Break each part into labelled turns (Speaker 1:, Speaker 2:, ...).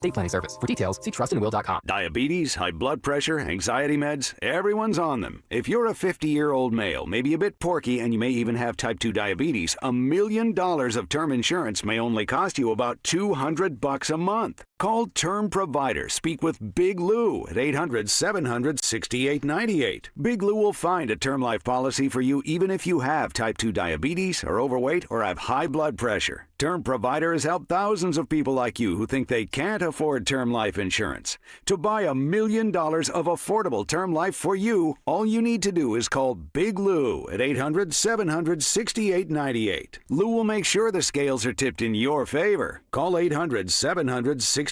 Speaker 1: Estate planning service. For details, see trustandwill.com.
Speaker 2: Diabetes, high blood pressure, anxiety meds, everyone's on them. If you're a 50-year-old male, maybe a bit porky, and you may even have type 2 diabetes, $1 million of term insurance may only cost you about $200 a month. Call Term Provider. Speak with Big Lou at 800-700-6898. Big Lou will find a term life policy for you even if you have type 2 diabetes, are overweight, or have high blood pressure. Term Provider has helped thousands of people like you who think they can't afford term life insurance. To buy $1 million of affordable term life for you, all you need to do is call Big Lou at 800-700-6898. Lou will make sure the scales are tipped in your favor. Call 800-700-6898.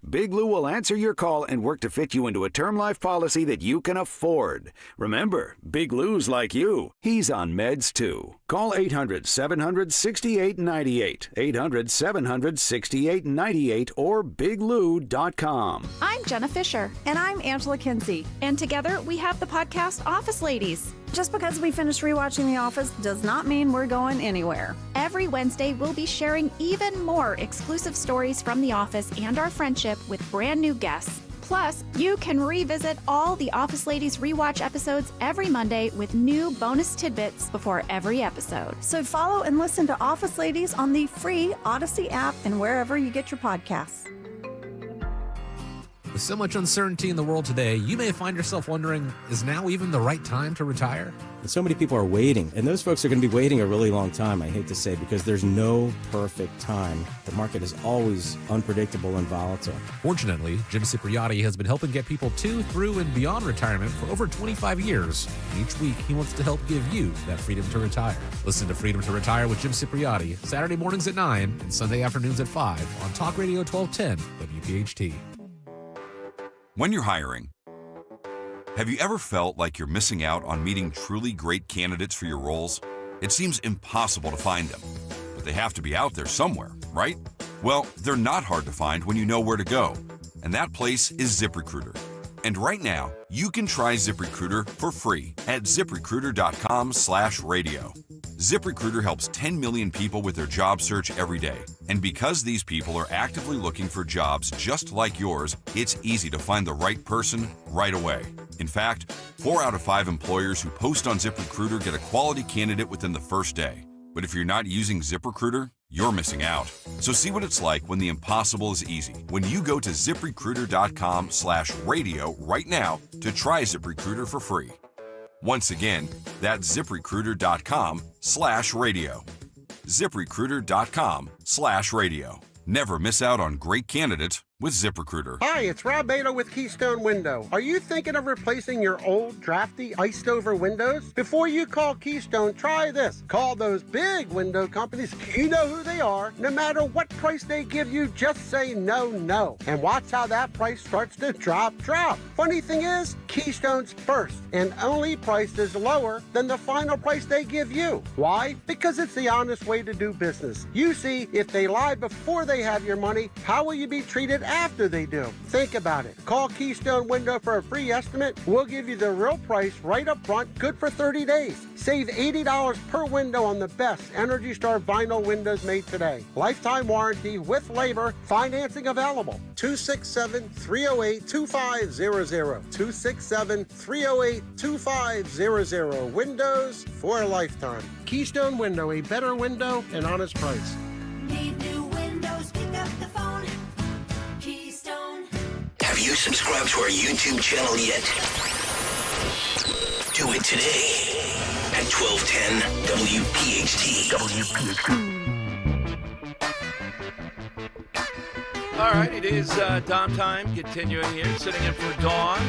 Speaker 2: Big Lou will answer your call and work to fit you into a term life policy that you can afford. Remember, Big Lou's like you. He's on meds too. Call 800-700-6898. 800-700-6898 or biglou.com.
Speaker 3: I'm Jenna Fisher.
Speaker 4: And I'm Angela Kinsey.
Speaker 3: And together we have the podcast Office Ladies.
Speaker 4: Just because we finished rewatching The Office does not mean we're going anywhere.
Speaker 3: Every Wednesday, we'll be sharing even more exclusive stories from The Office and our friendship with brand new guests. Plus, you can revisit all the Office Ladies rewatch episodes every Monday with new bonus tidbits before every episode.
Speaker 4: So follow and listen to Office Ladies on the free Odyssey app and wherever you get your podcasts.
Speaker 5: With so much uncertainty in the world today, you may find yourself wondering, is now even the right time to retire?
Speaker 6: And so many people are waiting, and those folks are going to be waiting a really long time, I hate to say, because there's no perfect time. The market is always unpredictable and volatile.
Speaker 5: Fortunately, Jim Cipriotti has been helping get people to, through, and beyond retirement for over 25 years. Each week, he wants to help give you that freedom to retire. Listen to Freedom to Retire with Jim Cipriotti, Saturday mornings at 9 and Sunday afternoons at 5 on Talk Radio 1210 WPHT.
Speaker 7: When you're hiring, have you ever felt like you're missing out on meeting truly great candidates for your roles? It seems impossible to find them, but they have to be out there somewhere, right? Well, they're not hard to find when you know where to go, and that place is ZipRecruiter. And right now, you can try ZipRecruiter for free at ZipRecruiter.com/radio. ZipRecruiter helps 10 million people with their job search every day. And because these people are actively looking for jobs just like yours, it's easy to find the right person right away. In fact, 4 out of 5 employers who post on ZipRecruiter get a quality candidate within the first day. But if you're not using ZipRecruiter, you're missing out. So see what it's like when the impossible is easy. When you go to ZipRecruiter.com/radio right now to try ZipRecruiter for free. Once again, that's ZipRecruiter.com/radio. ZipRecruiter.com/radio. Never miss out on great candidates with ZipRecruiter.
Speaker 8: Hi, it's Rob Beto with Keystone Window. Are you thinking of replacing your old, drafty, iced-over windows? Before you call Keystone, try this. Call those big window companies. You know who they are. No matter what price they give you, just say no, no. And watch how that price starts to drop. Funny thing is, Keystone's first and only price is lower than the final price they give you. Why? Because it's the honest way to do business. You see, if they lie before they have your money, how will you be treated after they do? Think about it. Call Keystone Window for a free estimate. We'll give you the real price right up front, good for 30 days. Save $80 per window on the best Energy Star vinyl windows made today. Lifetime warranty with labor, financing available. 267-308-2500. 267-308-2500. Windows for a lifetime. Keystone Window, a better window, an honest price.
Speaker 9: Need new windows, pick up the phone. Keystone.
Speaker 10: Have you subscribed to our YouTube channel yet? Do it today at 1210 WPHT.
Speaker 11: All right, it is Dom time. Continuing here, sitting in for Dawn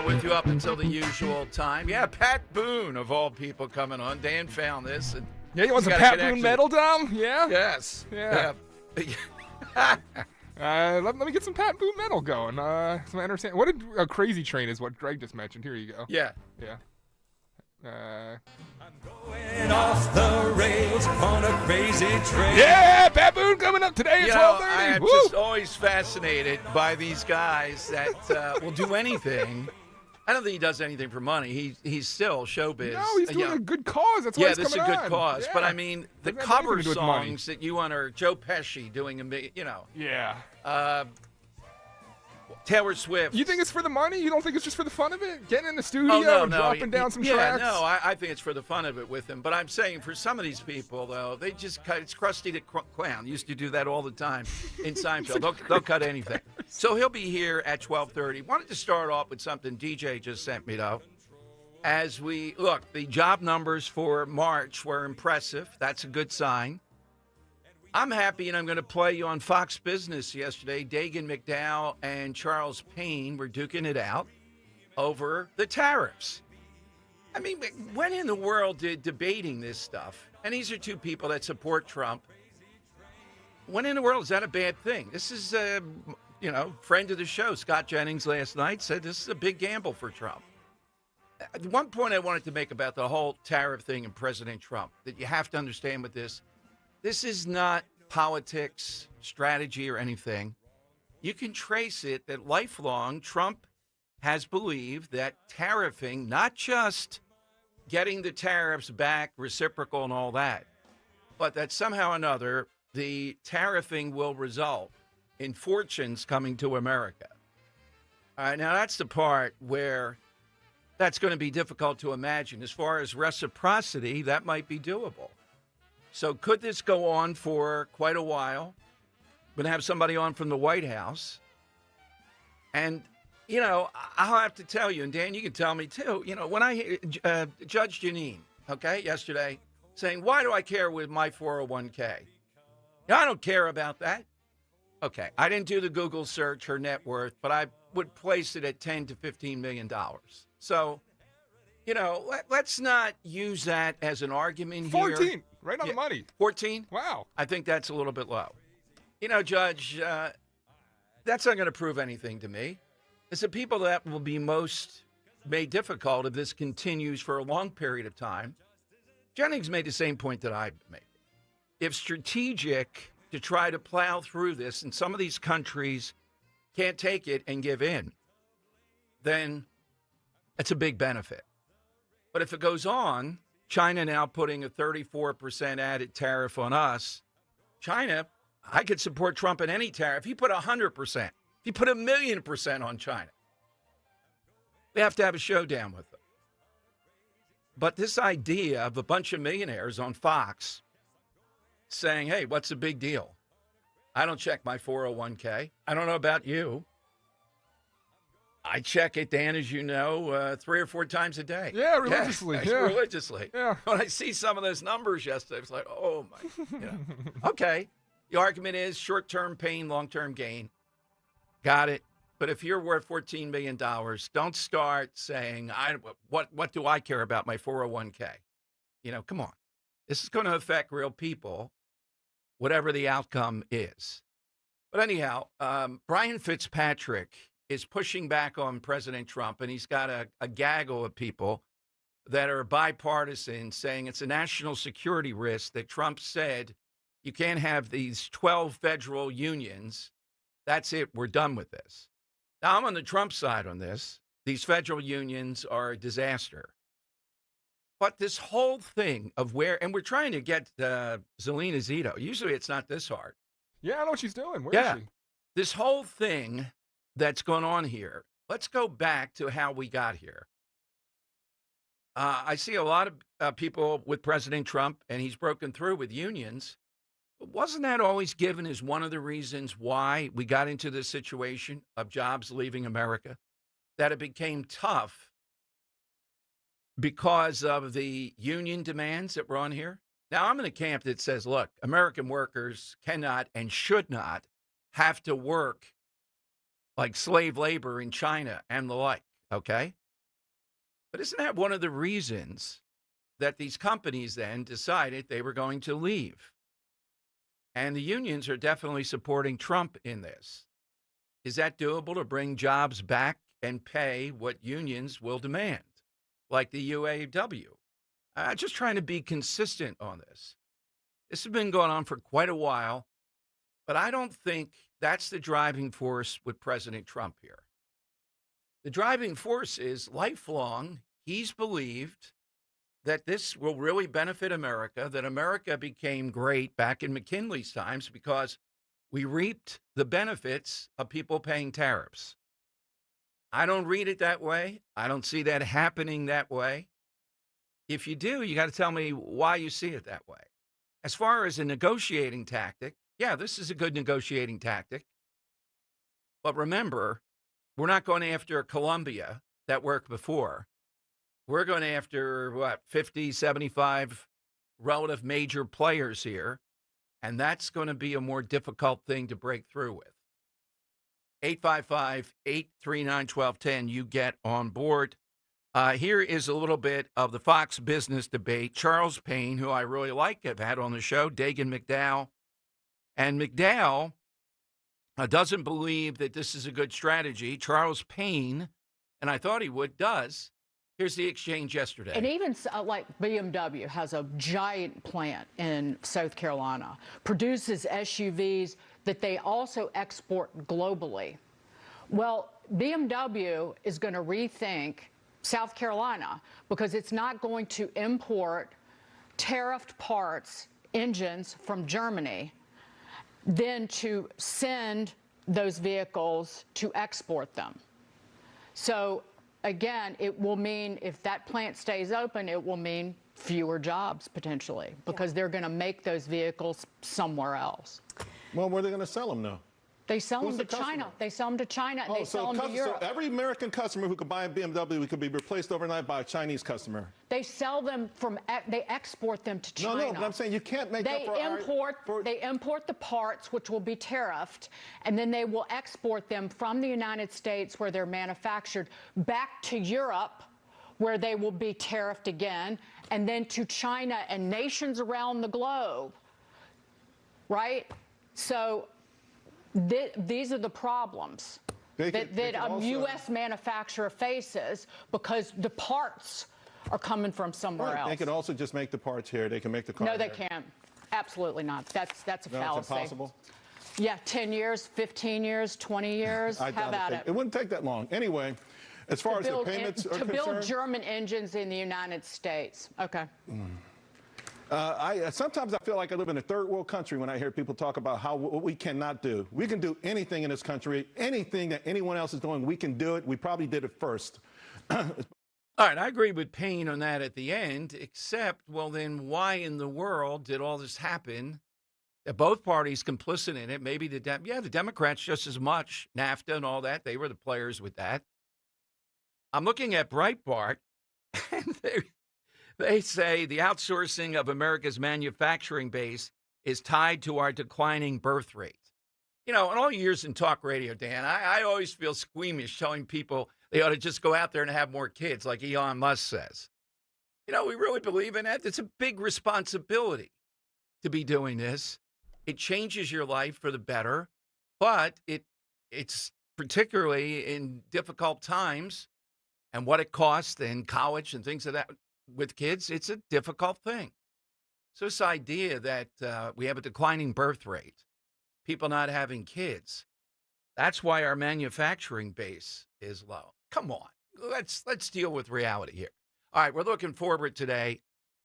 Speaker 11: with you up until the usual time. Yeah, Pat Boone, of all people, coming on. Dan found this. And
Speaker 12: yeah, you want some Pat Boone medal, Dom? Yeah?
Speaker 11: Yes.
Speaker 12: Yeah. Let me get some Pat Boone metal going. Some understand. What a crazy train is what Greg just mentioned. Here you go.
Speaker 11: Yeah.
Speaker 13: I'm going off the rails on a crazy train.
Speaker 12: Yeah, Pat Boone coming up today at 12:30.
Speaker 11: I am just always fascinated by these guys that will do anything I don't think he does anything for money. He's still showbiz.
Speaker 12: No, he's doing a good cause. That's why he's
Speaker 11: this is a
Speaker 12: coming
Speaker 11: good
Speaker 12: on.
Speaker 11: cause.
Speaker 12: Yeah.
Speaker 11: But I mean, the
Speaker 12: Doesn't have
Speaker 11: cover
Speaker 12: anything to do with money.
Speaker 11: songs that you want are Joe Pesci doing
Speaker 12: Yeah.
Speaker 11: Taylor Swift.
Speaker 12: You think it's for the money? You don't think it's just for the fun of it? Getting in the studio
Speaker 11: Oh, no,
Speaker 12: dropping down some tracks?
Speaker 11: No, I think it's for the fun of it with him. But I'm saying for some of these people, though, they just cut. It's Krusty the Clown. Used to do that all the time in Seinfeld. They'll cut anything. So he'll be here at 12:30. Wanted to start off with something DJ just sent me, though. As we look, the job numbers for March were impressive. That's a good sign. I'm happy, and I'm going to play you on Fox Business yesterday. Dagan McDowell and Charles Payne were duking it out over the tariffs. I mean, when in the world did debating this stuff, and these are two people that support Trump, when in the world is that a bad thing? This is, friend of the show, Scott Jennings last night said this is a big gamble for Trump. One point I wanted to make about the whole tariff thing and President Trump, that you have to understand with this is not politics, strategy, or anything. You can trace it that lifelong Trump has believed that tariffing, not just getting the tariffs back, reciprocal and all that, but that somehow or another the tariffing will result in fortunes coming to America. All right, now that's the part where that's going to be difficult to imagine. As far as reciprocity, that might be doable. So could this go on for quite a while? We're going to have somebody on from the White House. And, I'll have to tell you, and Dan, you can tell me too, when I hear Judge Janine, yesterday, saying, why do I care with my 401k? I don't care about that. Okay, I didn't do the Google search, her net worth, but I would place it at $10 to $15 million. So, let's not use that as an argument
Speaker 12: 14,
Speaker 11: here.
Speaker 12: right on the money.
Speaker 11: 14?
Speaker 12: Wow.
Speaker 11: I think that's a little bit low. Judge, that's not going to prove anything to me. It's the people that will be most made difficult if this continues for a long period of time. Jennings made the same point that I made. If strategic to try to plow through this, and some of these countries can't take it and give in, then it's a big benefit. But if it goes on, China now putting a 34% added tariff on us, China, I could support Trump at any tariff. If he put 100%, if he put 1,000,000% on China, we have to have a showdown with them. But this idea of a bunch of millionaires on Fox saying, hey, what's the big deal? I don't check my 401k. I don't know about you. I check it, Dan, as you know, 3 or 4 times a day.
Speaker 12: Yeah, religiously.
Speaker 11: Yeah. Religiously.
Speaker 12: Yeah.
Speaker 11: When I see some of those numbers yesterday, it's like, oh, my. Okay. The argument is short-term pain, long-term gain. Got it. But if you're worth $14 million, don't start saying, what do I care about my 401k? Come on. This is going to affect real people, whatever the outcome is. But anyhow, Brian Fitzpatrick is pushing back on President Trump, and he's got a gaggle of people that are bipartisan saying it's a national security risk that Trump said you can't have these 12 federal unions. That's it. We're done with this. Now, I'm on the Trump side on this. These federal unions are a disaster. But this whole thing of and we're trying to get Zelina Zito. Usually it's not this hard.
Speaker 12: Yeah, I know what she's doing. Where is she?
Speaker 11: This whole thing that's going on here, let's go back to how we got here. I see a lot of people with President Trump, and he's broken through with unions. But wasn't that always given as one of the reasons why we got into this situation of jobs leaving America? That it became tough because of the union demands that were on here? Now, I'm in a camp that says, look, American workers cannot and should not have to work like slave labor in China and the like, okay? But isn't that one of the reasons that these companies then decided they were going to leave? And the unions are definitely supporting Trump in this. Is that doable to bring jobs back and pay what unions will demand, like the UAW? Just trying to be consistent on this. This has been going on for quite a while, but I don't think that's the driving force with President Trump here. The driving force is lifelong. He's believed that this will really benefit America, that America became great back in McKinley's times because we reaped the benefits of people paying tariffs. I don't read it that way. I don't see that happening that way. If you do, you got to tell me why you see it that way. As far as a negotiating tactic, yeah, this is a good negotiating tactic. But remember, we're not going after Colombia that worked before. We're going after, 50, 75 relative major players here. And that's going to be a more difficult thing to break through with. 855-839-1210, you get on board. Here is a little bit of the Fox Business debate. Charles Payne, who I really like, I've had on the show, Dagan McDowell. And McDowell doesn't believe that this is a good strategy. Charles Payne, and I thought he would, does. Here's the exchange yesterday.
Speaker 14: And even like BMW has a giant plant in South Carolina, produces SUVs that they also export globally. Well, BMW is going to rethink South Carolina because it's not going to import tariffed parts, engines from Germany, then to send those vehicles to export them. So again, it will mean if that plant stays open, it will mean fewer jobs potentially because they're going to make those vehicles somewhere else.
Speaker 15: Well, where are they going to sell them now?
Speaker 14: They sell them to China. They sell them to China and they sell them to Europe.
Speaker 15: So every American customer who could buy a BMW could be replaced overnight by a Chinese customer.
Speaker 14: They sell them they export them to China.
Speaker 15: No, but I'm saying you can't make
Speaker 14: They import the parts, which will be tariffed, and then they will export them from the United States where they're manufactured back to Europe where they will be tariffed again, and then to China and nations around the globe, right? So these are the problems that a U.S. manufacturer faces because the parts are coming from somewhere else.
Speaker 15: They can also just make the parts here. They can make the car
Speaker 14: No, they
Speaker 15: here.
Speaker 14: can't. Absolutely not. That's a fallacy.
Speaker 15: It's impossible?
Speaker 14: Yeah, 10 years, 15 years, 20 years.
Speaker 15: I
Speaker 14: Have
Speaker 15: doubt
Speaker 14: at it.
Speaker 15: It wouldn't take that long. Anyway, as far as the payments are concerned.
Speaker 14: To build German engines in the United States. Okay.
Speaker 15: Sometimes I feel like I live in a third world country when I hear people talk about what we cannot do. We can do anything in this country. Anything that anyone else is doing, we can do it. We probably did it first.
Speaker 11: All right, I agree with Payne on that at the end, except, well, then why in the world did all this happen? Both parties complicit in it. Maybe the Democrats just as much, NAFTA and all that. They were the players with that. I'm looking at Breitbart, and they say the outsourcing of America's manufacturing base is tied to our declining birth rate. You know, in all years in talk radio, Dan, I always feel squeamish telling people they ought to just go out there and have more kids, like Elon Musk says. You know, we really believe in that. It's a big responsibility to be doing this. It changes your life for the better, but it's particularly in difficult times and what it costs in college and things of that. With kids, it's a difficult thing. So this idea that we have a declining birth rate, people not having kids, that's why our manufacturing base is low. Come on, let's deal with reality here. All right, we're looking forward today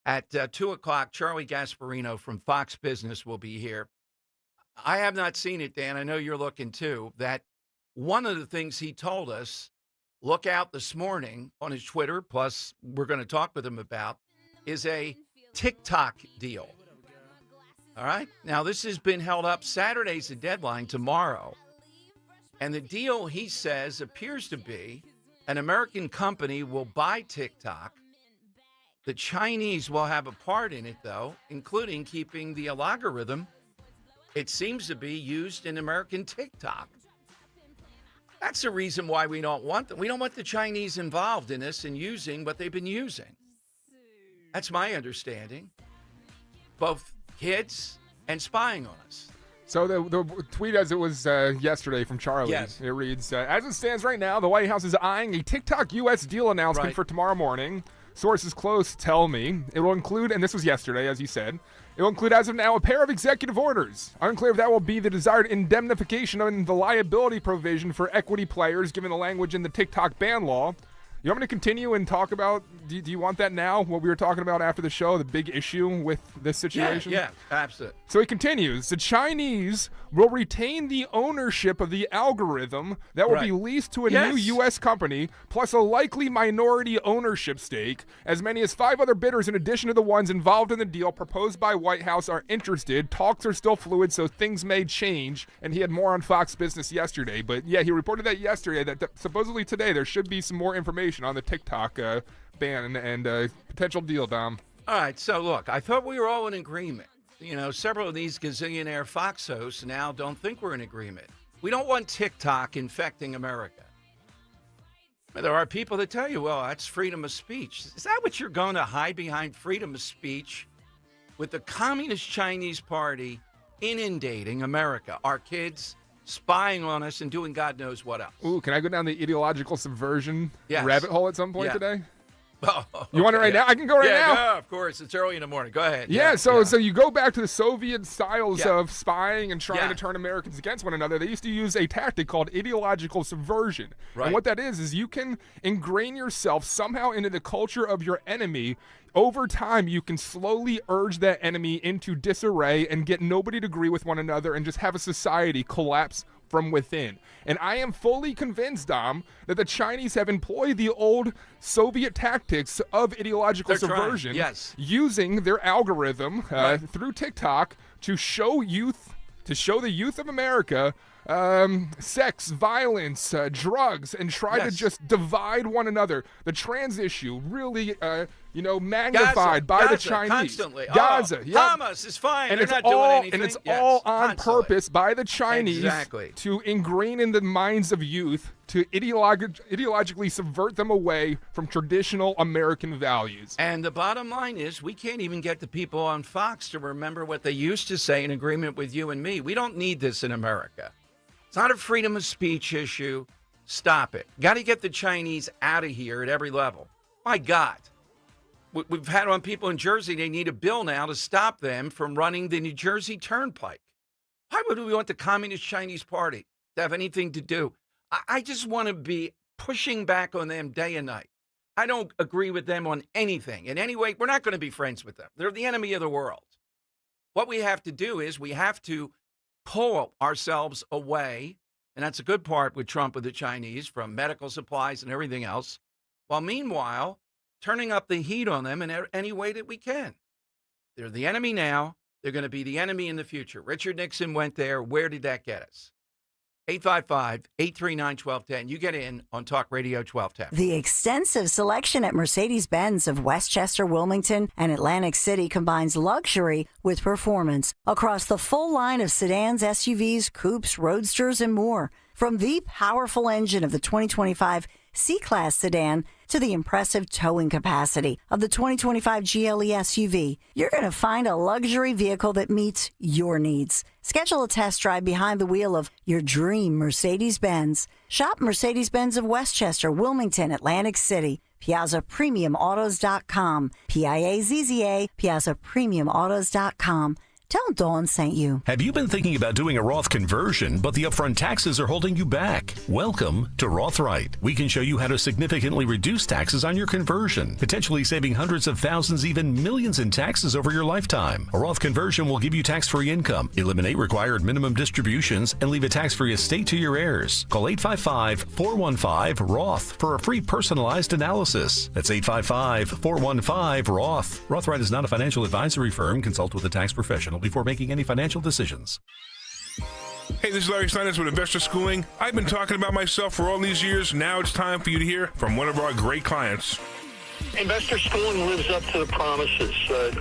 Speaker 11: at 2 o'clock. Charlie Gasparino from Fox Business will be here. I have not seen it, Dan. I know you're looking too. That one of the things he told us, look out this morning on his Twitter, plus we're going to talk with him about, is a TikTok deal. All right? Now, this has been held up. Saturday's the deadline, tomorrow. And the deal, he says, appears to be an American company will buy TikTok. The Chinese will have a part in it, though, including keeping the algorithm. It seems to be used in American TikTok. That's the reason why we don't want them. We don't want the Chinese involved in this and using what they've been using. That's my understanding. Both kids and spying on us.
Speaker 12: So the tweet as it was yesterday from Charlie,
Speaker 11: Yes.
Speaker 12: It reads, as it stands right now, the White House is eyeing a TikTok U.S. deal announcement for tomorrow morning. Sources close tell me it will include, and this was yesterday, as you said, it will include as of now a pair of executive orders. Unclear if that will be the desired indemnification and the liability provision for equity players given the language in the TikTok ban law. You want me to continue and talk about, do you want that now, what we were talking about after the show, the big issue with this situation?
Speaker 11: Yeah, absolutely.
Speaker 12: So he continues, the Chinese will retain the ownership of the algorithm that will be leased to a new U.S. company, plus a likely minority ownership stake. As many as 5 other bidders in addition to the ones involved in the deal proposed by White House are interested. Talks are still fluid, so things may change. And he had more on Fox Business yesterday. But yeah, he reported that yesterday, that supposedly today there should be some more information on the TikTok ban and potential deal, Dom.
Speaker 11: All right, so look, I thought we were all in agreement. You know, several of these gazillionaire Fox hosts now don't think we're in agreement. We don't want TikTok infecting America. There are people that tell you, well, that's freedom of speech. Is that what you're going to hide behind, freedom of speech, with the Communist Chinese Party inundating America, our kids spying on us and doing God knows what else?
Speaker 12: Ooh, can I go down the ideological subversion rabbit hole at some point today?
Speaker 11: Oh,
Speaker 12: you want it right now? I can go right now.
Speaker 11: Yeah, of course. It's early in the morning. Go ahead.
Speaker 12: So you go back to the Soviet styles of spying and trying to turn Americans against one another. They used to use a tactic called ideological subversion.
Speaker 11: Right.
Speaker 12: And what that is you can ingrain yourself somehow into the culture of your enemy. Over time, you can slowly urge that enemy into disarray and get nobody to agree with one another and just have a society collapse from within. And I am fully convinced, Dom, that the Chinese have employed the old Soviet tactics of ideological subversion, using their algorithm through TikTok to show the youth of America sex, violence, drugs, and try to just divide one another. The trans issue really, magnified by the Chinese.
Speaker 11: Constantly.
Speaker 12: Gaza.
Speaker 11: Hamas is fine.
Speaker 12: And
Speaker 11: They're not doing anything.
Speaker 12: And it's all on purpose by the Chinese to ingrain in the minds of youth, to ideologically subvert them away from traditional American values.
Speaker 11: And the bottom line is we can't even get the people on Fox to remember what they used to say in agreement with you and me. We don't need this in America. It's not a freedom of speech issue. Stop it. Got to get the Chinese out of here at every level. My God. We've had on people in Jersey, they need a bill now to stop them from running the New Jersey Turnpike. Why would we want the Communist Chinese Party to have anything to do? I just want to be pushing back on them day and night. I don't agree with them on anything. In any way, we're not going to be friends with them. They're the enemy of the world. What we have to do is we have to pull ourselves away, and that's a good part with Trump with the Chinese, from medical supplies and everything else, while meanwhile turning up the heat on them in any way that we can. They're the enemy now. They're going to be the enemy in the future. Richard Nixon went there. Where did that get us? 855-839-1210. You get in on Talk Radio 1210.
Speaker 16: The extensive selection at Mercedes-Benz of Westchester, Wilmington, and Atlantic City combines luxury with performance across the full line of sedans, SUVs, coupes, roadsters, and more. From the powerful engine of the 2025 C-Class sedan to the impressive towing capacity of the 2025 GLE SUV, you're going to find a luxury vehicle that meets your needs. Schedule a test drive behind the wheel of your dream Mercedes-Benz. Shop Mercedes-Benz of Westchester, Wilmington, Atlantic City. PiazzaPremiumAutos.com. Piazza, PiazzaPremiumAutos.com. Tell Dawn sent you.
Speaker 17: Have you been thinking about doing a Roth conversion, but the upfront taxes are holding you back? Welcome to Rothright. We can show you how to significantly reduce taxes on your conversion, potentially saving hundreds of thousands, even millions in taxes over your lifetime. A Roth conversion will give you tax-free income, eliminate required minimum distributions, and leave a tax-free estate to your heirs. Call 855-415-ROTH for a free personalized analysis. That's 855-415-ROTH. Rothright is not a financial advisory firm. Consult with a tax professional before making any financial decisions.
Speaker 18: Hey, this is Larry Steinitz with Investor Schooling. I've been talking about myself for all these years. Now it's time for you to hear from one of our great clients.
Speaker 19: Investor Schooling lives up to the promises.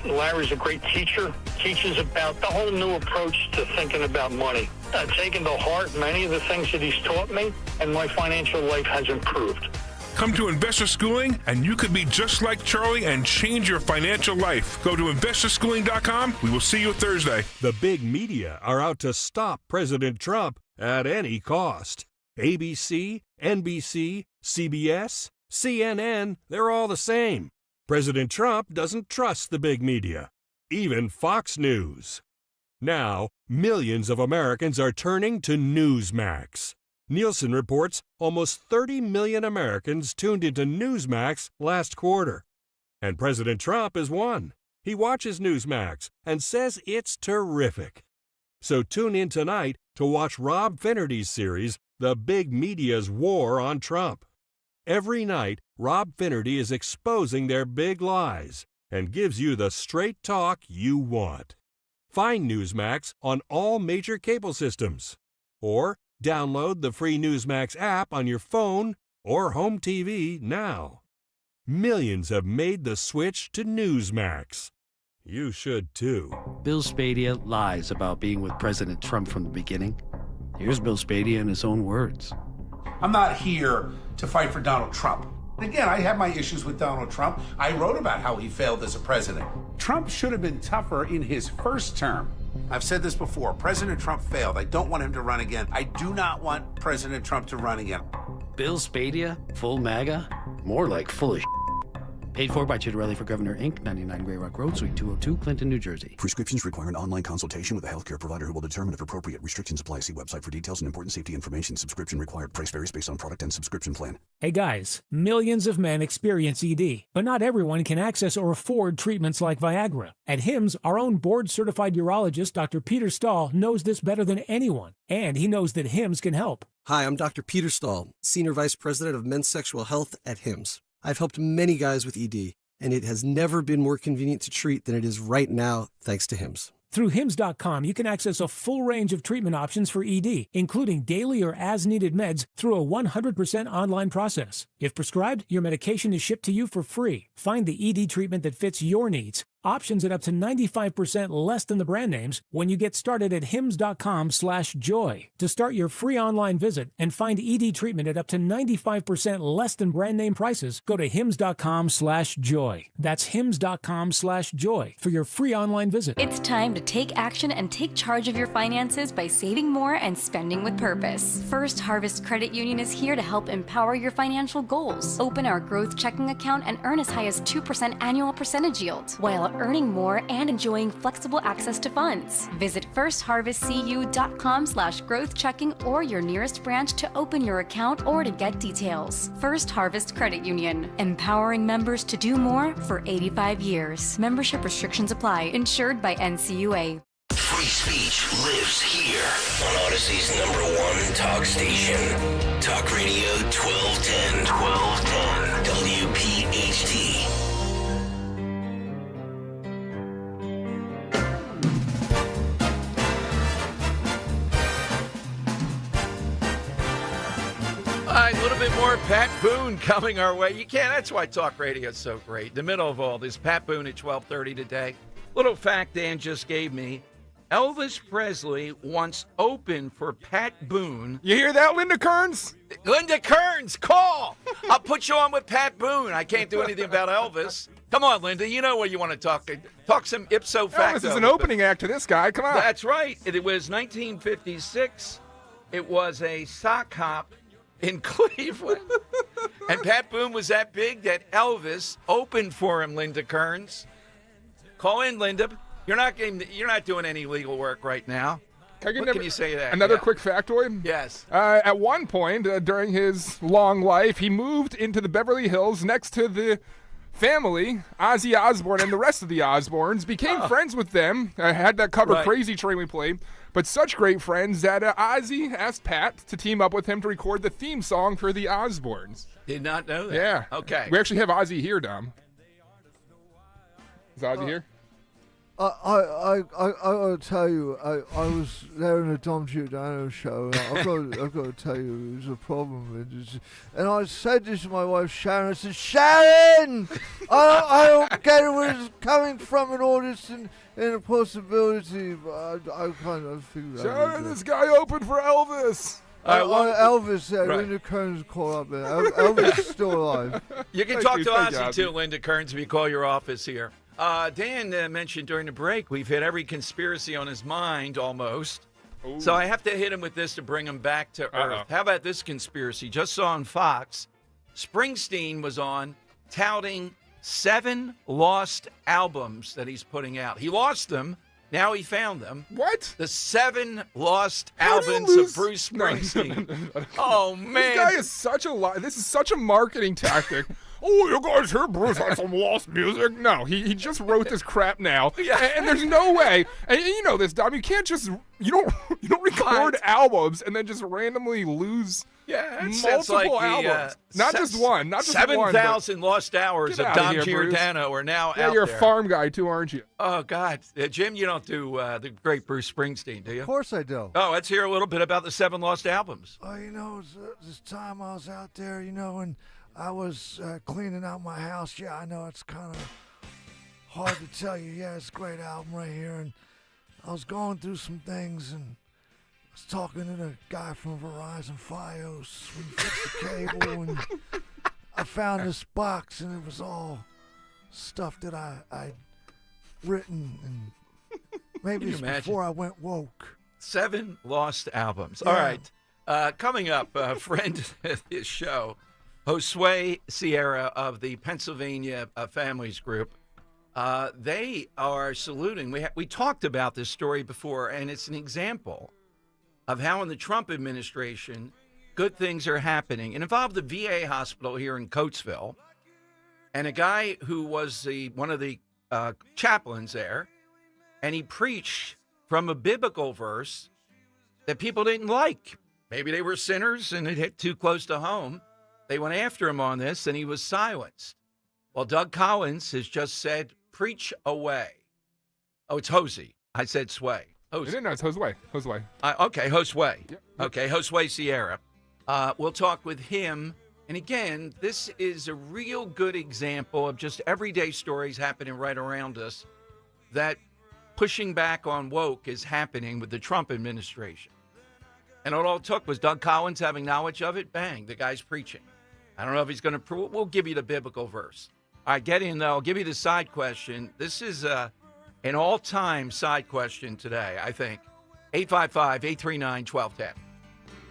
Speaker 19: Larry's a great teacher, teaches about the whole new approach to thinking about money. I've taken to heart many of the things that he's taught me, and my financial life has improved.
Speaker 18: Come to Investor Schooling, and you could be just like Charlie and change your financial life. Go to investorschooling.com. We will see you Thursday.
Speaker 20: The big media are out to stop President Trump at any cost. ABC, NBC, CBS, CNN, they're all the same. President Trump doesn't trust the big media, even Fox News. Now, millions of Americans are turning to Newsmax. Nielsen reports almost 30 million Americans tuned into Newsmax last quarter. And President Trump is one. He watches Newsmax and says it's terrific. So tune in tonight to watch Rob Finnerty's series, The Big Media's War on Trump. Every night, Rob Finnerty is exposing their big lies and gives you the straight talk you want. Find Newsmax on all major cable systems. Or download the free Newsmax app on your phone or home TV now. Millions have made the switch to Newsmax. You should too.
Speaker 21: Bill Spadia lies about being with President Trump from the beginning. Here's Bill Spadia in his own words.
Speaker 22: I'm not here to fight for Donald Trump. Again, I have my issues with Donald Trump. I wrote about how he failed as a president. Trump should have been tougher in his first term. I've said this before. President Trump failed. I don't want him to run again. I do not want President Trump to run again.
Speaker 21: Bill Spadia, full MAGA? More like full of Paid for by Chitterelli for Governor, Inc., 99 Grey Rock Road, Suite 202, Clinton, New Jersey.
Speaker 23: Prescriptions require an online consultation with a healthcare provider who will determine if appropriate. Restrictions apply. See website for details and important safety information. Subscription required. Price varies based on product and subscription plan.
Speaker 24: Hey guys, millions of men experience ED, but not everyone can access or afford treatments like Viagra. At HIMSS, our own board-certified urologist, Dr. Peter Stahl, knows this better than anyone, and he knows that HIMSS can help.
Speaker 25: Hi, I'm Dr. Peter Stahl, Senior Vice President of Men's Sexual Health at HIMSS. I've helped many guys with ED, and it has never been more convenient to treat than it is right now, thanks to HIMSS.
Speaker 24: Through HIMSS.com, you can access a full range of treatment options for ED, including daily or as-needed meds through a 100% online process. If prescribed, your medication is shipped to you for free. Find the ED treatment that fits your needs. Options at up to 95% less than the brand names when you get started at hims.com/joy. To start your free online visit and find ED treatment at up to 95% less than brand name prices, go to hims.com/joy. That's hims.com/joy for your free online visit.
Speaker 26: It's time to take action and take charge of your finances by saving more and spending with purpose. First Harvest Credit Union is here to help empower your financial goals. Open our growth checking account and earn as high as 2% annual percentage yield, while earning more and enjoying flexible access to funds. Visit firstharvestcu.com/growth checking or your nearest branch to open your account or to get details. First Harvest Credit Union, empowering members to do more for 85 years. Membership restrictions apply. Insured by NCUA.
Speaker 10: Free speech lives here on Odyssey's #1 talk station. Talk Radio 1210. WPHT.
Speaker 11: All right, a little bit more Pat Boone coming our way. You can't. That's why talk radio is so great. In the middle of all this, Pat Boone at 12:30 today. Little fact Dan just gave me. Elvis Presley once opened for Pat Boone.
Speaker 12: You hear that, Linda Kearns?
Speaker 11: Linda Kearns, call. I'll put you on with Pat Boone. I can't do anything about Elvis. Come on, Linda. You know what you want to talk. Talk some ipso facto.
Speaker 12: Elvis is an opening act to this guy. Come on.
Speaker 11: That's right. It was 1956. It was a sock hop in Cleveland. And Pat Boone was that big that Elvis opened for him, Linda Kearns. Call in, Linda. You're not doing any legal work right now. What can you say to that?
Speaker 12: Another quick factoid?
Speaker 11: Yes.
Speaker 12: At one point during his long life, he moved into the Beverly Hills next to the family, Ozzy Osbourne and the rest of the Osbournes, became friends with them. I had that cover Crazy Train we played, but such great friends that Ozzy asked Pat to team up with him to record the theme song for the Osbournes.
Speaker 11: Did not know that.
Speaker 12: Yeah.
Speaker 11: Okay.
Speaker 12: We actually have Ozzy here, Dom. Is Ozzy here?
Speaker 27: I gotta tell you, I was there in a Dom Giordano show. And I've got to tell you, there's a problem. And I said this to my wife Sharon. I said, Sharon, I don't get where it's coming from and all this and a possibility. But I kind of figured out.
Speaker 12: Sharon, this guy opened for Elvis.
Speaker 27: Elvis, Linda Kearns called up there. Elvis is still alive.
Speaker 11: You can talk to Ozzy too, Linda Kearns, if you call your office here. Dan mentioned during the break we've hit every conspiracy on his mind almost. Ooh. So I have to hit him with this to bring him back to earth. How about this conspiracy? Just saw on Fox, Springsteen was on touting 7 lost albums that he's putting out. He lost them. Now he found them.
Speaker 12: What?
Speaker 11: The 7 lost albums of Bruce Springsteen.
Speaker 12: No.
Speaker 11: Oh, man.
Speaker 12: This guy is such a lie. This is such a marketing tactic. Oh, you guys hear Bruce had some lost music? No, he just wrote this crap now. And there's no way. And you know this, Dom. You can't just you don't record albums and then just randomly lose multiple albums. Not just one. Not just
Speaker 11: 7,000 lost hours of Dom Giordano are now out there.
Speaker 12: You're a farm guy too, aren't you?
Speaker 11: Oh, God. Jim, you don't do the great Bruce Springsteen, do you?
Speaker 27: Of course I do.
Speaker 11: Oh, let's hear a little bit about the 7 lost albums.
Speaker 27: Oh, you know, this time I was out there, you know, and I was cleaning out my house. Yeah, I know it's kind of hard to tell you. Yeah, it's a great album right here. And I was going through some things and I was talking to the guy from Verizon Fios when he fixed the cable. And I found this box and it was all stuff that I'd written. And maybe it's before I went woke.
Speaker 11: 7 lost albums.
Speaker 27: Yeah.
Speaker 11: All right. Coming up, a friend of this show, Josue Sierra of the Pennsylvania Families Group. They are saluting. We talked about this story before, and it's an example of how in the Trump administration good things are happening. It involved the VA hospital here in Coatesville, and a guy who was one of the chaplains there, and he preached from a biblical verse that people didn't like. Maybe they were sinners and it hit too close to home. They went after him on this, and he was silenced. Well, Doug Collins has just said, preach away. Oh, it's Hosey. I said sway. Hosey.
Speaker 12: No, it's Josue. Josue.
Speaker 11: Okay, Josue.
Speaker 12: Yep.
Speaker 11: Okay, Josue Sierra. We'll talk with him. And again, this is a real good example of just everyday stories happening right around us, that pushing back on woke is happening with the Trump administration. And all it took was Doug Collins having knowledge of it. Bang, the guy's preaching. I don't know if he's going to prove it. We'll give you the biblical verse. All right, get in, though. I'll give you the side question. This is an all-time side question today, I think. 855-839-1210.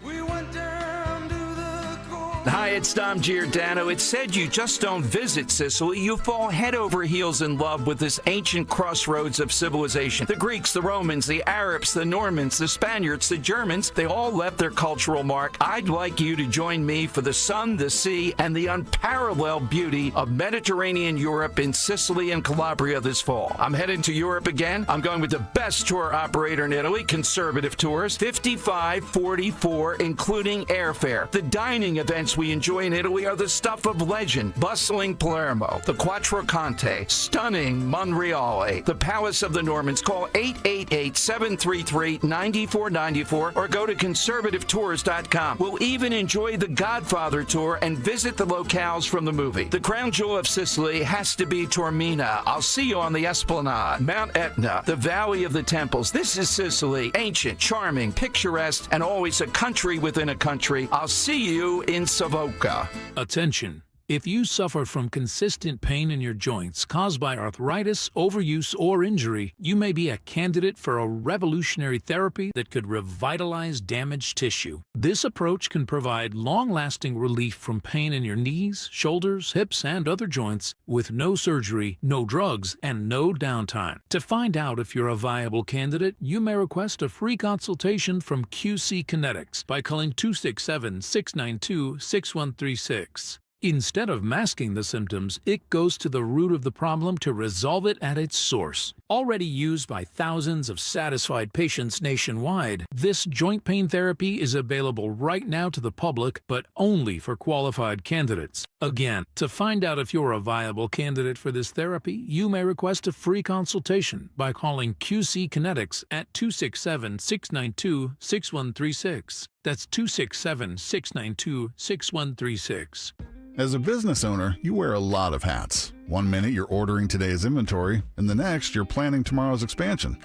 Speaker 13: We went down to the coast.
Speaker 11: Hi, it's Dom Giordano. It's said you just don't visit Sicily. You fall head over heels in love with this ancient crossroads of civilization. The Greeks, the Romans, the Arabs, the Normans, the Spaniards, the Germans, they all left their cultural mark. I'd like you to join me for the sun, the sea, and the unparalleled beauty of Mediterranean Europe in Sicily and Calabria this fall. I'm heading to Europe again. I'm going with the best tour operator in Italy, Conservative Tours, $55.44, including airfare. The dining events we enjoy in Italy are the stuff of legend. Bustling Palermo, the Quattro Conte, stunning Monreale, the Palace of the Normans. Call 888-733-9494 or go to conservativetours.com. We'll even enjoy the Godfather tour and visit the locales from the movie. The crown jewel of Sicily has to be Taormina. I'll see you on the Esplanade, Mount Etna, the Valley of the Temples. This is Sicily, ancient, charming, picturesque, and always a country within a country. I'll see you in Savoca.
Speaker 1: Attention. If you suffer from consistent pain in your joints caused by arthritis, overuse, or injury, you may be a candidate for a revolutionary therapy that could revitalize damaged tissue. This approach can provide long-lasting relief from pain in your knees, shoulders, hips, and other joints with no surgery, no drugs, and no downtime. To find out if you're a viable candidate, you may request a free consultation from QC Kinetics by calling 267-692-6136. Instead of masking the symptoms, it goes to the root of the problem to resolve it at its source. Already used by thousands of satisfied patients nationwide, this joint pain therapy is available right now to the public, but only for qualified candidates. Again, to find out if you're a viable candidate for this therapy, you may request a free consultation by calling QC Kinetics at 267-692-6136. That's 267-692-6136.
Speaker 2: As a business owner, you wear a lot of hats. One minute you're ordering today's inventory, and the next you're planning tomorrow's expansion.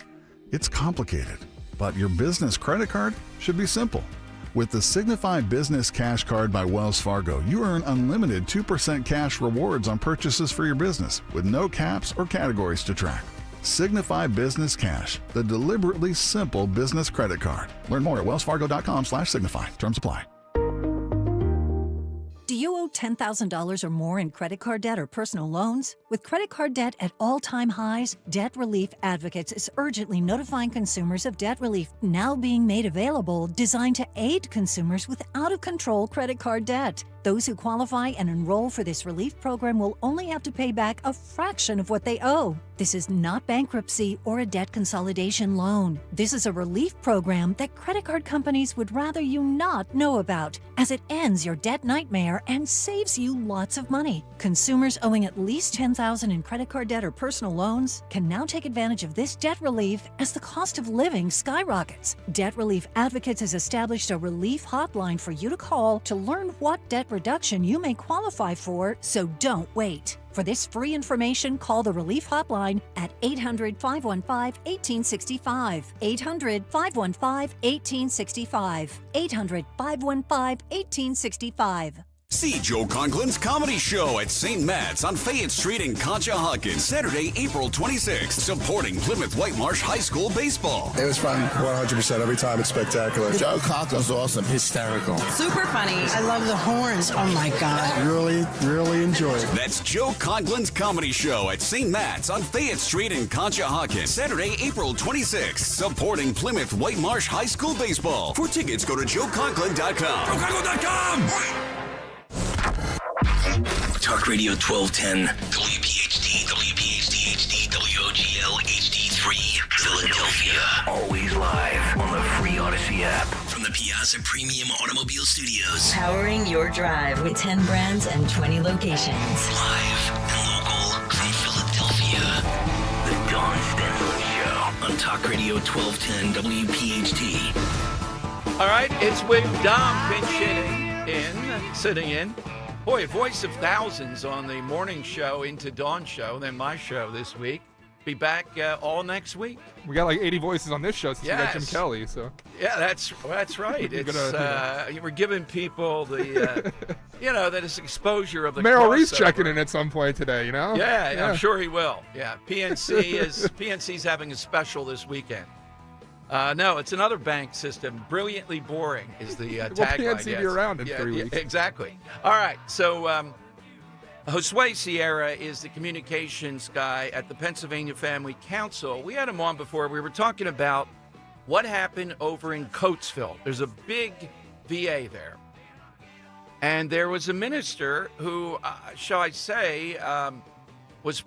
Speaker 2: It's complicated, but your business credit card should be simple. With the Signify Business Cash Card by Wells Fargo, you earn unlimited 2% cash rewards on purchases for your business, with no caps or categories to track. Signify Business Cash, the deliberately simple business credit card. Learn more at wellsfargo.com/signify. Terms apply.
Speaker 3: Do you owe $10,000 or more in credit card debt or personal loans? With credit card debt at all-time highs, Debt Relief Advocates is urgently notifying consumers of debt relief now being made available, designed to aid consumers with out-of-control credit card debt. Those who qualify and enroll for this relief program will only have to pay back a fraction of what they owe. This is not bankruptcy or a debt consolidation loan. This is a relief program that credit card companies would rather you not know about, as it ends your debt nightmare and saves you lots of money. Consumers owing at least $10,000 in credit card debt or personal loans can now take advantage of this debt relief as the cost of living skyrockets. Debt Relief Advocates has established a relief hotline for you to call to learn what debt reduction you may qualify for, so don't wait. For this free information, call the Relief Hotline at 800-515-1865. 800-515-1865. 800-515-1865.
Speaker 4: See Joe Conklin's Comedy Show at St. Matt's on Fayette Street in Conshohocken, Saturday, April 26th, supporting Plymouth Whitemarsh High School baseball.
Speaker 5: It was fun, 100%. Every time it's spectacular.
Speaker 4: Joe Conklin's awesome.
Speaker 5: Hysterical.
Speaker 6: Super funny. I love the horns. Oh my God.
Speaker 5: Really enjoy it.
Speaker 4: That's Joe Conklin's Comedy Show at St. Matt's on Fayette Street in Conshohocken, Saturday, April 26th, supporting Plymouth Whitemarsh High School baseball. For tickets, go to joeconklin.com.
Speaker 10: JoeConklin.com. Talk Radio 1210, WPHT, WPHT HD, WOGL HD3, Philadelphia. Always live on the free Odyssey app. From the Piazza Premium Automobile Studios.
Speaker 7: Powering your drive with 10 brands and 20 locations.
Speaker 10: Live and local from Philadelphia. The Dawn Stenzel Show on Talk Radio 1210, WPHT.
Speaker 11: All right, it's with Dom sitting in. Boy, voice of thousands on the morning show into dawn show, then my show this week. Be back all next week.
Speaker 12: We got like 80 voices on this show since we got Jim Kelly. So
Speaker 11: yeah, that's right. It's we're giving people the that is exposure of the
Speaker 12: Merrill Reese
Speaker 11: crossover.
Speaker 12: checking in at some point today.
Speaker 11: Yeah, I'm sure he will. Yeah, PNC's having a special this weekend. No, it's another bank system. Brilliantly boring is the tagline.
Speaker 12: Will PNC be around in 3 weeks?
Speaker 11: Exactly. All right. So Josue Sierra is the communications guy at the Pennsylvania Family Council. We had him on before. We were talking about what happened over in Coatesville. There's a big VA there. And there was a minister who, shall I say, was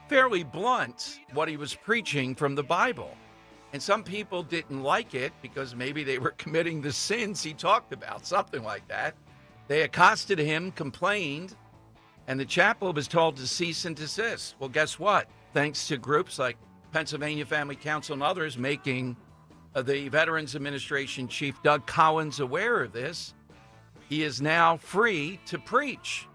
Speaker 11: fairly blunt what he was preaching from the Bible. And some people didn't like it because maybe they were committing the sins he talked about, something like that. They accosted him, complained, and the chapel was told to cease and desist. Well, guess what? Thanks to groups like Pennsylvania Family Council and others making the Veterans Administration Chief Doug Collins aware of this, he is now free to preach.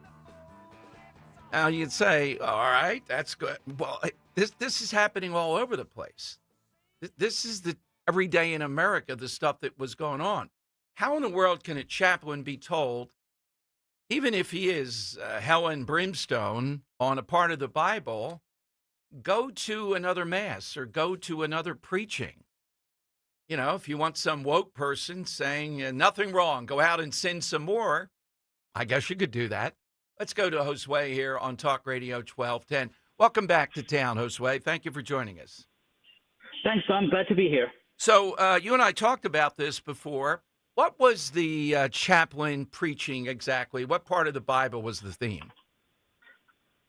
Speaker 11: Now, you'd say, all right, that's good. Well, this is happening all over the place. This is the every day in America, the stuff that was going on. How in the world can a chaplain be told, even if he is hell and brimstone on a part of the Bible, go to another mass or go to another preaching? You know, if you want some woke person saying nothing wrong, go out and sin some more, I guess you could do that. Let's go to Josue here on Talk Radio 1210. Welcome back to town, Josue. Thank you for joining us.
Speaker 8: Thanks, I'm glad to be here.
Speaker 11: So you and I talked about this before. What was the chaplain preaching exactly? What part of the Bible was the theme?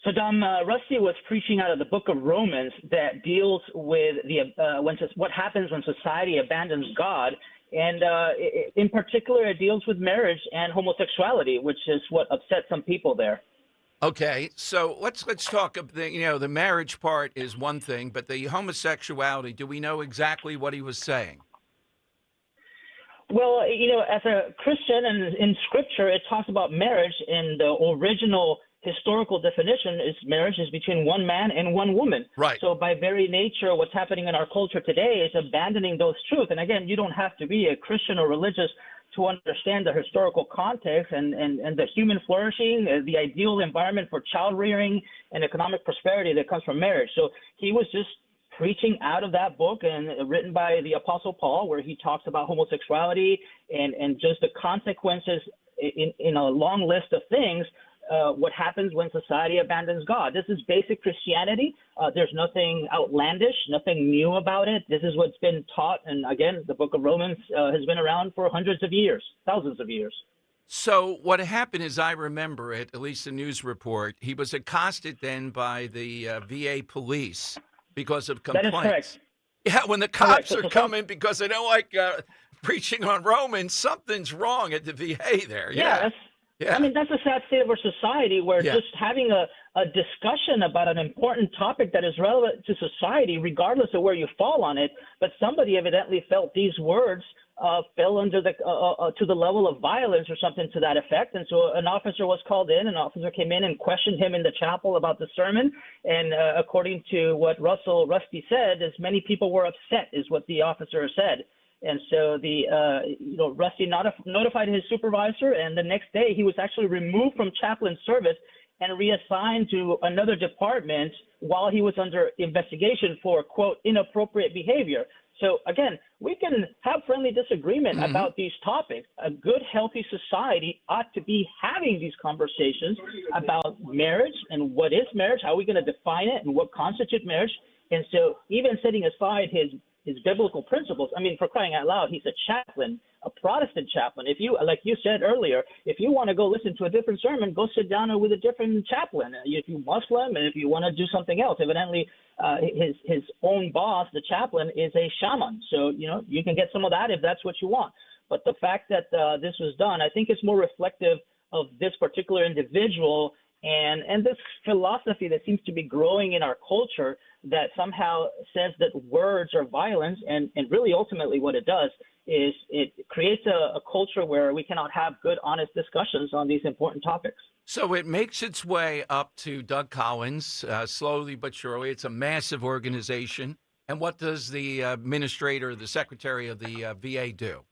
Speaker 8: So, Dom, Rusty was preaching out of the book of Romans that deals with what happens when society abandons God. And in particular, it deals with marriage and homosexuality, which is what upset some people there.
Speaker 11: Okay, so let's talk. The marriage part is one thing, but the homosexuality. Do we know exactly what he was saying?
Speaker 8: Well, as a Christian and in Scripture, it talks about marriage. In the original historical definition, marriage is between one man and one woman.
Speaker 11: Right.
Speaker 8: So by very nature, what's happening in our culture today is abandoning those truths. And again, you don't have to be a Christian or religious to understand the historical context and the human flourishing, the ideal environment for child rearing and economic prosperity that comes from marriage. So he was just preaching out of that book and written by the Apostle Paul, where he talks about homosexuality and just the consequences in a long list of things, what happens when society abandons God. This is basic Christianity. There's nothing outlandish, nothing new about it. This is what's been taught. And again, the book of Romans has been around for hundreds of years, thousands of years.
Speaker 11: So what happened is, I remember it, at least the news report, he was accosted then by the VA police because of complaints.
Speaker 8: That is correct.
Speaker 11: Yeah, when the cops are coming because they don't like preaching on Romans, something's wrong at the VA there.
Speaker 8: Yeah. I mean, that's a sad state of our society where just having a discussion about an important topic that is relevant to society, regardless of where you fall on it, but somebody evidently felt these words fell under to the level of violence or something to that effect. And so an officer was called in. An officer came in and questioned him in the chapel about the sermon. And according to what Rusty said, as many people were upset, is what the officer said. And so Rusty notified his supervisor, and the next day he was actually removed from chaplain service and reassigned to another department while he was under investigation for, quote, inappropriate behavior. So again, we can have friendly disagreement about these topics. A good, healthy society ought to be having these conversations about marriage and what is marriage, how are we going to define it, and what constitutes marriage. And so even setting aside his biblical principles, I mean, for crying out loud, he's a chaplain, a Protestant chaplain. If you, like you said earlier, if you want to go listen to a different sermon, go sit down with a different chaplain. If you're Muslim and if you want to do something else, evidently his own boss, the chaplain, is a shaman. So, you can get some of that if that's what you want. But the fact that this was done, I think it's more reflective of this particular individual and this philosophy that seems to be growing in our culture that somehow says that words are violence, and really ultimately what it does is it creates a culture where we cannot have good, honest discussions on these important topics.
Speaker 11: So it makes its way up to Doug Collins, slowly but surely. It's a massive organization. And what does the administrator, the secretary of the VA do?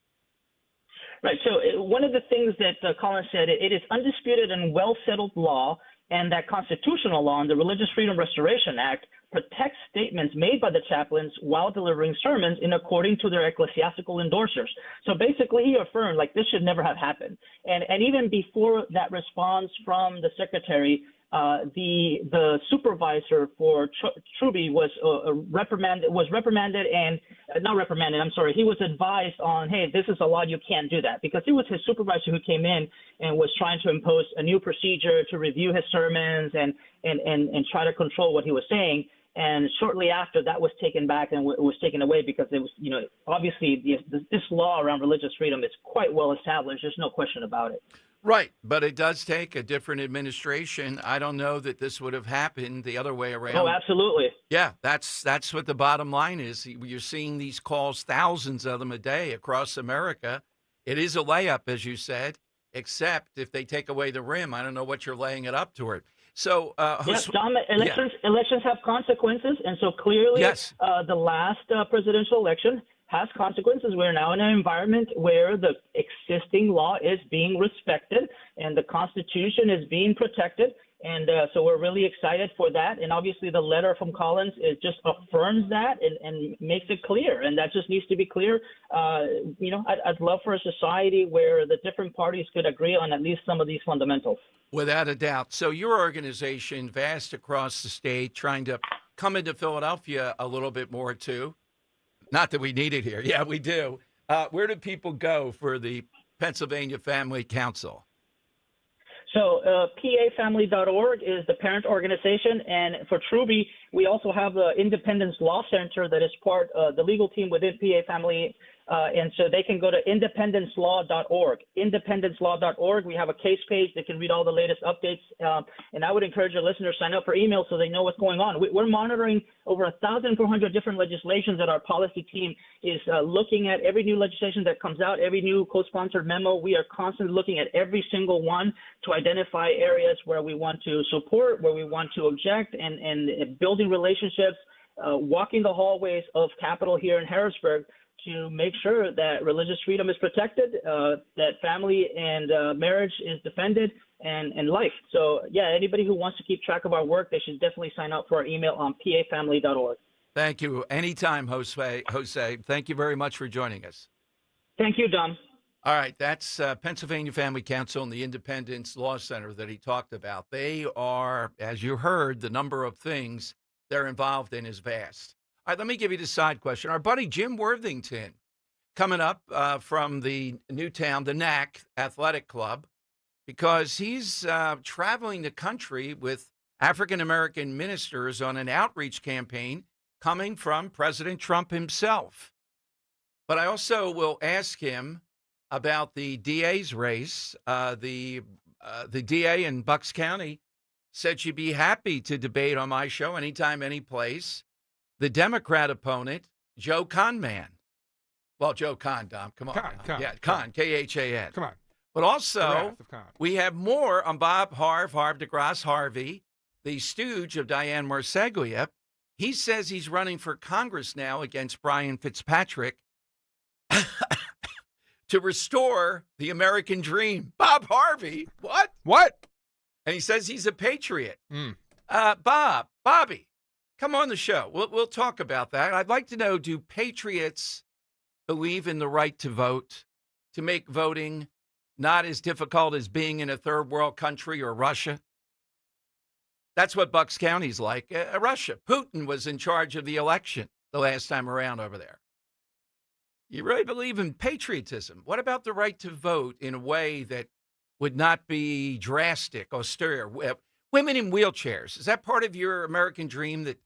Speaker 8: Right. So one of the things that Collins said, it is undisputed and well-settled law, and that constitutional law and the Religious Freedom Restoration Act protects statements made by the chaplains while delivering sermons in according to their ecclesiastical endorsers. So basically, he affirmed this should never have happened. And even before that response from the secretary, the supervisor for Truby was reprimanded and not reprimanded. I'm sorry. He was advised on, hey, this is a law. You can't do that, because it was his supervisor who came in and was trying to impose a new procedure to review his sermons and try to control what he was saying. And shortly after, that was taken back and was taken away because it was, obviously this law around religious freedom is quite well established. There's no question about it.
Speaker 11: Right, but it does take a different administration. I don't know that this would have happened the other way around.
Speaker 8: Oh, absolutely.
Speaker 11: Yeah, that's what the bottom line is. You're seeing these calls, thousands of them a day across America. It is a layup, as you said, except if they take away the rim. I don't know what you're laying it up toward. So,
Speaker 8: yes, Dom, elections have consequences, and so clearly the last presidential election has consequences. We're now in an environment where the existing law is being respected and the Constitution is being protected. And so we're really excited for that. And obviously the letter from Collins just affirms that and makes it clear. And that just needs to be clear. I'd love for a society where the different parties could agree on at least some of these fundamentals.
Speaker 11: Without a doubt. So your organization, vast across the state, trying to come into Philadelphia a little bit more too. Not that we need it here. Yeah, we do. Where do people for the Pennsylvania Family Council?
Speaker 8: So PAFamily.org is the parent organization. And for Truby, we also have the Independence Law Center that is part of the legal team within PA Family. And so they can go to independencelaw.org. Independencelaw.org. We have a case page. They can read all the latest updates. And I would encourage your listeners to sign up for email so they know what's going on. We're monitoring over 1,400 different legislations that our policy team is looking at. Every new legislation that comes out, every new co-sponsored memo, we are constantly looking at every single one to identify areas where we want to support, where we want to object, and building relationships, walking the hallways of Capitol here in Harrisburg to make sure that religious freedom is protected, that family and marriage is defended, and life. So, yeah, anybody who wants to keep track of our work, they should definitely sign up for our email on pafamily.org.
Speaker 11: Thank you. Anytime, Jose. Thank you very much for joining us.
Speaker 8: Thank you, Dom.
Speaker 11: All right, that's Pennsylvania Family Council and the Independence Law Center that he talked about. They are, as you heard, the number of things they're involved in is vast. All right, let me give you the side question. Our buddy Jim Worthington, coming up from the Newtown, the NAC Athletic Club, because he's traveling the country with African-American ministers on an outreach campaign coming from President Trump himself. But I also will ask him about the DA's race. The DA in Bucks County said she'd be happy to debate on my show anytime, any place. The Democrat opponent, Joe Conman. Well, Joe Con, Dom, come on. Con, K-H-A-N.
Speaker 12: Come on.
Speaker 11: But also, we have more on Bob Harv DeGrasse Harvey, the stooge of Diane Marseglia. He says he's running for Congress now against Brian Fitzpatrick to restore the American dream. Bob Harvey, what?
Speaker 12: What?
Speaker 11: And he says he's a patriot. Bobby, come on the show. We'll talk about that. I'd like to know, do patriots believe in the right to vote, to make voting not as difficult as being in a third world country or Russia? That's what Bucks County's like. Russia. Putin was in charge of the election the last time around over there. You really believe in patriotism? What about the right to vote in a way that would not be drastic, austere? Women in wheelchairs, is that part of your American dream, that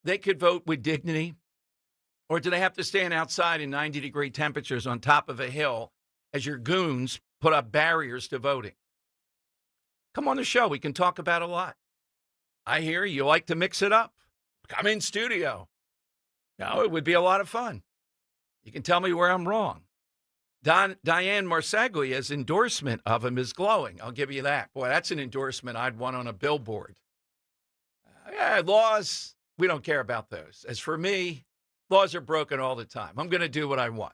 Speaker 11: they could vote with dignity? Or do they have to stand outside in 90-degree temperatures on top of a hill as your goons put up barriers to voting? Come on the show. We can talk about a lot. I hear you like to mix it up. Come in studio. No, it would be a lot of fun. You can tell me where I'm wrong. Diane Marseglia's endorsement of him is glowing. I'll give you that. Boy, that's an endorsement I'd want on a billboard. Laws, we don't care about those. As for me, laws are broken all the time. I'm going to do what I want.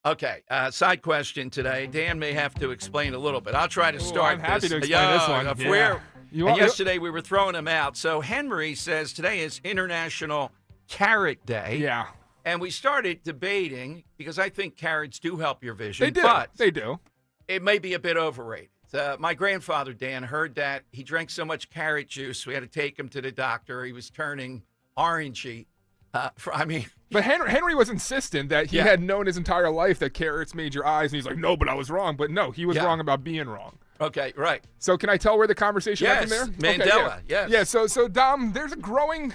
Speaker 11: Okay, side question today. Dan may have to explain a little bit. I'll try to start
Speaker 12: I'm happy
Speaker 11: this.
Speaker 12: to explain this one.
Speaker 11: Yesterday we were throwing them out. So Henry says today is International Carrot Day.
Speaker 12: Yeah.
Speaker 11: And we started debating, because I think carrots do help your vision.
Speaker 12: They do.
Speaker 11: But
Speaker 12: they do.
Speaker 11: It may be a bit overrated. My grandfather, Dan, heard that. He drank so much carrot juice, we had to take him to the doctor. He was turning orangey.
Speaker 12: But Henry was insistent that he had known his entire life that carrots made your eyes, and he's like, no, but I was wrong. But no, he was wrong about being wrong.
Speaker 11: Okay, right.
Speaker 12: So can I tell where the conversation went from there?
Speaker 11: Mandela,
Speaker 12: okay,
Speaker 11: yes.
Speaker 12: Yeah, so Dom, there's a growing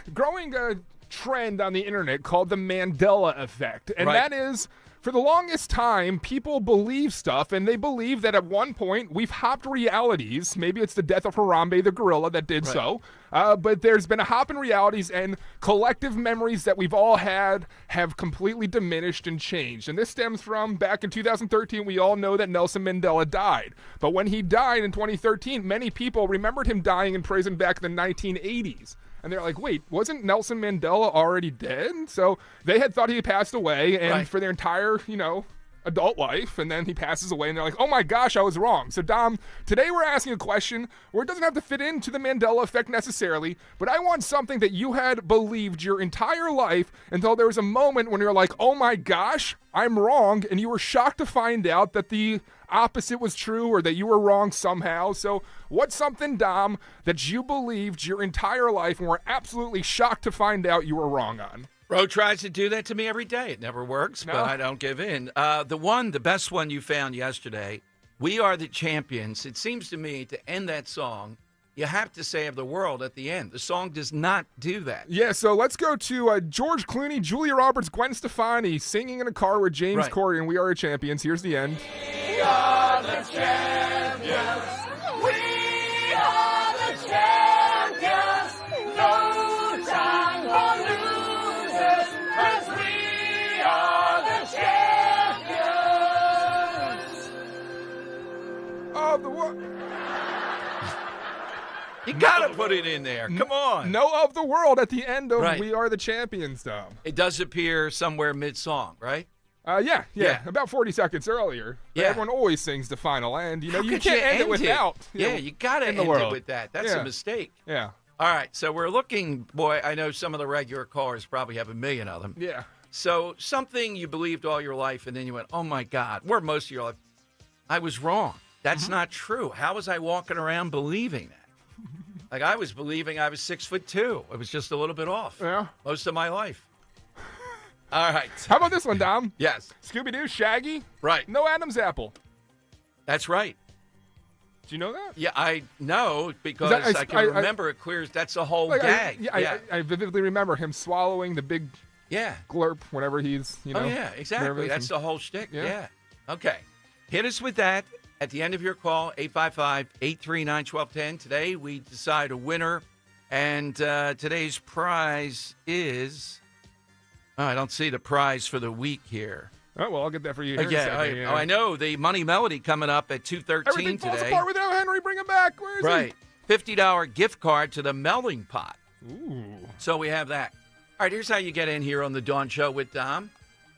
Speaker 12: trend on the internet called the Mandela effect. And that is, for the longest time, people believe stuff, and they believe that at one point we've hopped realities. Maybe it's the death of Harambe the gorilla that did so. But there's been a hop in realities, and collective memories that we've all had have completely diminished and changed. And this stems from back in 2013, we all know that Nelson Mandela died. But when he died in 2013, many people remembered him dying in prison back in the 1980s. And they're like, wait, wasn't Nelson Mandela already dead? So they had thought he had passed away, and for their entire, adult life, and then he passes away, and they're like, oh my gosh, I was wrong. So Dom, today we're asking a question where it doesn't have to fit into the Mandela effect necessarily, but I want something that you had believed your entire life until there was a moment when you're like, oh my gosh, I'm wrong, and you were shocked to find out that the opposite was true, or that you were wrong somehow. So what's something, Dom, that you believed your entire life and were absolutely shocked to find out you were wrong on?
Speaker 11: Bro tries to do that to me every day. It never works, but I don't give in. The best one you found yesterday, We Are the Champions. It seems to me to end that song, you have to say of the world at the end. The song does not do that.
Speaker 12: Yeah, so let's go to George Clooney, Julia Roberts, Gwen Stefani singing in a car with James Corden, and We Are the Champions. Here's the end.
Speaker 13: We are the champions. We are the champions. No time for losers, 'cause we are the champions
Speaker 12: of the world.
Speaker 11: You got to put it in there. Come on.
Speaker 12: No of the world at the end of We Are the Champions, Dom.
Speaker 11: It does appear somewhere mid-song, right?
Speaker 12: Yeah. About 40 seconds earlier. But everyone always sings the final end. You can't end it without.
Speaker 11: You got to end it with that. That's a mistake.
Speaker 12: Yeah.
Speaker 11: All right, so we're looking, boy, I know some of the regular callers probably have a million of them.
Speaker 12: Yeah.
Speaker 11: So something you believed all your life, and then you went, oh, my God, or most of your life, I was wrong. That's not true. How was I walking around believing that? Like, I was believing I was 6'2". It was just a little bit off.
Speaker 12: Yeah.
Speaker 11: Most of my life. All right.
Speaker 12: How about this one, Dom?
Speaker 11: Yes.
Speaker 12: Scooby-Doo, Shaggy.
Speaker 11: Right.
Speaker 12: No Adam's apple.
Speaker 11: That's right.
Speaker 12: Do you know that?
Speaker 11: Yeah, I know because I can remember it clear as that's a whole gag.
Speaker 12: I vividly remember him swallowing the big glurp whenever he's,
Speaker 11: Oh, yeah, exactly. That's the whole shtick. Yeah. Okay. Hit us with that at the end of your call, 855-839-1210. Today, we decide a winner, and today's prize is... Oh, I don't see the prize for the week here.
Speaker 12: Oh, well, I'll get that for you here
Speaker 11: I know. The Money Melody coming up at 2:13
Speaker 12: Everything
Speaker 11: today.
Speaker 12: falls apart without Henry. Bring him back. Where is he?
Speaker 11: Right. $50 gift card to the Melting Pot.
Speaker 12: Ooh.
Speaker 11: So we have that. All right, here's how you get in here on the Dawn Show with Dom.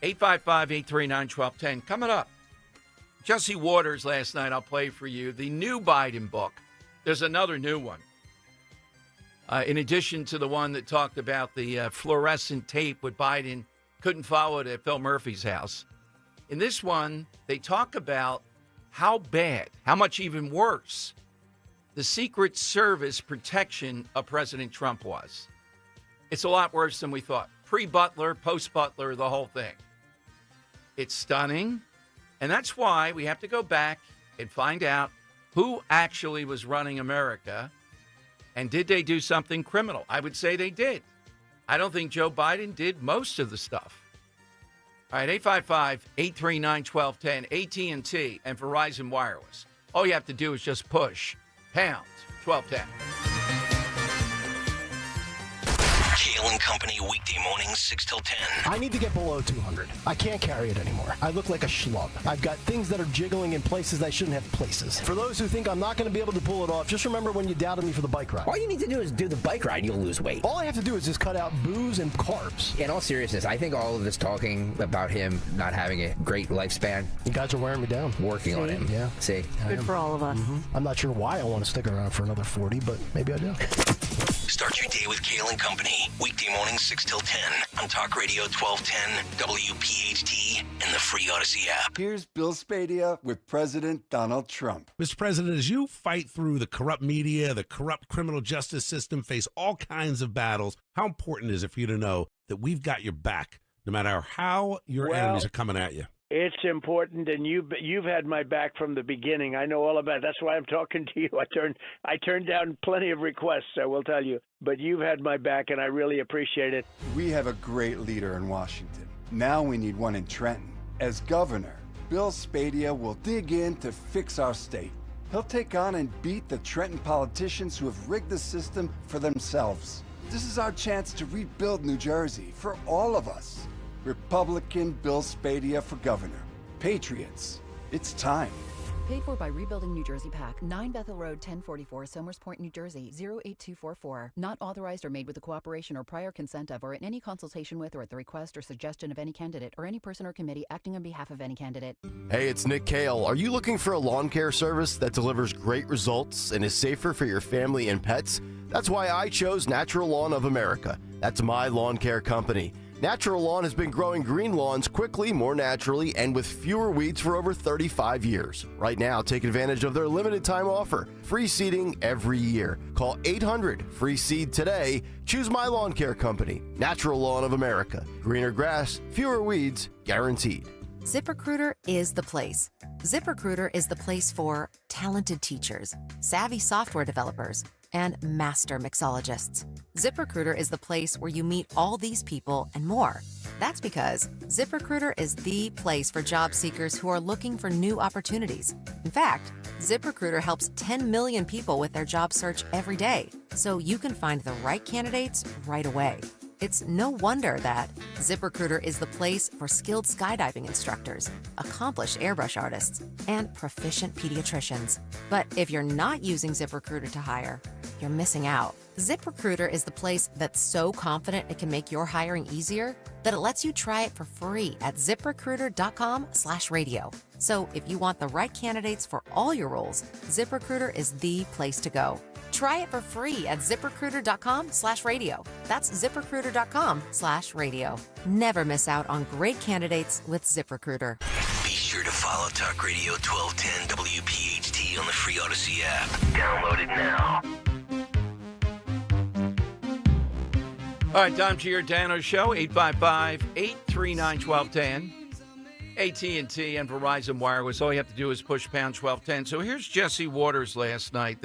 Speaker 11: 855-839-1210. Coming up, Jesse Waters last night, I'll play for you. The new Biden book. There's another new one. In addition to the one that talked about the fluorescent tape with Biden couldn't follow it at Phil Murphy's house. In this one, they talk about how bad, how much even worse, the Secret Service protection of President Trump was. It's a lot worse than we thought. Pre-Butler, post-Butler, the whole thing. It's stunning. And that's why we have to go back and find out who actually was running America and did they do something criminal. I would say they did. I don't think Joe Biden did most of the stuff. All right, 855-839-1210, AT&T and Verizon Wireless. All you have to do is just push pound 1210.
Speaker 10: Kale and Company, weekday mornings, 6 till 10.
Speaker 9: I need to get below 200. I can't carry it anymore. I look like a schlub. I've got things that are jiggling in places I shouldn't have places. For those who think I'm not going to be able to pull it off, just remember when you doubted me for the bike ride.
Speaker 14: All you need to do is do the bike ride. You'll lose weight.
Speaker 9: All I have to do is just cut out booze and carbs.
Speaker 14: In all seriousness, I think all of this talking about him not having a great lifespan.
Speaker 9: You guys are wearing me down.
Speaker 14: Working on him.
Speaker 9: Yeah.
Speaker 14: See?
Speaker 15: Good for all of us.
Speaker 9: I'm not sure why I want to stick around for another 40, but maybe I do.
Speaker 10: Start your day with Kale and Company. Weekday mornings 6 till 10 on Talk Radio 1210, WPHT, and the free Odyssey app.
Speaker 16: Here's Bill Spadia with President Donald Trump.
Speaker 17: Mr. President, as you fight through the corrupt media, the corrupt criminal justice system, face all kinds of battles, how important is it for you to know that we've got your back, no matter how your enemies are coming at you?
Speaker 18: It's important, and you've had my back from the beginning. I know all about it. That's why I'm talking to you. I turned down plenty of requests, I will tell you. But you've had my back, and I really appreciate it.
Speaker 16: We have a great leader in Washington. Now we need one in Trenton. As governor, Bill Spadia will dig in to fix our state. He'll take on and beat the Trenton politicians who have rigged the system for themselves. This is our chance to rebuild New Jersey for all of us. Republican Bill Spadia for governor. Patriots, it's time.
Speaker 19: Paid for by Rebuilding New Jersey PAC, 9 Bethel Road, 1044, Somers Point, New Jersey, 08244. Not authorized or made with the cooperation or prior consent of, or in any consultation with, or at the request or suggestion of any candidate, or any person or committee acting on behalf of any candidate.
Speaker 28: Hey, it's Nick Kale. Are you looking for a lawn care service that delivers great results and is safer for your family and pets? That's why I chose Natural Lawn of America. That's my lawn care company. Natural Lawn has been growing green lawns quickly, more naturally, and with fewer weeds for over 35 years. Right now, take advantage of their limited time offer. Free seeding every year. Call 800-FREE-SEED today. Choose my lawn care company, Natural Lawn of America. Greener grass, fewer weeds, guaranteed.
Speaker 29: ZipRecruiter is the place. ZipRecruiter is the place for talented teachers, savvy software developers, and master mixologists. ZipRecruiter is the place where you meet all these people and more. That's because ZipRecruiter is the place for job seekers who are looking for new opportunities. In fact, ZipRecruiter helps 10 million people with their job search every day, so you can find the right candidates right away. It's no wonder that ZipRecruiter is the place for skilled skydiving instructors, accomplished airbrush artists, and proficient pediatricians. But if you're not using ZipRecruiter to hire, you're missing out. ZipRecruiter is the place that's so confident it can make your hiring easier that it lets you try it for free at ZipRecruiter.com/radio. So if you want the right candidates for all your roles, ZipRecruiter is the place to go. Try it for free at ZipRecruiter.com/radio. That's ZipRecruiter.com/radio. Never miss out on great candidates with ZipRecruiter.
Speaker 10: Be sure to follow Talk Radio 1210 WPHT on the free Odyssey app. Download it now.
Speaker 11: All right, Dom Giordano Show, 855-839-1210. AT&T and Verizon Wireless. All you have to do is push pound 1210. So here's Jesse Waters last night.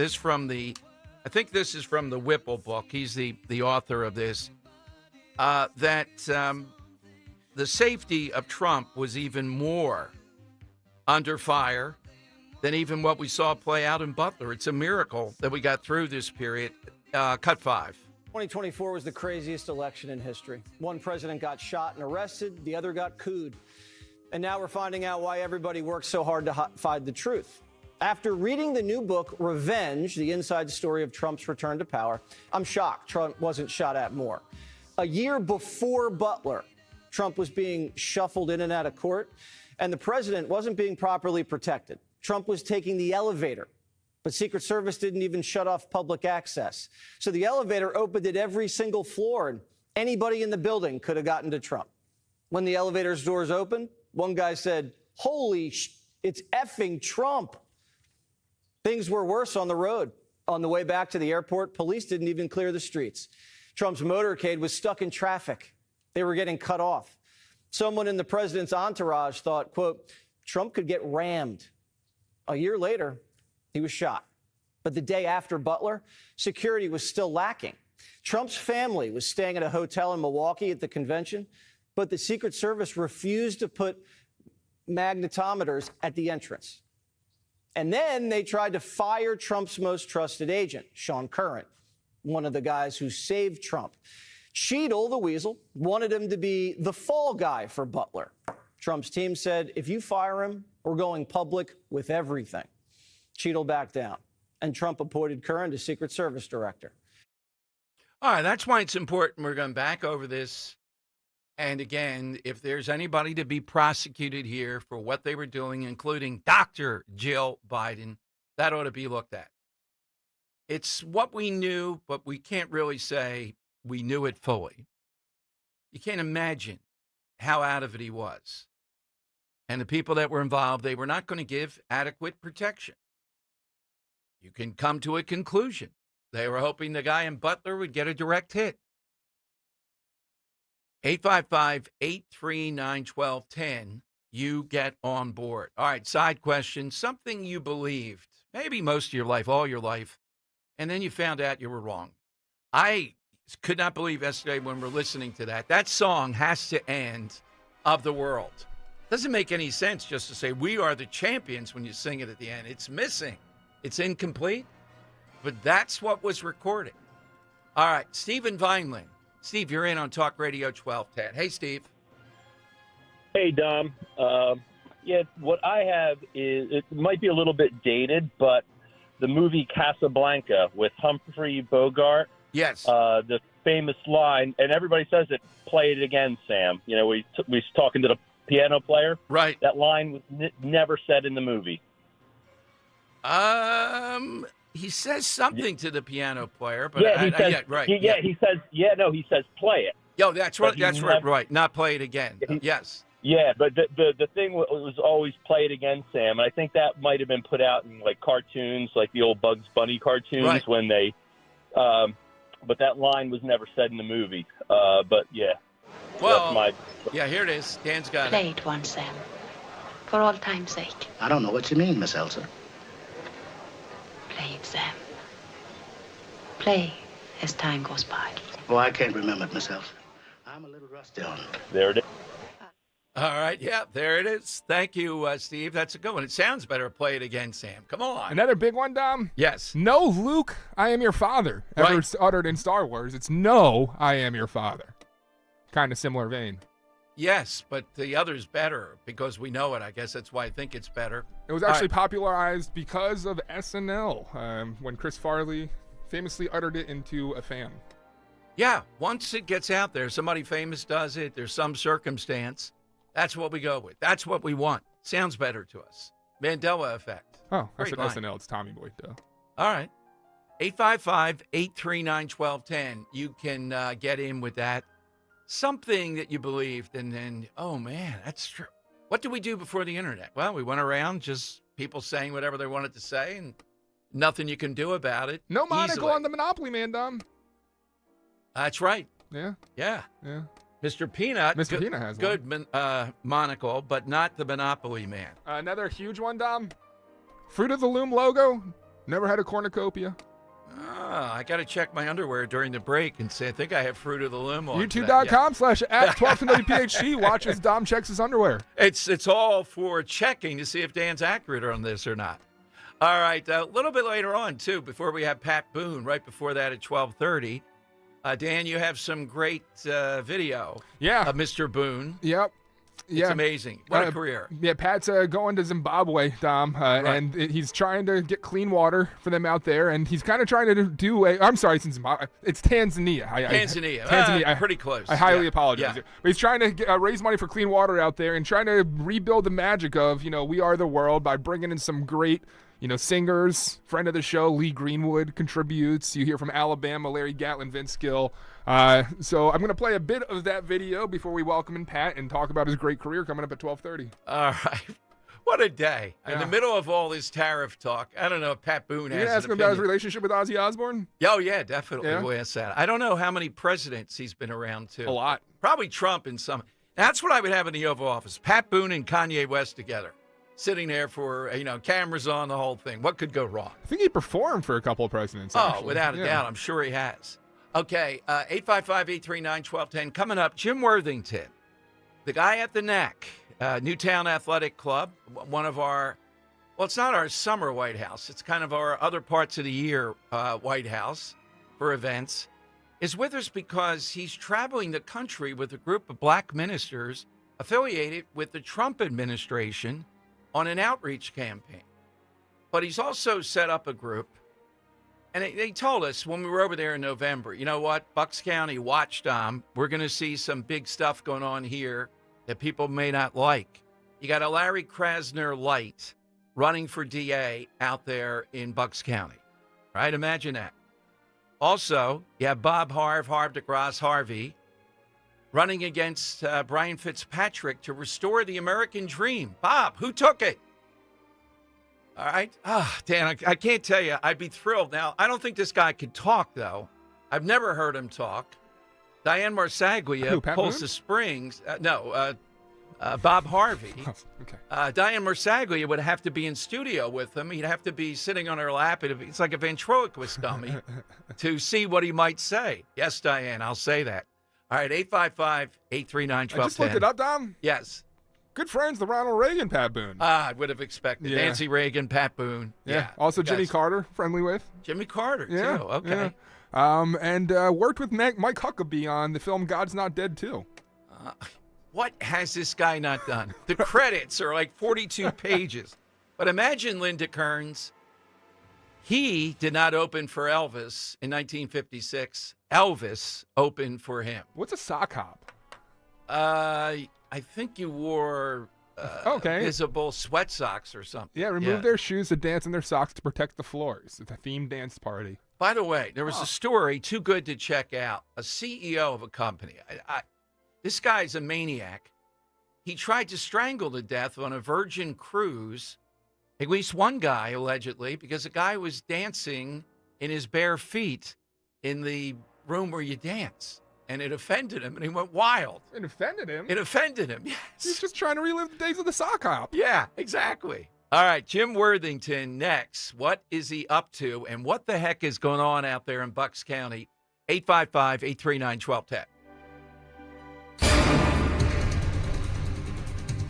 Speaker 11: I think this is from the Whipple book. He's the author of this. The safety of Trump was even more under fire than even what we saw play out in Butler. It's a miracle that we got through this period. Cut 5.
Speaker 15: 2024 was the craziest election in history. One president got shot and arrested, the other got cooed. And now we're finding out why everybody works so hard to hide the truth. After reading the new book, Revenge, the inside story of Trump's return to power, I'm shocked Trump wasn't shot at more. A year before Butler, Trump was being shuffled in and out of court, and the president wasn't being properly protected. Trump was taking the elevator, but Secret Service didn't even shut off public access. So the elevator opened at every single floor, and anybody in the building could have gotten to Trump. When the elevator's doors opened, one guy said, it's effing Trump. Things were worse on the road. On the way back to the airport, police didn't even clear the streets. Trump's motorcade was stuck in traffic. They were getting cut off. Someone in the president's entourage thought, quote, Trump could get rammed. A year later, he was shot. But the day after Butler, security was still lacking. Trump's family was staying at a hotel in Milwaukee at the convention, but the Secret Service refused to put magnetometers at the entrance. And then they tried to fire Trump's most trusted agent, Sean Curran, one of the guys who saved Trump. Cheadle, the weasel, wanted him to be the fall guy for Butler. Trump's team said, if you fire him, we're going public with everything. Cheadle backed down, and Trump appointed Curran to Secret Service director.
Speaker 11: All right, that's why it's important. We're going back over this. And again, if there's anybody to be prosecuted here for what they were doing, including Dr. Jill Biden, that ought to be looked at. It's what we knew, but we can't really say we knew it fully. You can't imagine how out of it he was. And the people that were involved, they were not going to give adequate protection. You can come to a conclusion. They were hoping the guy in Butler would get a direct hit. 855-839-1210. You get on board. All right, side question. Something you believed, maybe most of your life, all your life, and then you found out you were wrong. I could not believe yesterday when we're listening to that. That song Has to End of the World. Doesn't make any sense just to say we are the champions when you sing it at the end. It's missing. It's incomplete. But that's what was recorded. All right, Stephen Vineland. Steve, you're in on Talk Radio 1210. Hey, Steve.
Speaker 20: Hey, Dom. What I have is, it might be a little bit dated, but the movie Casablanca with Humphrey Bogart.
Speaker 11: Yes.
Speaker 20: The famous line, and everybody says it, play it again, Sam. You know, we was talking to the piano player.
Speaker 11: Right.
Speaker 20: That line was never said in the movie.
Speaker 11: He says something to the piano player, but
Speaker 20: he says play it.
Speaker 11: Yo, that's right. That's right. Right. Not play it again. Yes.
Speaker 20: Yeah, but the thing was always play it again, Sam. And I think that might have been put out in like cartoons, like the old Bugs Bunny cartoons when they. But that line was never said in the movie. But yeah.
Speaker 11: Well,
Speaker 20: that's
Speaker 11: here it is. Dan's got
Speaker 21: play it once, Sam. For all time's sake.
Speaker 22: I don't know what you mean, Miss Elsa.
Speaker 21: Play it, Sam. Play as time goes by.
Speaker 22: Oh, I can't remember it, Miss Elsa. I'm a little rusty on it.
Speaker 20: There it is.
Speaker 11: All right, yeah, there it is. Thank you, Steve. That's a good one. It sounds better. Play it again, Sam. Come on.
Speaker 12: Another big one, Dom?
Speaker 11: Yes.
Speaker 12: No, Luke, I am your father. Ever uttered in Star Wars. It's no, I am your father. Kind of similar vein.
Speaker 11: Yes, but the other's better because we know it. I guess that's why I think it's better.
Speaker 12: It was actually popularized because of SNL when Chris Farley famously uttered it into a fan.
Speaker 11: Yeah, once it gets out there, somebody famous does it, there's some circumstance, that's what we go with. That's what we want. Sounds better to us. Mandela effect.
Speaker 12: Oh, I
Speaker 11: Great
Speaker 12: said
Speaker 11: line.
Speaker 12: SNL. It's Tommy Boy, duh.
Speaker 11: All right. 855-839-1210. You can get in with that. Something that you believed, and then, oh, man, that's true. What did we do before the internet? Well, we went around just people saying whatever they wanted to say, and nothing you can do about it.
Speaker 12: No monocle
Speaker 11: easily.
Speaker 12: on the Monopoly Man, Dom.
Speaker 11: That's right.
Speaker 12: Yeah.
Speaker 11: Yeah.
Speaker 12: Yeah.
Speaker 11: Mr. Peanut.
Speaker 12: Mr. Peanut has
Speaker 11: good monocle, but not the Monopoly Man.
Speaker 12: Another huge one, Dom. Fruit of the Loom logo. Never had a cornucopia.
Speaker 11: I got to check my underwear during the break and say, I think I have Fruit of the Loom on.
Speaker 12: YouTube.com/@1210WPHT. Watch as Dom checks his underwear.
Speaker 11: It's all for checking to see if Dan's accurate on this or not. All right, a little bit later on, too, before we have Pat Boone, right before that at 12:30. Dan, you have some great video of Mr. Boone.
Speaker 12: Yep.
Speaker 11: It's amazing. What a career.
Speaker 12: Yeah, Pat's going to Zimbabwe, Dom, and he's trying to get clean water for them out there, and he's kind of trying to do I'm sorry, it's in Zimbabwe. It's Tanzania.
Speaker 11: Tanzania. Pretty close.
Speaker 12: I highly apologize.
Speaker 11: Yeah.
Speaker 12: But he's trying to raise money for clean water out there and trying to rebuild the magic of, We Are the World by bringing in some great singers. Friend of the show, Lee Greenwood, contributes. You hear from Alabama, Larry Gatlin, Vince Gill. So I'm going to play a bit of that video before we welcome in Pat and talk about his great career coming up at 12:30.
Speaker 11: All right. What a day. In the middle of all this tariff talk, I don't know if Pat Boone has
Speaker 12: You ask him about his relationship with Ozzy Osbourne?
Speaker 11: Oh, yeah, definitely.
Speaker 12: Yeah.
Speaker 11: We'll ask that. I don't know how many presidents he's been around, too.
Speaker 12: A lot.
Speaker 11: Probably Trump in some. That's what I would have in the Oval Office. Pat Boone and Kanye West together. Sitting there for, cameras on, the whole thing. What could go wrong?
Speaker 12: I think he performed for a couple of presidents, actually.
Speaker 11: Without a doubt. I'm sure he has. Okay, 855-839-1210. Coming up, Jim Worthington, the guy at the Knack, Newtown Athletic Club, one of our, it's not our summer White House. It's kind of our other parts of the year White House for events, is with us because he's traveling the country with a group of black ministers affiliated with the Trump administration on an outreach campaign. But he's also set up a group, and they told us when we were over there in November, you know what, Bucks County, watch, Dom, we're going to see some big stuff going on here that people may not like. You got a Larry Krasner light running for DA out there in Bucks County, right? Imagine that. Also, you have Bob Harv DeGrasse Harvey, running against Brian Fitzpatrick to restore the American dream. Bob, who took it? All right. Dan, I can't tell you. I'd be thrilled. Now, I don't think this guy could talk, though. I've never heard him talk. Diane Marsaglia pulls the strings. Bob Harvey.
Speaker 12: Okay.
Speaker 11: Diane Marsaglia would have to be in studio with him. He'd have to be sitting on her lap. It's like a ventriloquist dummy to see what he might say. Yes, Diane, I'll say that. All right, 855-839-1210.
Speaker 12: I just looked it up, Dom.
Speaker 11: Yes.
Speaker 12: Good friends, the Ronald Reagan, Pat Boone.
Speaker 11: I would have expected.
Speaker 12: Yeah.
Speaker 11: Nancy Reagan, Pat Boone. Yeah.
Speaker 12: Also Jimmy Carter, friendly with.
Speaker 11: Jimmy Carter, too. Okay.
Speaker 12: Yeah. And worked with Mike Huckabee on the film God's Not Dead, too.
Speaker 11: What has this guy not done? The credits are like 42 pages. But imagine Linda Kearns. He did not open for Elvis in 1956. Elvis opened for him.
Speaker 12: What's a sock hop?
Speaker 11: I think you wore visible sweat socks or something.
Speaker 12: Yeah, remove their shoes to dance in their socks to protect the floors. It's a themed dance party.
Speaker 11: By the way, there was a story too good to check out. A CEO of a company. This guy's a maniac. He tried to strangle to death on a Virgin cruise. At least one guy, allegedly, because a guy was dancing in his bare feet in the room where you dance. And it offended him, and he went wild.
Speaker 12: It offended him?
Speaker 11: It offended him, yes.
Speaker 12: He's just trying to relive the days of the sock hop.
Speaker 11: Yeah, exactly. All right, Jim Worthington next. What is he up to, and what the heck is going on out there in Bucks County? 855-839-1210.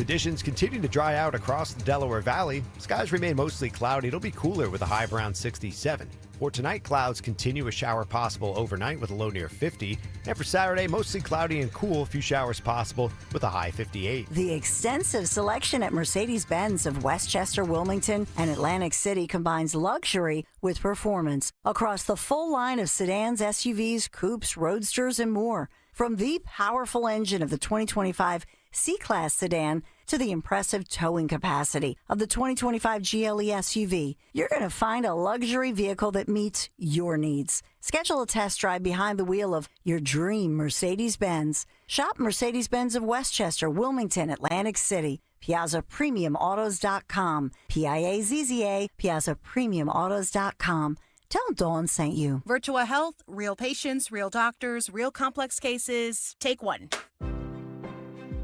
Speaker 1: Conditions continue to dry out across the Delaware Valley. Skies remain mostly cloudy. It'll be cooler with a high around 67. For tonight, clouds continue, a shower possible overnight with a low near 50. And for Saturday, mostly cloudy and cool, a few showers possible with a high 58.
Speaker 2: The extensive selection at Mercedes-Benz of Westchester, Wilmington, and Atlantic City combines luxury with performance across the full line of sedans, SUVs, coupes, roadsters, and more. From the powerful engine of the 2025 C-Class sedan to the impressive towing capacity of the 2025 GLE SUV, you're going to find a luxury vehicle that meets your needs. Schedule a test drive behind the wheel of your dream Mercedes-Benz. Shop Mercedes-Benz of Westchester, Wilmington, Atlantic City. PiazzaPremiumAutos.com. Piazza, PiazzaPremiumAutos.com. Tell Dawn sent you.
Speaker 3: Virtua Health, real patients, real doctors, real complex cases. Take one.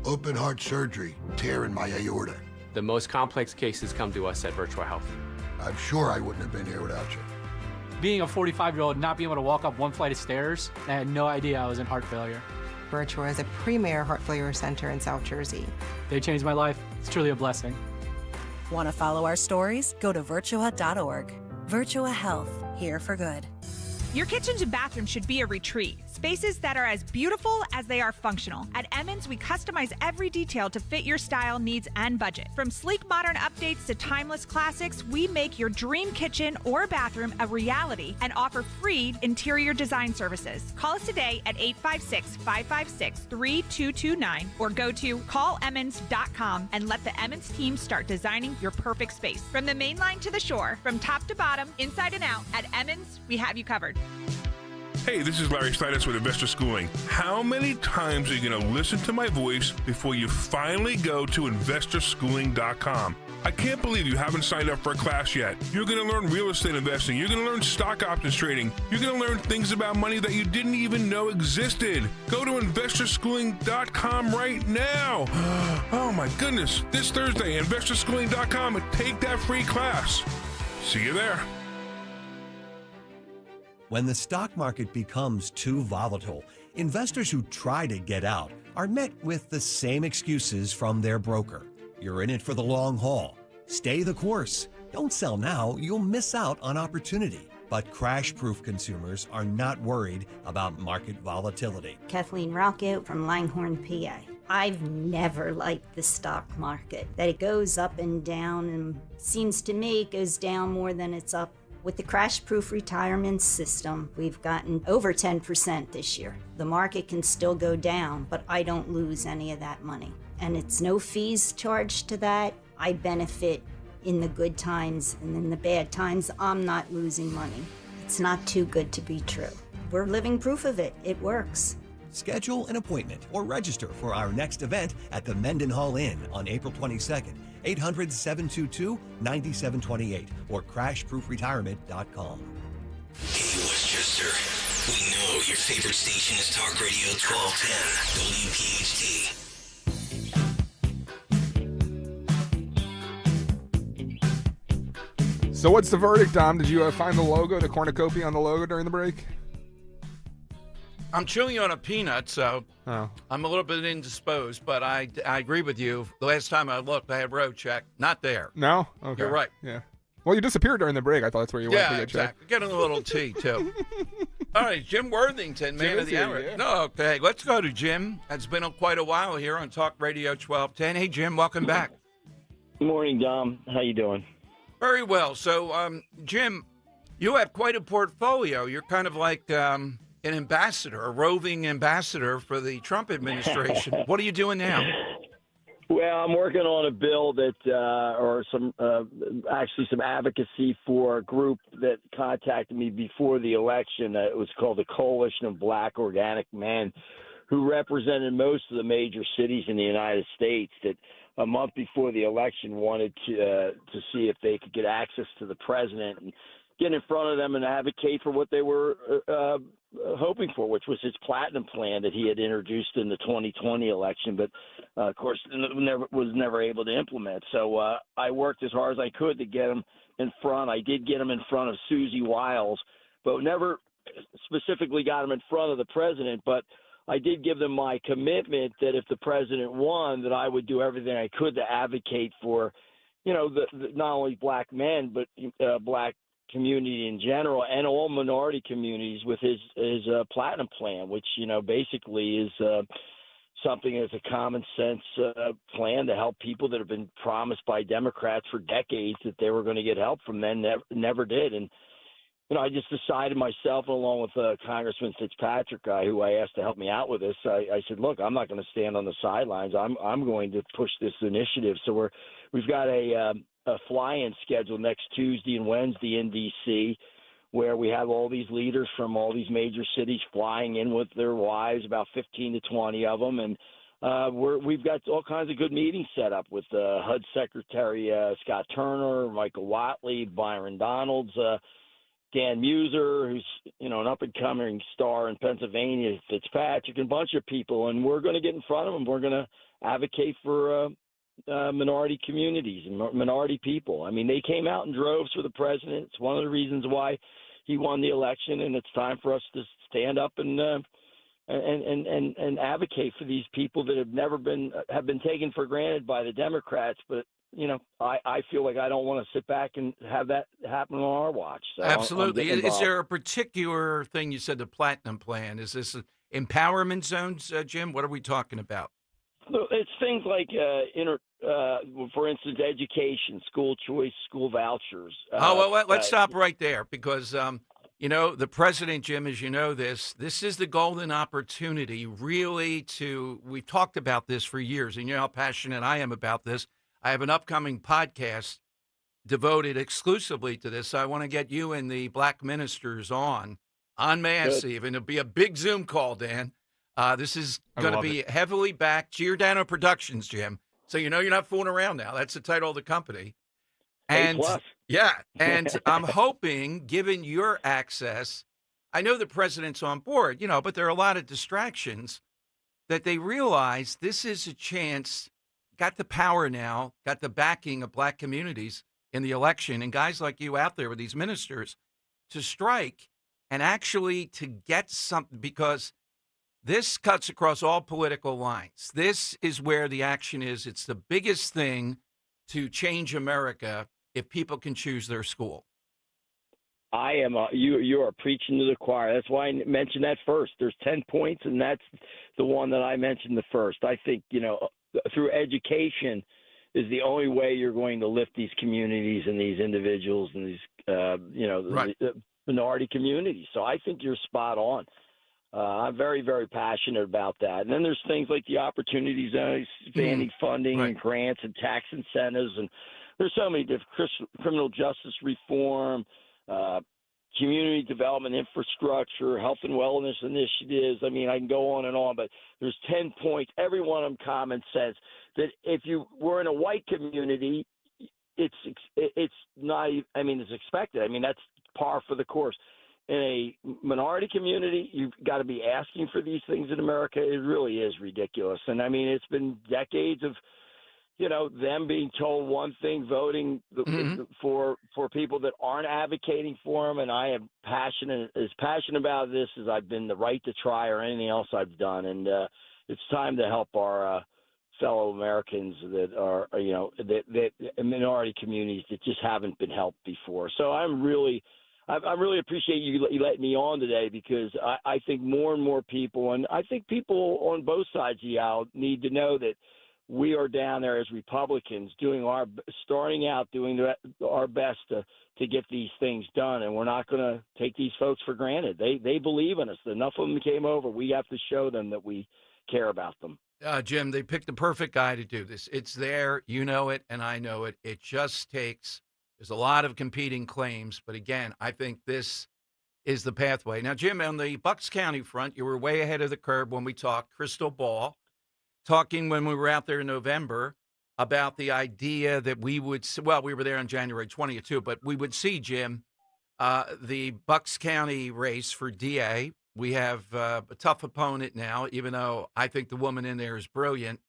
Speaker 6: Open heart surgery, tear in my aorta.
Speaker 23: The most complex cases come to us at Virtua Health.
Speaker 6: I'm sure I wouldn't have been here without you.
Speaker 24: Being a 45-year-old, not being able to walk up one flight of stairs, I had no idea I was in heart failure.
Speaker 25: Virtua is a premier heart failure center in South Jersey.
Speaker 24: They changed my life. It's truly a blessing.
Speaker 3: Want to follow our stories? Go to virtua.org. Virtua Health, here for good.
Speaker 26: Your kitchens and bathrooms should be a retreat. Spaces that are as beautiful as they are functional. At Emmons, we customize every detail to fit your style, needs, and budget. From sleek modern updates to timeless classics, we make your dream kitchen or bathroom a reality and offer free interior design services. Call us today at 856-556-3229 or go to callemmons.com and let the Emmons team start designing your perfect space. From the main line to the shore, from top to bottom, inside and out, at Emmons, we have you covered.
Speaker 25: Hey, this is Larry Steinis with Investor Schooling. How many times are you going to listen to my voice before you finally go to investorschooling.com? I can't believe you haven't signed up for a class yet. You're going to learn real estate investing. You're going to learn stock options trading. You're going to learn things about money that you didn't even know existed. Go to investorschooling.com right now. Oh my goodness. This Thursday, investorschooling.com, and take that free class. See you there.
Speaker 26: When the stock market becomes too volatile, investors who try to get out are met with the same excuses from their broker. You're in it for the long haul. Stay the course. Don't sell now, you'll miss out on opportunity. But crash-proof consumers are not worried about market volatility.
Speaker 27: Kathleen Rocket from Langhorne, PA. I've never liked the stock market, that it goes up and down, and seems to me it goes down more than it's up. With the crash-proof retirement system, we've gotten over 10% this year. The market can still go down, but I don't lose any of that money. And it's no fees charged to that. I benefit in the good times, and in the bad times, I'm not losing money. It's not too good to be true. We're living proof of it. It works.
Speaker 26: Schedule an appointment or register for our next event at the Mendenhall Inn on April 22nd. 800-722-9728 or crashproofretirement.com.
Speaker 10: Hey, Westchester. We know your favorite station is Talk Radio 1210, WPHT.
Speaker 12: So what's the verdict, Dom? Did you find the logo, the cornucopia on the logo during the break?
Speaker 11: I'm chewing on a peanut, so I'm a little bit indisposed, but I agree with you. The last time I looked, I had road check. Not there.
Speaker 12: No? Okay.
Speaker 11: You're right.
Speaker 12: Yeah. Well, you disappeared during the break. I thought that's where you went to get
Speaker 11: exactly.
Speaker 12: checked.
Speaker 11: Getting a little tea, too. All right, Jim Worthington, man
Speaker 12: Jim
Speaker 11: of the
Speaker 12: is
Speaker 11: hour.
Speaker 12: here, yeah.
Speaker 11: No, okay, let's go to Jim. It's been quite a while here on Talk Radio 1210. Hey, Jim, welcome back.
Speaker 30: Good morning, Dom. How you doing?
Speaker 11: Very well. So, Jim, you have quite a portfolio. You're kind of like an ambassador, a roving ambassador for the Trump administration. What are you doing now?
Speaker 30: Well, I'm working on a bill that, or some advocacy for a group that contacted me before the election. It was called the Coalition of Black Organic Men, who represented most of the major cities in the United States that a month before the election wanted to see if they could get access to the president and get in front of them and advocate for what they were hoping for, which was his platinum plan that he had introduced in the 2020 election, but of course was never able to implement. So I worked as hard as I could to get him in front. I did get him in front of Susie Wiles, but never specifically got him in front of the president. But I did give them my commitment that if the president won, that I would do everything I could to advocate for, the not only black men, but black community in general and all minority communities with his platinum plan, which, basically is something that's a common sense plan to help people that have been promised by Democrats for decades that they were going to get help from them, never did. And, I just decided myself, along with Congressman Fitzpatrick, who I asked to help me out with this, I said, look, I'm not going to stand on the sidelines. I'm going to push this initiative. So we've got a fly-in schedule next Tuesday and Wednesday in D.C., where we have all these leaders from all these major cities flying in with their wives, about 15 to 20 of them. And we've got all kinds of good meetings set up with HUD Secretary Scott Turner, Michael Watley, Byron Donalds, Dan Muser, who's, an up-and-coming star in Pennsylvania, Fitzpatrick, and a bunch of people. And we're going to get in front of them. We're going to advocate for minority communities and minority people. I mean, they came out in droves for the president. It's one of the reasons why he won the election, and it's time for us to stand up and advocate for these people that have been taken for granted by the Democrats. But I feel like I don't want to sit back and have that happen on our watch. So
Speaker 11: Absolutely. Is there a particular thing you said, the platinum plan? Is this empowerment zones, Jim? What are we talking about?
Speaker 30: It's things like, for instance, education, school choice, school vouchers.
Speaker 11: Let's stop right there because, the president, Jim, as you know this is the golden opportunity really we've talked about this for years, and you know how passionate I am about this. I have an upcoming podcast devoted exclusively to this. So I want to get you and the black ministers on Massive, and it'll be a big Zoom call, Dan. This is going to be heavily backed. Giordano Productions, Jim. So you're not fooling around now. That's the title of the company. And and I'm hoping, given your access, I know the president's on board, but there are a lot of distractions, that they realize this is a chance, got the power now, got the backing of black communities in the election, and guys like you out there with these ministers to strike and actually to get something, because this cuts across all political lines. This is where the action is. It's the biggest thing to change America if people can choose their school.
Speaker 30: I am. You are preaching to the choir. That's why I mentioned that first. There's 10 points, and that's the one that I mentioned the first. I think, through education is the only way you're going to lift these communities and these individuals and these, the minority communities. So I think you're spot on. I'm very, very passionate about that. And then there's things like the opportunity zones, expanding funding and grants and tax incentives. And there's so many different criminal justice reform, community development infrastructure, health and wellness initiatives. I mean, I can go on, but there's 10 points, every one of them common sense, that if you were in a white community, it's not, it's expected. That's par for the course. In a minority community, you've got to be asking for these things in America. It really is ridiculous. And it's been decades of, them being told one thing, voting for people that aren't advocating for them. And I am passionate about this as I've been the right to try or anything else I've done. And it's time to help our fellow Americans that are, that minority communities that just haven't been helped before. So I really appreciate you letting me on today, because I think more and more people, and I think people on both sides of the aisle, need to know that we are down there as Republicans starting out doing our best to get these things done, and we're not going to take these folks for granted. They believe in us. Enough of them came over. We have to show them that we care about them.
Speaker 11: Jim, they picked the perfect guy to do this. It's there. You know it, and I know it. It just takes. There's a lot of competing claims, but again, I think this is the pathway. Now, Jim, on the Bucks County front, you were way ahead of the curve when we talked crystal ball, talking when we were out there in November about the idea that we would, we were there on January 20th too, but we would see, Jim, the Bucks County race for DA. We have a tough opponent now, even though I think the woman in there is brilliant.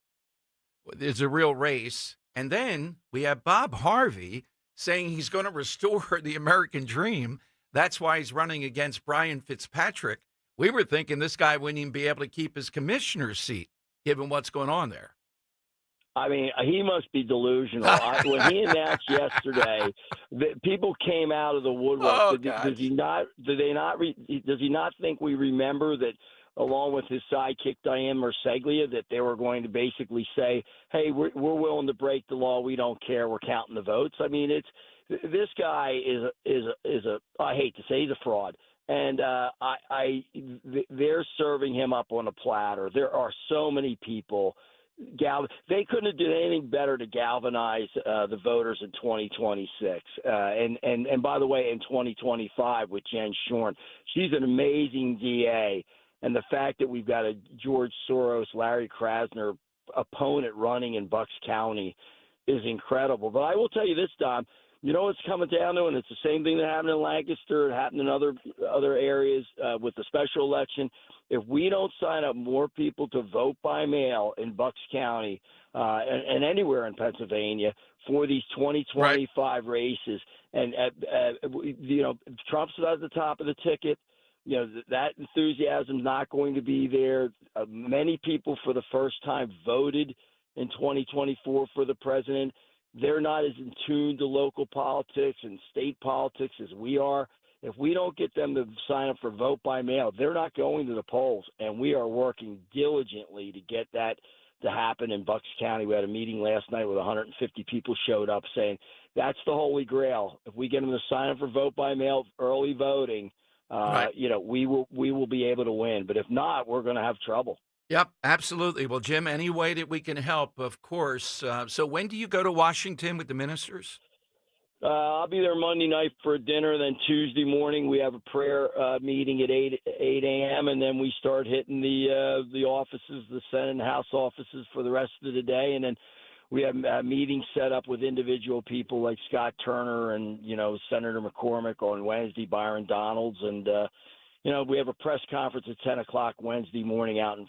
Speaker 11: It's a real race. And then we have Bob Harvey saying he's going to restore the American dream. That's why he's running against Brian Fitzpatrick. We were thinking this guy wouldn't even be able to keep his commissioner's seat, given what's going on there.
Speaker 30: I mean, he must be delusional. When he announced yesterday that people came out of the woodwork, does he not think we remember that, along with his sidekick Diane Marseglia, that they were going to basically say, "Hey, we're willing to break the law. We don't care. We're counting the votes." I mean, this guy is a I hate to say, he's a fraud. And they're serving him up on a platter. There are so many people. They couldn't have done anything better to galvanize the voters in 2026. And by the way, in 2025 with Jen Shorn, she's an amazing DA. And the fact that we've got a George Soros, Larry Krasner opponent running in Bucks County is incredible. But I will tell you this, Dom. You know what's coming down to, and it's the same thing that happened in Lancaster, it happened in other areas with the special election. If we don't sign up more people to vote by mail in Bucks County and anywhere in Pennsylvania for these 2025 races, and Trump's at the top of the ticket, that enthusiasm's not going to be there. Many people for the first time voted in 2024 for the president. They're not as in tune to local politics and state politics as we are. If we don't get them to sign up for vote by mail, they're not going to the polls, and we are working diligently to get that to happen in Bucks County. We had a meeting last night where 150 people showed up saying that's the holy grail. If we get them to sign up for vote by mail, early voting, we will be able to win. But if not, we're going to have trouble.
Speaker 11: Yep, absolutely. Well, Jim, any way that we can help, of course. So when do you go to Washington with the ministers?
Speaker 30: I'll be there Monday night for a dinner. Then Tuesday morning we have a prayer meeting at 8 a.m. and then we start hitting the offices, the Senate and House offices for the rest of the day. And then we have meetings set up with individual people like Scott Turner and Senator McCormick on Wednesday, Byron Donalds, and we have a press conference at 10 o'clock Wednesday morning out in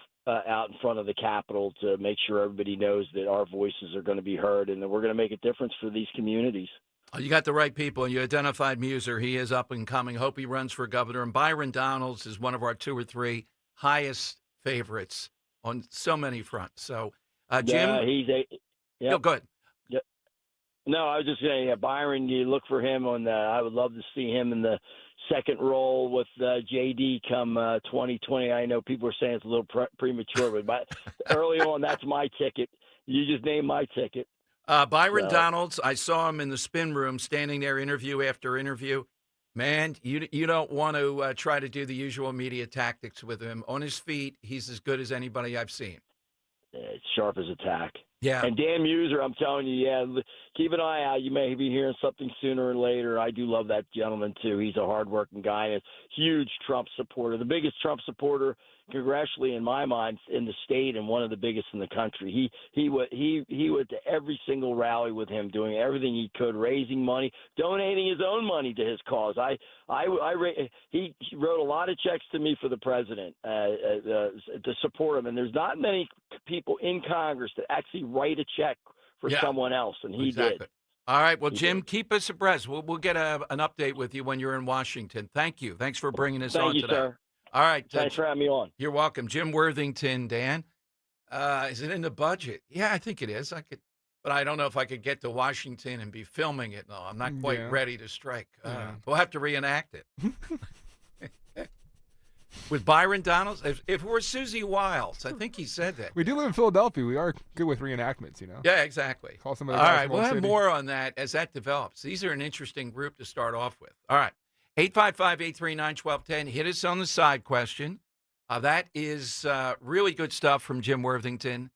Speaker 30: front of the Capitol to make sure everybody knows that our voices are going to be heard and that we're going to make a difference for these communities.
Speaker 11: You got the right people. You identified Muser. He is up and coming. Hope he runs for governor. And Byron Donalds is one of our 2 or 3 highest favorites on so many fronts. So, Jim.
Speaker 30: Go
Speaker 11: ahead.
Speaker 30: Yep. No, I was just saying, Byron, you look for him on I would love to see him in the second role with JD come 2020. I know people are saying it's a little premature, but early on, that's my ticket. You just named my ticket.
Speaker 11: Byron Donalds, I saw him in the spin room standing there interview after interview. Man, you don't want to try to do the usual media tactics with him. On his feet, he's as good as anybody I've seen.
Speaker 30: It's sharp as a tack.
Speaker 11: Yeah.
Speaker 30: And Dan Muser, I'm telling you, keep an eye out. You may be hearing something sooner or later. I do love that gentleman, too. He's a hardworking guy and a huge Trump supporter, the biggest Trump supporter congressionally, in my mind, in the state and one of the biggest in the country. He went to every single rally with him, doing everything he could, raising money, donating his own money to his cause. He wrote a lot of checks to me for the president to support him, and there's not many people in Congress that actually write a check for someone else, and he did.
Speaker 11: All right. Well, Jim, keep us abreast. We'll get an update with you when you're in Washington. Thank you. Thanks for bringing us on today.
Speaker 30: Thank you, sir.
Speaker 11: All right.
Speaker 30: Thanks for having me on.
Speaker 11: You're welcome. Jim Worthington, Dan. Is it in the budget? Yeah, I think it is. But I don't know if I could get to Washington and be filming it. No, I'm not quite ready to strike. We'll have to reenact it. With Byron Donalds, if we're Susie Wiles, I think he said that.
Speaker 12: We do live in Philadelphia. We are good with reenactments,
Speaker 11: Yeah, exactly.
Speaker 12: Call some of
Speaker 11: All
Speaker 12: the guys
Speaker 11: right,
Speaker 12: from
Speaker 11: we'll
Speaker 12: Old
Speaker 11: have
Speaker 12: City.
Speaker 11: more on that as that develops. These are an interesting group to start off with. All right. 855-839-1210. Hit us on the side question. That is really good stuff from Jim Worthington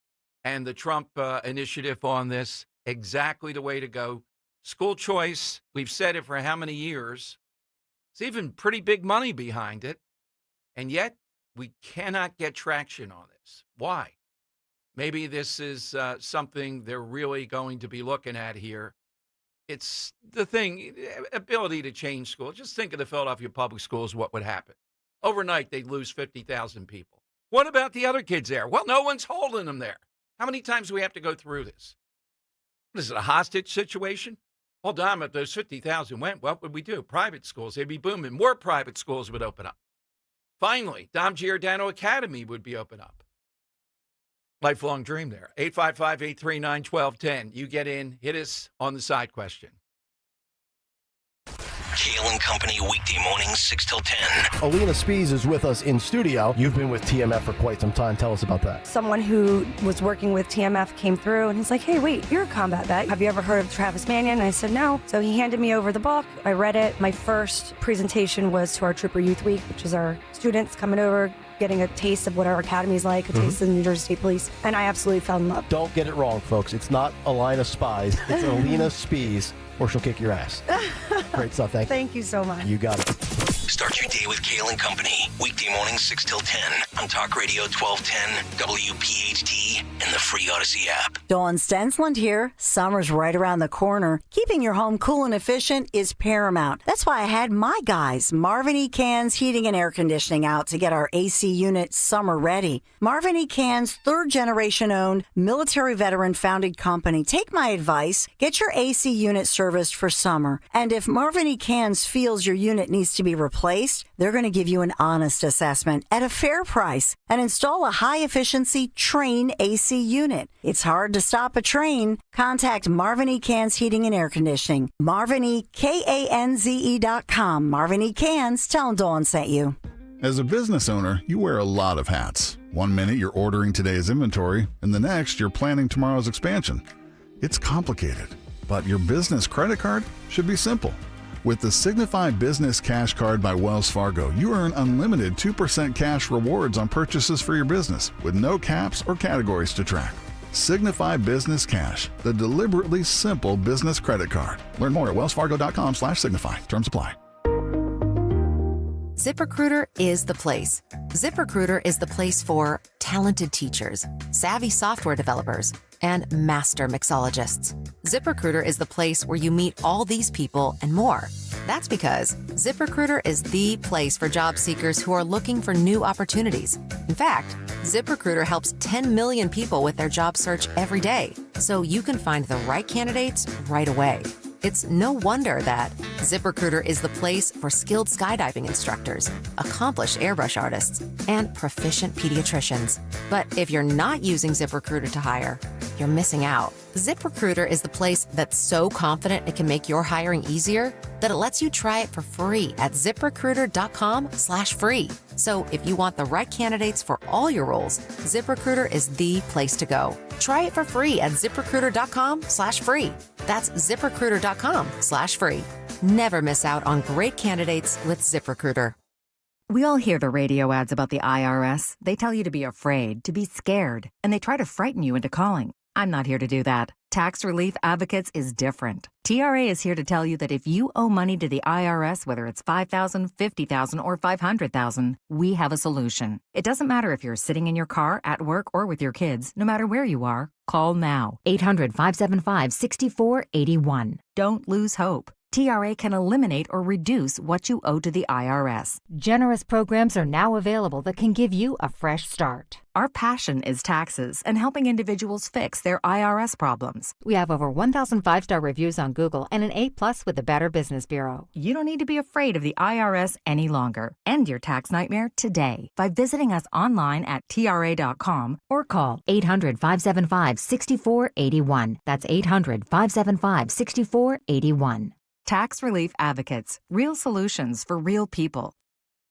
Speaker 11: and the Trump initiative on this. Exactly the way to go. School choice, we've said it for how many years? It's even pretty big money behind it. And yet, we cannot get traction on this. Why? Maybe this is something they're really going to be looking at here. It's the thing, ability to change schools. Just think of the Philadelphia public schools, what would happen. Overnight, they'd lose 50,000 people. What about the other kids there? Well, no one's holding them there. How many times do we have to go through this? Is it a hostage situation? Well, Dom, if those 50,000 went, what would we do? Private schools, they'd be booming. More private schools would open up. Finally, Dom Giordano Academy would be open up. Lifelong dream there. 855-839-1210. You get in, hit us on the side question.
Speaker 10: Kale and Company, weekday mornings, 6 till 10.
Speaker 28: Alina Spies is with us in studio. You've been with TMF for quite some time. Tell us about that.
Speaker 4: Someone who was working with TMF came through and he's like, hey, wait, you're a combat vet. Have you ever heard of Travis Mannion? And I said, no. So he handed me over the book. I read it. My first presentation was to our Trooper Youth Week, which is our students coming over, getting a taste of what our academy's like, a taste of the New Jersey State Police, and I absolutely fell in love.
Speaker 28: Don't get it wrong, folks. It's not Alina Spies. It's Alina Spies, or she'll kick your ass. Great stuff.
Speaker 4: Thank you so much.
Speaker 28: You got it.
Speaker 10: Start your day with Kale and Company, weekday mornings, 6 till 10 on Talk Radio 1210, WPHT, and the free Odyssey app.
Speaker 2: Dawn Stensland here. Summer's right around the corner. Keeping your home cool and efficient is paramount. That's why I had my guys, Marvin E. Cans Heating and Air Conditioning, out to get our AC unit summer ready. Marvin E. Cans, third-generation owned, military veteran-founded company. Take my advice. Get your AC unit serviced for summer. And if Marvin E. Cans feels your unit needs to be replaced, they're going to give you an honest assessment at a fair price and install a high-efficiency Train AC unit. It's hard to stop a train. Contact Marvin E. Cans Heating and Air Conditioning. MarvinEKanze.com. Marvin E. Cans. Tell them Dawn sent you.
Speaker 5: As a business owner, you wear a lot of hats. One minute you're ordering today's inventory, and the next you're planning tomorrow's expansion. It's complicated, but your business credit card should be simple. With the Signify Business Cash Card by Wells Fargo, you earn unlimited 2% cash rewards on purchases for your business with no caps or categories to track. Signify Business Cash, the deliberately simple business credit card. Learn more at wellsfargo.com/signify. Terms apply.
Speaker 29: ZipRecruiter is the place. ZipRecruiter is the place for talented teachers, savvy software developers, and master mixologists. ZipRecruiter is the place where you meet all these people and more. That's because ZipRecruiter is the place for job seekers who are looking for new opportunities. In fact, ZipRecruiter helps 10 million people with their job search every day, so you can find the right candidates right away. It's no wonder that ZipRecruiter is the place for skilled skydiving instructors, accomplished airbrush artists, and proficient pediatricians. But if you're not using ZipRecruiter to hire, you're missing out. ZipRecruiter is the place that's so confident it can make your hiring easier that it lets you try it for free at ZipRecruiter.com/free. So if you want the right candidates for all your roles, ZipRecruiter is the place to go. Try it for free at ZipRecruiter.com/free. That's ZipRecruiter.com/free. Never miss out on great candidates with ZipRecruiter.
Speaker 7: We all hear the radio ads about the IRS. They tell you to be afraid, to be scared, and they try to frighten you into calling. I'm not here to do that. Tax Relief Advocates is different. TRA is here to tell you that if you owe money to the IRS, whether it's $5,000, $50,000, or $500,000, we have a solution. It doesn't matter if you're sitting in your car, at work, or with your kids. No matter where you are, call now. 800-575-6481. Don't lose hope. TRA can eliminate or reduce what you owe to the IRS.
Speaker 8: Generous programs are now available that can give you a fresh start.
Speaker 7: Our passion is taxes and helping individuals fix their IRS problems.
Speaker 8: We have over 1,000 five-star reviews on Google and an A+ with the Better Business Bureau.
Speaker 7: You don't need to be afraid of the IRS any longer. End your tax nightmare today by visiting us online at TRA.com or call
Speaker 8: 800-575-6481. That's 800-575-6481.
Speaker 7: Tax Relief Advocates. Real solutions for real people.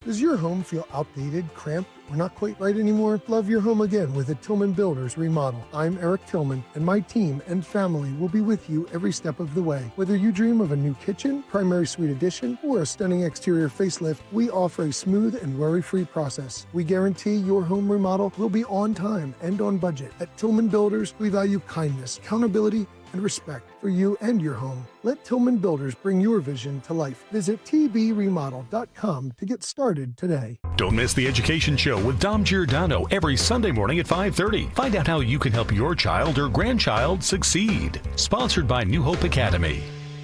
Speaker 9: Does your home feel outdated, cramped, or not quite right anymore? Love your home again with a Tillman Builders remodel. I'm Eric Tillman, and my team and family will be with you every step of the way. Whether you dream of a new kitchen, primary suite addition, or a stunning exterior facelift, we offer a smooth and worry-free process. We guarantee your home remodel will be on time and on budget. At Tillman Builders, we value kindness, accountability, and respect for you and your home. Let Tillman Builders bring your vision to life. Visit tbremodel.com to get started today.
Speaker 13: Don't miss the Education Show with Dom Giordano every Sunday morning at 5:30. Find out how you can help your child or grandchild succeed. Sponsored by New Hope Academy.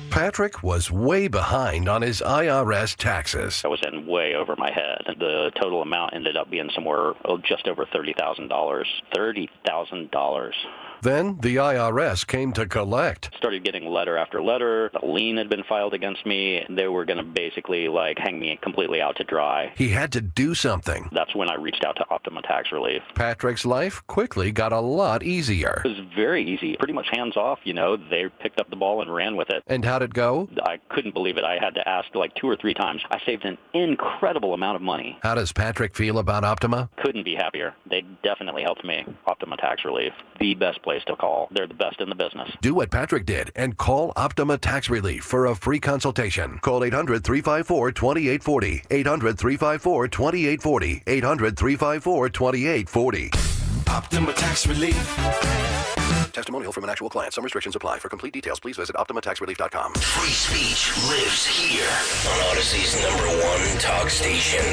Speaker 14: Patrick was way behind on his IRS taxes.
Speaker 16: I was in way over my head. The total amount ended up being somewhere just over $30,000. $30,000.
Speaker 14: Then the IRS came to collect.
Speaker 16: Started getting letter after letter. A lien had been filed against me. They were going to basically hang me completely out to dry.
Speaker 14: He had to do something.
Speaker 16: That's when I reached out to Optima Tax Relief.
Speaker 14: Patrick's life quickly got a lot easier.
Speaker 16: It was very easy, pretty much hands off. They picked up the ball and ran with it.
Speaker 14: And how'd it go?
Speaker 16: I couldn't believe it. I had to ask 2 or 3 times. I saved an incredible amount of money.
Speaker 14: How does Patrick feel about Optima?
Speaker 16: Couldn't be happier. They definitely helped me. Optima Tax Relief, the best place to call. They're the best in the business.
Speaker 14: Do what Patrick did and call Optima Tax Relief for a free consultation. Call 800-354-2840. 800-354-2840. 800-354-2840.
Speaker 10: Optima Tax Relief.
Speaker 14: Testimonial from an actual client. Some restrictions apply. For complete details, please visit OptimaTaxRelief.com.
Speaker 10: Free speech lives here on Odyssey's #1 talk station.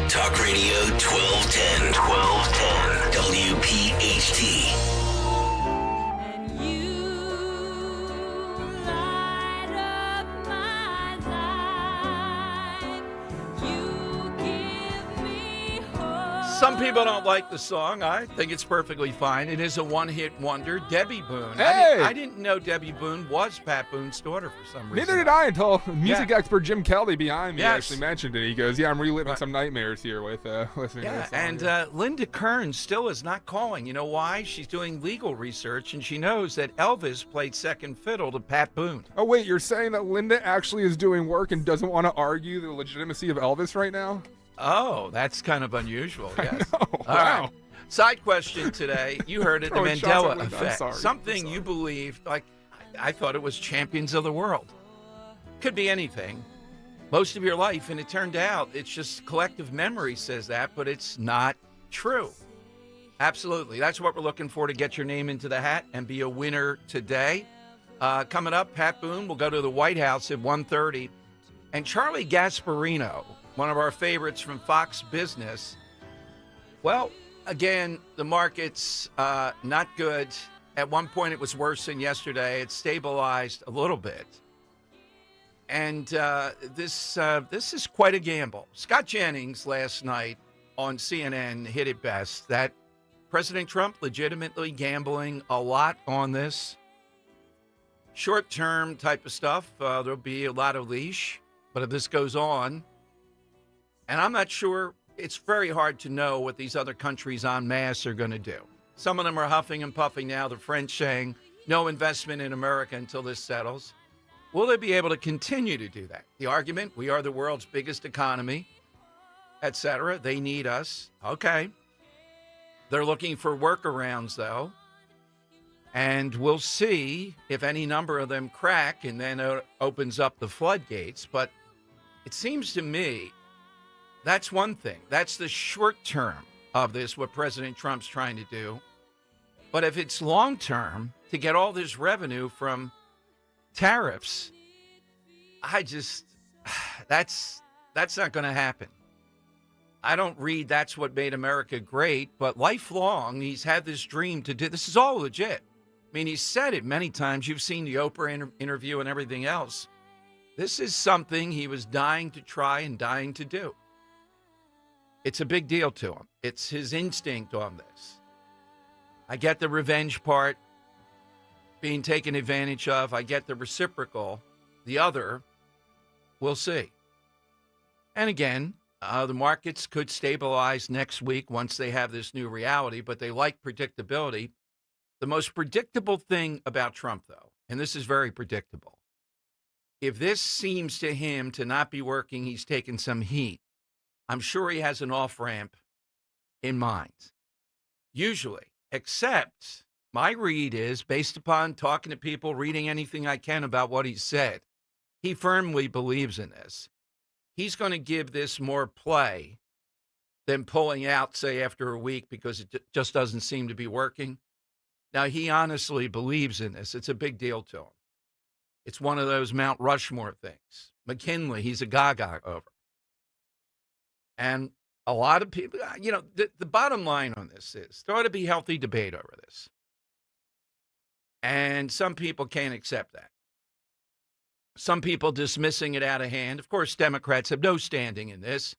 Speaker 10: Talk Radio 1210. WPHT.
Speaker 11: Some people don't like the song. I think it's perfectly fine. It is a one-hit wonder. Debbie Boone.
Speaker 12: Hey!
Speaker 11: I didn't know Debbie Boone was Pat Boone's daughter for some reason.
Speaker 12: Neither did I until music expert Jim Kelly behind me
Speaker 11: Yes.
Speaker 12: actually mentioned it. He goes, I'm reliving some nightmares here with listening to this song.
Speaker 11: And Linda Kern still is not calling. You know why? She's doing legal research, and she knows that Elvis played second fiddle to Pat Boone.
Speaker 12: Oh, wait, you're saying that Linda actually is doing work and doesn't want to argue the legitimacy of Elvis right now?
Speaker 11: Oh, that's kind of unusual, yes.
Speaker 12: I know.
Speaker 11: All
Speaker 12: Wow.
Speaker 11: right. Side question today. You heard it, the
Speaker 12: Throwing shots
Speaker 11: Mandela
Speaker 12: at Linda. I'm
Speaker 11: effect.
Speaker 12: sorry.
Speaker 11: Something you believed, I thought it was champions of the world. Could be anything. Most of your life, and it turned out it's just collective memory says that, but it's not true. Absolutely. That's what we're looking for to get your name into the hat and be a winner today. Coming up, Pat Boone will go to the White House at 1:30. And Charlie Gasparino, one of our favorites from Fox Business. Well, again, the market's not good. At one point, it was worse than yesterday. It stabilized a little bit. And this is quite a gamble. Scott Jennings last night on CNN hit it best, that President Trump legitimately gambling a lot on this. Short-term type of stuff, there'll be a lot of leash. But if this goes on, and I'm not sure, it's very hard to know what these other countries en masse are going to do. Some of them are huffing and puffing now. The French saying no investment in America until this settles. Will they be able to continue to do that? The argument, we are the world's biggest economy, et cetera. They need us. Okay. They're looking for workarounds, though. And we'll see if any number of them crack, and then it opens up the floodgates. But it seems to me that's one thing. That's the short term of this, what President Trump's trying to do. But if it's long term, to get all this revenue from tariffs, that's not going to happen. I don't read that's what made America great, but lifelong, he's had this dream to do. This is all legit. I mean, he's said it many times. You've seen the Oprah interview and everything else. This is something he was dying to try and dying to do. It's a big deal to him. It's his instinct on this. I get the revenge part, being taken advantage of. I get the reciprocal. The other, we'll see. And again, the markets could stabilize next week once they have this new reality, but they like predictability. The most predictable thing about Trump, though, and this is very predictable, if this seems to him to not be working, he's taken some heat. I'm sure he has an off-ramp in mind, usually, except my read is, based upon talking to people, reading anything I can about what he said, he firmly believes in this. He's going to give this more play than pulling out, say, after a week because it just doesn't seem to be working. Now, he honestly believes in this. It's a big deal to him. It's one of those Mount Rushmore things. McKinley, he's a gaga over. And a lot of people, the bottom line on this is there ought to be healthy debate over this. And some people can't accept that. Some people dismissing it out of hand. Of course, Democrats have no standing in this.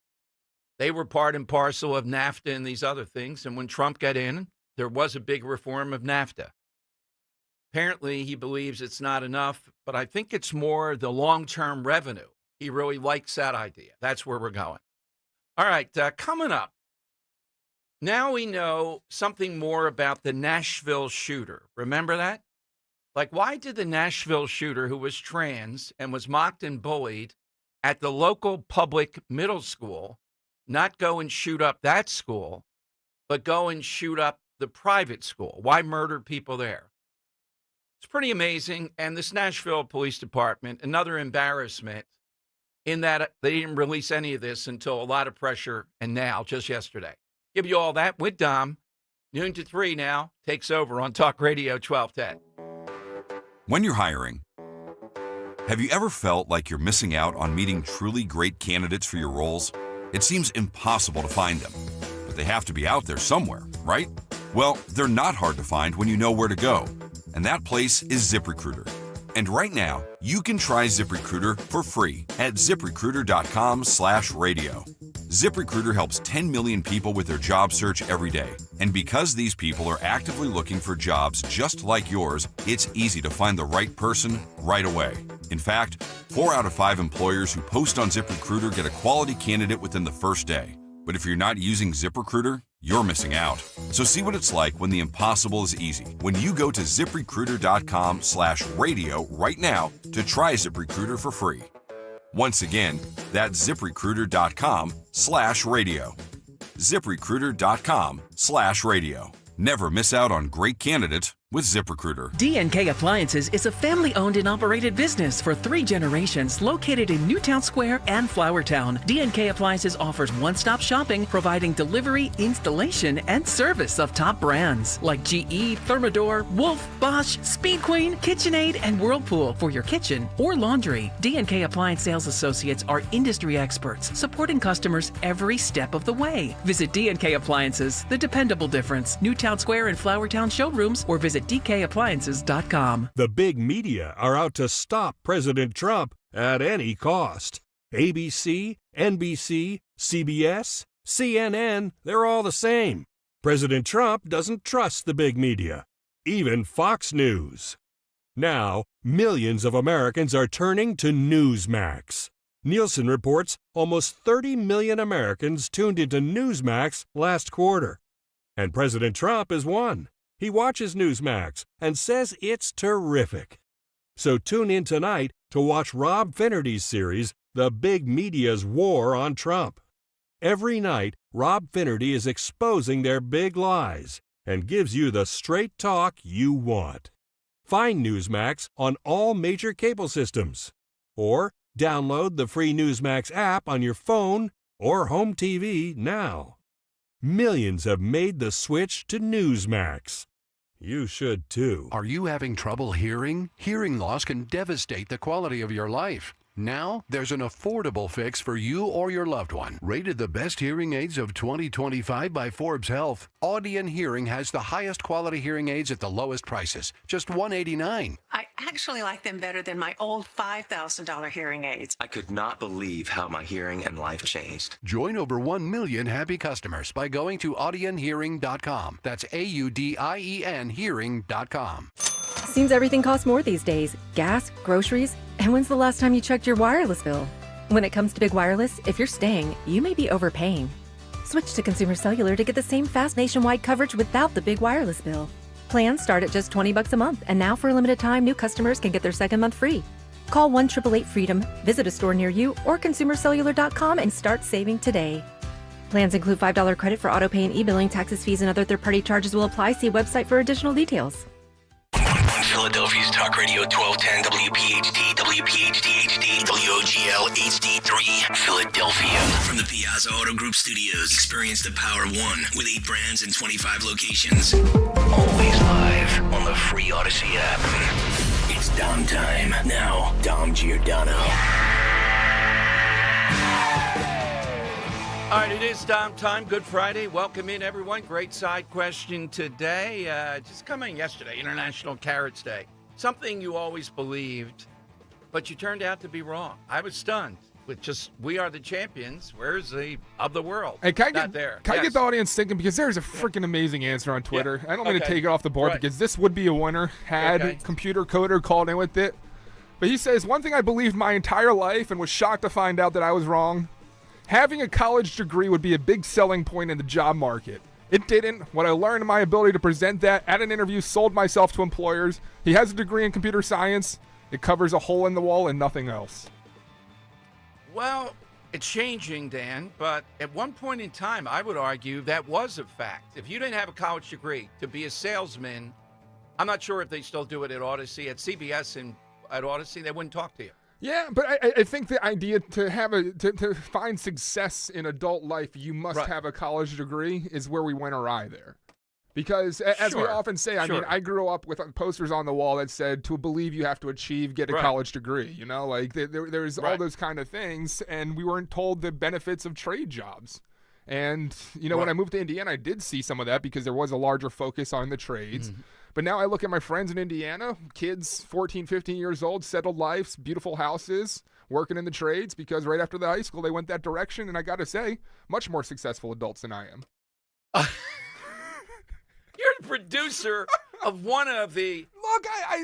Speaker 11: They were part and parcel of NAFTA and these other things. And when Trump got in, there was a big reform of NAFTA. Apparently, he believes it's not enough, but I think it's more the long-term revenue. He really likes that idea. That's where we're going. All right, coming up. Now we know something more about the Nashville shooter. Remember that? Like, why did the Nashville shooter, who was trans and was mocked and bullied at the local public middle school, not go and shoot up that school, but go and shoot up the private school? Why murder people there? It's pretty amazing. And this Nashville Police Department, another embarrassment in that they didn't release any of this until a lot of pressure, and now, just yesterday. Give you all that with Dom. Noon to 3 now takes over on Talk Radio 1210.
Speaker 1: When you're hiring, have you ever felt like you're missing out on meeting truly great candidates for your roles? It seems impossible to find them, but they have to be out there somewhere, right? Well, they're not hard to find when you know where to go, and that place is ZipRecruiter. And right now, you can try ZipRecruiter for free at ZipRecruiter.com/radio. ZipRecruiter helps 10 million people with their job search every day. And because these people are actively looking for jobs just like yours, it's easy to find the right person right away. In fact, 4 out of 5 employers who post on ZipRecruiter get a quality candidate within the first day. But if you're not using ZipRecruiter, you're missing out. So see what it's like when the impossible is easy. When you go to ZipRecruiter.com/radio right now to try ZipRecruiter for free. Once again, that's ZipRecruiter.com/radio. ZipRecruiter.com/radio. Never miss out on great candidates with ZipRecruiter.
Speaker 6: D&K Appliances is a family-owned and operated business for 3 generations located in Newtown Square and Flowertown. D&K Appliances offers one-stop shopping, providing delivery, installation, and service of top brands like GE, Thermador, Wolf, Bosch, Speed Queen, KitchenAid, and Whirlpool for your kitchen or laundry. D&K Appliance sales associates are industry experts, supporting customers every step of the way. Visit D&K Appliances, the dependable difference. Newtown Square and Flowertown showrooms, or visit DKappliances.com.
Speaker 15: The big media are out to stop President Trump at any cost. ABC, NBC, CBS, CNN, they're all the same. President Trump doesn't trust the big media, even Fox News. Now, millions of Americans are turning to Newsmax. Nielsen reports almost 30 million Americans tuned into Newsmax last quarter. And President Trump is one. He watches Newsmax and says it's terrific. So tune in tonight to watch Rob Finnerty's series, The Big Media's War on Trump. Every night, Rob Finnerty is exposing their big lies and gives you the straight talk you want. Find Newsmax on all major cable systems. Or download the free Newsmax app on your phone or home TV now. Millions have made the switch to Newsmax. You should too.
Speaker 17: Are you having trouble hearing? Hearing loss can devastate the quality of your life. Now, there's an affordable fix for you or your loved one. Rated the best hearing aids of 2025 by Forbes Health, Audion Hearing has the highest quality hearing aids at the lowest prices, just $189.
Speaker 18: I actually like them better than my old $5,000 hearing aids.
Speaker 19: I could not believe how my hearing and life changed.
Speaker 17: Join over 1 million happy customers by going to audionhearing.com. That's AUDIEN hearing.com.
Speaker 20: Seems everything costs more these days. Gas, groceries, and when's the last time you checked your wireless bill? When it comes to big wireless, if you're staying, you may be overpaying. Switch to Consumer Cellular to get the same fast nationwide coverage without the big wireless bill. Plans start at just $20 a month, and now for a limited time, new customers can get their second month free. Call 1-888-FREEDOM, visit a store near you, or consumercellular.com and start saving today. Plans include $5 credit for auto pay and e-billing. Taxes, fees, and other third-party charges will apply. See website for additional details.
Speaker 10: Philadelphia's Talk Radio 1210 WPHT, WPHT HD, WOGL HD3, Philadelphia. From the Piazza Auto Group Studios, experience the power of one with 8 brands and 25 locations. Always live on the free Odyssey app. It's Dom time. Now, Dom Giordano.
Speaker 11: All right, it is Dom time. Good Friday. Welcome in, everyone. Great side question today. Just coming yesterday, International Carrots Day. Something you always believed, but you turned out to be wrong. I was stunned. we are the champions. Where's the of the world?
Speaker 12: Hey, can I
Speaker 11: Not there.
Speaker 12: get the audience thinking, because there's a freaking amazing answer on Twitter. I don't mean to take it off the board because this would be a winner had Computer Coder called in with it. But he says, one thing I believed my entire life and was shocked to find out that I was wrong. Having a college degree would be a big selling point in the job market. It didn't. What I learned in my ability to present that at an interview sold myself to employers. He has a degree in computer science. It covers a hole in the wall and nothing else.
Speaker 11: Well, it's changing, Dan, but at one point in time, I would argue that was a fact. If you didn't have a college degree to be a salesman, I'm not sure if they still do it at Odyssey. At CBS and at Odyssey, they wouldn't talk to you.
Speaker 12: Yeah, but I think the idea to find success in adult life, you must have a college degree is where we went awry there. Because as we often say, I mean, I grew up with posters on the wall that said, to believe you have to achieve, get a college degree. You know, like there's all those kind of things. And we weren't told the benefits of trade jobs. And, you know, when I moved to Indiana, I did see some of that because there was a larger focus on the trades. Mm-hmm. But now I look at my friends in Indiana, kids 14, 15 years old, settled lives, beautiful houses, working in the trades because right after the high school, they went that direction. And I got to say, much more successful adults than I am.
Speaker 11: You're the producer of one of the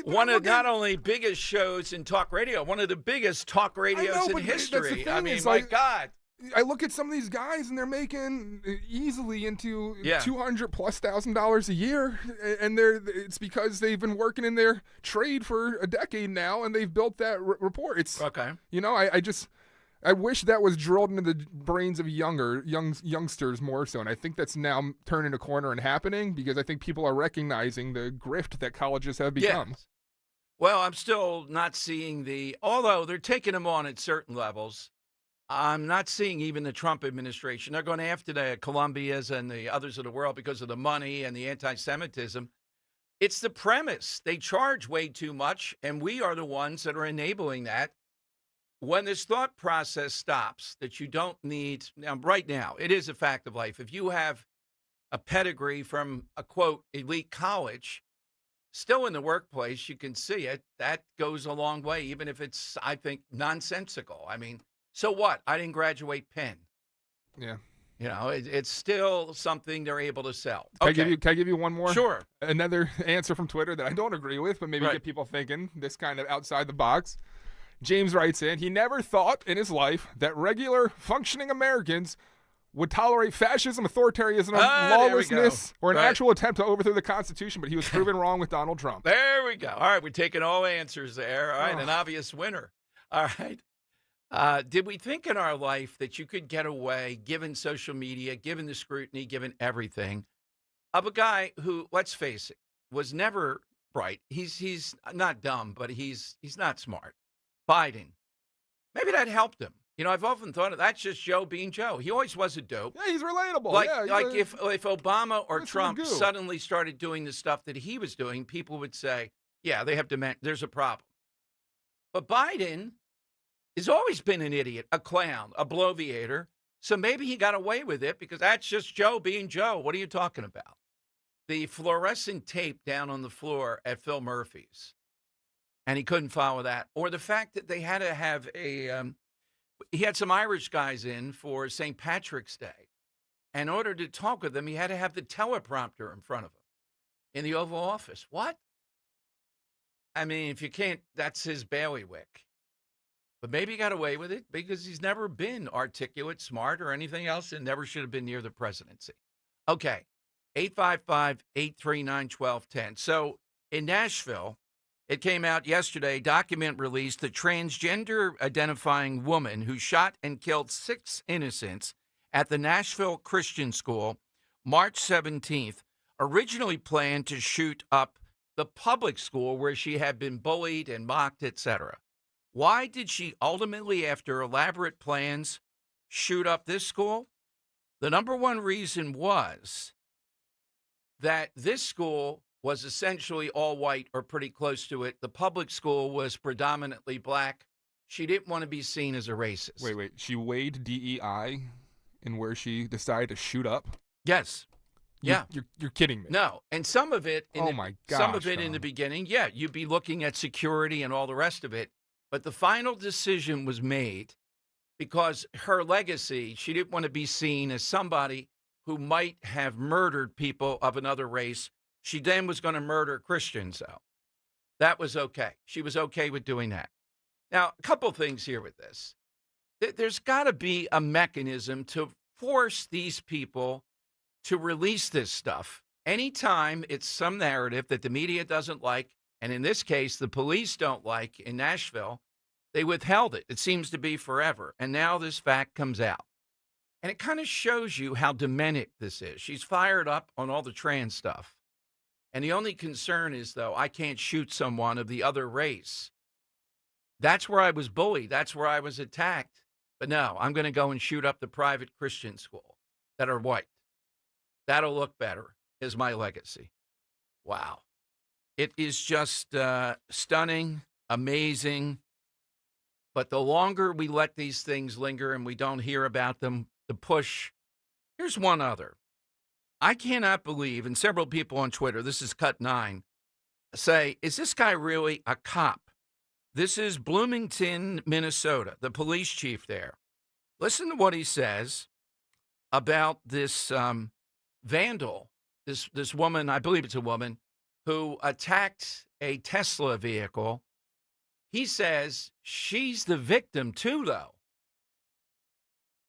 Speaker 11: not only biggest shows in talk radio, one of the biggest talk radios in history. I mean, my God.
Speaker 12: I look at some of these guys and they're making easily into $200,000+ a year, and it's because they've been working in their trade for a decade now, and they've built that rapport. It's you know, I wish that was drilled into the brains of youngsters more so, and I think that's now turning a corner and happening because I think people are recognizing the grift that colleges have become.
Speaker 11: Yes. Well, I'm still not seeing although they're taking them on at certain levels. I'm not seeing even the Trump administration. They're going after the Columbias and the others of the world because of the money and the anti-Semitism. It's the premise. They charge way too much, and we are the ones that are enabling that. When this thought process stops, that you don't need, now, right now, it is a fact of life. If you have a pedigree from a, quote, elite college, still in the workplace, you can see it. That goes a long way, even if it's, I think, nonsensical. I mean, so what? I didn't graduate Penn.
Speaker 12: Yeah.
Speaker 11: You know, it's still something they're able to sell.
Speaker 12: Can I give you one more?
Speaker 11: Sure.
Speaker 12: Another answer from Twitter that I don't agree with, but maybe get people thinking this kind of outside the box. James writes in, he never thought in his life that regular functioning Americans would tolerate fascism, authoritarianism, lawlessness, or an actual attempt to overthrow the Constitution, but he was proven wrong with Donald Trump.
Speaker 11: There we go. All right, we're taking all answers there. All right, an obvious winner. All right. Did we think in our life that you could get away, given social media, given the scrutiny, given everything, of a guy who, let's face it, was never bright? He's not dumb, but he's not smart. Biden. Maybe that helped him. You know, I've often thought of that's just Joe being Joe. He always was a dope.
Speaker 12: Yeah, he's relatable.
Speaker 11: If Obama or Trump suddenly started doing the stuff that he was doing, people would say, yeah, they have there's a problem. But Biden has always been an idiot, a clown, a bloviator. So maybe he got away with it because that's just Joe being Joe. What are you talking about? The fluorescent tape down on the floor at Phil Murphy's, and he couldn't follow that. Or the fact that they had to have he had some Irish guys in for St. Patrick's Day. And in order to talk with them, he had to have the teleprompter in front of him in the Oval Office. What? I mean, if you can't, that's his bailiwick. But maybe he got away with it because he's never been articulate, smart, or anything else, and never should have been near the presidency. Okay, 855-839-1210. So in Nashville, it came out yesterday, document released, the transgender-identifying woman who shot and killed 6 innocents at the Nashville Christian School March 17th, originally planned to shoot up the public school where she had been bullied and mocked, etc. Why did she ultimately, after elaborate plans, shoot up this school? The number one reason was that this school was essentially all white or pretty close to it. The public school was predominantly black. She didn't want to be seen as a racist.
Speaker 12: Wait. She weighed DEI in where she decided to shoot up?
Speaker 11: Yes. Yeah.
Speaker 12: You're kidding me.
Speaker 11: No. And some of it,
Speaker 12: in
Speaker 11: the beginning, you'd be looking at security and all the rest of it. But the final decision was made because her legacy, she didn't want to be seen as somebody who might have murdered people of another race. She then was going to murder Christians, though. That was okay. She was okay with doing that. Now, a couple things here with this. There's got to be a mechanism to force these people to release this stuff. Anytime it's some narrative that the media doesn't like, and in this case, the police don't like in Nashville, they withheld it. It seems to be forever. And now this fact comes out. And it kind of shows you how demented this is. She's fired up on all the trans stuff. And the only concern is, though, I can't shoot someone of the other race. That's where I was bullied. That's where I was attacked. But no, I'm going to go and shoot up the private Christian school that are white. That'll look better, is my legacy. Wow. It is just stunning, amazing. But the longer we let these things linger and we don't hear about them, the push. Here's one other. I cannot believe, and several people on Twitter, this is Cut 9, say, is this guy really a cop? This is Bloomington, Minnesota, the police chief there. Listen to what he says about this vandal, this woman, I believe it's a woman, who attacked a Tesla vehicle. He says she's the victim too, though.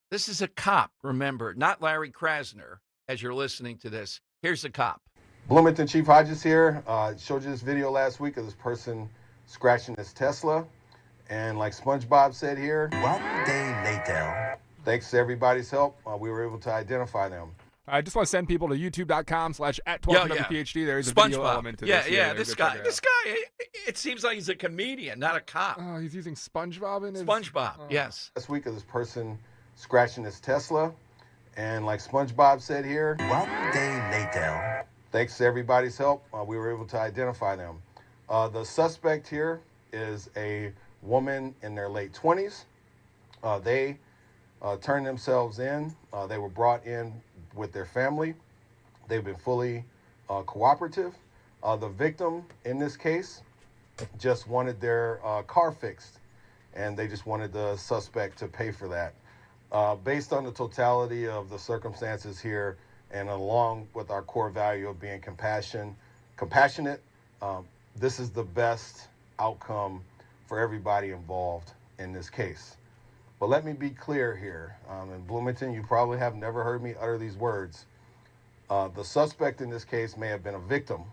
Speaker 11: This is a cop, remember, not Larry Krasner, as you're listening to this. Here's the cop.
Speaker 3: Bloomington Chief Hodges here. Showed you this video last week of this person scratching his Tesla. And like SpongeBob said here, 1 day later, thanks to everybody's help, we were able to identify them.
Speaker 12: I just want to send people to youtube.com/@12WPHT. There is a video element to this.
Speaker 11: Yeah, this guy, it seems like he's a comedian, not a cop.
Speaker 12: Oh, he's using SpongeBob in his...
Speaker 11: SpongeBob, yes.
Speaker 3: Last week of this person scratching his Tesla. And like SpongeBob said here, 1 day later, thanks to everybody's help, we were able to identify them. The suspect here is a woman in their late 20s. They turned themselves in. They were brought in with their family. They've been fully cooperative. The victim in this case just wanted their car fixed, and they just wanted the suspect to pay for that. Based on the totality of the circumstances here, and along with our core value of being compassionate, this is the best outcome for everybody involved in this case. But let me be clear here. In Bloomington, you probably have never heard me utter these words. The suspect in this case may have been a victim.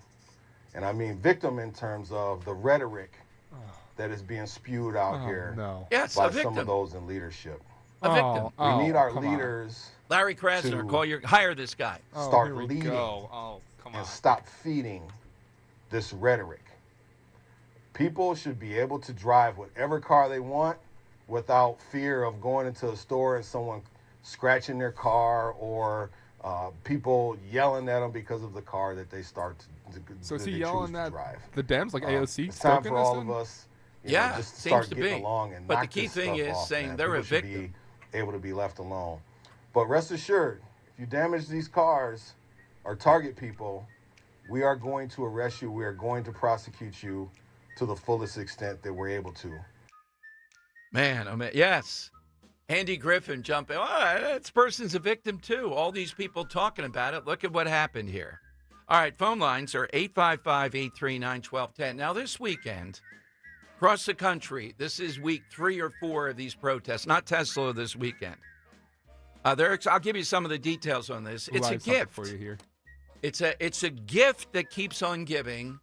Speaker 3: And I mean victim in terms of the rhetoric that is being spewed out here by some of those in leadership.
Speaker 11: A victim.
Speaker 3: We need our leaders.
Speaker 11: Larry Krasner, hire this guy.
Speaker 3: Start leading and stop feeding this rhetoric. People should be able to drive whatever car they want without fear of going into a store and someone scratching their car or people yelling at them because of the car that they start to
Speaker 12: So is he yelling at
Speaker 3: drive.
Speaker 12: The Dems, like AOC?
Speaker 3: It's time for all of us just to start
Speaker 11: seems to
Speaker 3: getting
Speaker 11: be.
Speaker 3: along and
Speaker 11: But
Speaker 3: knock
Speaker 11: the key
Speaker 3: this
Speaker 11: thing
Speaker 3: stuff
Speaker 11: is
Speaker 3: off,
Speaker 11: saying
Speaker 3: man.
Speaker 11: they're
Speaker 3: People
Speaker 11: a
Speaker 3: should
Speaker 11: victim.
Speaker 3: be able to be left alone. But rest assured, if you damage these cars or target people, we are going to arrest you. We are going to prosecute you to the fullest extent that we're able to.
Speaker 11: Man, yes. Andy Griffin jumping. Oh, this person's a victim, too. All these people talking about it. Look at what happened here. All right, phone lines are 855-839-1210. Now, this weekend, across the country, this is week 3 or 4 of these protests, not Tesla this weekend. I'll give you some of the details on this. It's a gift
Speaker 12: for you here.
Speaker 11: It's a gift that keeps on giving.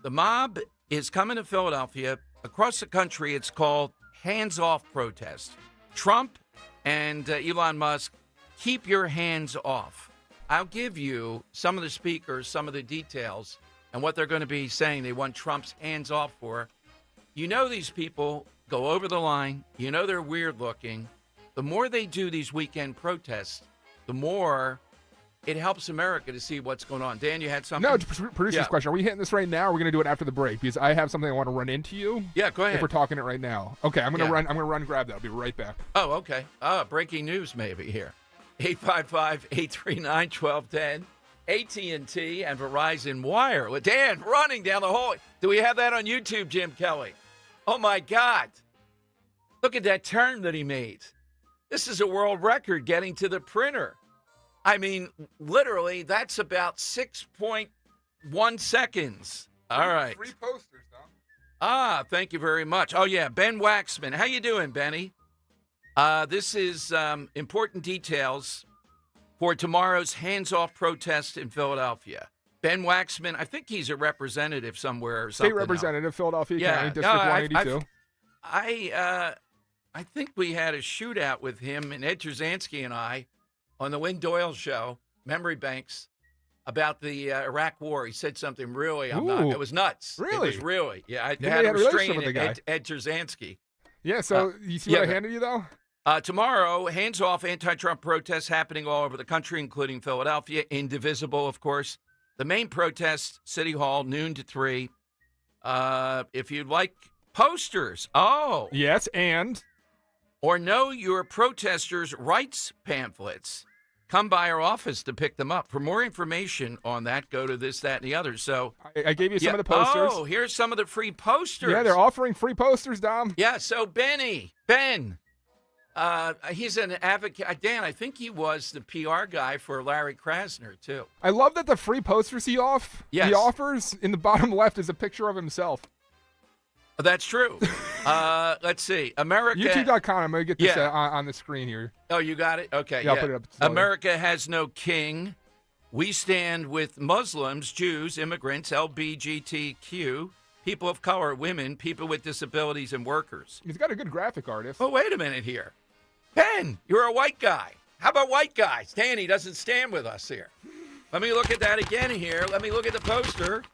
Speaker 11: The mob is coming to Philadelphia. Across the country, it's called Hands Off Protest. Trump and Elon Musk, keep your hands off. I'll give you some of the speakers, some of the details, and what they're going to be saying they want Trump's hands off for. You know these people go over the line. You know they're weird looking. The more they do these weekend protests, the more it helps America to see what's going on. Dan, you had something?
Speaker 12: No, producer's question. Are we hitting this right now, or are we going to do it after the break? Because I have something I want to run into you.
Speaker 11: Yeah, go ahead.
Speaker 12: If we're talking it right now. Okay, I'm going to run. I'm going to run and grab that. I'll be right back.
Speaker 11: Oh, okay. Breaking news maybe here. 855-839-1210. AT&T and Verizon Wire. With Dan running down the hall. Do we have that on YouTube, Jim Kelly? Oh, my God. Look at that turn that he made. This is a world record getting to the printer. I mean, literally, that's about 6.1 seconds. All right.
Speaker 12: Free posters, Dom.
Speaker 11: Thank you very much. Oh, yeah, Ben Waxman. How you doing, Benny? This is important details for tomorrow's hands-off protest in Philadelphia. Ben Waxman, I think he's a representative somewhere or something.
Speaker 12: State representative, Philadelphia County, District 182.
Speaker 11: I think we had a shootout with him and Ed Trzanski and I on the Wynn Doyle show, Memory Banks, about the Iraq War. He said something really, it was nuts.
Speaker 12: Really?
Speaker 11: It was really. Yeah, I
Speaker 12: You
Speaker 11: had
Speaker 12: had
Speaker 11: a
Speaker 12: a relationship
Speaker 11: restraint
Speaker 12: with the guy.
Speaker 11: Ed Trzanski.
Speaker 12: Yeah, so you see what I handed you, though?
Speaker 11: Tomorrow, hands-off anti-Trump protests happening all over the country, including Philadelphia. Indivisible, of course. The main protest, City Hall, noon to 3. If you'd like posters. Oh.
Speaker 12: Yes, and?
Speaker 11: Or know your protesters' rights pamphlets. Come by our office to pick them up. For more information on that, go to this, that, and the other. So
Speaker 12: I gave you some of the posters.
Speaker 11: Oh, here's some of the free posters.
Speaker 12: Yeah, they're offering free posters, Dom.
Speaker 11: Yeah, so Ben, he's an advocate. Dan, I think he was the PR guy for Larry Krasner, too.
Speaker 12: I love that the free posters he offers in the bottom left is a picture of himself.
Speaker 11: That's true. Let's see. America.
Speaker 12: YouTube.com. I'm going to get this on the screen here.
Speaker 11: Oh, you got it? Okay.
Speaker 12: Yeah, I'll put it up.
Speaker 11: America has no king. We stand with Muslims, Jews, immigrants, LGBTQ, people of color, women, people with disabilities, and workers.
Speaker 12: He's got a good graphic artist.
Speaker 11: Oh, wait a minute here. Ben, you're a white guy. How about white guys? Danny doesn't stand with us here. Let me look at that again here. Let me look at the poster.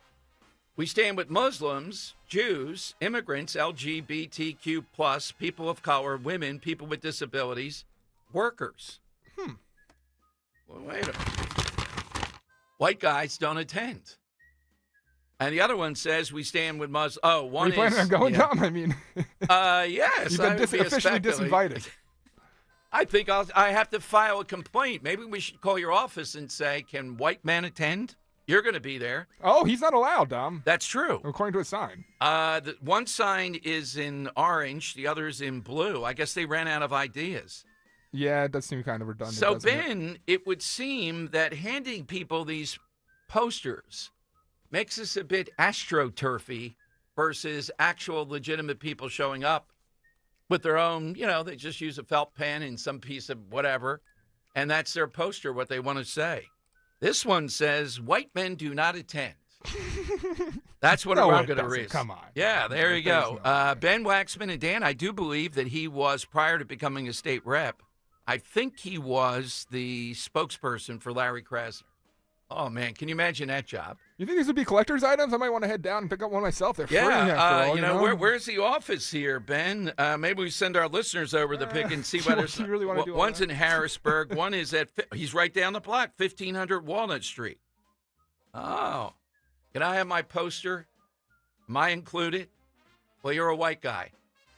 Speaker 11: We stand with Muslims, Jews, immigrants, LGBTQ+, people of color, women, people with disabilities, workers. Well, wait a minute. White guys don't attend. And the other one says we stand with Muslims. Oh, one is...
Speaker 12: Are you planning on going, Dom? I mean...
Speaker 11: yes.
Speaker 12: You've been officially disinvited.
Speaker 11: I think I have to file a complaint. Maybe we should call your office and say, can white men attend? You're going to be there.
Speaker 12: Oh, he's not allowed, Dom.
Speaker 11: That's true.
Speaker 12: According to a sign.
Speaker 11: The one sign is in orange. The other is in blue. I guess they ran out of ideas.
Speaker 12: Yeah, it does seem kind of redundant.
Speaker 11: So, Ben, it would seem that handing people these posters makes us a bit astroturfy versus actual legitimate people showing up with their own, they just use a felt pen and some piece of whatever, and that's their poster, what they want to say. This one says, white men do not attend. That's what I'm going to read.
Speaker 12: Come on.
Speaker 11: Yeah, there you go. Ben Waxman and Dan, I do believe that he was, prior to becoming a state rep, I think he was the spokesperson for Larry Krasner. Oh, man, can you imagine that job?
Speaker 12: You think these would be collector's items? I might want to head down and pick up one myself. They're free after all,
Speaker 11: where's the office here, Ben? Maybe we send our listeners over to pick and see whether
Speaker 12: really want to do
Speaker 11: one's in Harrisburg, one is he's right down the block, 1500 Walnut Street. Oh, can I have my poster? Am I included? Well, you're a white guy.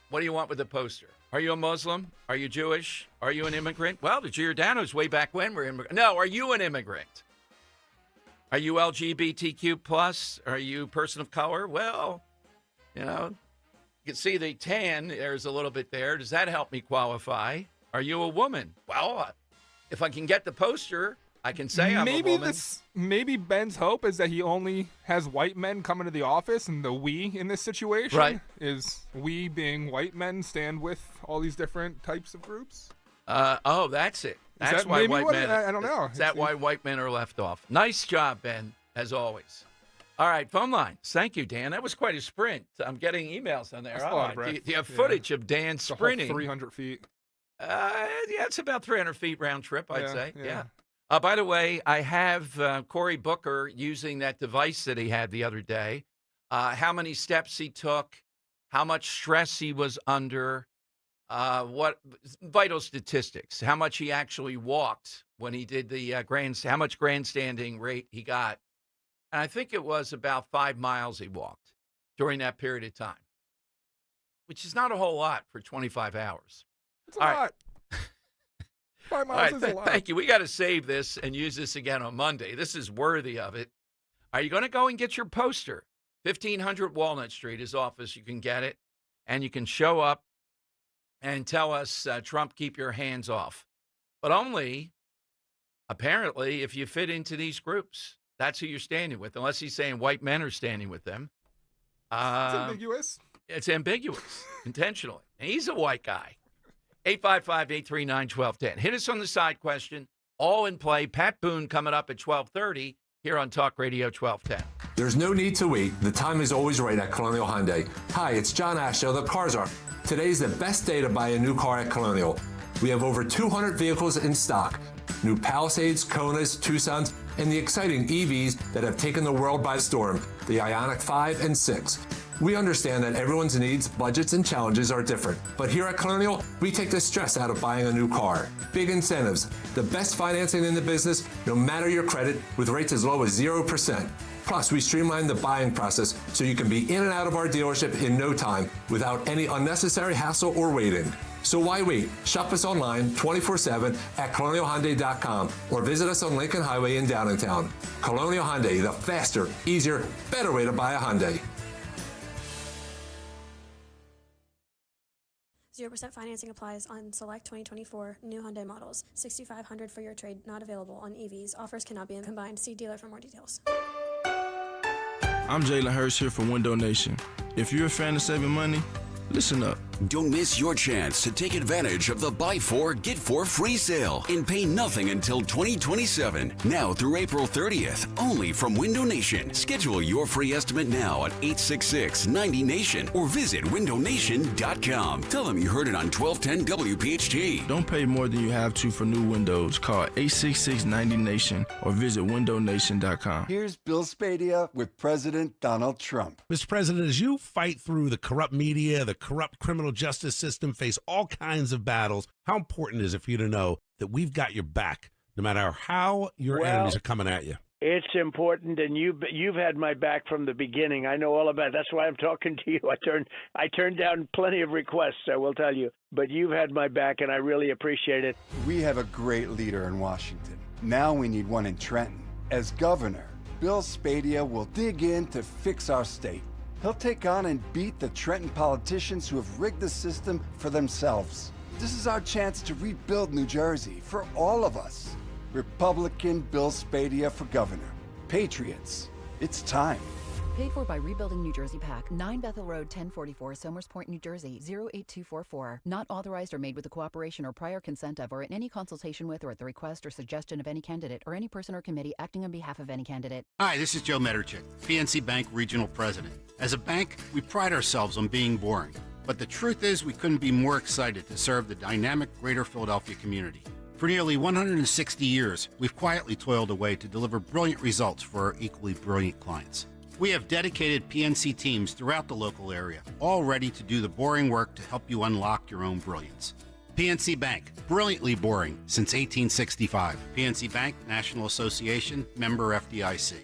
Speaker 11: What do you want with the poster? Are you a Muslim? Are you Jewish? Are you an immigrant? Well, the Giordanos way back when were immigrants. No, are you an immigrant? Are you LGBTQ+? Are you a person of color? Well, you can see the tan. There's a little bit there. Does that help me qualify? Are you a woman? Well, if I can get the poster, I can say I'm a woman.
Speaker 12: Maybe Ben's hope is that he only has white men come into the office, and the we in this situation is we being white men stand with all these different types of groups.
Speaker 11: That's it. That's why white men.
Speaker 12: I don't know.
Speaker 11: Is that why white men are left off? Nice job, Ben, as always. All right, phone lines. Thank you, Dan. That was quite a sprint. I'm getting emails on there.
Speaker 12: That's a lot of breath.
Speaker 11: Do you have footage of Dan sprinting?
Speaker 12: 300 feet.
Speaker 11: Yeah, it's about 300 feet round trip, I'd say. Yeah. By the way, I have Cory Booker using that device that he had the other day. How many steps he took, how much stress he was under. What vital statistics, how much he actually walked when he did the how much grandstanding rate he got. And I think it was about 5 miles he walked during that period of time, which is not a whole lot for 25 hours.
Speaker 12: It's a lot. 5 miles is a lot.
Speaker 11: Thank you. We got to save this and use this again on Monday. This is worthy of it. Are you going to go and get your poster? 1500 Walnut Street, his office. You can get it, and you can show up and tell us, Trump, keep your hands off. But only, apparently, if you fit into these groups. That's who you're standing with, unless he's saying white men are standing with them.
Speaker 12: It's ambiguous.
Speaker 11: It's ambiguous, intentionally. And he's a white guy. 855-839-1210. Hit us on the side question. All in play. Pat Boone coming up at 12:30 here on Talk Radio 1210.
Speaker 4: There's no need to wait. The time is always right at Colonial Hyundai. Hi, it's John Ashdale, the Cars Are. Today's the best day to buy a new car at Colonial. We have over 200 vehicles in stock. New Palisades, Konas, Tucsons, and the exciting EVs that have taken the world by storm, the Ioniq 5 and 6. We understand that everyone's needs, budgets, and challenges are different. But here at Colonial, we take the stress out of buying a new car. Big incentives, the best financing in the business, no matter your credit, with rates as low as 0%. Plus, we streamline the buying process so you can be in and out of our dealership in no time without any unnecessary hassle or waiting. So why wait? Shop us online 24/7 at colonialhyundai.com or visit us on Lincoln Highway in Downingtown. Colonial Hyundai, the faster, easier, better way to buy a Hyundai.
Speaker 21: 0% financing applies on select 2024 new Hyundai models. $6,500 for your trade, not available on EVs. Offers cannot be combined. See dealer for more details.
Speaker 22: I'm Jalen Hurst here from Window Nation. If you're a fan of saving money, listen up.
Speaker 1: Don't miss your chance to take advantage of the Buy 4, Get 4 free sale and pay nothing until 2027. Now through April 30th, only from Window Nation. Schedule your free estimate now at 866-90-NATION or visit windownation.com. Tell them you heard it on 1210 WPHT.
Speaker 22: Don't pay more than you have to for new windows. Call 866-90-NATION or visit windownation.com.
Speaker 23: Here's Bill Spadia with President Donald Trump.
Speaker 24: Mr. President, as you fight through the corrupt media, the corrupt criminal justice system, face all kinds of battles, how important is it for you to know that we've got your back, no matter how your enemies are coming at you?
Speaker 25: It's important, and you've had my back from the beginning. I know all about it. That's why I'm talking to you. I turned down plenty of requests, I will tell you, but you've had my back, and I really appreciate it.
Speaker 23: We have a great leader in Washington. Now we need one in Trenton. As governor, Bill Spadia will dig in to fix our state. He'll take on and beat the Trenton politicians who have rigged the system for themselves. This is our chance to rebuild New Jersey for all of us. Republican Bill Spadia for governor. Patriots, it's time.
Speaker 26: Paid for by Rebuilding New Jersey PAC, 9 Bethel Road, 1044, Somers Point, New Jersey, 08244. Not authorized or made with the cooperation or prior consent of or in any consultation with or at the request or suggestion of any candidate or any person or committee acting on behalf of any candidate.
Speaker 27: Hi, this is Joe Mederchik, PNC Bank Regional President. As a bank, we pride ourselves on being boring. But the truth is we couldn't be more excited to serve the dynamic greater Philadelphia community. For nearly 160 years, we've quietly toiled away to deliver brilliant results for our equally brilliant clients. We have dedicated PNC teams throughout the local area, all ready to do the boring work to help you unlock your own brilliance. PNC Bank, brilliantly boring since 1865. PNC Bank, National Association, member FDIC.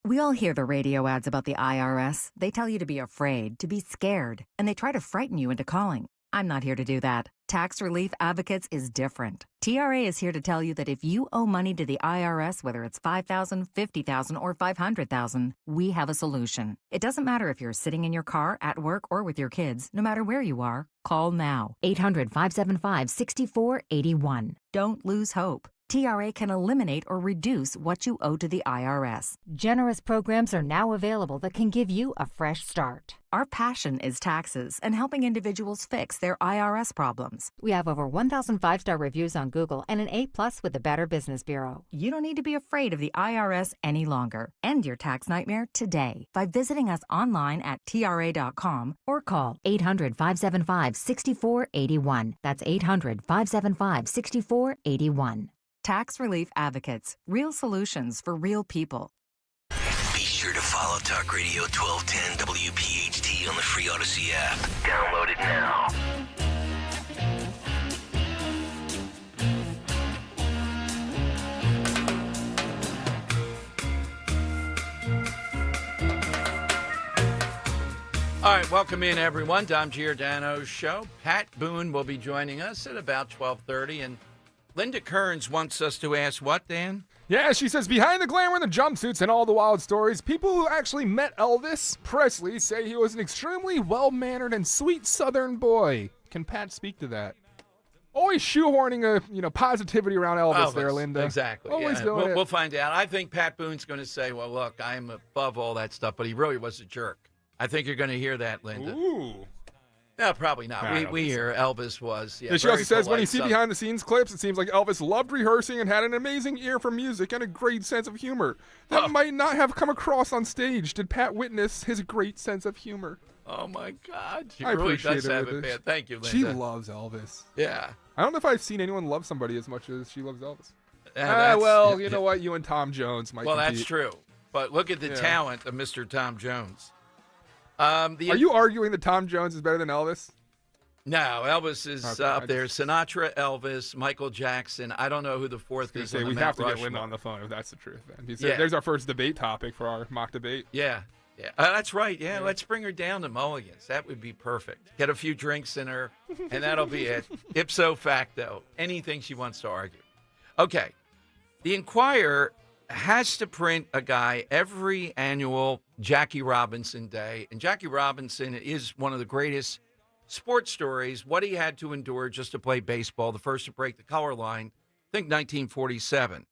Speaker 8: We all hear the radio ads about the IRS. They tell you to be afraid, to be scared, and they try to frighten you into calling. I'm not here to do that. Tax Relief Advocates is different. TRA is here to tell you that if you owe money to the IRS, whether it's $5,000, $50,000, or $500,000, we have a solution. It doesn't matter if you're sitting in your car, at work, or with your kids. No matter where you are, call now. 800-575-6481. Don't lose hope. TRA can eliminate or reduce what you owe to the IRS. Generous programs are now available that can give you a fresh start.
Speaker 7: Our passion is taxes and helping individuals fix their IRS problems.
Speaker 8: We have over 1,000 5-star reviews on Google and an A+ with the Better Business Bureau.
Speaker 7: You don't need to be afraid of the IRS any longer. End your tax nightmare today by visiting us online at TRA.com
Speaker 8: or call 800-575-6481. That's 800-575-6481.
Speaker 7: Tax Relief Advocates. Real solutions for real people.
Speaker 10: Be sure to follow Talk Radio 1210 WPHT on the free Odyssey app. Download it now.
Speaker 11: All right, welcome in, everyone. Dom Giordano's show. Pat Boone will be joining us at about 12:30, and Linda Kearns wants us to ask what, Dan?
Speaker 12: Yeah, she says, behind the glamour and the jumpsuits and all the wild stories, people who actually met Elvis Presley say he was an extremely well-mannered and sweet Southern boy. Can Pat speak to that? Always shoehorning a positivity around Elvis there, Linda.
Speaker 11: Exactly.
Speaker 12: Always doing it.
Speaker 11: We'll find out. I think Pat Boone's going to say, well, look, I'm above all that stuff, but he really was a jerk. I think you're going to hear that, Linda.
Speaker 12: Ooh.
Speaker 11: No, probably not. We hear Elvis was. Yeah,
Speaker 12: she also says when you see
Speaker 11: polite,
Speaker 12: behind-the-scenes clips, it seems like Elvis loved rehearsing and had an amazing ear for music and a great sense of humor that might not have come across on stage. Did Pat witness his great sense of humor?
Speaker 11: Oh, my God. She
Speaker 12: I
Speaker 11: really
Speaker 12: appreciate
Speaker 11: does have it
Speaker 12: Linda.
Speaker 11: bad. Thank you, Linda.
Speaker 12: She loves Elvis.
Speaker 11: Yeah.
Speaker 12: I don't know if I've seen anyone love somebody as much as she loves Elvis. You know what? You and Tom Jones might compete.
Speaker 11: That's true. But look at the talent of Mr. Tom Jones.
Speaker 12: Are you arguing that Tom Jones is better than Elvis?
Speaker 11: No, Elvis is up there. Sinatra, Elvis, Michael Jackson. I don't know who the fourth is.
Speaker 12: We have to get Linda on the phone if that's the truth. Then there's our first debate topic for our mock debate.
Speaker 11: Yeah. That's right. Yeah, let's bring her down to Mulligan's. That would be perfect. Get a few drinks in her, and that'll be it. Ipso facto, anything she wants to argue. Okay, the Inquirer has to print a guy every annual Jackie Robinson Day, and Jackie Robinson is one of the greatest sports stories, what he had to endure just to play baseball, the first to break the color line, I think 1947.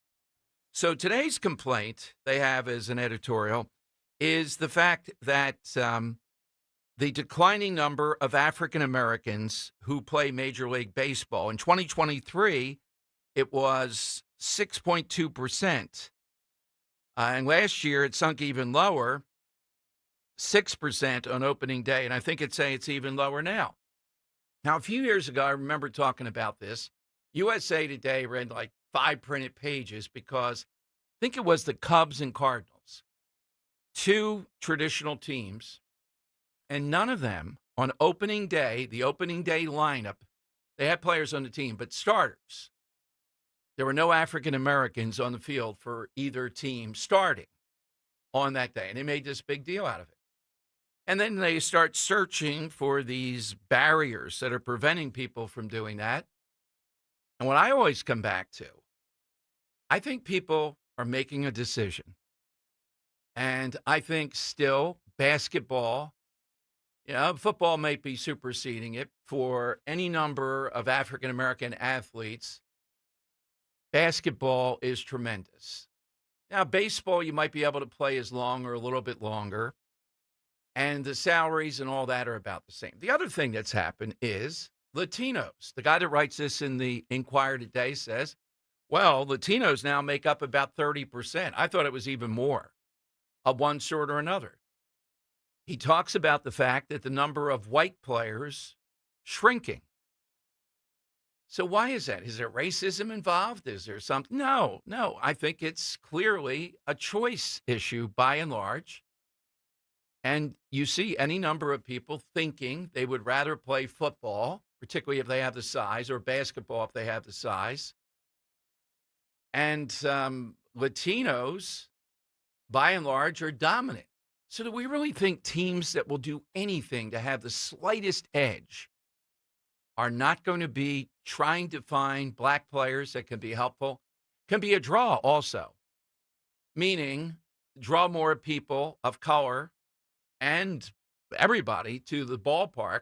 Speaker 11: So today's complaint they have as an editorial is the fact that the declining number of African Americans who play Major League Baseball. In 2023, it was 6.2%. And last year, it sunk even lower, 6% on opening day. And I think it's saying it's even lower now. Now, a few years ago, I remember talking about this. USA Today read like 5 printed pages because I think it was the Cubs and Cardinals. 2 traditional teams, and none of them on opening day, the opening day lineup, they had players on the team, but starters. There were no African Americans on the field for either team starting on that day, and they made this big deal out of it. And then they start searching for these barriers that are preventing people from doing that. And what I always come back to, I think people are making a decision. And I think still basketball, football might be superseding it for any number of African-American athletes. Basketball is tremendous. Now, baseball, you might be able to play as long or a little bit longer. And the salaries and all that are about the same. The other thing that's happened is Latinos. The guy that writes this in the Inquirer today says, well, Latinos now make up about 30%. I thought it was even more. Of one sort or another. He talks about the fact that the number of white players shrinking. So why is that? Is there racism involved? Is there something? No. I think it's clearly a choice issue by and large. And you see any number of people thinking they would rather play football, particularly if they have the size, or basketball if they have the size. And Latinos, by and large, are dominant. So do we really think teams that will do anything to have the slightest edge are not going to be trying to find black players that can be helpful? Can be a draw also, meaning draw more people of color and everybody to the ballpark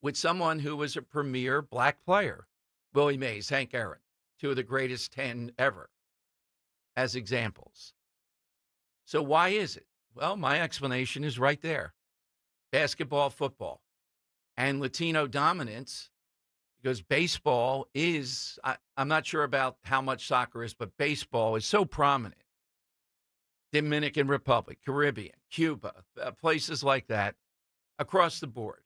Speaker 11: with someone who was a premier black player. Willie Mays, Hank Aaron, 2 of the greatest 10 ever as examples. So why is it? Well, my explanation is right there. Basketball, football, and Latino dominance, because baseball is, I'm not sure about how much soccer is, but baseball is so prominent. Dominican Republic, Caribbean, Cuba, places like that, across the board.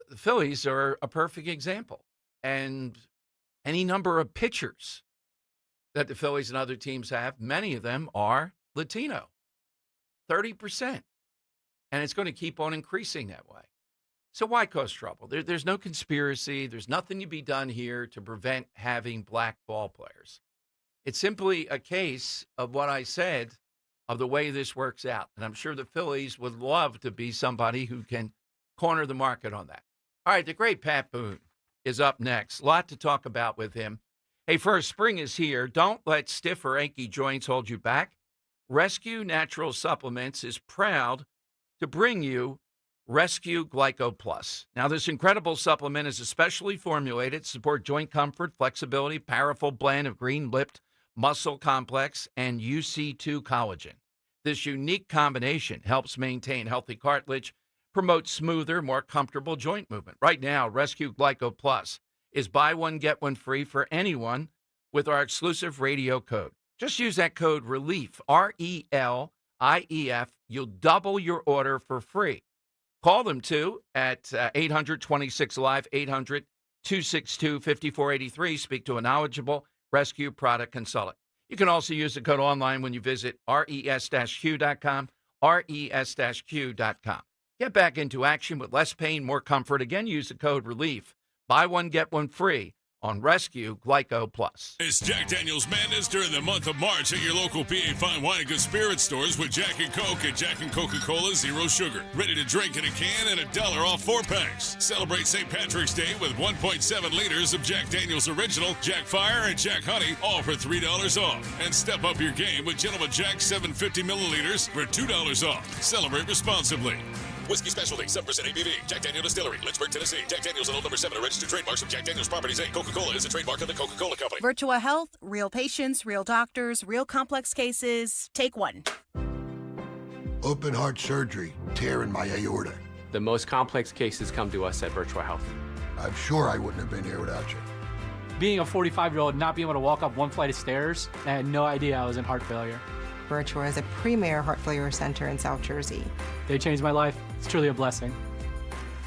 Speaker 11: The Phillies are a perfect example. And any number of pitchers that the Phillies and other teams have, many of them are Latino, 30%. And it's going to keep on increasing that way. So why cause trouble? There's no conspiracy. There's nothing to be done here to prevent having black ball players. It's simply a case of what I said, of the way this works out. And I'm sure the Phillies would love to be somebody who can corner the market on that. All right, the great Pat Boone is up next. A lot to talk about with him. Hey, first, spring is here. Don't let stiff or achy joints hold you back. Rescue Natural Supplements is proud to bring you Rescue Glyco Plus. Now, this incredible supplement is especially formulated to support joint comfort, flexibility, powerful blend of green-lipped muscle complex and UC2 collagen. This unique combination helps maintain healthy cartilage, promotes smoother, more comfortable joint movement. Right now, Rescue Glyco Plus is buy one, get one free for anyone with our exclusive radio code. Just use that code RELIEF, RELIEF. You'll double your order for free. Call them, too, at 800-26-LIVE, 800-262-5483. Speak to a knowledgeable rescue product consultant. You can also use the code online when you visit res-q.com, res-q.com. Get back into action with less pain, more comfort. Again, use the code RELIEF. Buy one, get one free on Rescue Glyco Plus.
Speaker 2: It's Jack Daniel's Madness during the month of March at your local PA Fine Wine and Good Spirit stores with Jack and Coke and Jack and Coca-Cola Zero Sugar. Ready to drink in a can and $1 off 4-packs. Celebrate St. Patrick's Day with 1.7 liters of Jack Daniel's Original, Jack Fire, and Jack Honey, all for $3 off. And step up your game with Gentleman Jack 750 milliliters for $2 off. Celebrate responsibly. Whiskey Specialty, 7% ABV. Jack Daniel Distillery, Lynchburg, Tennessee. Jack Daniel's and Old No. 7 are registered trademarks of Jack Daniel's Properties, Inc. Coca-Cola is a trademark of the Coca-Cola Company.
Speaker 5: Virtua Health, real patients, real doctors, real complex cases. Take one.
Speaker 6: Open heart surgery, tear in my aorta.
Speaker 9: The most complex cases come to us at Virtua Health.
Speaker 6: I'm sure I wouldn't have been here without you.
Speaker 13: Being a 45-year-old, not being able to walk up one flight of stairs, I had no idea I was in heart failure.
Speaker 14: Virtua is a premier heart failure center in South Jersey.
Speaker 13: They changed my life. It's truly a blessing.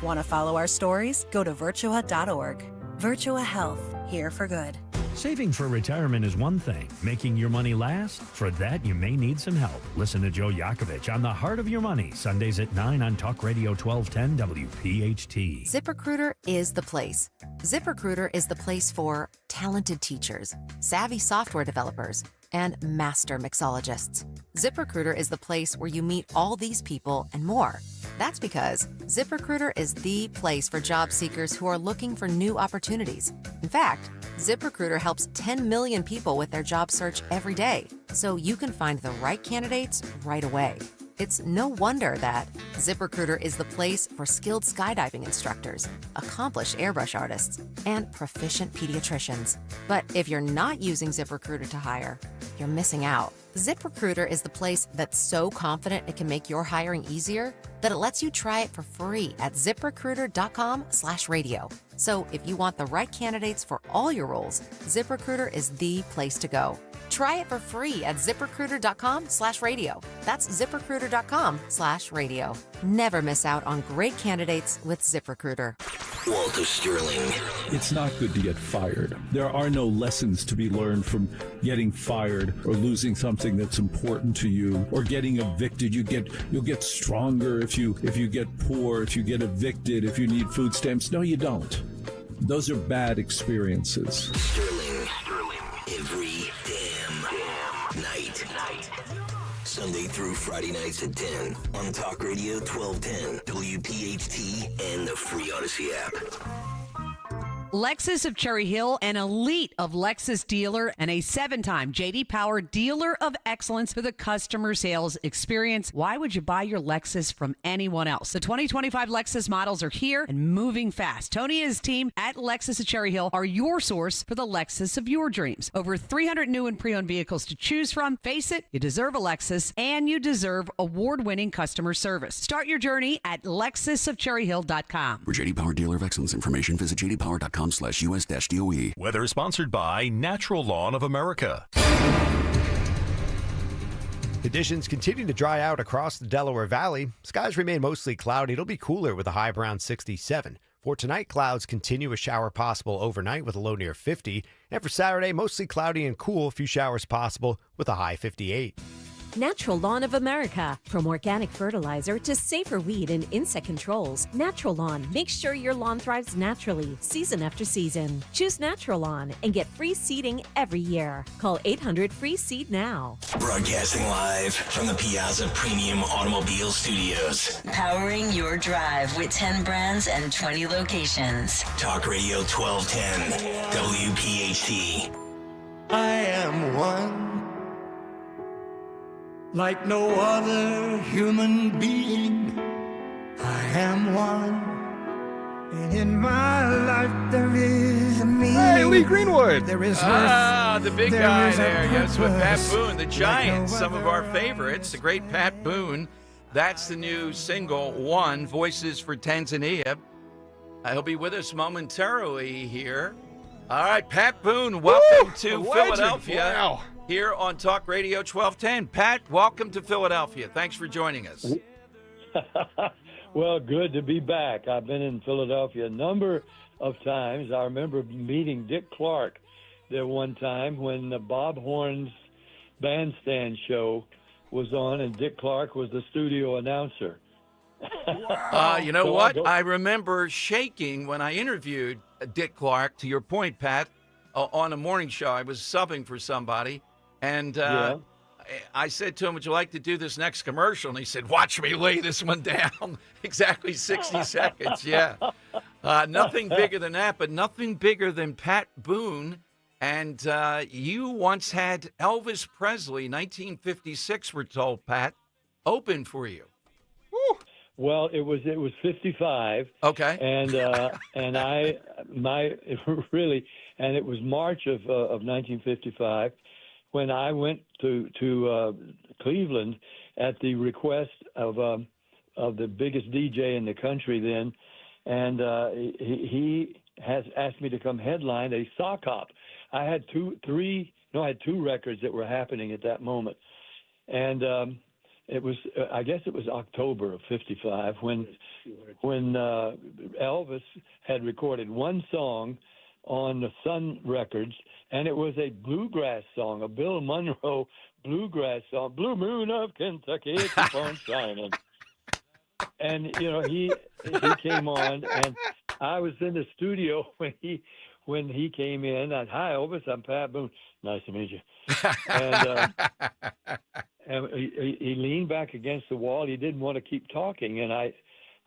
Speaker 5: Want to follow our stories? Go to virtua.org. Virtua Health, here for good.
Speaker 16: Saving for retirement is one thing. Making your money last? For that, you may need some help. Listen to Joe Yakovich on The Heart of Your Money, Sundays at 9 on Talk Radio 1210 WPHT.
Speaker 8: ZipRecruiter is the place. ZipRecruiter is the place for talented teachers, savvy software developers, and master mixologists. ZipRecruiter is the place where you meet all these people and more. That's because ZipRecruiter is the place for job seekers who are looking for new opportunities. In fact, ZipRecruiter helps 10 million people with their job search every day, so you can find the right candidates right away. It's no wonder that ZipRecruiter is the place for skilled skydiving instructors, accomplished airbrush artists, and proficient pediatricians. But if you're not using ZipRecruiter to hire, you're missing out. ZipRecruiter is the place that's so confident it can make your hiring easier that it lets you try it for free at ZipRecruiter.com/radio. So if you want the right candidates for all your roles, ZipRecruiter is the place to go. Try it for free at ZipRecruiter.com/radio. That's ZipRecruiter.com/radio. Never miss out on great candidates with ZipRecruiter.
Speaker 10: Walter Sterling.
Speaker 28: It's not good to get fired. There are no lessons to be learned from getting fired or losing something that's important to you or getting evicted. You'll get stronger if you get poor, if you get evicted, if you need food stamps. No, you don't. Those are bad experiences.
Speaker 10: Sterling. Every damn night. Sunday through Friday nights at 10 on Talk Radio 1210, WPHT, and the free Odyssey app.
Speaker 29: Lexus of Cherry Hill, an elite of Lexus dealer and a 7-time J.D. Power Dealer of Excellence for the customer sales experience. Why would you buy your Lexus from anyone else? The 2025 Lexus models are here and moving fast. Tony and his team at Lexus of Cherry Hill are your source for the Lexus of your dreams. Over 300 new and pre-owned vehicles to choose from. Face it, you deserve a Lexus, and you deserve award-winning customer service. Start your journey at lexusofcherryhill.com.
Speaker 30: For J.D. Power Dealer of Excellence information, visit jdpower.com/US-DOE.
Speaker 31: Weather sponsored by Natural Lawn of America.
Speaker 32: Conditions continue to dry out across the Delaware Valley. Skies remain mostly cloudy. It'll be cooler with a high around 67. For tonight, clouds continue, a shower possible overnight with a low near 50. And for Saturday, mostly cloudy and cool, a few showers possible with a high 58.
Speaker 33: Natural Lawn of America. From organic fertilizer to safer weed and insect controls, Natural Lawn makes sure your lawn thrives naturally, season after season. Choose Natural Lawn and get free seeding every year. Call 800-FREE-SEED now.
Speaker 10: Broadcasting live from the Piazza Premium Automobile Studios.
Speaker 34: Powering your drive with 10 brands and 20 locations.
Speaker 10: Talk Radio 1210, WPHT.
Speaker 35: I am one. Like no other human being, I am one, and in my life there is a meaning.
Speaker 12: Hey, Lee Greenwood.
Speaker 35: There is
Speaker 11: the big
Speaker 35: there
Speaker 11: guy
Speaker 35: is a
Speaker 11: there. Yes, with Pat
Speaker 35: purpose,
Speaker 11: Boone, the Giants,
Speaker 35: no
Speaker 11: some of our
Speaker 35: other.
Speaker 11: favorites. The great Pat Boone. That's the new single, One, Voices for Tanzania. He'll be with us momentarily here. All right, Pat Boone, welcome to
Speaker 12: legend.
Speaker 11: Philadelphia.
Speaker 12: Wow.
Speaker 11: Here on Talk Radio 1210. Pat, welcome to Philadelphia. Thanks for joining us.
Speaker 1: Well, good to be back. I've been in Philadelphia a number of times. I remember meeting Dick Clark there one time when Bob Horn's bandstand show was on, and Dick Clark was the studio announcer.
Speaker 11: You know
Speaker 1: So
Speaker 11: what? I remember shaking when I interviewed Dick Clark, to your point, Pat, on a morning show. I was subbing for somebody, and I said to him, would you like to do this next commercial? And he said, watch me lay this one down. Exactly 60 seconds, yeah. Nothing bigger than that, but nothing bigger than Pat Boone. And you once had Elvis Presley, 1956, we're told, Pat, open for you.
Speaker 1: Well, it was 55.
Speaker 11: Okay.
Speaker 1: And it was March of 1955 when I went to Cleveland at the request of the biggest DJ in the country then, and he has asked me to come headline a sock hop. I had two records that were happening at that moment, and it was I guess it was October of '55 when Elvis had recorded one song on the Sun Records, and it was a bluegrass song, a Bill Monroe bluegrass song, "Blue Moon of Kentucky, keep on shining." And he came on, and I was in the studio when he came in. Hi, Elvis, I'm Pat Boone. Nice to meet you. And he leaned back against the wall. He didn't want to keep talking, and I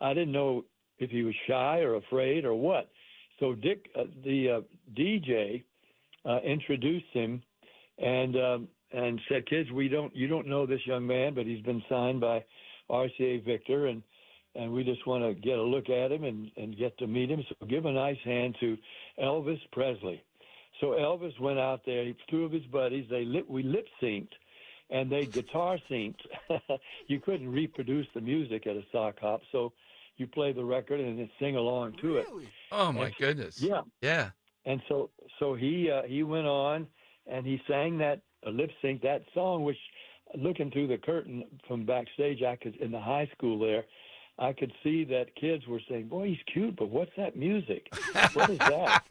Speaker 1: didn't know if he was shy or afraid or what. So Dick, the DJ, introduced him and said, "Kids, you don't know this young man, but he's been signed by RCA Victor, and we just want to get a look at him and get to meet him. So give a nice hand to Elvis Presley." So Elvis went out there. Two of his buddies, we lip synced, and they guitar synced. You couldn't reproduce the music at a sock hop, so you play the record and then sing along to it.
Speaker 11: Oh my goodness!
Speaker 1: Yeah,
Speaker 11: yeah.
Speaker 1: And so he went on and he sang that lip sync that song, which, looking through the curtain from backstage, in the high school there, I could see that kids were saying, "Boy, he's cute, but what's that music? What is that?"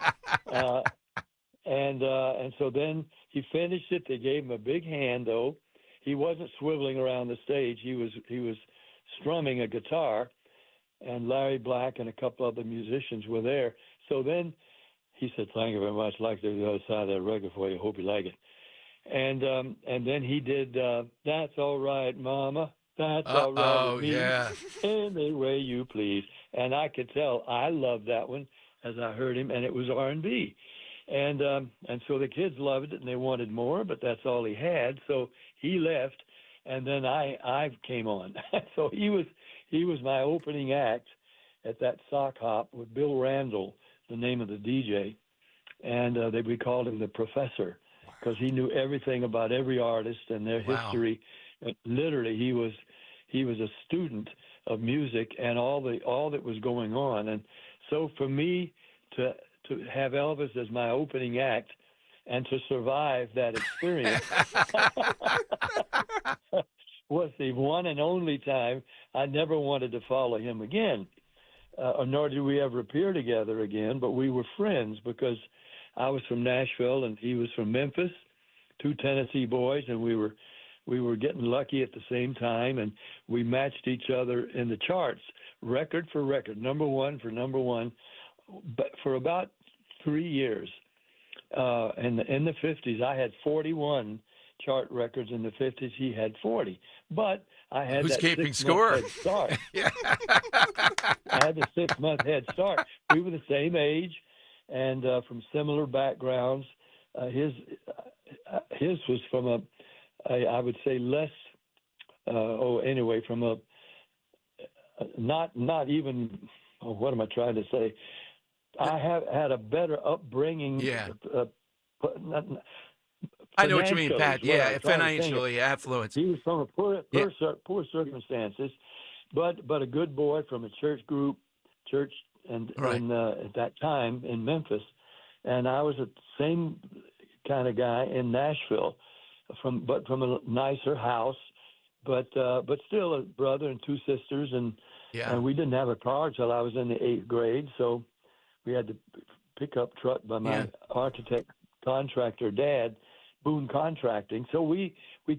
Speaker 1: And so then he finished it. They gave him a big hand, though. He wasn't swiveling around the stage. He was strumming a guitar, and Larry Black and a couple other musicians were there. So then he said, "Thank you very much. I'd like to do the other side of that record for you. Hope you like it." And then he did "That's All Right, Mama. That's all right."
Speaker 11: Oh,
Speaker 1: with me.
Speaker 11: yeah.
Speaker 1: Any way you please. And I could tell I loved that one as I heard him, and it was R&B. And so the kids loved it, and they wanted more, but that's all he had. So he left, and then I came on. So he was my opening act at that sock hop with Bill Randall, the name of the DJ, and we called him the Professor because he knew everything about every artist and their history. Literally, he was a student of music and all that was going on. And so for me to have Elvis as my opening act and to survive that experience was the one and only time I never wanted to follow him again, nor did we ever appear together again. But we were friends because I was from Nashville and he was from Memphis, two Tennessee boys, and we were getting lucky at the same time, and we matched each other in the charts, record for record, number one for number one, but for about 3 years. In the 50s, I had 41 chart records in the 50s. He had 40, but I had
Speaker 11: Who's
Speaker 1: that
Speaker 11: keeping
Speaker 1: 6
Speaker 11: score?
Speaker 1: month head start. I had the 6 month head start. We were the same age and from similar backgrounds. His was from I would say less. From not even. What am I trying to say? I have had a better upbringing.
Speaker 11: Yeah.
Speaker 1: I
Speaker 11: know what you mean, Pat. Yeah, financially affluent.
Speaker 1: He was from poor circumstances, but a good boy from a church, and at that time in Memphis, and I was the same kind of guy in Nashville, from a nicer house, but still a brother and two sisters, and we didn't have a car till I was in the 8th grade, so we had to pick up truck by my architect contractor dad, Boone Contracting. So we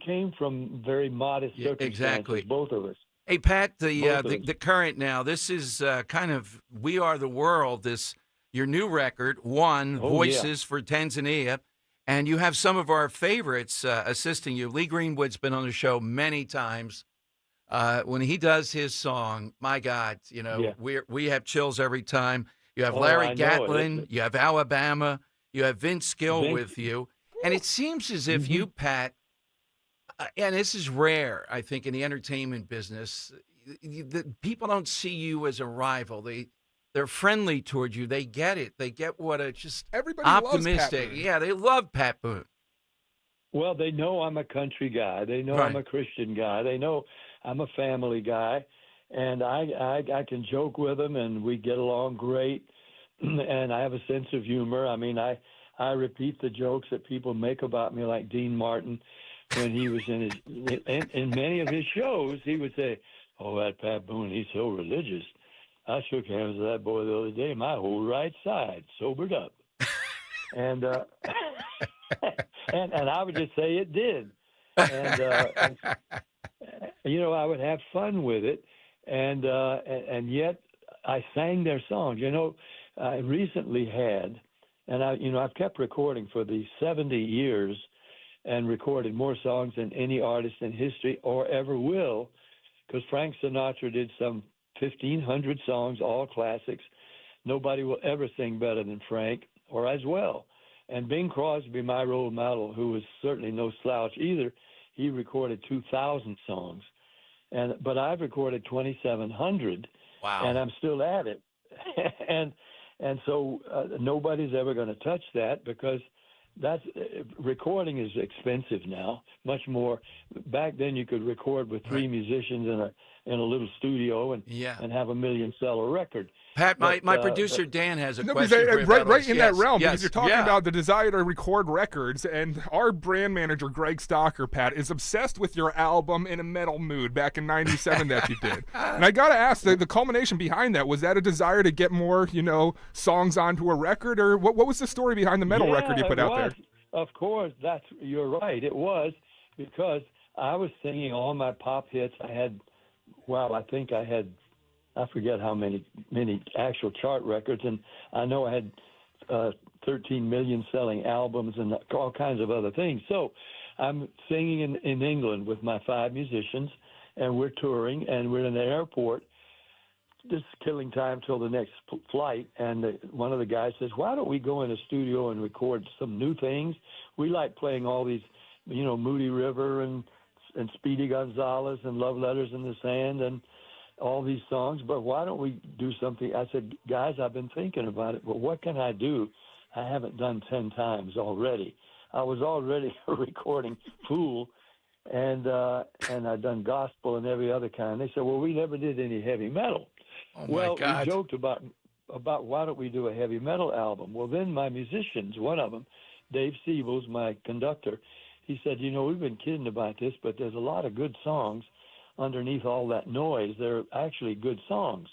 Speaker 1: came from very modest circumstances,
Speaker 11: exactly.
Speaker 1: Both of us.
Speaker 11: Hey, Pat, the current now, this is kind of We Are the World, your new record, Voices for Tanzania, and you have some of our favorites assisting you. Lee Greenwood's been on the show many times. When he does his song, my God, we have chills every time. You have Larry Gatlin, you have Alabama, you have Vince Gill with you. And it seems as if you, Pat, and this is rare, I think, in the entertainment business, people don't see you as a rival. They're friendly toward you. They get it. They get what
Speaker 12: everybody
Speaker 11: optimistic.
Speaker 12: Loves Pat Boone.
Speaker 11: Yeah, they love Pat Boone.
Speaker 1: Well, they know I'm a country guy. They know I'm a Christian guy. They know I'm a family guy, and I can joke with them, and we get along great. And I have a sense of humor. I mean, I repeat the jokes that people make about me, like Dean Martin, when he was in many of his shows, he would say, "Oh, that Pat Boone, he's so religious. I shook hands with that boy the other day. My whole right side sobered up." And and I would just say it did. And I would have fun with it, and yet I sang their songs. I recently had, and I've kept recording for the 70 years, and recorded more songs than any artist in history or ever will, because Frank Sinatra did some 1,500 songs, all classics. Nobody will ever sing better than Frank, or as well. And Bing Crosby, my role model, who was certainly no slouch either, he recorded 2,000 songs. But I've recorded 2,700, and I'm still at it. and so nobody's ever going to touch that, because recording is expensive now, much more. Back then you could record with 3 musicians in a little studio and have a $1 million seller record.
Speaker 11: Pat, my producer Dan has a question for you.
Speaker 12: Right in that realm, because you're talking about the desire to record records, and our brand manager, Greg Stocker, Pat, is obsessed with your album In a Metal Mood back in '97 that you did. And I got to ask, the culmination behind that, was that a desire to get more, songs onto a record, or what was the story behind the metal record you put out there?
Speaker 1: Of course, you're right. It was because I was singing all my pop hits. I forget how many actual chart records, and I know I had 13 million selling albums and all kinds of other things. So I'm singing in England with my 5 musicians, and we're touring, and we're in the airport, just killing time till the next flight. And one of the guys says, "Why don't we go in a studio and record some new things? We like playing all these, Moody River and Speedy Gonzales and Love Letters in the Sand and all these songs, but why don't we do something?" I said, "Guys, I've been thinking about it, but what can I do? I haven't done 10 times already." I was already recording Fool, and I'd done gospel and every other kind. They said, "Well, we never did any heavy metal."
Speaker 11: Oh God.
Speaker 1: We joked about why don't we do a heavy metal album? Well, then my musicians, one of them, Dave Siebels, my conductor, he said, "We've been kidding about this, but there's a lot of good songs underneath all that noise. They're actually good songs,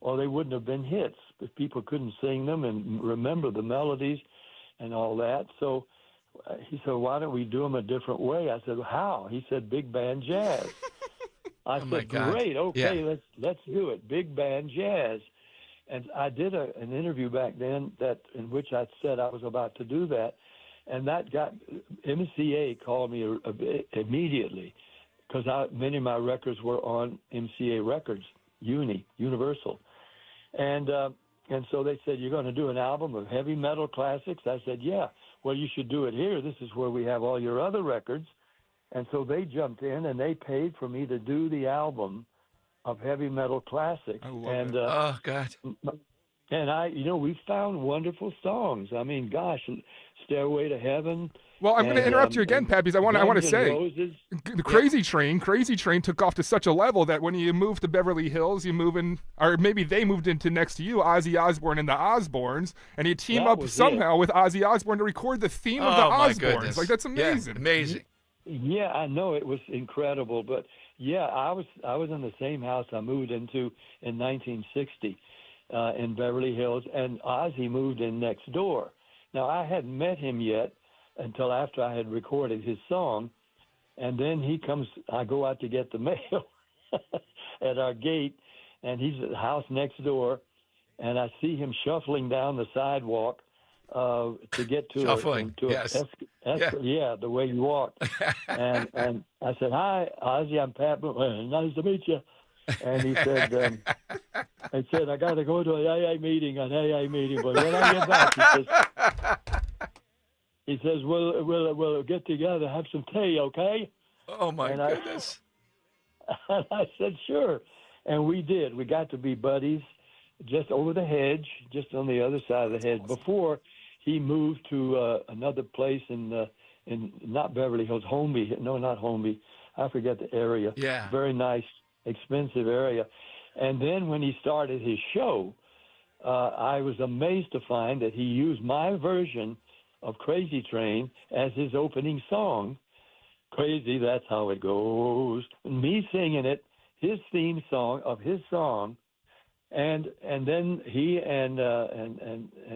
Speaker 1: or they wouldn't have been hits if people couldn't sing them and remember the melodies and all that." So he said, "Why don't we do them a different way?" I said, "How?" He said, "Big band jazz." I said, "Great, okay, let's do it, big band jazz." And I did an interview back then in which I said I was about to do that, and that got MCA called me immediately, because many of my records were on MCA Records, Universal. And so they said, "You're going to do an album of heavy metal classics?" I said, "Yeah." "Well, you should do it here. This is where we have all your other records." And so they jumped in, and they paid for me to do the album of heavy metal classics.
Speaker 12: I love
Speaker 1: and
Speaker 12: it.
Speaker 11: Oh God.
Speaker 1: And we found wonderful songs. I mean, gosh, Stairway to Heaven.
Speaker 12: Well, I'm going to interrupt you again, Pat, because I want to
Speaker 1: Guns N'
Speaker 12: say
Speaker 1: Roses.
Speaker 12: the Crazy Train took off to such a level that when you move to Beverly Hills, you move in, or maybe they moved into next to you, Ozzy Osbourne and the Osbournes, and you team
Speaker 1: That
Speaker 12: up
Speaker 1: was
Speaker 12: somehow with Ozzy Osbourne to record the theme of the
Speaker 11: my
Speaker 12: Osbournes.
Speaker 11: goodness.
Speaker 12: Like, that's amazing.
Speaker 11: Yeah, amazing.
Speaker 1: Yeah, I know, it was incredible. But yeah, I was in the same house I moved into in 1960 in Beverly Hills, and Ozzy moved in next door. Now, I hadn't met him yet until after I had recorded his song, and then he comes. I go out to get the mail at our gate, and he's at the house next door, and I see him shuffling down the sidewalk to get to
Speaker 11: Shuffling, yes.
Speaker 1: Yeah, the way he walked. and I said, "Hi, Ozzy, I'm Pat Boone. Nice to meet you." And he said, I got to go to an AA meeting, but when I get back, he says, we'll get together, have some tea, okay?
Speaker 11: Oh, my goodness.
Speaker 1: And I said, sure. And we did. We got to be buddies just over the hedge, just on the other side of the hedge. Before he moved to another place in not Beverly Hills, Holmby. No, not Holmby. I forget the area.
Speaker 11: Yeah.
Speaker 1: Very nice, expensive area. And then when he started his show, I was amazed to find that he used my version of Crazy Train as his opening song. Crazy, that's how it goes. Me singing it, his theme song of his song, and then he and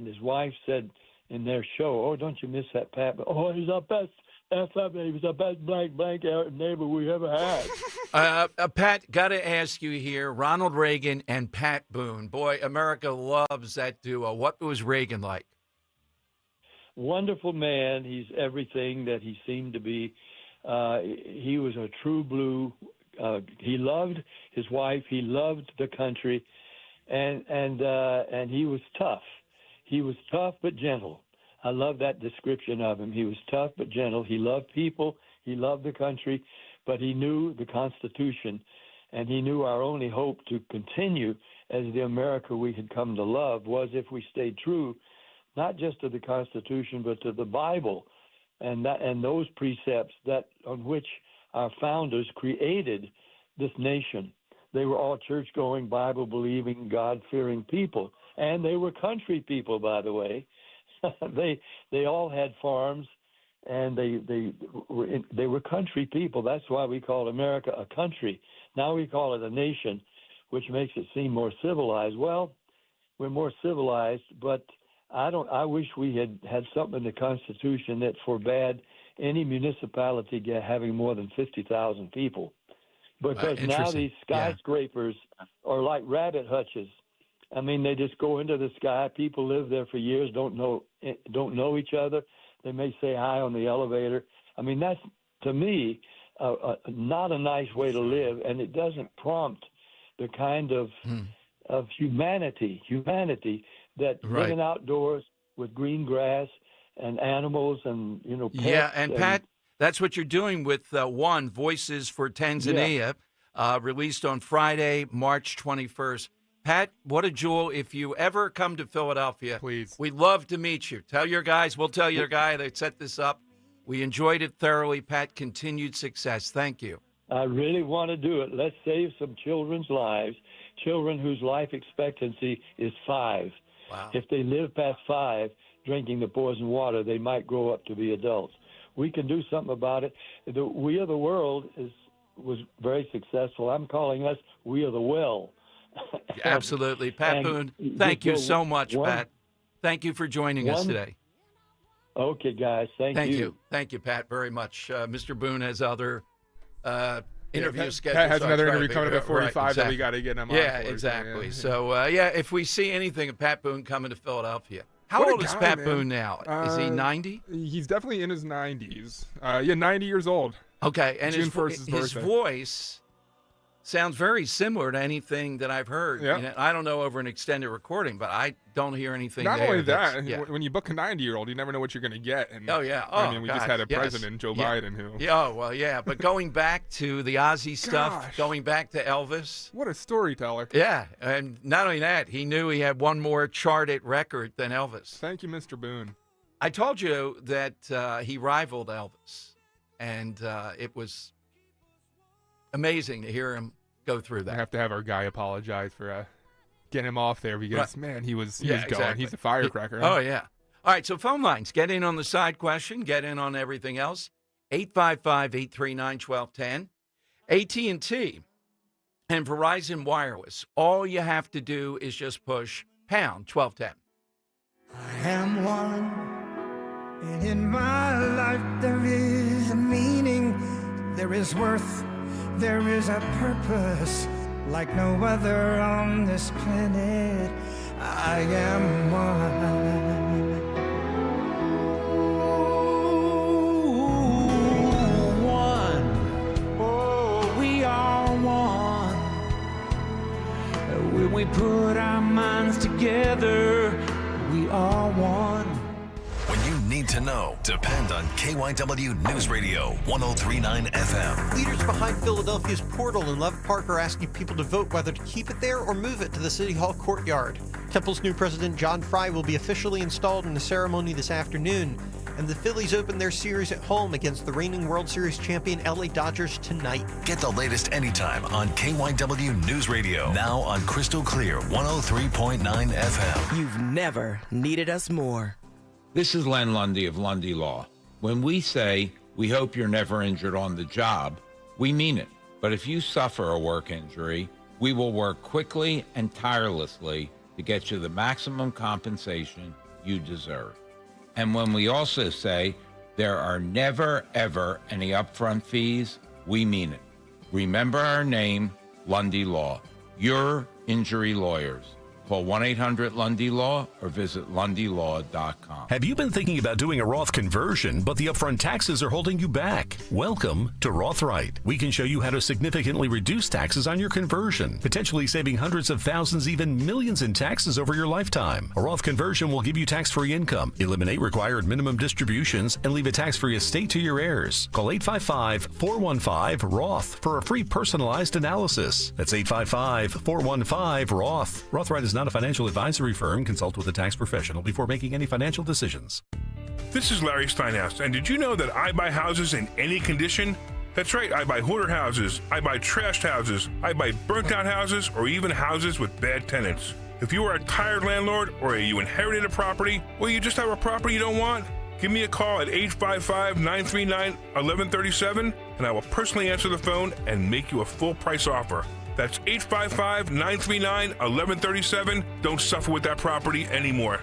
Speaker 1: his wife said in their show, "Oh, don't you miss that Pat? Oh, he's our best FM. He was the best blank neighbor we ever had."
Speaker 11: Pat, got to ask you here, Ronald Reagan and Pat Boone. Boy, America loves that duo. What was Reagan like?
Speaker 1: Wonderful man. He's everything that he seemed to be. He was a true blue. He loved his wife. He loved the country, and he was tough. He was tough but gentle. I love that description of him. He was tough but gentle. He loved people. He loved the country, but he knew the Constitution, and he knew our only hope to continue as the America we had come to love was if we stayed true, not just to the Constitution, but to the Bible and those precepts that on which our founders created this nation. They were all church-going, Bible-believing, God-fearing people, and they were country people, by the way. They all had farms, and they were country people. That's why we call America a country. Now we call it a nation, which makes it seem more civilized. Well, we're more civilized, but I wish we had something in the Constitution that forbade any municipality having more than 50,000 people, because now these skyscrapers are like rabbit hutches. I mean, they just go into the sky. People live there for years, don't know each other. They may say hi on the elevator. I mean, that's, to me, not a nice way to live, and it doesn't prompt the kind of humanity that living outdoors with green grass and animals and, pets.
Speaker 11: Yeah, and Pat, that's what you're doing with One, Voices for Tanzania, released on Friday, March 21st. Pat, what a jewel. If you ever come to Philadelphia,
Speaker 12: please,
Speaker 11: we'd love to meet you. Tell your guys, we'll tell your guy that set this up. We enjoyed it thoroughly. Pat, continued success. Thank you.
Speaker 1: I really want to do it. Let's save some children's lives, children whose life expectancy is 5.
Speaker 11: Wow.
Speaker 1: If they live past 5 drinking the poison water, they might grow up to be adults. We can do something about it. The We Are the World was very successful. I'm calling us We Are the Well.
Speaker 11: Absolutely. Pat Boone, thank you so much, Pat. Thank you for joining us today.
Speaker 1: Okay, guys. Thank you.
Speaker 11: Thank you, Pat, very much. Mr. Boone has other interview scheduled.
Speaker 12: Pat has another interview coming up at 45 that we got to get him on.
Speaker 11: Yeah, exactly. Yeah. So, if we see anything of Pat Boone coming to Philadelphia. How old is Pat Boone now? Is he 90?
Speaker 12: He's definitely in his 90s. 90 years old.
Speaker 11: Okay, and
Speaker 12: June 1st is
Speaker 11: his
Speaker 12: birthday.
Speaker 11: voice sounds very similar to anything that I've heard.
Speaker 12: Yeah.
Speaker 11: You know, I don't know over an extended recording, but I don't hear anything
Speaker 12: Not
Speaker 11: there.
Speaker 12: only that,
Speaker 11: Yeah.
Speaker 12: when you book a 90-year-old, you never know what you're going to get. And,
Speaker 11: Oh, yeah.
Speaker 12: I mean, we just
Speaker 11: gosh,
Speaker 12: had a
Speaker 11: yes.
Speaker 12: president, Joe Biden, who...
Speaker 11: Yeah, oh, well, yeah. But going back to the Ozzy stuff,
Speaker 12: Gosh.
Speaker 11: going back to Elvis.
Speaker 12: What a storyteller.
Speaker 11: Yeah, and not only that, he knew he had one more charted record than Elvis.
Speaker 12: Thank you, Mr. Boone.
Speaker 11: I told you that he rivaled Elvis, and it was amazing to hear him go through that.
Speaker 12: I have to have our guy apologize for getting him off there because, man, he was going.
Speaker 11: Exactly.
Speaker 12: He's a firecracker.
Speaker 11: Oh, yeah. All right, so phone lines. Get in on the side question. Get in on everything else. 855-839-1210. AT&T and Verizon Wireless. All you have to do is just push pound 1210.
Speaker 35: I am one, and in my life there is a meaning, there is worth, there is a purpose, like no other on this planet. I am one. We are one. When we put our minds together, we are one.
Speaker 31: When you need to know, depend on KYW News Radio 103.9 FM.
Speaker 3: Leaders behind Philadelphia's portal in Levitt Park are asking people to vote whether to keep it there or move it to the City Hall courtyard. Temple's new president, John Fry, will be officially installed in a ceremony this afternoon. And the Phillies open their series at home against the reigning World Series champion LA Dodgers tonight.
Speaker 31: Get the latest anytime on KYW News Radio. Now on Crystal Clear 103.9 FM.
Speaker 4: You've never needed us more.
Speaker 7: This is Len Lundy of Lundy Law. When we say we hope you're never injured on the job, we mean it. But if you suffer a work injury, we will work quickly and tirelessly to get you the maximum compensation you deserve. And when we also say there are never, ever any upfront fees, we mean it. Remember our name, Lundy Law. Your injury lawyers. Call 1-800-LUNDY-LAW or visit LundyLaw.com.
Speaker 31: Have you been thinking about doing a Roth conversion, but the upfront taxes are holding you back? Welcome to Rothright. We can show you how to significantly reduce taxes on your conversion, potentially saving hundreds of thousands, even millions in taxes over your lifetime. A Roth conversion will give you tax-free income, eliminate required minimum distributions, and leave a tax-free estate to your heirs. Call 855-415-ROTH for a free personalized analysis. That's 855-415-ROTH. Rothright is not a financial advisory firm. Consult with a tax professional before making any financial decisions.
Speaker 15: This is Larry Steinhaus, and did you know that I buy houses in any condition? That's right, I buy hoarder houses, I buy trashed houses, I buy burnt-out houses, or even houses with bad tenants. If you are a tired landlord, or you inherited a property, or you just have a property you don't want, give me a call at 855-939-1137, and I will personally answer the phone and make you a full-price offer. That's 855-939-1137. Don't suffer with that property anymore.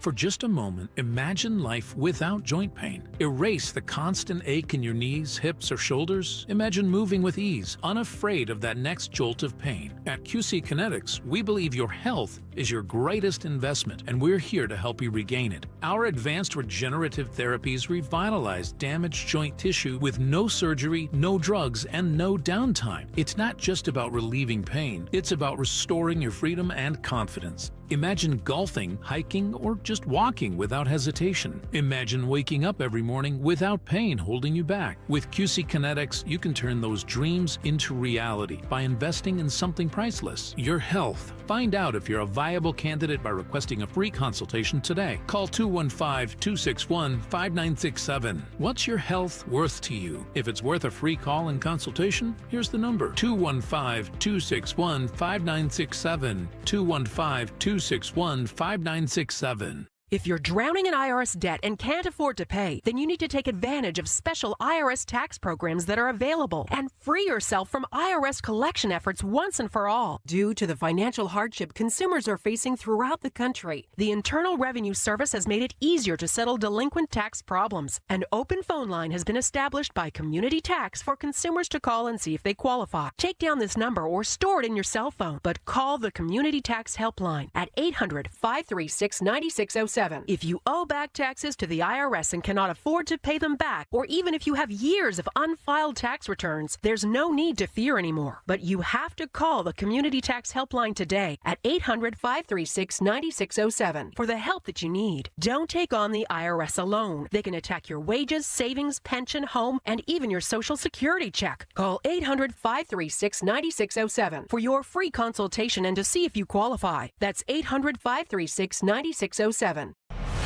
Speaker 17: For just a moment, imagine life without joint pain. Erase the constant ache in your knees, hips, or shoulders. Imagine moving with ease, unafraid of that next jolt of pain. At QC Kinetics, we believe your health is your greatest investment, and we're here to help you regain it. Our advanced regenerative therapies revitalize damaged joint tissue with no surgery, no drugs, and no downtime. It's not just about relieving pain, it's about restoring your freedom and confidence. Imagine golfing, hiking, or just walking without hesitation. Imagine waking up every morning without pain holding you back. With QC Kinetics, you can turn those dreams into reality by investing in something priceless, your health. Find out if you're a viable candidate by requesting a free consultation today. Call 215-261-5967. What's your health worth to you? If it's worth a free call and consultation, here's the number: 215-261-5967. 215-261-5967.
Speaker 18: If you're drowning in IRS debt and can't afford to pay, then you need to take advantage of special IRS tax programs that are available and free yourself from IRS collection efforts once and for all. Due to the financial hardship consumers are facing throughout the country, the Internal Revenue Service has made it easier to settle delinquent tax problems. An open phone line has been established by Community Tax for consumers to call and see if they qualify. Take down this number or store it in your cell phone, but call the Community Tax Helpline at 800-536-9607. 9607. If you owe back taxes to the IRS and cannot afford to pay them back, or even if you have years of unfiled tax returns, there's no need to fear anymore. But you have to call the Community Tax Helpline today at 800-536-9607 for the help that you need. Don't take on the IRS alone. They can attack your wages, savings, pension, home, and even your Social Security check. Call 800-536-9607 for your free consultation and to see if you qualify. That's 800-536-9607.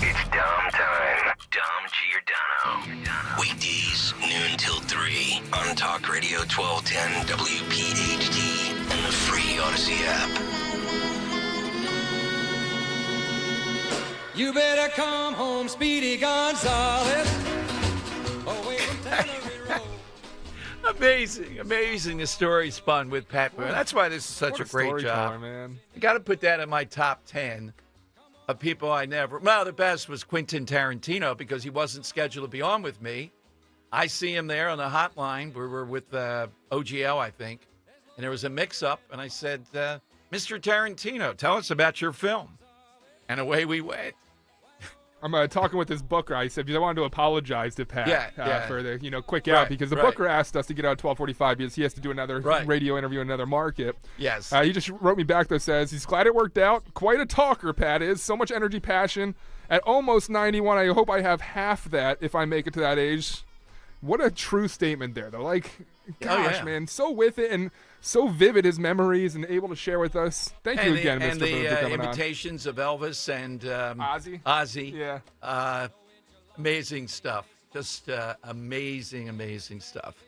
Speaker 10: It's Dom time. Dom Giordano. Weekdays, noon till 3 on Talk Radio 1210 WPHT and the free Odyssey app.
Speaker 2: You better come home, Speedy Gonzales. Away from Tannery Road.
Speaker 11: Amazing the story spun with Pat Boone. That's why this is such a great job.
Speaker 12: Man.
Speaker 11: I got to put that in my top 10 of people I never. Well, the best was Quentin Tarantino because he wasn't scheduled to be on with me. I see him there on the hotline. We were with OGL, I think, and there was a mix-up, and I said, Mr. Tarantino, tell us about your film. And away we went.
Speaker 12: I'm talking with this booker. I said, because I wanted to apologize to Pat for the quick out, because the booker asked us to get out at 12:45 because he has to do another radio interview in another market.
Speaker 11: Yes.
Speaker 12: He just wrote me back, though, says he's glad it worked out. Quite a talker, Pat is. So much energy, passion. At almost 91, I hope I have half that if I make it to that age. What a true statement there, though. Like, gosh, man, so with it and so vivid his memories and able to share with us. Thank you again, Mr. Boone, for coming on.
Speaker 11: And the imitations of Elvis and
Speaker 12: Ozzy.
Speaker 11: Yeah. Amazing stuff. Just amazing stuff.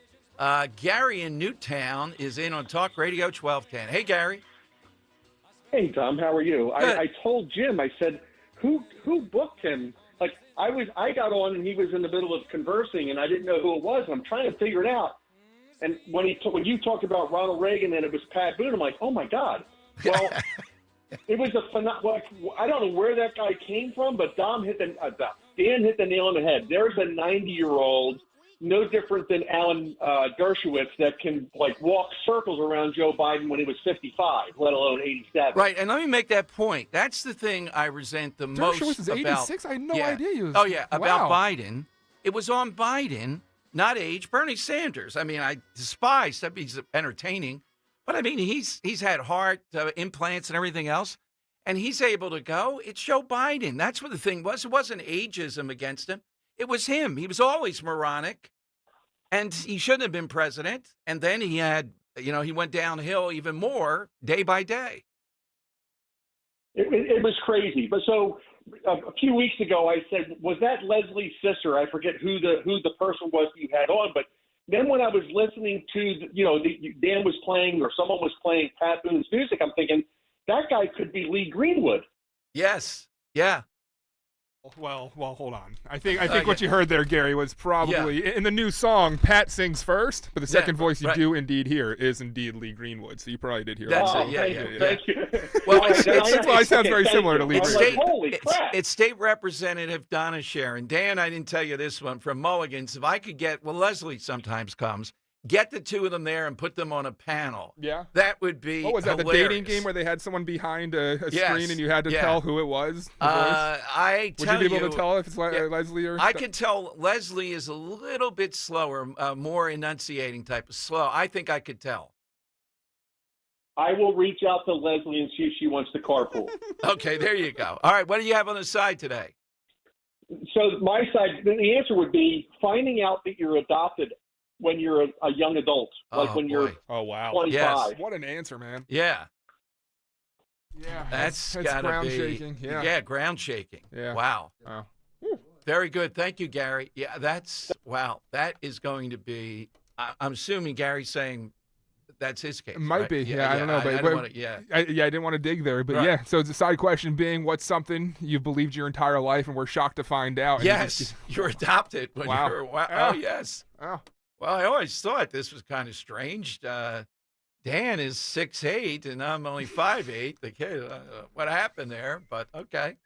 Speaker 11: Gary in Newtown is in on Talk Radio 1210. Hey, Gary.
Speaker 5: Hey, Tom. How are you? I told Jim, I said, who booked him? Like, I got on and he was in the middle of conversing and I didn't know who it was. I'm trying to figure it out. And when you talked about Ronald Reagan and it was Pat Boone, I'm like, oh my God. Well, it was I don't know where that guy came from, but Dan hit the nail on the head. There's a 90-year-old, no different than Alan Dershowitz, that can walk circles around Joe Biden when he was 55, let alone 87.
Speaker 11: Right, and let me make that point. That's the thing I resent the most
Speaker 12: Dershowitz is 86? I had no idea he was.
Speaker 11: Oh, yeah, about Biden. It was on Biden, not age. Bernie Sanders, I mean, I despise that he's entertaining, but I mean, he's had heart implants and everything else, and he's able to go. It's Joe Biden. That's what the thing was. It wasn't ageism against him. It was him. He was always moronic, and he shouldn't have been president. And then he had, he went downhill even more day by day.
Speaker 5: It was crazy. But so a few weeks ago, I said, was that Leslie's sister? I forget who the person was you had on. But then when I was listening to, Dan was playing or someone was playing Pat Boone's music, I'm thinking that guy could be Lee Greenwood.
Speaker 11: Yes. Yeah.
Speaker 12: Well, hold on. I think what you heard there, Gary, was probably in the new song. Pat sings first, but the second voice you do indeed hear is indeed Lee Greenwood. So you probably did hear.
Speaker 11: That's
Speaker 12: that.
Speaker 11: it.
Speaker 5: Thank you.
Speaker 11: Well,
Speaker 12: it sounds very similar to Lee Greenwood.
Speaker 5: Holy crap!
Speaker 11: It's State Representative Donna Sharon. Dan, I didn't tell you this one from Mulligan's. If I could get, Leslie sometimes comes. Get the two of them there and put them on a panel.
Speaker 12: Yeah.
Speaker 11: That would be
Speaker 12: What was that,
Speaker 11: hilarious.
Speaker 12: the dating game where they had someone behind a screen and you had to tell who it was? Would you be able to tell if it's Leslie or...
Speaker 11: I can tell Leslie is a little bit slower, more enunciating type of slow. I think I could tell.
Speaker 5: I will reach out to Leslie and see if she wants to carpool.
Speaker 11: Okay, there you go. All right, what do you have on the side today?
Speaker 5: So my side, the answer would be finding out that you're adopted when you're a young adult, when you're 25.
Speaker 11: Yes.
Speaker 12: What an answer, man.
Speaker 11: Yeah.
Speaker 12: Yeah.
Speaker 11: That's got to
Speaker 12: ground
Speaker 11: be.
Speaker 12: shaking.
Speaker 11: Yeah, ground shaking.
Speaker 12: Yeah.
Speaker 11: Wow.
Speaker 12: Woo.
Speaker 11: Very good. Thank you, Gary. Yeah, wow. That is going to be, I'm assuming Gary's saying that's his case.
Speaker 12: It might
Speaker 11: right?
Speaker 12: be. Yeah, I don't know. I didn't want to dig there. But yeah, so the side question being, what's something you've believed your entire life and we're shocked to find out?
Speaker 11: Yes, you're adopted when you're,
Speaker 12: Yeah.
Speaker 11: Oh, yes.
Speaker 12: Oh.
Speaker 11: Well, I always thought this was kind of strange. Dan is 6'8", and I'm only 5'8". The kid, what happened there? But okay.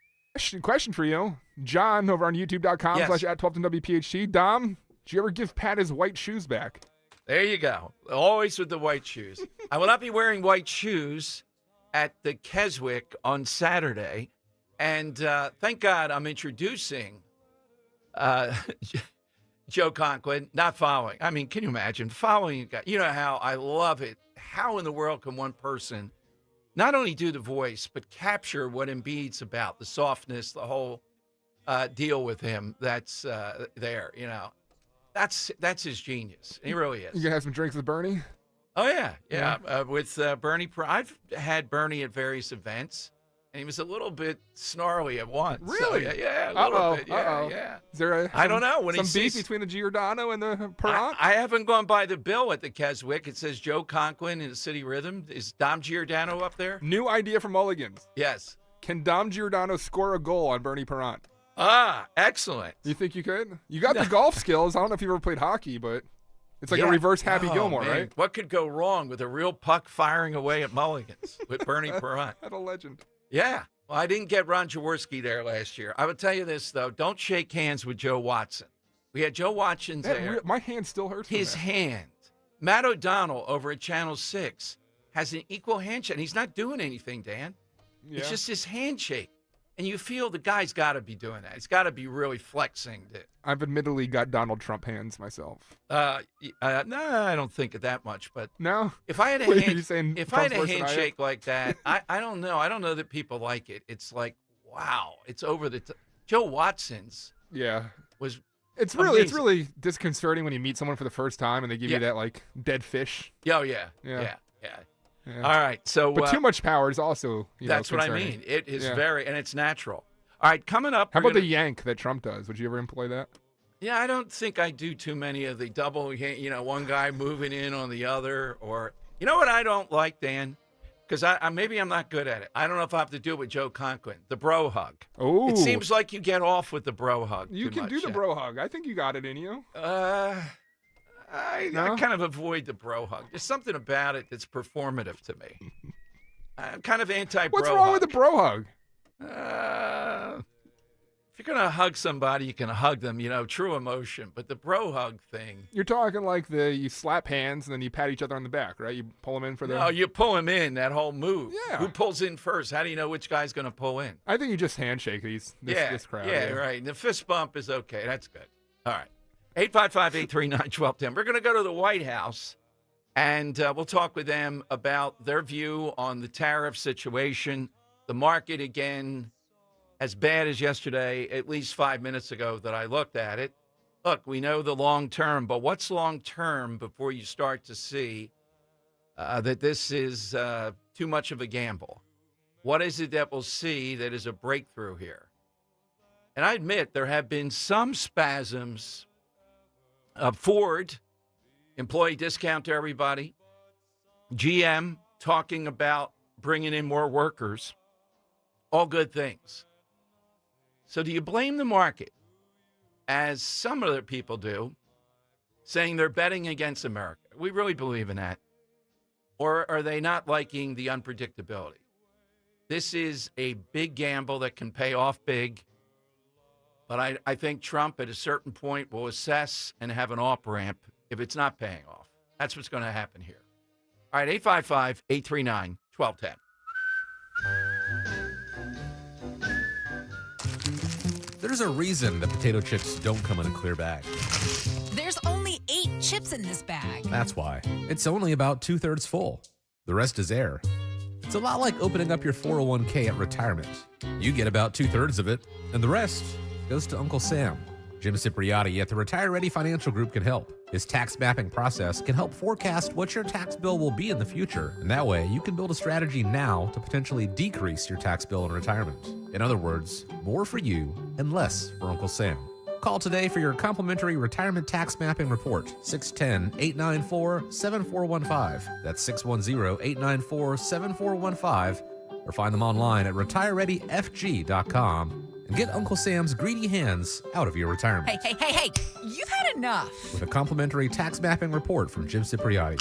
Speaker 12: Question for you. John over on youtube.com/@1210WPHT. Dom, did you ever give Pat his white shoes back?
Speaker 11: There you go. Always with the white shoes. I will not be wearing white shoes at the Keswick on Saturday. And thank God I'm introducing Joe Conklin, not following. I mean, can you imagine following a guy? You know how I love it. How in the world can one person not only do the voice, but capture what Embiid's about, the softness, the whole deal with him that's there, you know. That's his genius. He really is.
Speaker 12: You gonna have some drinks with Bernie?
Speaker 11: Oh, yeah. With Bernie. I've had Bernie at various events, and he was a little bit snarly at once.
Speaker 12: Really?
Speaker 11: So, yeah, a little bit.
Speaker 12: Uh-oh.
Speaker 11: Yeah.
Speaker 12: Is there
Speaker 11: I don't know. When
Speaker 12: some
Speaker 11: he
Speaker 12: beef
Speaker 11: sees,
Speaker 12: between the Giordano and the Perrant?
Speaker 11: I haven't gone by the bill at the Keswick. It says Joe Conklin in the City Rhythm. Is Dom Giordano up there?
Speaker 12: New idea for Mulligans.
Speaker 11: Yes.
Speaker 12: Can Dom Giordano score a goal on Bernie Perrant?
Speaker 11: Excellent.
Speaker 12: You think you could? You got the golf skills. I don't know if you've ever played hockey, but it's like a reverse Happy Gilmore,
Speaker 11: man.
Speaker 12: right?
Speaker 11: What could go wrong with a real puck firing away at Mulligans with Bernie Perrant?
Speaker 12: What a legend.
Speaker 11: Yeah. Well, I didn't get Ron Jaworski there last year. I would tell you this, though. Don't shake hands with Joe Watson. We had Joe Watson there.
Speaker 12: My hand still hurts from
Speaker 11: His
Speaker 12: that.
Speaker 11: hand. Matt O'Donnell over at Channel 6 has an equal handshake. He's not doing anything, Dan.
Speaker 12: Yeah.
Speaker 11: It's just his handshake. And you feel the guy's got to be doing that. He's got to be really flexing.
Speaker 12: I've admittedly got Donald Trump hands myself.
Speaker 11: No, I don't think of that much. But
Speaker 12: no,
Speaker 11: if I had a
Speaker 12: Wait,
Speaker 11: hand,
Speaker 12: you saying
Speaker 11: if I had a
Speaker 12: Trump's worse than I am?
Speaker 11: handshake like that, I don't know. I don't know that people like it. It's like, wow, it's over the top. Joe Watson's was.
Speaker 12: It's really disconcerting when you meet someone for the first time and they give you that like dead fish.
Speaker 11: Oh yeah. All right, so
Speaker 12: but too much power is also
Speaker 11: that's what I
Speaker 12: concerning.
Speaker 11: mean. It is very, and it's natural. All right, coming up.
Speaker 12: How about the yank that Trump does? Would you ever employ that?
Speaker 11: Yeah, I don't think I do too many of the double. One guy moving in on the other, or you know what I don't like, Dan, because maybe I'm not good at it. I don't know if I have to do it with Joe Conklin, the bro hug.
Speaker 12: Oh,
Speaker 11: it seems like you get off with the bro hug.
Speaker 12: You can do the bro hug. I think you got it in you.
Speaker 11: I kind of avoid the bro hug. There's something about it that's performative to me. I'm kind of anti-bro
Speaker 12: What's wrong
Speaker 11: hug.
Speaker 12: with the bro hug?
Speaker 11: If you're going to hug somebody, you can hug them, true emotion. But the bro hug thing.
Speaker 12: You're talking like you slap hands and then you pat each other on the back, right? You pull them in for the.
Speaker 11: No, you pull them in, that whole move.
Speaker 12: Yeah.
Speaker 11: Who pulls in first? How do you know which guy's going to pull in?
Speaker 12: I think you just handshake this crowd.
Speaker 11: Yeah, right. And the fist bump is okay. That's good. All right. 855-839-1210. We're going to go to the White House, and we'll talk with them about their view on the tariff situation. The market, again, as bad as yesterday, at least 5 minutes ago that I looked at it. Look, we know the long term, but what's long term before you start to see that this is too much of a gamble? What is it that we'll see that is a breakthrough here? And I admit there have been some spasms. Ford, employee discount to everybody. GM talking about bringing in more workers. All good things. So do you blame the market, as some other people do, saying they're betting against America? We really believe in that. Or are they not liking the unpredictability? This is a big gamble that can pay off big. But I think Trump at a certain point will assess and have an off-ramp if it's not paying off. That's what's going to happen here. All right, 855-839-1210.
Speaker 6: There's a reason that potato chips don't come in a clear bag.
Speaker 8: There's only 8 chips in this bag.
Speaker 6: That's why. It's only about 2/3 full. The rest is air. It's a lot like opening up your 401k at retirement. You get about 2/3 of it, and the rest goes to Uncle Sam. Jim Cipriotti at the Retire Ready Financial Group can help. His tax mapping process can help forecast what your tax bill will be in the future. And that way, you can build a strategy now to potentially decrease your tax bill in retirement. In other words, more for you and less for Uncle Sam. Call today for your complimentary retirement tax mapping report, 610-894-7415. That's 610-894-7415. Or find them online at retirereadyfg.com. And get Uncle Sam's greedy hands out of your retirement.
Speaker 8: Hey, you've had enough.
Speaker 6: With a complimentary tax mapping report from Jim Cipriotti.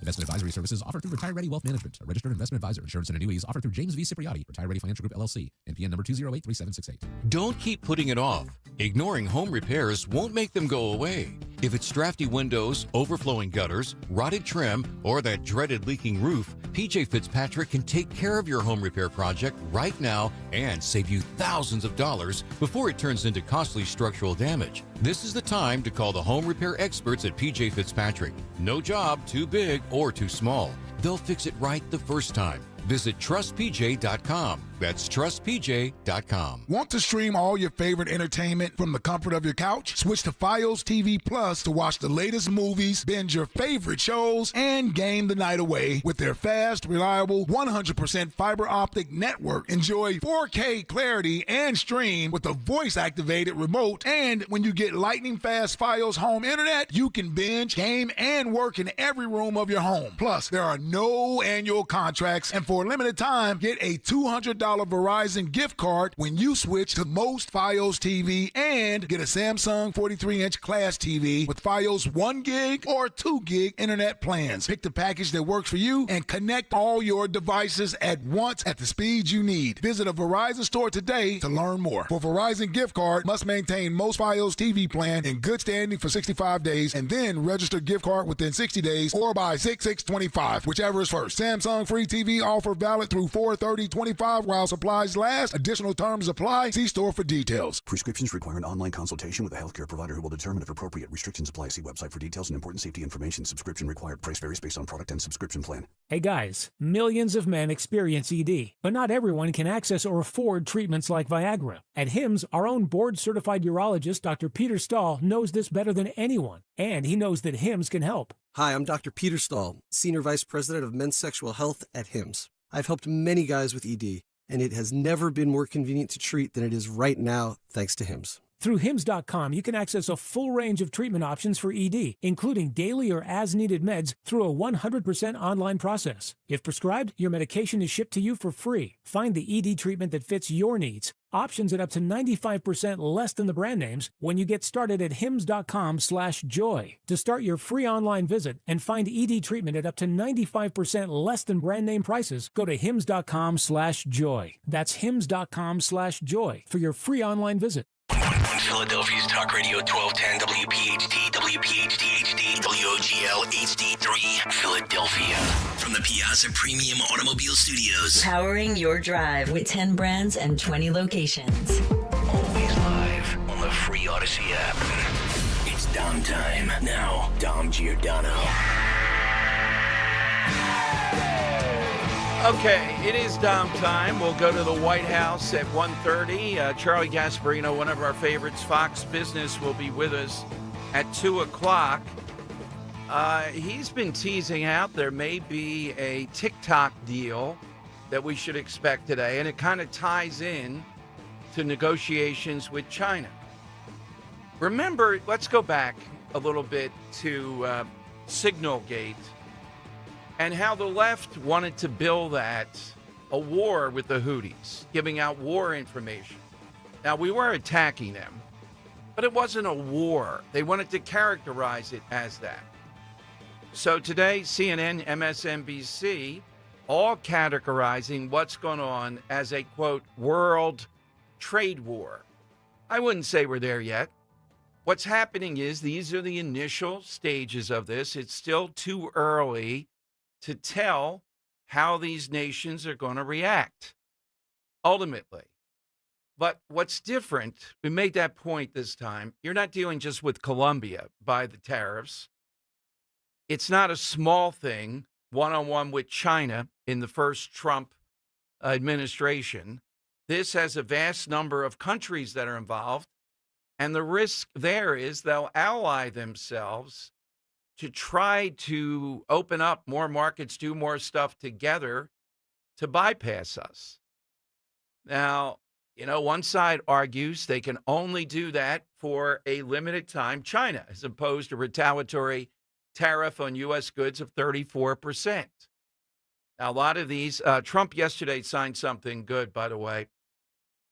Speaker 6: Investment advisory services offered through Retire Ready Wealth Management, a registered investment advisor. Insurance and annuities offered through James V. Cipriotti, Retire Ready Financial Group, LLC, NPN number 2083768.
Speaker 9: Don't keep putting it off. Ignoring home repairs won't make them go away. If it's drafty windows, overflowing gutters, rotted trim, or that dreaded leaking roof, PJ Fitzpatrick can take care of your home repair project right now and save you thousands of dollars before it turns into costly structural damage. This is the time to call the home repair experts at PJ Fitzpatrick. No job too big or too small. They'll fix it right the first time. Visit trustpj.com. That's trustpj.com.
Speaker 13: Want to stream all your favorite entertainment from the comfort of your couch? Switch to Fios TV Plus to watch the latest movies, binge your favorite shows, and game the night away with their fast, reliable, 100% fiber optic network. Enjoy 4K clarity and stream with a voice-activated remote. And when you get lightning-fast Fios home internet, you can binge, game, and work in every room of your home. Plus, there are no annual contracts, and for a limited time, get a $200 Verizon gift card when you switch to most Fios TV and get a Samsung 43-inch class TV with Fios 1 gig or 2 gig internet plans. Pick the package that works for you and connect all your devices at once at the speed you need. Visit a Verizon store today to learn more. For Verizon gift card, must maintain most Fios TV plan in good standing for 65 days and then register gift card within 60 days or by 6/6/25, whichever is first. Samsung free TV offer valid through 4/30/25 while supplies last. Additional terms apply. See store for details.
Speaker 14: Prescriptions require an online consultation with a healthcare provider who will determine if appropriate. Restrictions apply. See website for details and important safety information. Subscription required. Price varies based on product and subscription plan.
Speaker 16: Hey guys, millions of men experience ED, but not everyone can access or afford treatments like Viagra. At HIMSS, our own board-certified urologist, Dr. Peter Stahl, knows this better than anyone, and he knows that HIMSS can help.
Speaker 19: Hi, I'm Dr. Peter Stahl, Senior Vice President of Men's Sexual Health at HIMSS. I've helped many guys with ED, and it has never been more convenient to treat than it is right now, thanks to HIMSS.
Speaker 16: Through HIMSS.com, you can access a full range of treatment options for ED, including daily or as-needed meds through a 100% online process. If prescribed, your medication is shipped to you for free. Find the ED treatment that fits your needs. Options at up to 95% less than the brand names when you get started at hims.com/joy. To start your free online visit and find ED treatment at up to 95% less than brand name prices, go to hims.com/joy. That's hims.com/joy for your free online visit.
Speaker 10: Philadelphia's Talk Radio 1210 WPHT, WPHT HD, WOGL HD3, Philadelphia. From the Piazza Premium Automobile Studios.
Speaker 34: Powering your drive with 10 brands and 20 locations.
Speaker 10: Always live on the free Odyssey app. It's Dom time. Now, Dom Giordano.
Speaker 11: Okay, it is Dom time. We'll go to the White House at 1:30. Charlie Gasparino, one of our favorites, Fox Business, will be with us at 2 o'clock. He's been teasing out there may be a TikTok deal that we should expect today, and it kind of ties in to negotiations with China. Remember, let's go back a little bit to Signalgate and how the left wanted to bill that a war with the Houthis, giving out war information. Now, we were attacking them, but it wasn't a war. They wanted to characterize it as that. So today, CNN, MSNBC, all categorizing what's going on as a, quote, world trade war. I wouldn't say we're there yet. What's happening is these are the initial stages of this. It's still too early to tell how these nations are going to react, ultimately. But what's different, we made that point this time, you're not dealing just with Colombia by the tariffs. It's not a small thing, one-on-one with China in the first Trump administration. This has a vast number of countries that are involved, and the risk there is they'll ally themselves to try to open up more markets, do more stuff together to bypass us. Now, you know, one side argues they can only do that for a limited time. China has imposed a retaliatory tariff on U.S. goods of 34%. Now, a lot of these, Trump yesterday signed something good, by the way,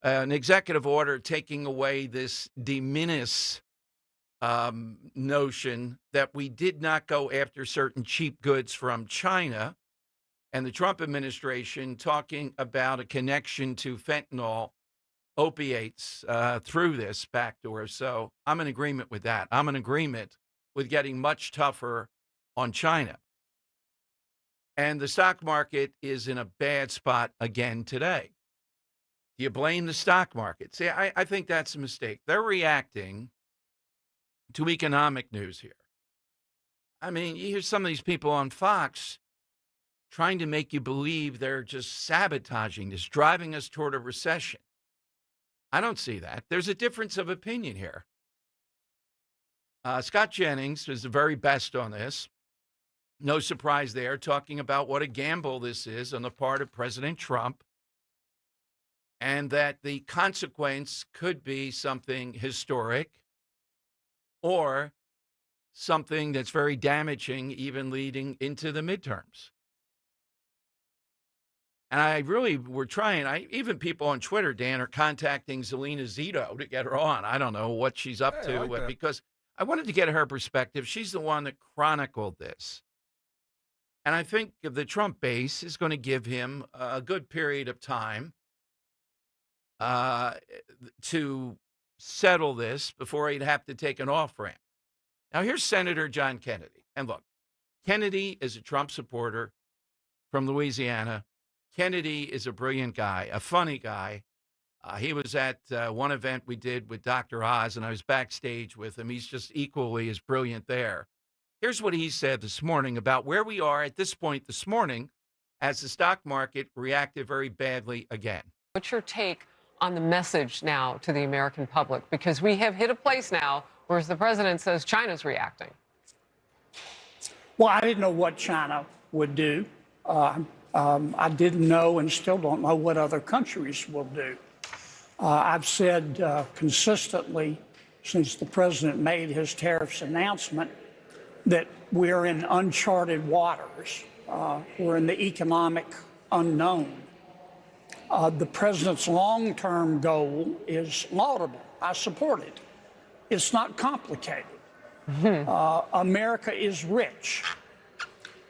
Speaker 11: an executive order taking away this de minimis notion that we did not go after certain cheap goods from China, and the Trump administration talking about a connection to fentanyl opiates through this backdoor. So I'm in agreement with that. I'm in agreement with getting much tougher on China. And the stock market is in a bad spot again today. Do you blame the stock market? See, I think that's a mistake. They're reacting to economic news here. I mean, you hear some of these people on Fox trying to make you believe they're just sabotaging this, driving us toward a recession. I don't see that. There's a difference of opinion here. Scott Jennings is the very best on this. No surprise there, talking about what a gamble this is on the part of President Trump, and that the consequence could be something historic or something that's very damaging, even leading into the midterms. And I really were trying, even people on Twitter, Dan, are contacting Zelina Zito to get her on. I don't know what she's up to, because I wanted to get her perspective. She's the one that chronicled this. And I think the Trump base is going to give him a good period of time to settle this before he'd have to take an off-ramp. Now, here's Senator John Kennedy. And look, Kennedy is a Trump supporter from Louisiana. Kennedy is a brilliant guy, a funny guy. He was at one event we did with Dr. Oz, and I was backstage with him. He's just equally as brilliant there. Here's what he said this morning about where we are at this point this morning as the stock market reacted very badly again.
Speaker 1: What's your take on the message now to the American public? Because we have hit a place now where, as the president says, China's reacting.
Speaker 20: Well, I didn't know what China would do. I didn't know and still don't know what other countries will do. I've said consistently since the president made his tariffs announcement that we're in uncharted waters. We're in the economic unknown. The president's long-term goal is laudable. I support it. It's not complicated. America is rich.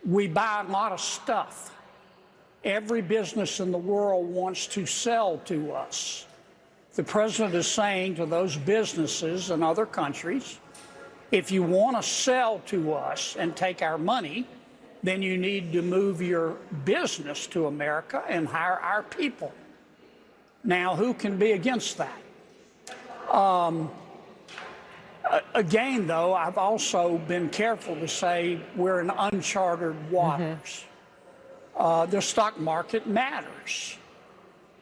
Speaker 20: We buy a lot of stuff. Every business in the world wants to sell to us. The president is saying to those businesses in other countries, if you want to sell to us and take our money, then you need to move your business to America and hire our people. Now, who can be against that? Again, though, I've also been careful to say we're in uncharted waters. The stock market matters.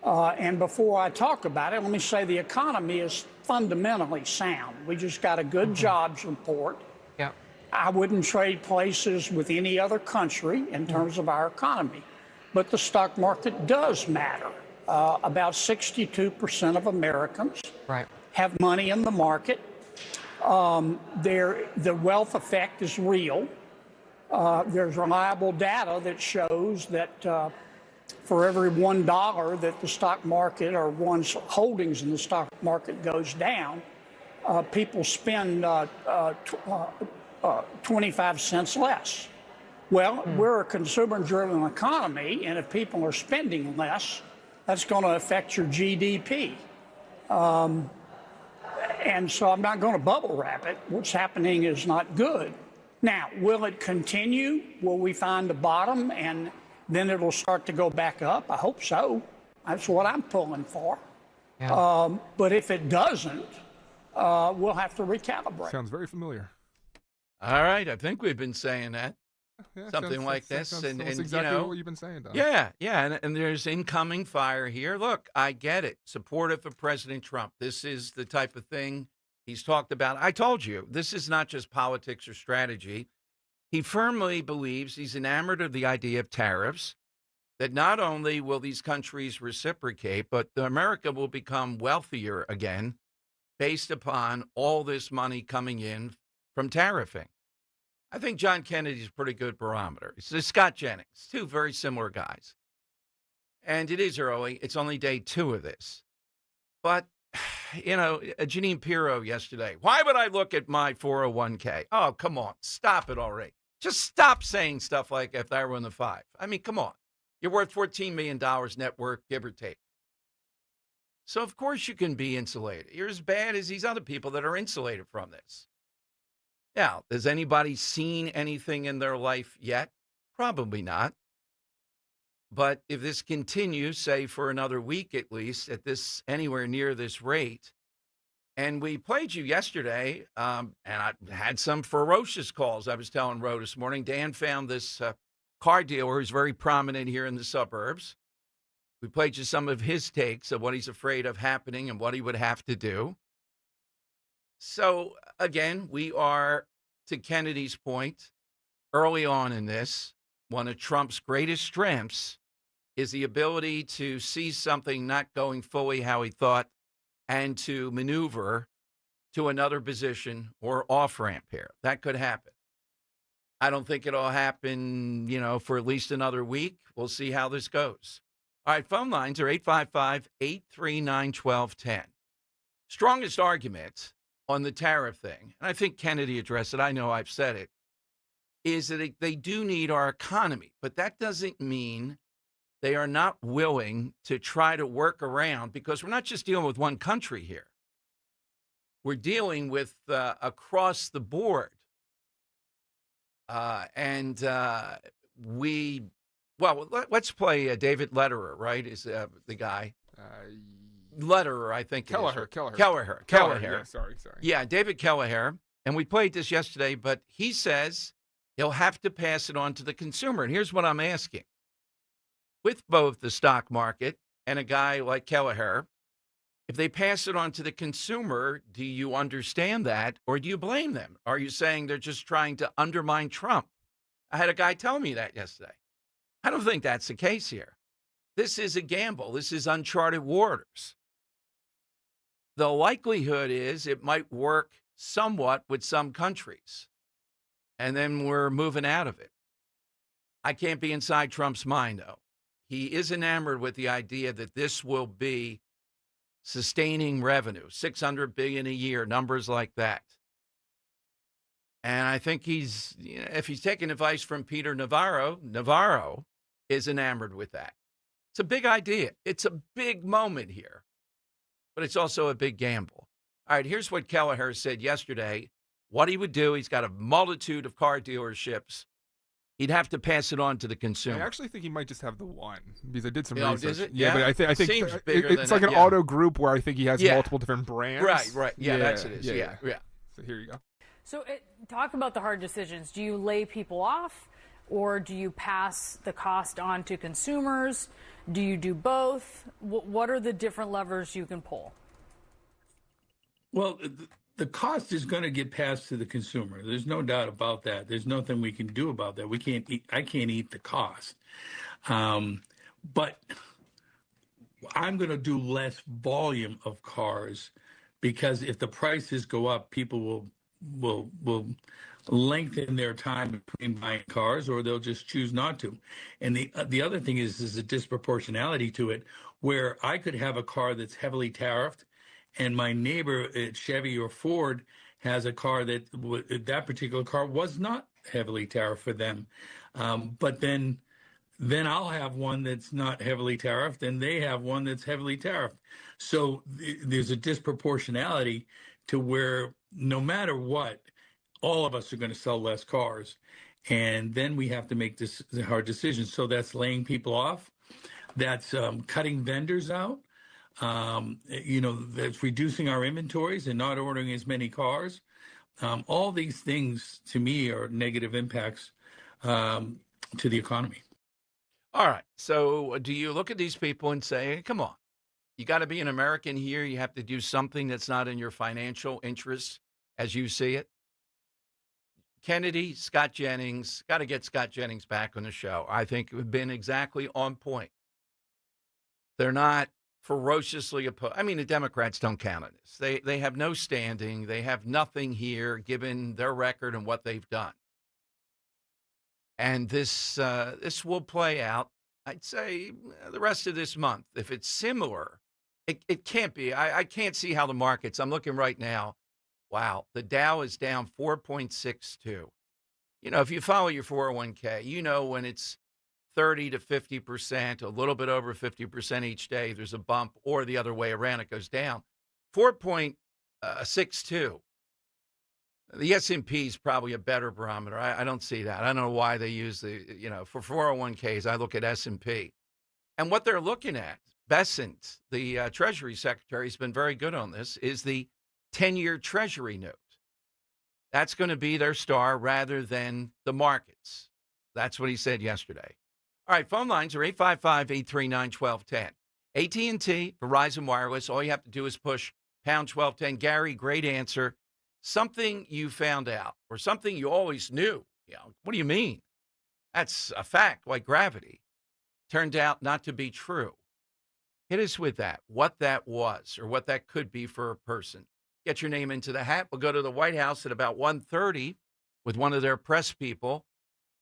Speaker 20: And before I talk about it, let me say the economy is fundamentally sound. We just got a good jobs report.
Speaker 1: Yep.
Speaker 20: I wouldn't trade places with any other country in terms of our economy. But the stock market does matter. About 62% of Americans have money in the market. The wealth effect is real. There's reliable data that shows that for every $1 that the stock market or one's holdings in the stock market goes down, people spend 25 cents less. Well, we're a consumer-driven economy, and if people are spending less, that's going to affect your GDP. And so I'm not going to bubble wrap it. What's happening is not good. Now, will it continue? Will we find a bottom and then it'll start to go back up? I hope so. That's what I'm pulling for.
Speaker 1: Yeah.
Speaker 20: But if it doesn't, we'll have to recalibrate.
Speaker 12: Sounds very familiar.
Speaker 11: All right. I think we've been saying that.
Speaker 12: Yeah,
Speaker 11: Something like this.
Speaker 12: That's
Speaker 11: and
Speaker 12: exactly what you've been saying, Don.
Speaker 11: Yeah. And there's incoming fire here. Look, I get it. Supportive of President Trump. This is the type of thing he's talked about. I told you, this is not just politics or strategy. He firmly believes, he's enamored of the idea of tariffs, that not only will these countries reciprocate, but America will become wealthier again based upon all this money coming in from tariffing. I think John Kennedy's a pretty good barometer. It's Scott Jennings, two very similar guys. And it is early. It's only day 2 of this. But, Janine Pirro yesterday, why would I look at my 401k? Oh, come on. Stop it already. Just stop saying stuff like if I were in the 5. I mean, come on. You're worth $14 million net worth, give or take. So, of course, you can be insulated. You're as bad as these other people that are insulated from this. Now, has anybody seen anything in their life yet? Probably not. But if this continues, say for another week at least, at this anywhere near this rate, and we played you yesterday, and I had some ferocious calls. I was telling Ro this morning, Dan found this car dealer who's very prominent here in the suburbs. We played you some of his takes of what he's afraid of happening and what he would have to do. So, again, we are, to Kennedy's point, early on in this, one of Trump's greatest strengths is the ability to see something not going fully how he thought and to maneuver to another position or off-ramp here. That could happen. I don't think it'll happen, for at least another week. We'll see how this goes. All right, phone lines are 855-839-1210. Strongest argument on the tariff thing, and I think Kennedy addressed it, I know I've said it, is that they do need our economy, but that doesn't mean they are not willing to try to work around, because we're not just dealing with one country here. We're dealing with across the board. Let's play David Lederer, right, is the guy. Lederer, I think.
Speaker 12: Kelleher.
Speaker 11: Yeah,
Speaker 12: sorry.
Speaker 11: Yeah, David Kelleher. And we played this yesterday, but he says he'll have to pass it on to the consumer. And here's what I'm asking. With both the stock market and a guy like Kelleher, if they pass it on to the consumer, do you understand that or do you blame them? Are you saying they're just trying to undermine Trump? I had a guy tell me that yesterday. I don't think that's the case here. This is a gamble. This is uncharted waters. The likelihood is it might work somewhat with some countries, and then we're moving out of it. I can't be inside Trump's mind, though. He is enamored with the idea that this will be sustaining revenue, $600 billion a year, numbers like that. And I think if he's taking advice from Peter Navarro is enamored with that. It's a big idea. It's a big moment here, but it's also a big gamble. All right, here's what Kelleher said yesterday. What he would do, he's got a multitude of car dealerships. He'd have to pass it on to the consumer.
Speaker 12: I actually think he might just have the one, because I did some
Speaker 11: Oh,
Speaker 12: research.
Speaker 11: is it?
Speaker 12: Yeah, but I think
Speaker 11: Seems bigger
Speaker 12: it's
Speaker 11: than
Speaker 12: like an
Speaker 11: that, yeah.
Speaker 12: auto group where I think he has multiple different brands.
Speaker 11: Right. Yeah, that's it is. Yeah.
Speaker 12: So here you go.
Speaker 3: So talk about the hard decisions. Do you lay people off, or do you pass the cost on to consumers? Do you do both? What are the different levers you can pull?
Speaker 4: Well, the cost is going to get passed to the consumer. There's no doubt about that. There's nothing we can do about that. I can't eat the cost. But I'm going to do less volume of cars, because if the prices go up, people will lengthen their time between buying cars, or they'll just choose not to. And the other thing is a disproportionality to it, where I could have a car that's heavily tariffed, and my neighbor at Chevy or Ford has a car that particular car was not heavily tariffed for them. But then I'll have one that's not heavily tariffed, and they have one that's heavily tariffed. So there's a disproportionality to where no matter what, all of us are going to sell less cars. And then we have to make the hard decisions. So that's laying people off. That's cutting vendors out. That's reducing our inventories and not ordering as many cars. All these things, to me, are negative impacts to the economy.
Speaker 11: All right. So do you look at these people and say, hey, come on, you got to be an American here. You have to do something that's not in your financial interests as you see it? Kennedy, Scott Jennings, got to get Scott Jennings back on the show. I think it would have been exactly on point. They're not ferociously opposed. I mean, the Democrats don't count on this. They have no standing. They have nothing here, given their record and what they've done. And this will play out, I'd say, the rest of this month. If it's similar, it can't be. I can't see how the markets, I'm looking right now. Wow, the Dow is down 4.62. If you follow your 401k, when it's 30 to 50%, a little bit over 50% each day, there's a bump, or the other way around, it goes down. 4.62. The S&P is probably a better barometer. I don't see that. I don't know why they use for 401ks, I look at S&P. And what they're looking at, Bessent, the Treasury Secretary, has been very good on this, is the 10-year Treasury note. That's going to be their star rather than the markets. That's what he said yesterday. All right, phone lines are 855-839-1210. AT&T, Verizon Wireless, all you have to do is push pound 1210. Gary, great answer. Something you found out or something you always knew. What do you mean? That's a fact, like gravity. Turned out not to be true. Hit us with that, what that was or what that could be for a person. Get your name into the hat. We'll go to the White House at about 1:30 with one of their press people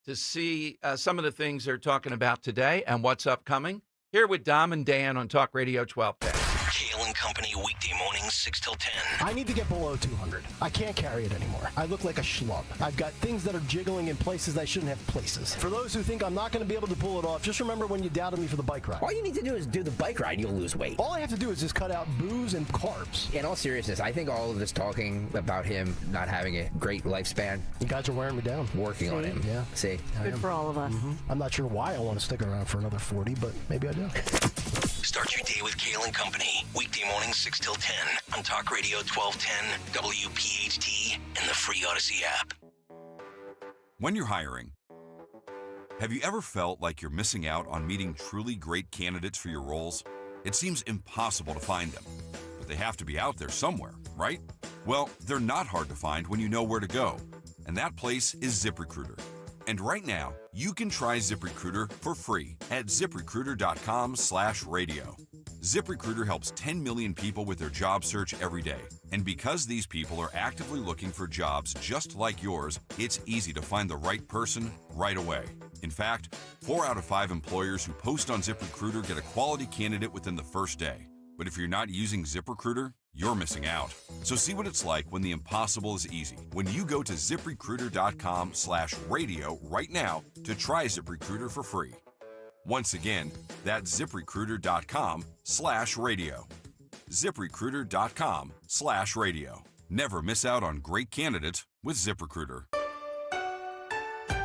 Speaker 11: to see some of the things they're talking about today and what's upcoming. Here with Dom and Dan on Talk Radio 1210.
Speaker 10: Kale and Company, weekday mornings, 6 till 10.
Speaker 7: I need to get below 200. I can't carry it anymore. I look like a schlub. I've got things that are jiggling in places I shouldn't have places. For those who think I'm not going to be able to pull it off, just remember when you doubted me for the bike ride.
Speaker 21: All you need to do is do the bike ride. You'll lose weight.
Speaker 7: All I have to do is just cut out booze and carbs.
Speaker 21: In all seriousness, I think all of this talking about him not having a great lifespan.
Speaker 7: You guys are wearing me down.
Speaker 21: Working on him.
Speaker 7: Yeah.
Speaker 21: See?
Speaker 18: Good for all of us.
Speaker 7: I'm not sure why I want to stick around for another 40, but maybe I do.
Speaker 10: Start your day with Kale and Company, weekday mornings, 6 till 10 on Talk Radio 1210, WPHT, and the free Odyssey app.
Speaker 22: When you're hiring, have you ever felt like you're missing out on meeting truly great candidates for your roles? It seems impossible to find them, but they have to be out there somewhere, right? Well, they're not hard to find when you know where to go, and that place is ZipRecruiter. And right now, you can try ZipRecruiter for free at ZipRecruiter.com/radio. ZipRecruiter helps 10 million people with their job search every day. And because these people are actively looking for jobs just like yours, it's easy to find the right person right away. In fact, 4 out of 5 employers who post on ZipRecruiter get a quality candidate within the first day. But if you're not using ZipRecruiter, you're missing out. So see what it's like when the impossible is easy. When you go to ZipRecruiter.com/radio right now to try ZipRecruiter for free. Once again, that's ZipRecruiter.com/radio. ZipRecruiter.com/radio. Never miss out on great candidates with ZipRecruiter.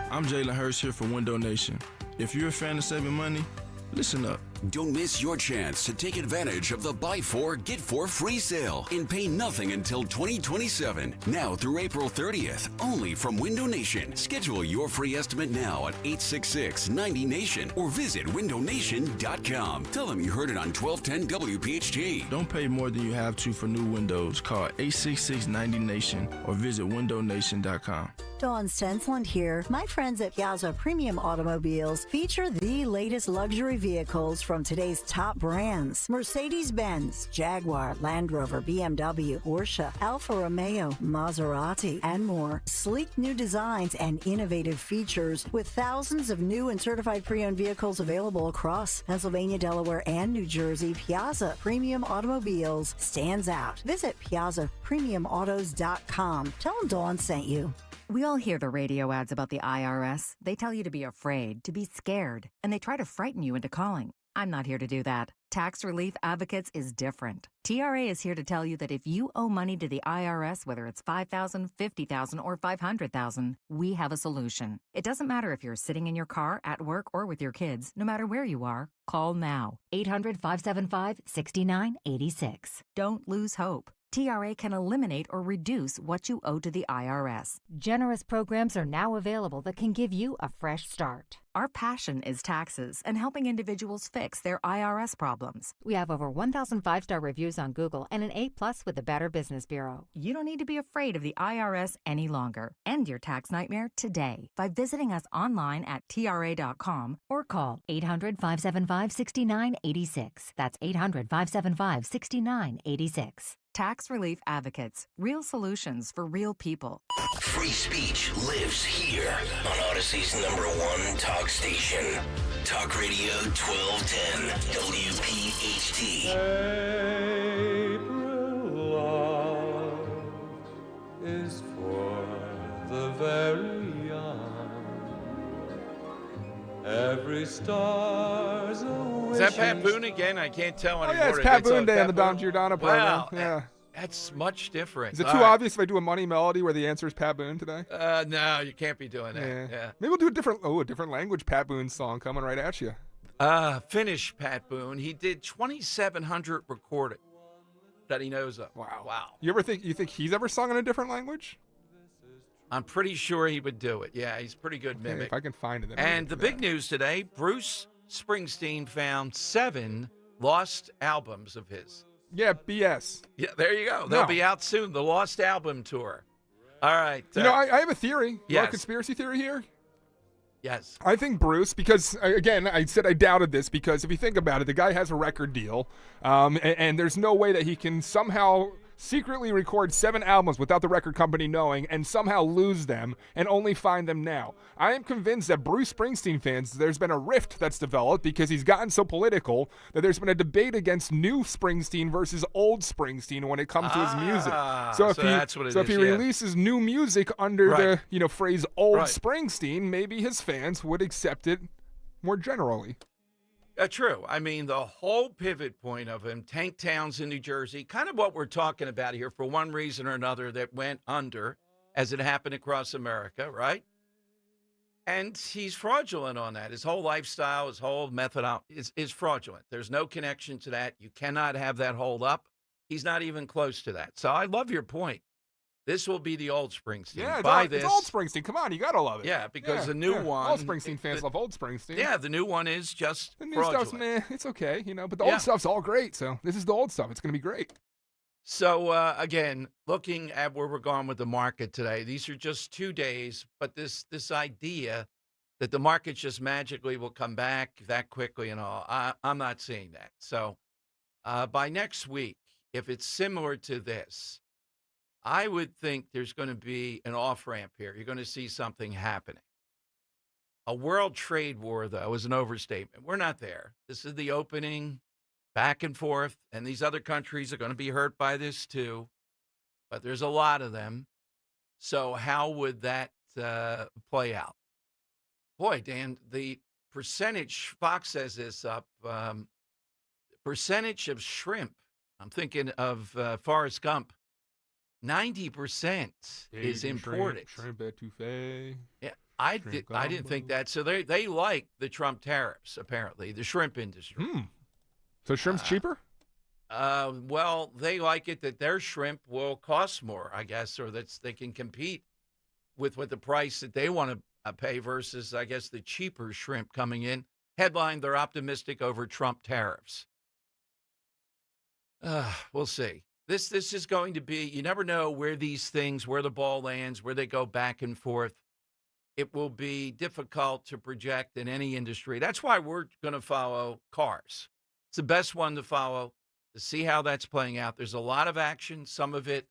Speaker 23: I'm Jalen Hurst here for Window Nation. If you're a fan of saving money, listen up.
Speaker 14: Don't miss your chance to take advantage of the Buy 4, Get 4 free sale and pay nothing until 2027. Now through April 30th, only from Window Nation. Schedule your free estimate now at 866-90-NATION or visit windownation.com. Tell them you heard it on 1210 WPHT.
Speaker 23: Don't pay more than you have to for new windows. Call 866-90-NATION or visit windownation.com.
Speaker 24: Dawn Stensland here. My friends at Piazza Premium Automobiles feature the latest luxury vehicles from today's top brands. Mercedes-Benz, Jaguar, Land Rover, BMW, Porsche, Alfa Romeo, Maserati, and more. Sleek new designs and innovative features with thousands of new and certified pre-owned vehicles available across Pennsylvania, Delaware, and New Jersey. Piazza Premium Automobiles stands out. Visit PiazzaPremiumAutos.com. Tell them Dawn sent you.
Speaker 25: We all hear the radio ads about the IRS. They tell you to be afraid, to be scared, and they try to frighten you into calling. I'm not here to do that. Tax Relief Advocates is different. TRA is here to tell you that if you owe money to the IRS, whether it's $5,000, $50,000, or $500,000, we have a solution. It doesn't matter if you're sitting in your car, at work, or with your kids. No matter where you are, call now. 800-575-6986. Don't lose hope. TRA can eliminate or reduce what you owe to the IRS.
Speaker 26: Generous programs are now available that can give you a fresh start.
Speaker 25: Our passion is taxes and helping individuals fix their IRS problems.
Speaker 26: We have over 1,000 5-star reviews on Google and an A+ with the Better Business Bureau.
Speaker 25: You don't need to be afraid of the IRS any longer. End your tax nightmare today by visiting us online at TRA.com
Speaker 26: or call 800-575-6986. That's 800-575-6986.
Speaker 25: Tax Relief Advocates. Real solutions for real people.
Speaker 10: Free speech lives here on Odyssey's #1 talk station. Talk Radio 1210 WPHT.
Speaker 2: April love is for the very young. Every star's a wishing.
Speaker 11: Is that Pat Boone again? I can't tell anymore.
Speaker 12: Yeah, it's Pat Boone Day on the Dom Giordano program.
Speaker 11: Wow,
Speaker 12: yeah.
Speaker 11: That's much different.
Speaker 12: Is it too obvious if I do a money melody where the answer is Pat Boone today?
Speaker 11: No, you can't be doing that. Yeah.
Speaker 12: Maybe we'll do a different language Pat Boone song coming right at you.
Speaker 11: Finnish, Pat Boone. He did 2,700 recorded that he knows of. Wow.
Speaker 12: You think he's ever sung in a different language?
Speaker 11: I'm pretty sure he would do it. Yeah, he's a pretty good
Speaker 12: Okay,
Speaker 11: mimic.
Speaker 12: if I can find it. Then
Speaker 11: And the big news today, Bruce Springsteen found 7 lost albums of his.
Speaker 12: Yeah, BS.
Speaker 11: Yeah, there you go. They'll be out soon. The Lost Album Tour. All right.
Speaker 12: I have a theory. You want a
Speaker 11: Yes.
Speaker 12: conspiracy theory here?
Speaker 11: Yes.
Speaker 12: I think Bruce, because, again, I said I doubted this, because if you think about it, the guy has a record deal, and there's no way that he can somehow secretly record 7 albums without the record company knowing and somehow lose them and only find them now. I am convinced that Bruce Springsteen fans, there's been a rift that's developed because he's gotten so political that there's been a debate against new Springsteen versus old Springsteen when it comes to his music.
Speaker 11: So that's what it
Speaker 12: if
Speaker 11: is,
Speaker 12: he
Speaker 11: yeah.
Speaker 12: releases new music under
Speaker 11: Right.
Speaker 12: the phrase old
Speaker 11: Right.
Speaker 12: Springsteen, maybe his fans would accept it more generally.
Speaker 11: True. I mean, the whole pivot point of him, Tank Towns in New Jersey, kind of what we're talking about here for one reason or another that went under as it happened across America, right? And he's fraudulent on that. His whole lifestyle, his whole method is fraudulent. There's no connection to that. You cannot have that hold up. He's not even close to that. So I love your point. This will be the old Springsteen.
Speaker 12: Yeah,
Speaker 11: Buy
Speaker 12: it's old Springsteen. Come on, you gotta love it.
Speaker 11: Yeah, because the new one.
Speaker 12: All Springsteen fans love old Springsteen.
Speaker 11: Yeah, the new one is just
Speaker 12: The new
Speaker 11: fraudulent.
Speaker 12: stuff's meh, it's okay, but the
Speaker 11: Yeah.
Speaker 12: old stuff's all great. So this is the old stuff. It's gonna be great.
Speaker 11: So, again, looking at where we're going with the market today, these are just 2 days, but this idea that the market just magically will come back that quickly and all, I'm not seeing that. So by next week, if it's similar to this, I would think there's going to be an off-ramp here. You're going to see something happening. A world trade war, though, is an overstatement. We're not there. This is the opening, back and forth, and these other countries are going to be hurt by this too, but there's a lot of them. So how would that play out? Boy, Dan, the percentage, Fox says this up, percentage of shrimp, I'm thinking of Forrest Gump, 90% is imported.
Speaker 12: Shrimp etouffee.
Speaker 11: Yeah, I didn't think that. So they like the Trump tariffs, apparently, the shrimp industry.
Speaker 12: So shrimp's cheaper?
Speaker 11: Well, they like it that their shrimp will cost more, I guess, or that they can compete with the price that they want to pay versus, I guess, the cheaper shrimp coming in. Headline, they're optimistic over Trump tariffs. We'll see. This is going to be, you never know where the ball lands, where they go back and forth. It will be difficult to project in any industry. That's why we're going to follow cars. It's the best one to follow to see how that's playing out. There's a lot of action, some of it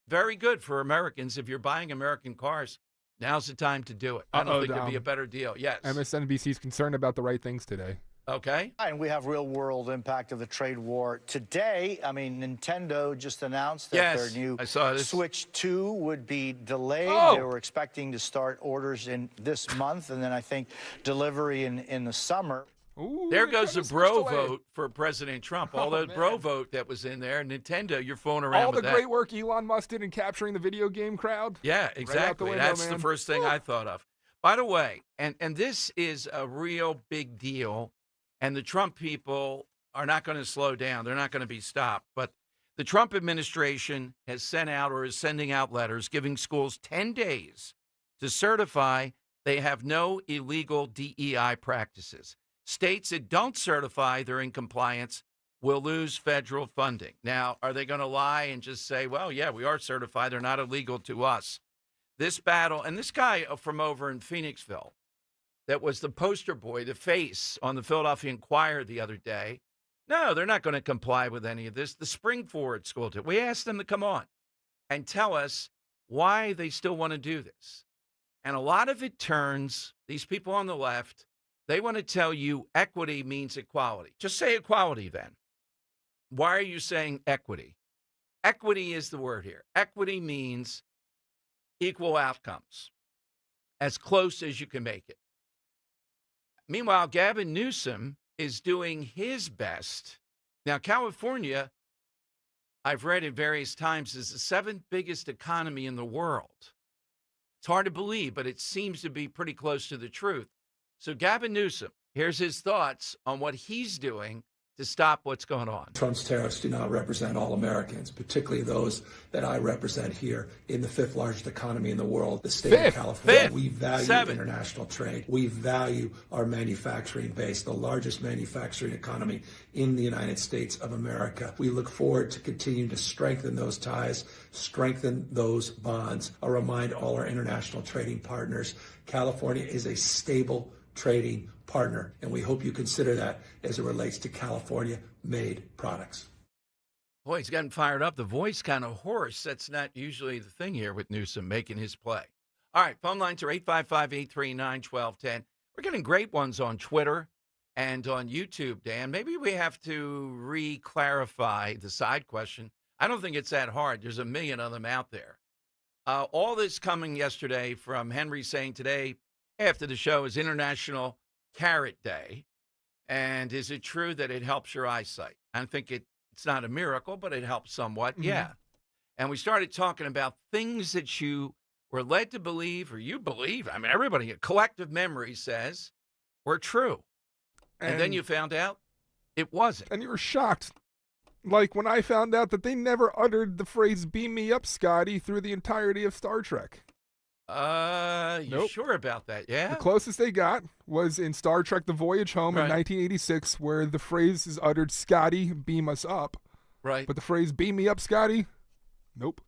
Speaker 11: very good for Americans. If you're buying American cars, now's the time to do it. I don't think there'd be a better deal. Yes.
Speaker 12: MSNBC's concerned about the right things today.
Speaker 11: Okay.
Speaker 5: And we have real-world impact of the trade war today. I mean, Nintendo just announced that their new Switch 2 would be delayed. They were expecting to start orders in this month, and then I think delivery in the summer.
Speaker 12: Ooh,
Speaker 11: there goes the bro vote for President Trump. All that bro vote that was in there. Nintendo, you're fooling around with that.
Speaker 12: All the great work Elon Musk did in capturing the video game crowd.
Speaker 11: Yeah, exactly.
Speaker 12: Right out the window,
Speaker 11: That's the first thing I thought of. By the way, and this is a real big deal, and the Trump people are not going to slow down. They're not going to be stopped. But the Trump administration has sent out or is sending out letters giving schools 10 days to certify they have no illegal DEI practices. States that don't certify they're in compliance will lose federal funding. Now, are they going to lie and just say, well, yeah, we are certified. They're not illegal to us. This battle, and this guy from over in Phoenixville that was the poster boy, the face on the Philadelphia Inquirer the other day, no, they're not going to comply with any of this. The Springford School did. We asked them to come on and tell us why they still want to do this. And a lot of it turns, these people on the left, they want to tell you equity means equality. Just say equality then. Why are you saying equity? Equity is the word here. Equity means equal outcomes, as close as you can make it. Meanwhile, Gavin Newsom is doing his best. Now, California, I've read at various times, is the 7th biggest economy in the world. It's hard to believe, but it seems to be pretty close to the truth. So Gavin Newsom, Here's his thoughts on what he's doing to stop what's going on.
Speaker 6: Trump's tariffs do not represent all Americans, particularly those that I represent here in the fifth largest economy in the world, the state of California. We value international trade. We value our manufacturing base, the largest manufacturing economy in the United States of America. We look forward to continuing to strengthen those ties, strengthen those bonds. I'll remind all our international trading partners, California is a stable trading partner, and we hope you consider that as it relates to California-made products.
Speaker 11: Boy, he's getting fired up. The voice kind of hoarse. That's not usually the thing here with Newsom making his play. All right, phone lines are 855-839-1210. We're getting great ones on Twitter and on YouTube, Dan. Maybe we have to re-clarify the side question. I don't think it's that hard. There's a million of them out there. All this coming yesterday from Henry saying today after the show is International Carrot Day. And is it true that it helps your eyesight? I think it's not a miracle, but it helps somewhat. Mm-hmm. Yeah. And we started talking about things that you were led to believe or you believe. I mean, everybody, collective memory says were true. And then you found out it wasn't.
Speaker 12: And you were shocked. Like when I found out that they never uttered the phrase "beam me up, Scotty" through the entirety of Star Trek.
Speaker 11: You sure about that? Yeah.
Speaker 12: The closest they got was in Star Trek The Voyage Home in 1986, where the phrase is uttered, "Scotty, beam us up."
Speaker 11: Right.
Speaker 12: But the phrase "beam me up, Scotty," nope.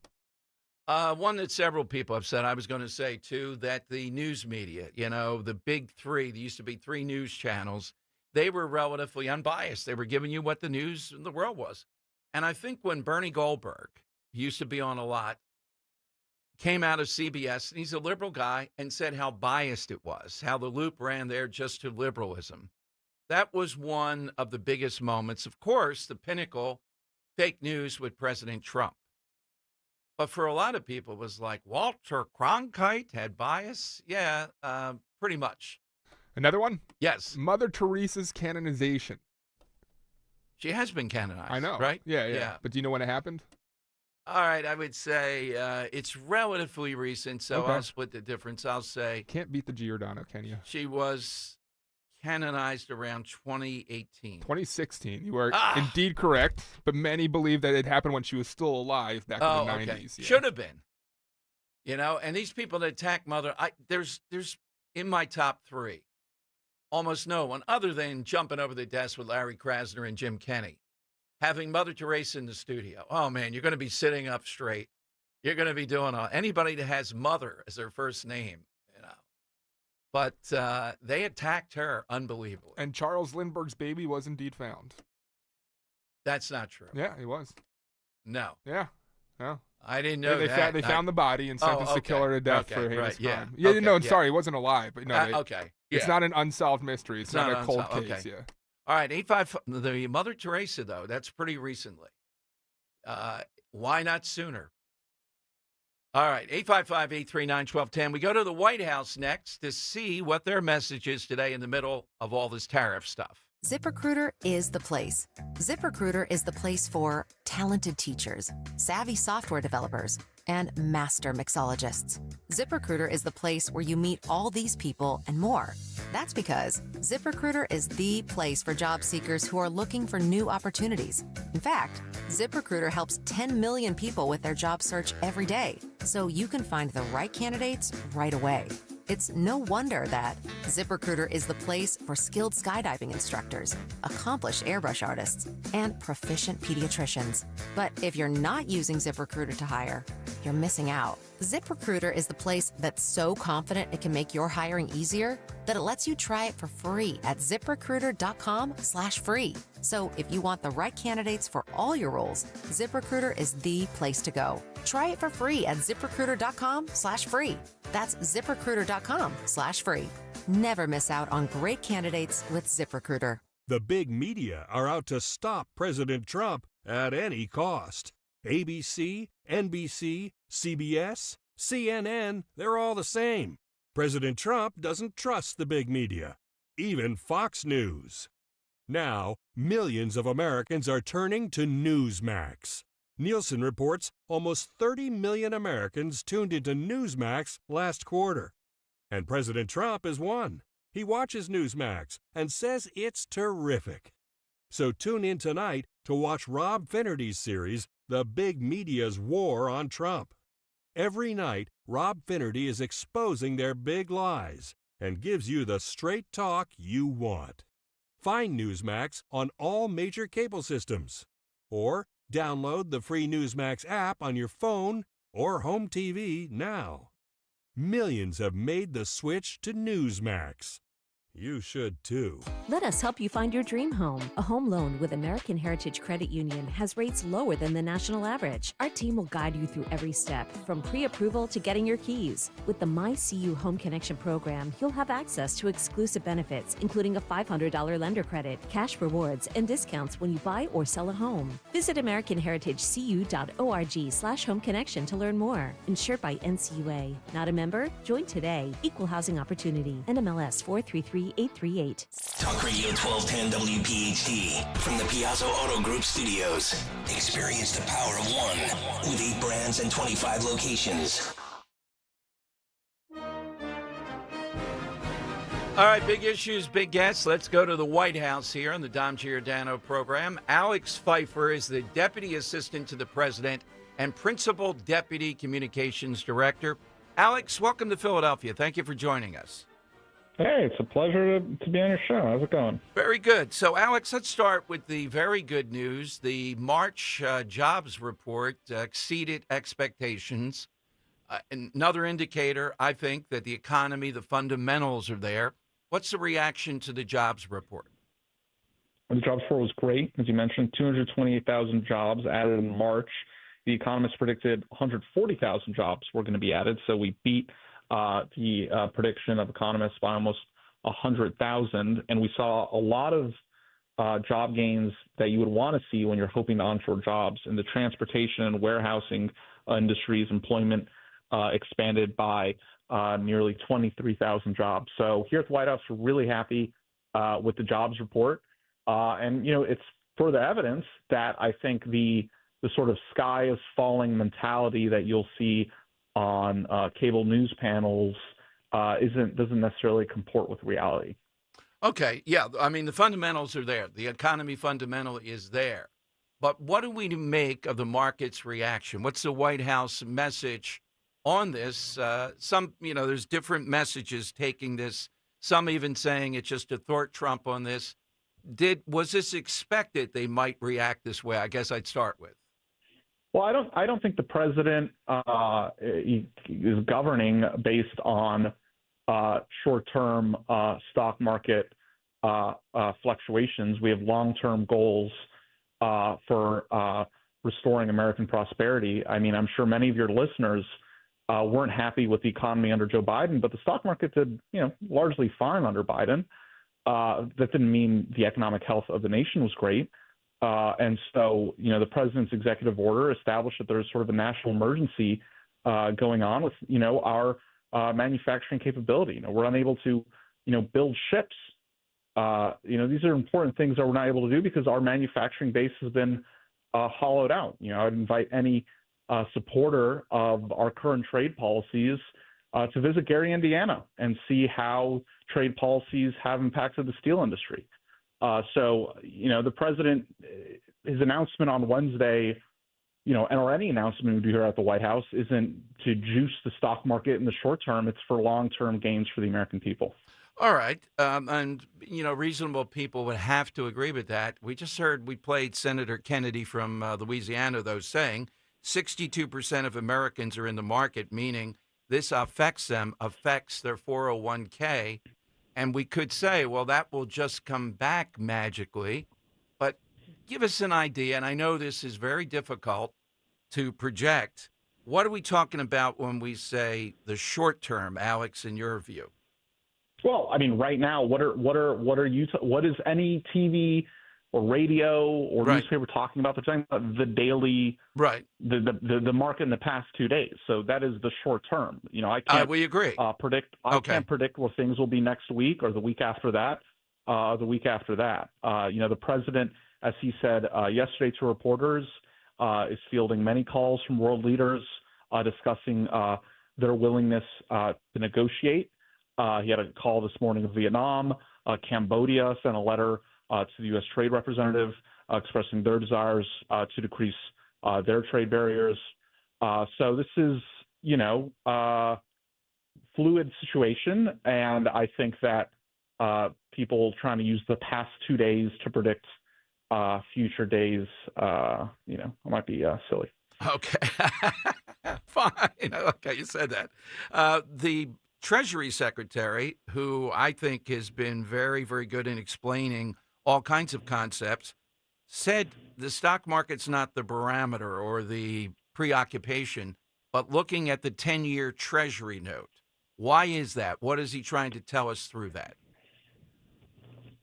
Speaker 11: One that several people have said, I was going to say, too, that the news media, the big three, there used to be 3 news channels, they were relatively unbiased. They were giving you what the news in the world was. And I think when Bernie Goldberg, he used to be on a lot, came out of CBS, and he's a liberal guy, and said how biased it was, how the loop ran there just to liberalism. That was one of the biggest moments. Of course, the pinnacle, fake news with President Trump. But for a lot of people, it was like Walter Cronkite had bias. Yeah, pretty much.
Speaker 12: Another one?
Speaker 11: Yes.
Speaker 12: Mother Teresa's canonization.
Speaker 11: She has been canonized.
Speaker 12: I know.
Speaker 11: Right?
Speaker 12: Yeah. But do you know when it happened?
Speaker 11: All right, I would say it's relatively recent, so I'll split the difference. I'll say...
Speaker 12: Can't beat the Giordano, can you?
Speaker 11: She was canonized around 2018.
Speaker 12: 2016. You are indeed correct, but many believe that it happened when she was still alive back in the 90s.
Speaker 11: Okay. Yeah. Should have been. And these people that attack Mother... There's in my top 3, almost no one, other than jumping over the desk with Larry Krasner and Jim Kenney. Having Mother Teresa in the studio. Oh, man, you're going to be sitting up straight. You're going to be doing anybody that has Mother as their first name, But they attacked her unbelievably.
Speaker 12: And Charles Lindbergh's baby was indeed found.
Speaker 11: That's not true.
Speaker 12: Yeah, he was.
Speaker 11: No.
Speaker 12: Yeah. No.
Speaker 11: I didn't know that.
Speaker 12: They found the body and sentenced the killer to death for heinous crime. Sorry, he wasn't alive. But no, it's not an unsolved mystery. It's not a cold case. Yeah.
Speaker 11: All right, 85. The Mother Teresa, though, that's pretty recently. Why not sooner? All right, 855-839-1210. We go to the White House next to see what their message is today in the middle of all this tariff stuff.
Speaker 25: ZipRecruiter is the place. ZipRecruiter is the place for talented teachers, savvy software developers, and master mixologists. ZipRecruiter is the place where you meet all these people and more. That's because ZipRecruiter is the place for job seekers who are looking for new opportunities. In fact, ZipRecruiter helps 10 million people with their job search every day, so you can find the right candidates right away. It's no wonder that ZipRecruiter is the place for skilled skydiving instructors, accomplished airbrush artists, and proficient pediatricians. But if you're not using ZipRecruiter to hire, you're missing out. ZipRecruiter is the place that's so confident it can make your hiring easier that it lets you try it for free at ZipRecruiter.com/free. So if you want the right candidates for all your roles, ZipRecruiter is the place to go. Try it for free at ZipRecruiter.com/free. That's ZipRecruiter.com/free. Never miss out on great candidates with ZipRecruiter.
Speaker 8: The big media are out to stop President Trump at any cost. ABC, NBC, CBS, CNN, they're all the same. President Trump doesn't trust the big media, even Fox News. Now, millions of Americans are turning to Newsmax. Nielsen reports almost 30 million Americans tuned into Newsmax last quarter. And President Trump is one. He watches Newsmax and says it's terrific. So tune in tonight to watch Rob Finnerty's series, The Big Media's War on Trump. Every night, Rob Finnerty is exposing their big lies and gives you the straight talk you want. Find Newsmax on all major cable systems. Or download the free Newsmax app on your phone or home TV now. Millions have made the switch to Newsmax. You should too.
Speaker 9: Let us help you find your dream home. A home loan with American Heritage Credit Union has rates lower than the national average. Our team will guide you through every step, from pre-approval to getting your keys. With the MyCU Home Connection program, you'll have access to exclusive benefits, including a $500 lender credit, cash rewards, and discounts when you buy or sell a home. Visit AmericanHeritageCU.org/home connection to learn more. Insured by NCUA. Not a member? Join today. Equal Housing Opportunity. NMLS 433838.
Speaker 10: Talk Radio 1210 WPHT from the Piazza Auto Group studios. Experience the power of one with 8 brands and 25 locations.
Speaker 11: All right, big issues, big guests. Let's go to the White House here on the Dom Giordano program. Alex Pfeiffer is the Deputy Assistant to the President and Principal Deputy Communications Director. Alex, welcome to Philadelphia. Thank you for joining us.
Speaker 13: Hey, it's a pleasure to be on your show. How's it going?
Speaker 11: Very good. So, Alex, let's start with the very good news. The March jobs report exceeded expectations. Another indicator, I think, that the economy, the fundamentals are there. What's the reaction to the jobs report?
Speaker 13: The jobs report was great. As you mentioned, 228,000 jobs added in March. The economists predicted 140,000 jobs were going to be added, so we beat the prediction of economists by almost 100,000, and we saw a lot of job gains that you would want to see when you're hoping to onshore jobs. In the transportation and warehousing industries, employment expanded by nearly 23,000 jobs. So here at the White House, we're really happy with the jobs report, and it's further evidence that I think the sort of sky is falling mentality that you'll see on cable news panels doesn't necessarily comport with reality.
Speaker 11: Okay, yeah, I mean, the fundamentals are there. The economy fundamental is there. But what do we make of the market's reaction? What's the White House message on this? There's different messages taking this, some even saying it's just to thwart Trump on this. Was this expected they might react this way? I guess I'd start with.
Speaker 13: Well, I don't think the president is governing based on short-term stock market fluctuations. We have long-term goals for restoring American prosperity. I mean, I'm sure many of your listeners weren't happy with the economy under Joe Biden, but the stock market did, largely fine under Biden. That didn't mean the economic health of the nation was great. And so, the president's executive order established that there's sort of a national emergency going on with, our manufacturing capability. We're unable to, build ships. These are important things that we're not able to do because our manufacturing base has been hollowed out. I'd invite any supporter of our current trade policies to visit Gary, Indiana, and see how trade policies have impacted the steel industry. So, the president, his announcement on Wednesday, or any announcement we do here at the White House isn't to juice the stock market in the short term. It's for long-term gains for the American people.
Speaker 11: All right. And, reasonable people would have to agree with that. We just heard, we played Senator Kennedy from Louisiana, though, saying 62% of Americans are in the market, meaning this affects their 401k. And we could say, well, that will just come back magically. But give us an idea, and I know this is very difficult to project. What are we talking about when we say the short term, Alex, in your view?
Speaker 13: Well, I mean, right now, what is any TV or radio or newspaper talking about? They're talking about the daily, the market in the past 2 days. So that is the short term. I can't.
Speaker 11: We agree.
Speaker 13: I can't predict where things will be next week or the week after that. The president, as he said yesterday to reporters, is fielding many calls from world leaders discussing their willingness to negotiate. He had a call this morning with Vietnam. Cambodia sent a letter to the U.S. Trade Representative expressing their desires to decrease their trade barriers. So this is, fluid situation, and I think that people trying to use the past 2 days to predict future days, might be silly.
Speaker 11: Okay. Fine. Okay, you said that. The Treasury Secretary, who I think has been very, very good in explaining all kinds of concepts, said the stock market's not the barometer or the preoccupation, but looking at the 10-year Treasury note. Why is that? What is he trying to tell us through that?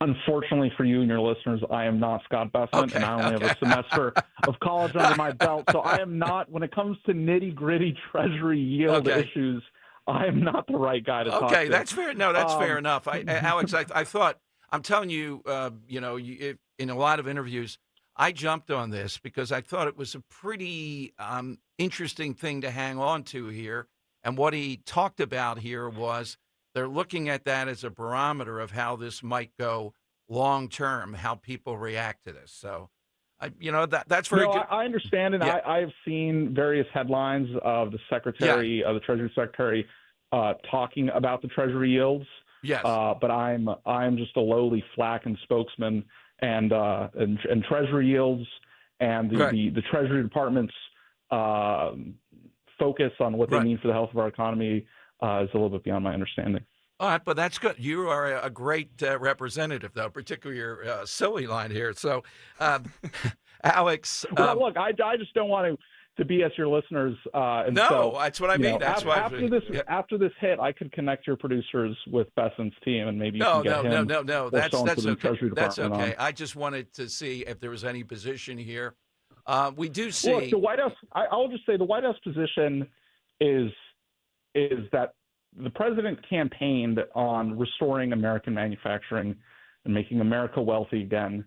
Speaker 13: Unfortunately for you and your listeners, I am not Scott Bessent, and I only have a semester of college under my belt. So I am not, when it comes to nitty-gritty Treasury yield issues, I am not the right guy to talk to.
Speaker 11: Okay, that's fair. No, that's fair enough. Alex, I thought, I'm telling you, in a lot of interviews, I jumped on this because I thought it was a pretty interesting thing to hang on to here. And what he talked about here was they're looking at that as a barometer of how this might go long term, how people react to this. So, that's very good.
Speaker 13: I understand, and yeah. I've seen various headlines of the Secretary, of the Treasury Secretary, talking about the Treasury yields.
Speaker 11: Yes.
Speaker 13: But I'm just a lowly Flacken spokesman, and Treasury yields and the Treasury Department's focus on what they mean for the health of our economy is a little bit beyond my understanding.
Speaker 11: All right, but that's good. You are a great representative, though, particularly your silly line here. So, Alex.
Speaker 13: Well, look, I just don't want to BS your listeners. And
Speaker 11: no,
Speaker 13: so,
Speaker 11: that's what I mean. That's why
Speaker 13: after this hit, I could connect your producers with Bessent's team, and maybe you can get him.
Speaker 11: No. That's okay. That's okay.
Speaker 13: On.
Speaker 11: I just wanted to see if there was any position here. We do see.
Speaker 13: Look, the White House. I'll just say the White House position is that the president campaigned on restoring American manufacturing and making America wealthy again,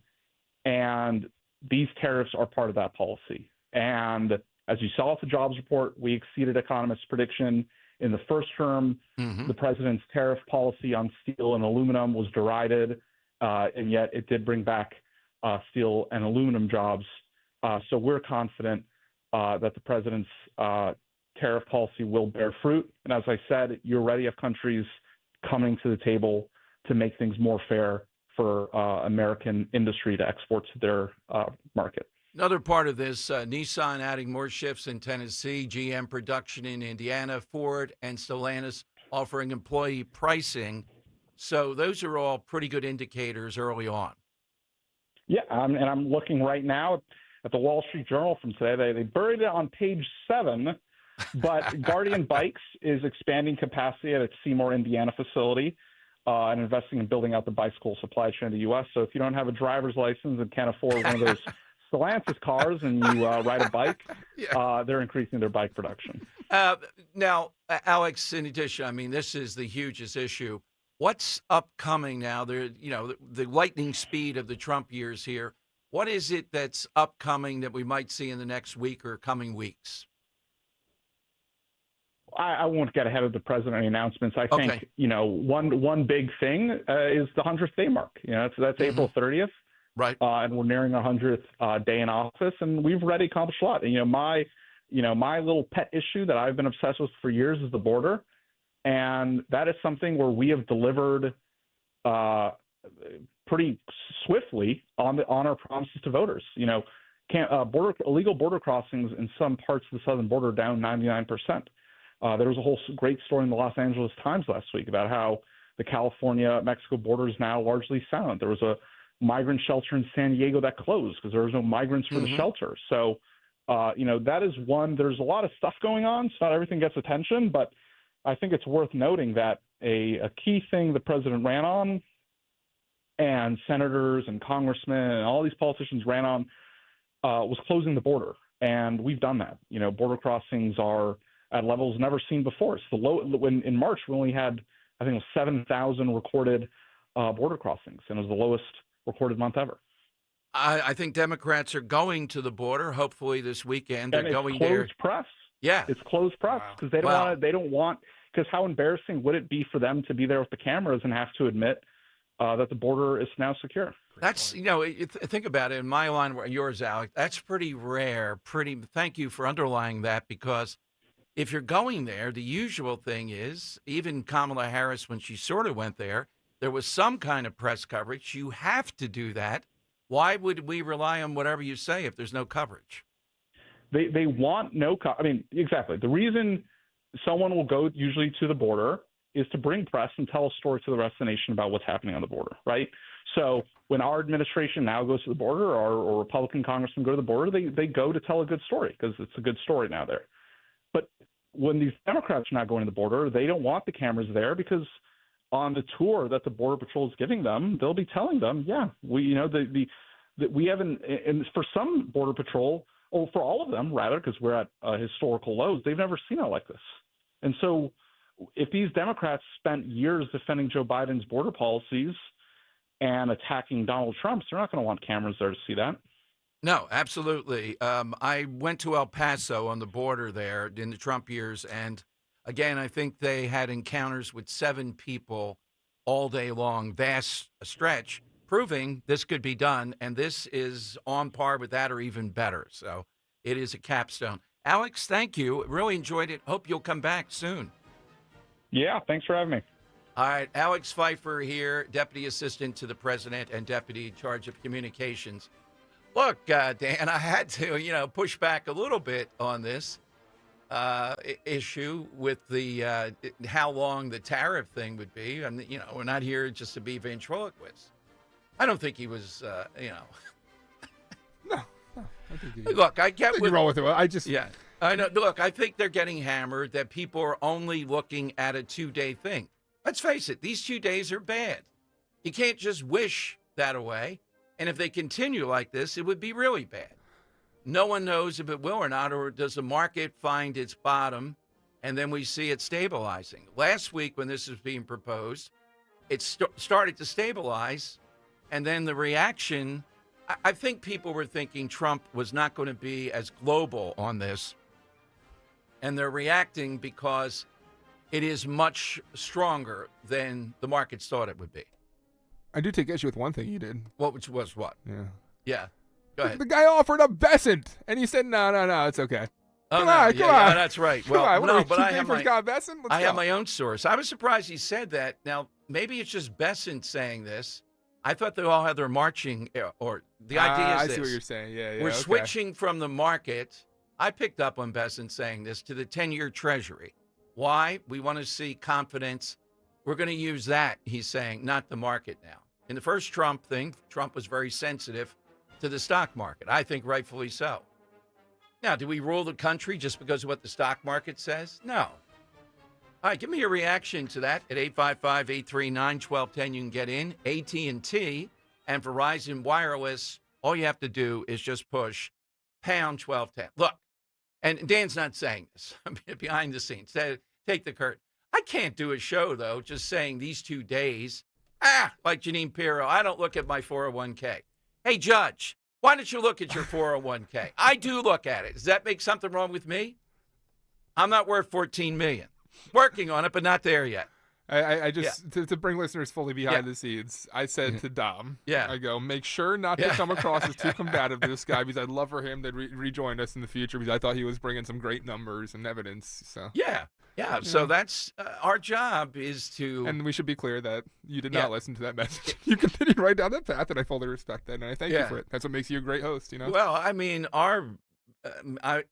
Speaker 13: and these tariffs are part of that policy. And as you saw with the jobs report, we exceeded economists' prediction in the first term. The president's tariff policy on steel and aluminum was derided, and yet it did bring back steel and aluminum jobs. So we're confident that the president's tariff policy will bear fruit. And as I said, you already have countries coming to the table to make things more fair for American industry to export to their market.
Speaker 11: Another part of this, Nissan adding more shifts in Tennessee, GM production in Indiana, Ford and Stellantis offering employee pricing. So those are all pretty good indicators early on.
Speaker 13: Yeah, and I'm looking right now at the Wall Street Journal from today. They buried it on page 7, but Guardian Bikes is expanding capacity at its Seymour, Indiana facility and investing in building out the bicycle supply chain in the U.S. So if you don't have a driver's license and can't afford one of those Stellantis cars and you ride a bike, they're increasing their bike production.
Speaker 11: Now, Alex, in addition, I mean, this is the hugest issue. What's upcoming now? The lightning speed of the Trump years here. What is it that's upcoming that we might see in the next week or coming weeks?
Speaker 13: I won't get ahead of the president and announcements. I think, one big thing is the 100th day mark. That's April 30th.
Speaker 11: Right.
Speaker 13: And we're nearing our 100th day in office, and we've already accomplished a lot. And, my little pet issue that I've been obsessed with for years is the border. And that is something where we have delivered pretty swiftly on our promises to voters. Illegal border crossings in some parts of the southern border are down 99%. There was a whole great story in the Los Angeles Times last week about how the California-Mexico border is now largely silent. There was a migrant shelter in San Diego that closed because there was no migrants for the shelter. So, that is one. There's a lot of stuff going on, so not everything gets attention, but I think it's worth noting that a key thing the president ran on, and senators and congressmen and all these politicians ran on, was closing the border. And we've done that. Border crossings are at levels never seen before. It's the low. In March, we only had, I think it was 7,000 recorded border crossings, and it was the lowest recorded month ever.
Speaker 11: I think Democrats are going to the border, hopefully this weekend. They're going there.
Speaker 13: Closed press.
Speaker 11: Yeah,
Speaker 13: it's closed press because they don't want Because how embarrassing would it be for them to be there with the cameras and have to admit that the border is now secure?
Speaker 11: That's, think about it. In my line, yours, Alec, that's pretty rare. Thank you for underlying that, because if you're going there, the usual thing is, even Kamala Harris, when she sort of went there was some kind of press coverage. You have to do that. Why would we rely on whatever you say if there's no coverage?
Speaker 13: They want no I mean, exactly. The reason someone will go usually to the border is to bring press and tell a story to the rest of the nation about what's happening on the border, right? So when our administration now goes to the border, or Republican congressmen go to the border, they go to tell a good story because it's a good story now there. But when these Democrats are not going to the border, they don't want the cameras there, because on the tour that the Border Patrol is giving them, they'll be telling them, yeah, we haven't, and for some Border Patrol, or for all of them rather, because we're at historical lows, they've never seen it like this. And so if these Democrats spent years defending Joe Biden's border policies and attacking Donald Trump's, they're not going to want cameras there to see that.
Speaker 11: No, absolutely. I went to El Paso on the border there in the Trump years, and again, I think they had encounters with 7 people all day long, vast stretch, proving this could be done, and this is on par with that or even better. So it is a capstone. Alex, thank you. Really enjoyed it. Hope you'll come back soon. Yeah,
Speaker 13: thanks for having me.
Speaker 11: All right, Alex Pfeiffer here, Deputy Assistant to the President and Deputy in charge of Communications. Look, Dan, I had to, push back a little bit on this issue with the how long the tariff thing would be. And, we're not here just to be ventriloquists. I don't think he was,
Speaker 12: No, I think
Speaker 11: Look, I get
Speaker 12: what's wrong with it.
Speaker 11: Yeah, I know. Look, I think they're getting hammered that people are only looking at a 2-day thing. Let's face it, these 2 days are bad. You can't just wish that away. And if they continue like this, it would be really bad. No one knows if it will or not, or does the market find its bottom and then we see it stabilizing. Last week when this was being proposed, it started to stabilize, and then the reaction, I think people were thinking Trump was not going to be as global on this, and they're reacting because it is much stronger than the markets thought it would be.
Speaker 12: I do take issue with one thing you did.
Speaker 11: Which was what?
Speaker 12: Yeah.
Speaker 11: Yeah. Go ahead.
Speaker 12: The guy offered a Besant, and he said, no, it's okay.
Speaker 11: Oh,
Speaker 12: come on.
Speaker 11: Yeah, that's right. Well,
Speaker 12: no,
Speaker 11: but I have
Speaker 12: have
Speaker 11: my own source. I was surprised he said that. Now, maybe it's just Besant saying this. I thought they all had their marching, or the idea is
Speaker 12: I
Speaker 11: this.
Speaker 12: see what you're saying. Yeah,
Speaker 11: We're
Speaker 12: okay.
Speaker 11: switching from the market. I picked up on Besant saying this, to the 10-year Treasury. Why? We want to see confidence. We're going to use that, he's saying, not the market now. In the first Trump thing, Trump was very sensitive to the stock market. I think rightfully so. Now, do we rule the country just because of what the stock market says? No. All right, give me your reaction to that at 855-839-1210. You can get in. AT&T and Verizon Wireless, all you have to do is just push pound 1210. Look, and Dan's not saying this. Behind the scenes. Take the curtain. I can't do a show, though, just saying these 2 days, like Janine Pirro, I don't look at my 401k. Hey, Judge, why don't you look at your 401k? I do look at it. Does that make something wrong with me? I'm not worth $14 million. Working on it, but not there yet.
Speaker 12: I just, to bring listeners fully behind the scenes, I said to Dom, I go, make sure not to come across as too combative to this guy, because I'd love for him to rejoin us in the future, because I thought he was bringing some great numbers and evidence. So
Speaker 11: Yeah. So that's our job is to.
Speaker 12: And we should be clear that you did not listen to that message. You continued right down that path, and I fully respect that, and I thank you for it. That's what makes you a great host,
Speaker 11: Well, I mean, I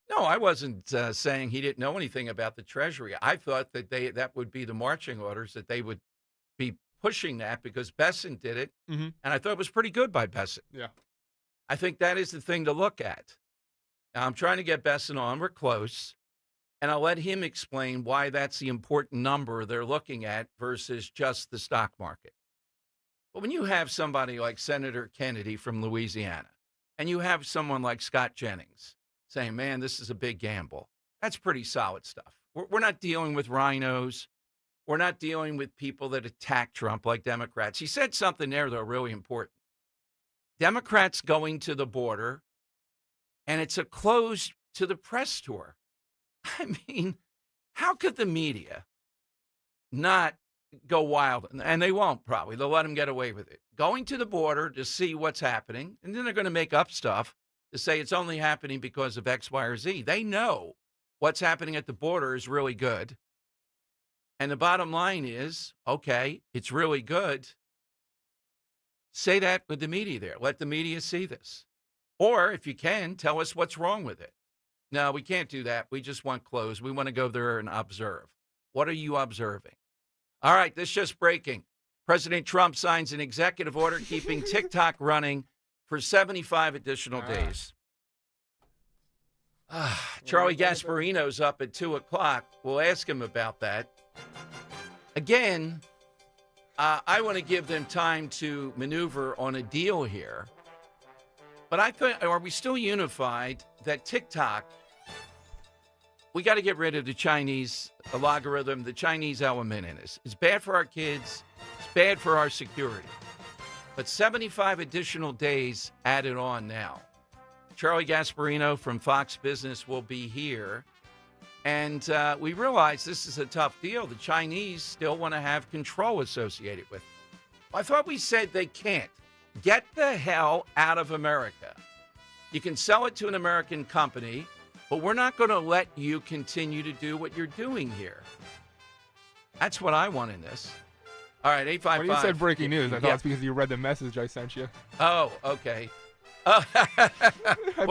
Speaker 11: wasn't saying he didn't know anything about the Treasury. I thought that that would be the marching orders, that they would be pushing that because Besant did it, and I thought it was pretty good by Besant.
Speaker 12: Yeah.
Speaker 11: I think that is the thing to look at. Now, I'm trying to get Besant on. We're close. And I'll let him explain why that's the important number they're looking at versus just the stock market. But when you have somebody like Senator Kennedy from Louisiana, and you have someone like Scott Jennings saying, man, this is a big gamble, that's pretty solid stuff. We're not dealing with rhinos. We're not dealing with people that attack Trump like Democrats. He said something there, though, really important. Democrats going to the border, and it's a close to the press tour. I mean, how could the media not go wild, and they won't probably. They'll let them get away with it. Going to the border to see what's happening, and then they're going to make up stuff to say it's only happening because of X, Y, or Z. They know what's happening at the border is really good. And the bottom line is, okay, it's really good. Say that with the media there. Let the media see this. Or if you can, tell us what's wrong with it. No, we can't do that. We just want clothes. We want to go there and observe. What are you observing? All right, this just breaking. President Trump signs an executive order keeping TikTok running for 75 additional days. Charlie Gasparino's up at 2 o'clock. We'll ask him about that. Again, I want to give them time to maneuver on a deal here. But I thought, are we still unified that TikTok, we got to get rid of the Chinese logarithm, the Chinese element in this. It's bad for our kids. It's bad for our security. But 75 additional days added on now. Charlie Gasparino from Fox Business will be here. And we realize this is a tough deal. The Chinese still want to have control associated with it. I thought we said they can't. Get the hell out of America. You can sell it to an American company, but we're not going to let you continue to do what you're doing here. That's what I want in this. All right, 855.
Speaker 12: When you said breaking news, I thought it's because you read the message I sent you.
Speaker 11: Oh, okay. Well,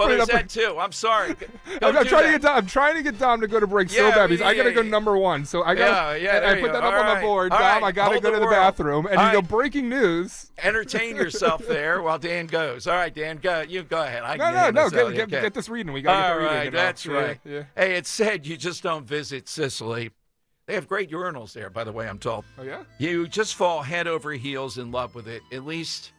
Speaker 11: there's that too. I'm sorry.
Speaker 12: I'm trying to get Dom to go to break so bad because I got to go number one. So I got. I put that up on the board. Dom, I got to go to the bathroom, and you go breaking news.
Speaker 11: Entertain yourself there while Dan goes. All right, Dan, go. You go ahead.
Speaker 12: No. Get this reading. We got to get the reading.
Speaker 11: All right, that's right. Yeah. Hey, it said you just don't visit Sicily. They have great urinals there, by the way, I'm told.
Speaker 12: Oh yeah.
Speaker 11: You just fall head over heels in love with it. At least.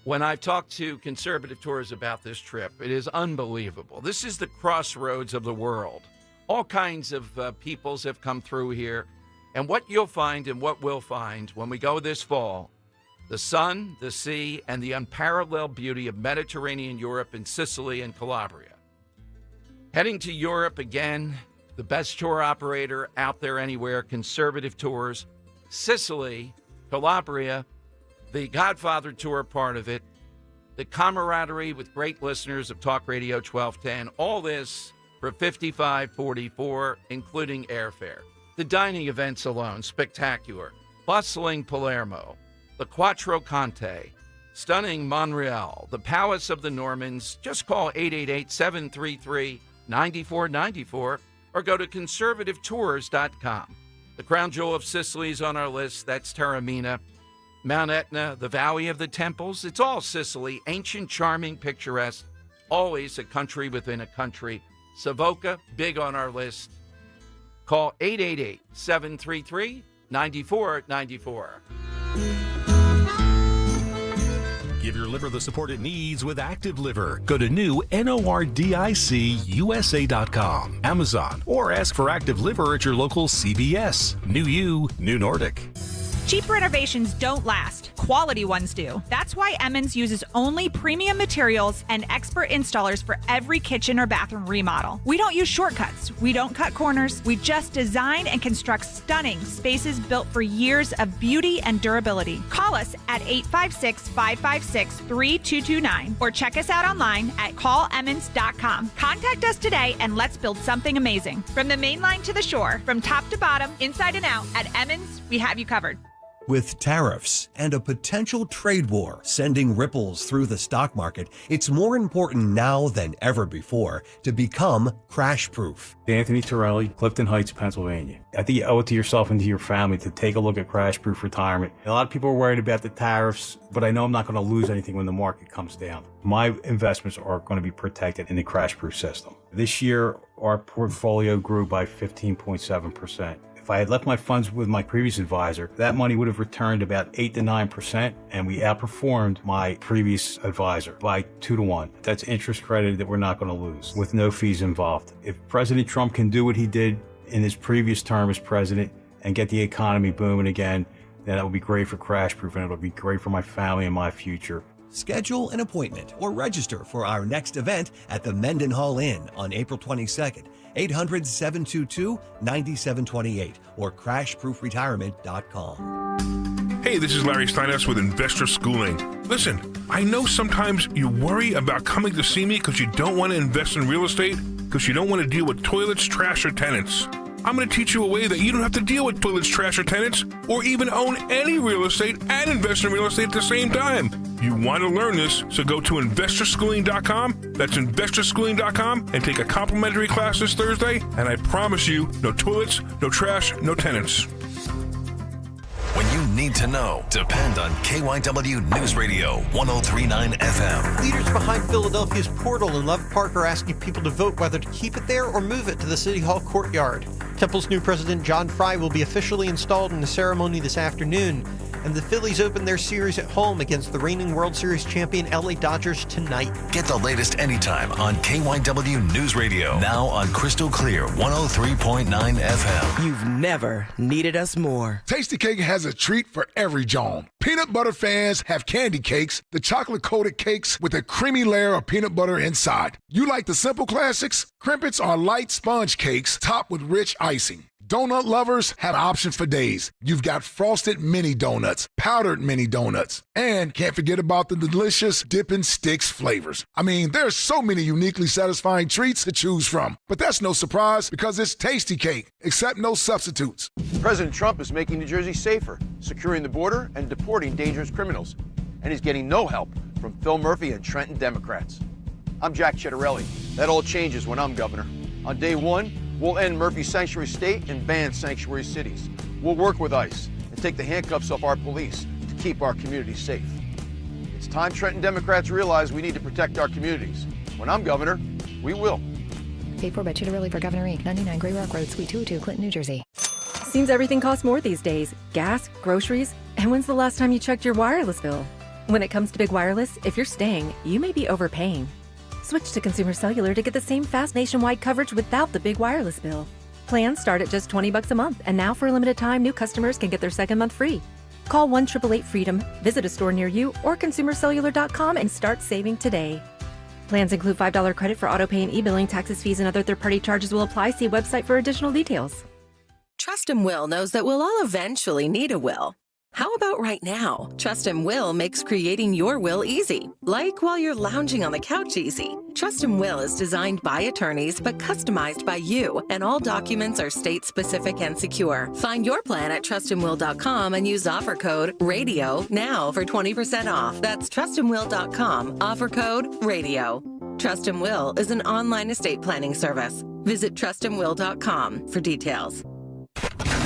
Speaker 11: When I've talked to conservative tours about this trip, it is unbelievable. This is the crossroads of the world. All kinds of peoples have come through here. And what you'll find and what we'll find when we go this fall, the sun, the sea, and the unparalleled beauty of Mediterranean Europe and Sicily and Calabria. Heading to Europe again, the best tour operator out there anywhere, Conservative Tours, Sicily, Calabria, the Godfather Tour part of it, the camaraderie with great listeners of Talk Radio 1210, all this for $55.44, including airfare. The dining events alone, spectacular. Bustling Palermo, the Quattro Conte, stunning Montreal, the Palace of the Normans. Just call 888-733-9494 or go to conservativetours.com. The crown jewel of Sicily is on our list. That's Taormina. Mount Etna, the Valley of the Temples, it's all Sicily, ancient, charming, picturesque, always a country within a country. Savoca, big on our list. Call 888-733-9494.
Speaker 1: Give your liver the support it needs with Active Liver. Go to new NORDICUSA.com, Amazon, or ask for Active Liver at your local CVS. New you, new Nordic.
Speaker 15: Cheap renovations don't last. Quality ones do. That's why Emmons uses only premium materials and expert installers for every kitchen or bathroom remodel. We don't use shortcuts. We don't cut corners. We just design and construct stunning spaces built for years of beauty and durability. Call us at 856-556-3229 or check us out online at callemmons.com. Contact us today and let's build something amazing. From the main line to the shore, from top to bottom, inside and out, at Emmons, we have you covered.
Speaker 16: With tariffs and a potential trade war sending ripples through the stock market, it's more important now than ever before to become crash-proof.
Speaker 17: Anthony Torelli, Clifton Heights, Pennsylvania. I think you owe it to yourself and to your family to take a look at crash-proof retirement. A lot of people are worried about the tariffs, but I know I'm not going to lose anything when the market comes down. My investments are going to be protected in the crash-proof system. This year, our portfolio grew by 15.7%. If I had left my funds with my previous advisor, that money would have returned about 8 to 9%, and we outperformed my previous advisor by 2 to 1. That's interest credited that we're not going to lose with no fees involved. If President Trump can do what he did in his previous term as president and get the economy booming again, then that would be great for crash proof, and it'll be great for my family and my future.
Speaker 16: Schedule an appointment or register for our next event at the Mendenhall Inn on April 22nd, 800-722-9728 or crashproofretirement.com.
Speaker 3: Hey, this is Larry Steinhaus with Investor Schooling. Listen, I know sometimes you worry about coming to see me because you don't want to invest in real estate, because you don't want to deal with toilets, trash, or tenants. I'm going to teach you a way that you don't have to deal with toilets, trash, or tenants, or even own any real estate and invest in real estate at the same time. You want to learn this, so go to investorschooling.com. That's investorschooling.com and take a complimentary class this Thursday, and I promise you, no toilets, no trash, no tenants.
Speaker 4: When you need to know, depend on KYW News Radio 103.9 FM.
Speaker 18: Leaders behind Philadelphia's portal in Love Park are asking people to vote whether to keep it there or move it to the City Hall courtyard. Temple's new president, John Fry, will be officially installed in the ceremony this afternoon. And the Phillies open their series at home against the reigning World Series champion LA Dodgers tonight.
Speaker 4: Get the latest anytime on KYW News Radio. Now on Crystal Clear 103.9 FM.
Speaker 19: You've never needed us more.
Speaker 20: Tasty Cake has a treat for every John. Peanut butter fans have candy cakes, the chocolate-coated cakes with a creamy layer of peanut butter inside. You like the simple classics? Crimpets are light sponge cakes topped with rich icing. Donut lovers have options for days. You've got frosted mini donuts, powdered mini donuts, and can't forget about the delicious Dippin' Sticks flavors. I mean, there's so many uniquely satisfying treats to choose from. But that's no surprise because it's Tasty Cake, except no substitutes.
Speaker 21: President Trump is making New Jersey safer, securing the border and deporting dangerous criminals. And he's getting no help from Phil Murphy and Trenton Democrats. I'm Jack Chittarelli. That all changes when I'm governor. On day one, we'll end Murphy's sanctuary state and ban sanctuary cities. We'll work with ICE and take the handcuffs off our police to keep our communities safe. It's time Trenton Democrats realize we need to protect our communities. When I'm governor, we will.
Speaker 27: Paid for by Chittarelli for Governor Inc., 99 Gray Rock Road, Suite 202, Clinton, New Jersey.
Speaker 28: Seems everything costs more these days. Gas, groceries, and when's the last time you checked your wireless bill? When it comes to big wireless, if you're staying, you may be overpaying. Switch to Consumer Cellular to get the same fast nationwide coverage without the big wireless bill. Plans start at just $20 a month, and now for a limited time, new customers can get their second month free. Call 1-888-FREEDOM, visit a store near you, or consumercellular.com and start saving today. Plans include $5 credit for autopay and e-billing. Taxes, fees, and other third-party charges will apply. See website for additional details.
Speaker 29: Trust and Will knows that we'll all eventually need a will. How about right now? Trust and Will makes creating your will easy, like while you're lounging on the couch easy. Trust and Will is designed by attorneys but customized by you, and all documents are state-specific and secure. Find your plan at trustandwill.com and use offer code RADIO now for 20% off. That's trustandwill.com, offer code RADIO. Trust and Will is an online estate planning service. Visit trustandwill.com for details.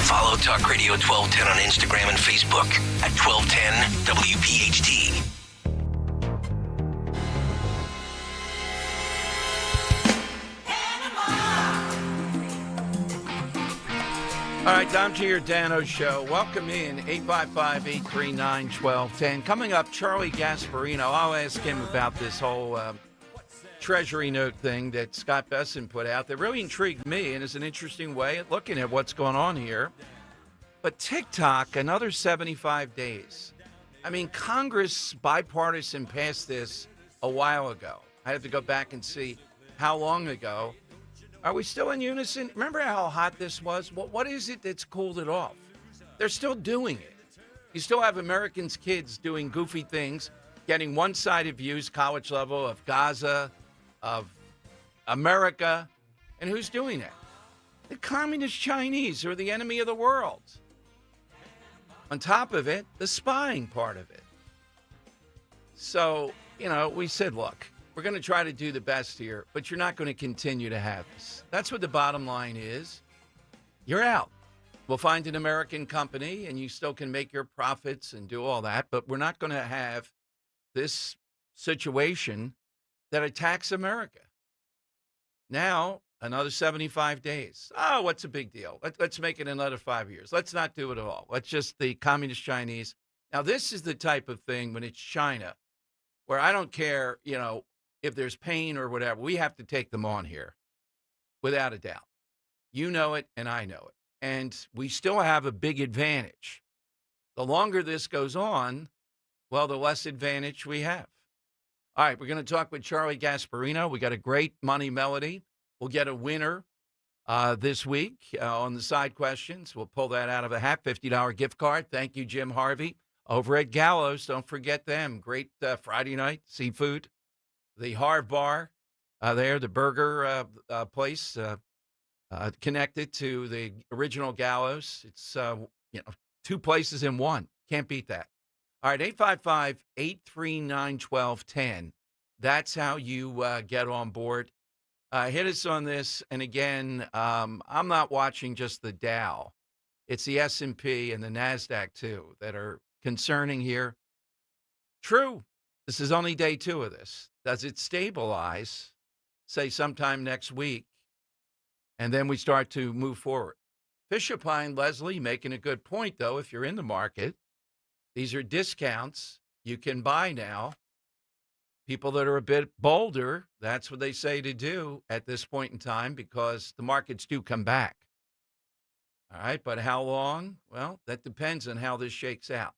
Speaker 10: Follow Talk Radio 1210 on Instagram and Facebook at 1210 WPHT.
Speaker 11: All right, Dom Giordano Show. Welcome in, 855-839-1210. Coming up, Charlie Gasparino. I'll ask him about this whole Treasury note thing that Scott Besson put out that really intrigued me and is an interesting way of looking at what's going on here. But TikTok, another 75 days. I mean, Congress, bipartisan, passed this a while ago. I have to go back and see how long ago. Are we still in unison? Remember how hot this was? What is it that's cooled it off? They're still doing it. You still have Americans' kids doing goofy things, getting one-sided views, college level, of Gaza, of America. And who's doing that? The communist Chinese, who are the enemy of the world. On top of it, the spying part of it. So, we said, look, we're going to try to do the best here, but you're not going to continue to have this. That's what the bottom line is. You're out. We'll find an American company, and you still can make your profits and do all that, but we're not going to have this situation that attacks America. Now, another 75 days. Oh, what's a big deal? Let's make it another 5 years. Let's not do it at all. Let's just the communist Chinese. Now, this is the type of thing when it's China, where I don't care, if there's pain or whatever, we have to take them on here, without a doubt. You know it, and I know it. And we still have a big advantage. The longer this goes on, well, the less advantage we have. All right, we're going to talk with Charlie Gasparino. We got a great money melody. We'll get a winner this week on the side questions. We'll pull that out of a hat, $50 gift card. Thank you, Jim Harvey, over at Gallows. Don't forget them. Great Friday night seafood. The Harv Bar there, the burger place connected to the original Gallows. It's, 2 places in one. Can't beat that. All right, 855-839-1210. That's how you get on board. Hit us on this. And again, I'm not watching just the Dow. It's the S&P and the NASDAQ, too, that are concerning here. True, this is only day 2 of this. Does it stabilize, say, sometime next week, and then we start to move forward? Fisher Pine, Leslie, making a good point, though, if you're in the market. These are discounts you can buy now. People that are a bit bolder, that's what they say to do at this point in time because the markets do come back. All right, but how long? Well, that depends on how this shakes out.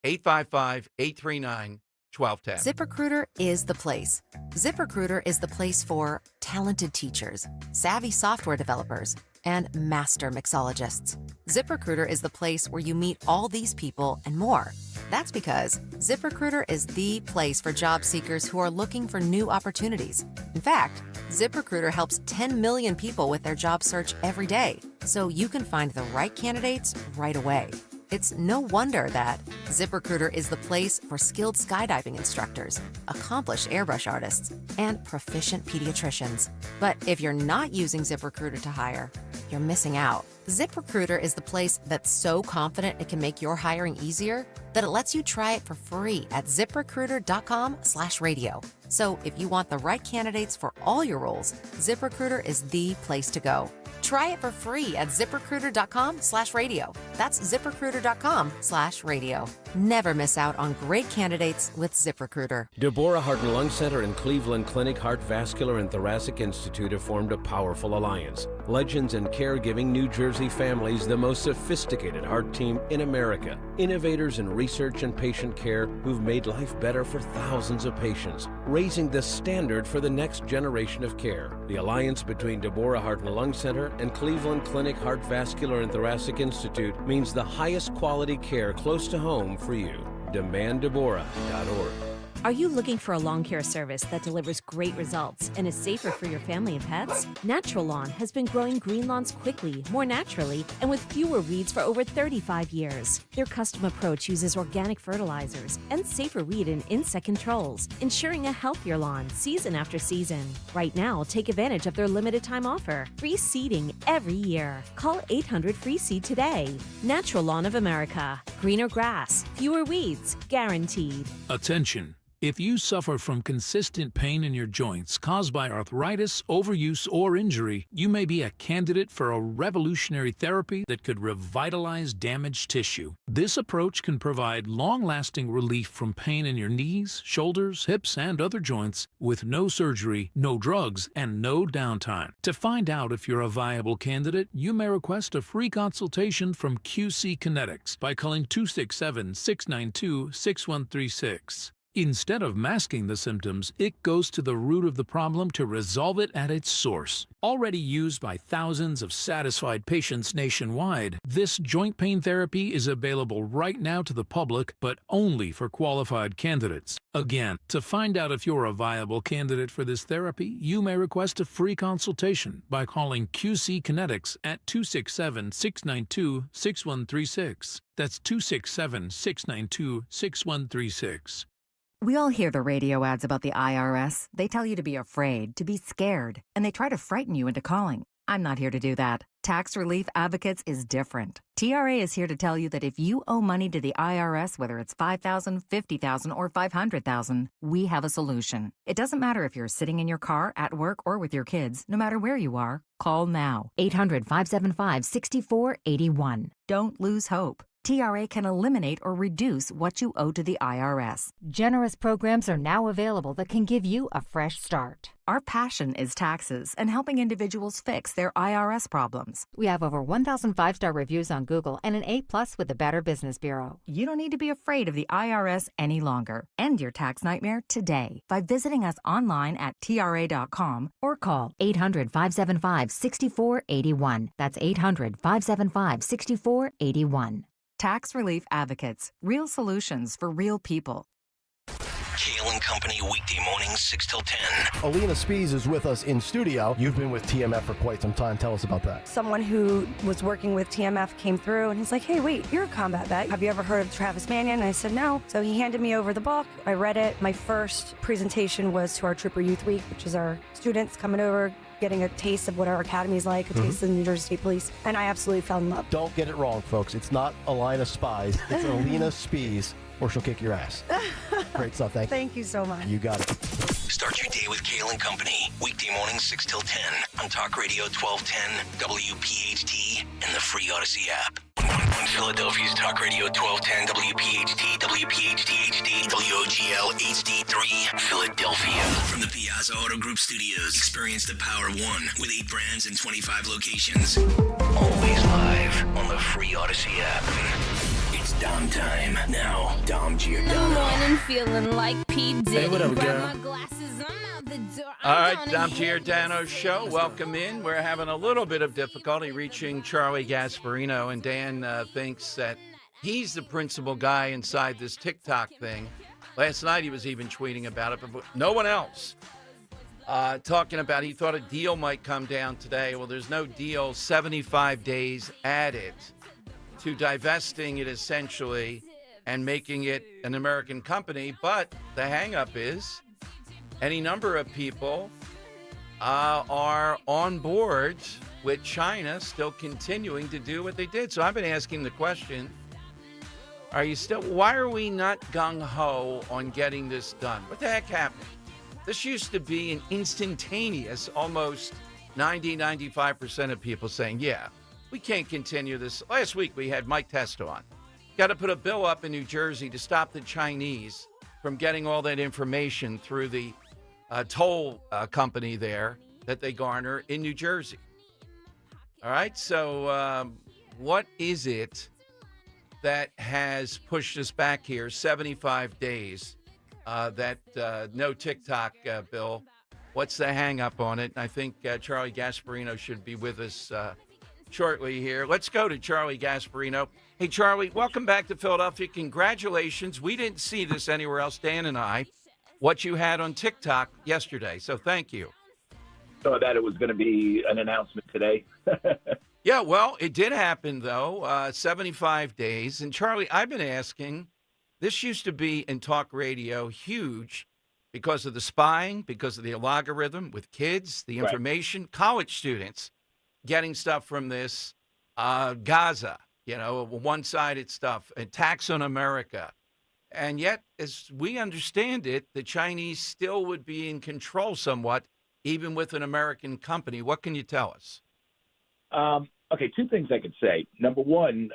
Speaker 11: 855-839-1210.
Speaker 25: ZipRecruiter is the place. ZipRecruiter is the place for talented teachers, savvy software developers, and master mixologists. ZipRecruiter is the place where you meet all these people and more. That's because ZipRecruiter is the place for job seekers who are looking for new opportunities. In fact, ZipRecruiter helps 10 million people with their job search every day, so you can find the right candidates right away. It's no wonder that ZipRecruiter is the place for skilled skydiving instructors, accomplished airbrush artists, and proficient pediatricians. But if you're not using ZipRecruiter to hire, you're missing out. ZipRecruiter is the place that's so confident it can make your hiring easier that it lets you try it for free at ZipRecruiter.com/radio. So if you want the right candidates for all your roles, ZipRecruiter is the place to go. Try it for free at ZipRecruiter.com/radio. That's ZipRecruiter.com/radio. Never miss out on great candidates with ZipRecruiter.
Speaker 2: Deborah Heart and Lung Center and Cleveland Clinic Heart Vascular and Thoracic Institute have formed a powerful alliance. Legends in caregiving New Jersey families, the most sophisticated heart team in America. Innovators in research and patient care who've made life better for thousands of patients, raising the standard for the next generation of care. The alliance between Deborah Heart and Lung Center and Cleveland Clinic Heart Vascular and Thoracic Institute means the highest quality care close to home for you. DemandDeborah.org.
Speaker 9: Are you looking for a lawn care service that delivers great results and is safer for your family and pets? Natural Lawn has been growing green lawns quickly, more naturally, and with fewer weeds for over 35 years. Their custom approach uses organic fertilizers and safer weed and insect controls, ensuring a healthier lawn season after season. Right now, take advantage of their limited time offer. Free seeding every year. Call 800-FREE-SEED today. Natural Lawn of America. Greener grass, fewer weeds, guaranteed.
Speaker 1: Attention. If you suffer from consistent pain in your joints caused by arthritis, overuse, or injury, you may be a candidate for a revolutionary therapy that could revitalize damaged tissue. This approach can provide long-lasting relief from pain in your knees, shoulders, hips, and other joints with no surgery, no drugs, and no downtime. To find out if you're a viable candidate, you may request a free consultation from QC Kinetics by calling 267-692-6136. Instead of masking the symptoms, it goes to the root of the problem to resolve it at its source. Already used by thousands of satisfied patients nationwide, this joint pain therapy is available right now to the public, but only for qualified candidates. Again, to find out if you're a viable candidate for this therapy, you may request a free consultation by calling QC Kinetics at 267-692-6136. That's 267-692-6136.
Speaker 25: We all hear the radio ads about the IRS. They tell you to be afraid, to be scared, and they try to frighten you into calling. I'm not here to do that. Tax Relief Advocates is different. TRA is here to tell you that if you owe money to the IRS, whether it's $5,000, $50,000, or $500,000, we have a solution. It doesn't matter if you're sitting in your car, at work, or with your kids. No matter where you are, call now. 800-575-6481. Don't lose hope. TRA can eliminate or reduce what you owe to the IRS.
Speaker 27: Generous programs are now available that can give you a fresh start.
Speaker 25: Our passion is taxes and helping individuals fix their IRS problems.
Speaker 27: We have over 1,000 5-star reviews on Google and an A+ with the Better Business Bureau.
Speaker 25: You don't need to be afraid of the IRS any longer. End your tax nightmare today by visiting us online at TRA.com or call
Speaker 27: 800-575-6481. That's 800-575-6481.
Speaker 25: Tax Relief Advocates. Real solutions for real people.
Speaker 10: Kale and Company, weekday mornings, 6 till 10.
Speaker 5: Alina Spies is with us in studio. You've been with TMF for quite some time. Tell us about that.
Speaker 6: Someone who was working with TMF came through and he's like, hey, wait, you're a combat vet. Have you ever heard of Travis Manion? And I said, no. So he handed me over the book. I read it. My first presentation was to our Trooper Youth Week, which is our students coming over, getting a taste of what our academy is like, a taste of the New Jersey State Police, and I absolutely fell in love.
Speaker 5: Don't get it wrong, folks. It's not Alina Spies. It's Alina Spies, or she'll kick your ass. Great stuff.
Speaker 6: Thank you so much.
Speaker 5: You got it.
Speaker 10: Start your day with Kale and Company, weekday mornings, 6 till 10 on Talk Radio 1210, WPHT, and the free Odyssey app. On Philadelphia's Talk Radio 1210, WPHT, WPHT HD, WOGL HD3, Philadelphia. From the Piazza Auto Group Studios, experience the power of one with 8 brands and 25 locations. Always live on the free Odyssey app. It's Dom time. Now, Dom Giordano.
Speaker 7: In the morning, feeling like P. Diddy.
Speaker 11: Hey, what up,
Speaker 7: Grab
Speaker 11: girl?
Speaker 7: my glasses, I'm out the door.
Speaker 11: All
Speaker 7: I'm
Speaker 11: right,
Speaker 7: gonna
Speaker 11: Dom
Speaker 7: hit
Speaker 11: Giordano show. Welcome in. We're having a little bit of difficulty reaching Charlie Gasparino, and Dan thinks that he's the principal guy inside this TikTok thing. Last night he was even tweeting about it, but no one else. Talking about he thought a deal might come down today. Well, there's no deal. 75 days added to divesting it essentially and making it an American company. But the hang-up is any number of people are on board with China still continuing to do what they did. So I've been asking the question, why are we not gung-ho on getting this done? What the heck happened? This used to be an instantaneous, almost 90-95% of people saying, yeah, we can't continue this. Last week we had Mike Testa on. Got to put a bill up in New Jersey to stop the Chinese from getting all that information through the toll company there that they garner in New Jersey. All right, so what is it that has pushed us back here 75 days? That no TikTok bill. What's the hang up on it? And I think Charlie Gasparino should be with us shortly here. Let's go to Charlie Gasparino. Hey, Charlie, welcome back to Philadelphia. Congratulations. We didn't see this anywhere else, Dan and I, what you had on TikTok yesterday. So thank you.
Speaker 8: So that it was going to be an announcement today.
Speaker 11: Yeah, well, it did happen, though, 75 days. And, Charlie, I've been asking, this used to be in talk radio huge because of the spying, because of the algorithm with kids, the information, college students getting stuff from this, Gaza, one-sided stuff, attacks on America. And yet, as we understand it, the Chinese still would be in control somewhat, even with an American company. What can you tell us?
Speaker 8: Okay, two things I could say. Number one,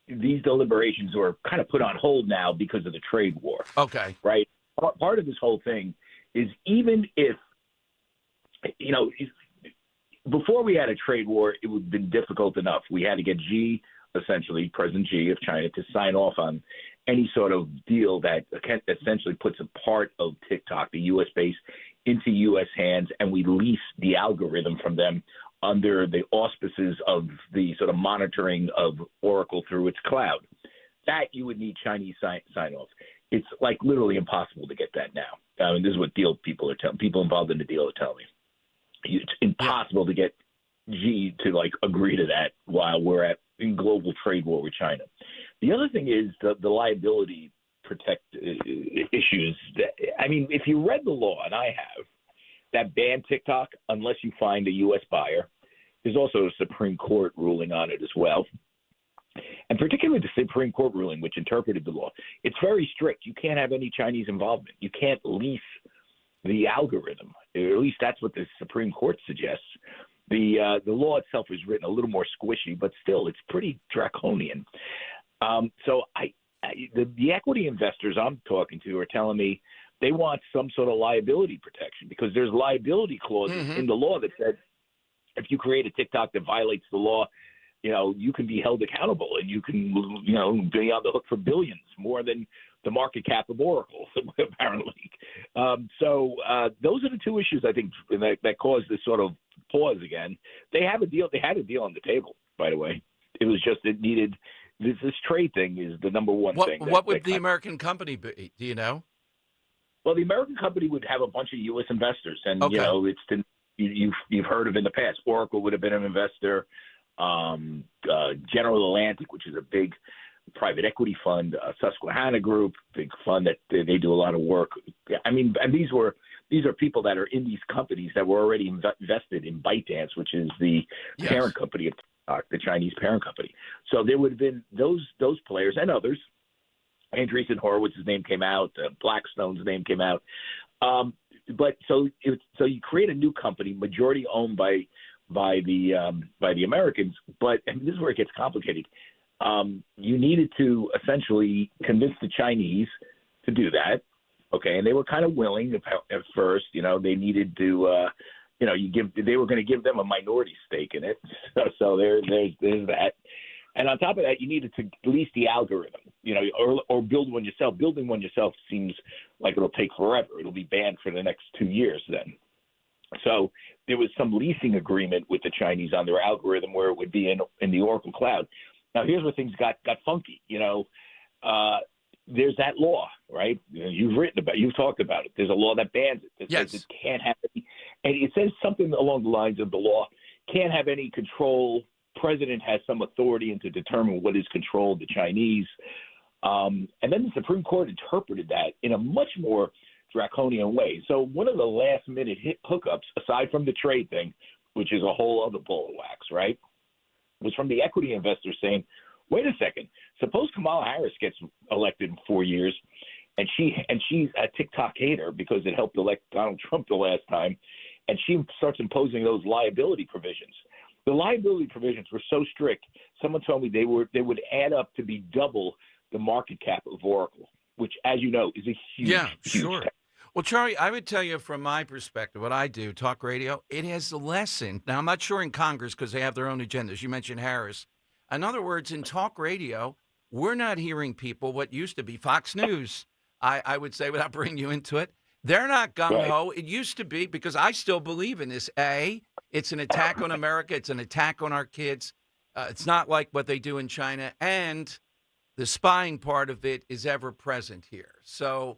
Speaker 8: these deliberations are kind of put on hold now because of the trade war.
Speaker 11: Okay.
Speaker 8: Right? Part of this whole thing is even if, before we had a trade war, it would have been difficult enough. We had to get Xi, essentially, President Xi of China, to sign off on any sort of deal that essentially puts a part of TikTok, the U.S. base, into U.S. hands, and we lease the algorithm from them under the auspices of the sort of monitoring of Oracle through its cloud. That you would need Chinese sign-off. It's like literally impossible to get that now. I mean, this is what people are telling people involved in the deal are telling me. It's impossible to get Xi to agree to that while we're in global trade war with China. The other thing is the liability issues. If you read the law, and I have, that ban TikTok unless you find a U.S. buyer. There's also a Supreme Court ruling on it as well. And particularly the Supreme Court ruling, which interpreted the law, it's very strict. You can't have any Chinese involvement. You can't lease the algorithm. Or at least that's what the Supreme Court suggests. The law itself is written a little more squishy, but still it's pretty draconian. So the equity investors I'm talking to are telling me they want some sort of liability protection because there's liability clauses in the law that said if you create a TikTok that violates the law, you can be held accountable and you can, be on the hook for billions, more than the market cap of Oracle, apparently. So those are the two issues I think that caused this sort of pause again. They have a deal. They had a deal on the table, by the way. It was just it needed this trade thing is the number one thing.
Speaker 11: What would the American company be? Do you know?
Speaker 8: Well, the American company would have a bunch of U.S. investors, and you've heard of in the past. Oracle would have been an investor. General Atlantic, which is a big private equity fund, Susquehanna Group, big fund that they do a lot of work. I mean, and these are people that are in these companies that were already invested in ByteDance, which is the parent company of TikTok, the Chinese parent company. So there would have been those players and others. Andreessen Horowitz's name came out. Blackstone's name came out. But so you create a new company, majority owned by the Americans. But and this is where it gets complicated. You needed to essentially convince the Chinese to do that, okay? And they were kind of willing at first. They needed to, they were going to give them a minority stake in it. So there's that. And on top of that, you needed to lease the algorithm, or build one yourself. Building one yourself seems like it'll take forever. It'll be banned for the next 2 years then. So there was some leasing agreement with the Chinese on their algorithm where it would be in the Oracle cloud. Now, here's where things got funky. There's that law, right? You've talked about it. There's a law that bans it. That says it can't have any, and it says something along the lines of the law can't have any control. President has some authority to determine what is controlled, the Chinese. And then the Supreme Court interpreted that in a much more draconian way. So one of the last-minute hookups, aside from the trade thing, which is a whole other ball of wax, right, was from the equity investors saying, wait a second, suppose Kamala Harris gets elected in 4 years, and she's a TikTok hater because it helped elect Donald Trump the last time, and she starts imposing those liability provisions. The liability provisions were so strict, someone told me they would add up to be double the market cap of Oracle, which, as you know, is a huge, huge tech.
Speaker 11: Well, Charlie, I would tell you from my perspective, what I do, talk radio, it has lessened. Now, I'm not sure in Congress because they have their own agendas. You mentioned Harris. In other words, in talk radio, we're not hearing people what used to be Fox News, I would say, without bringing you into it. They're not gung-ho. Right. It used to be, because I still believe in this. It's an attack on America. It's an attack on our kids. It's not like what they do in China. And the spying part of it is ever present here. So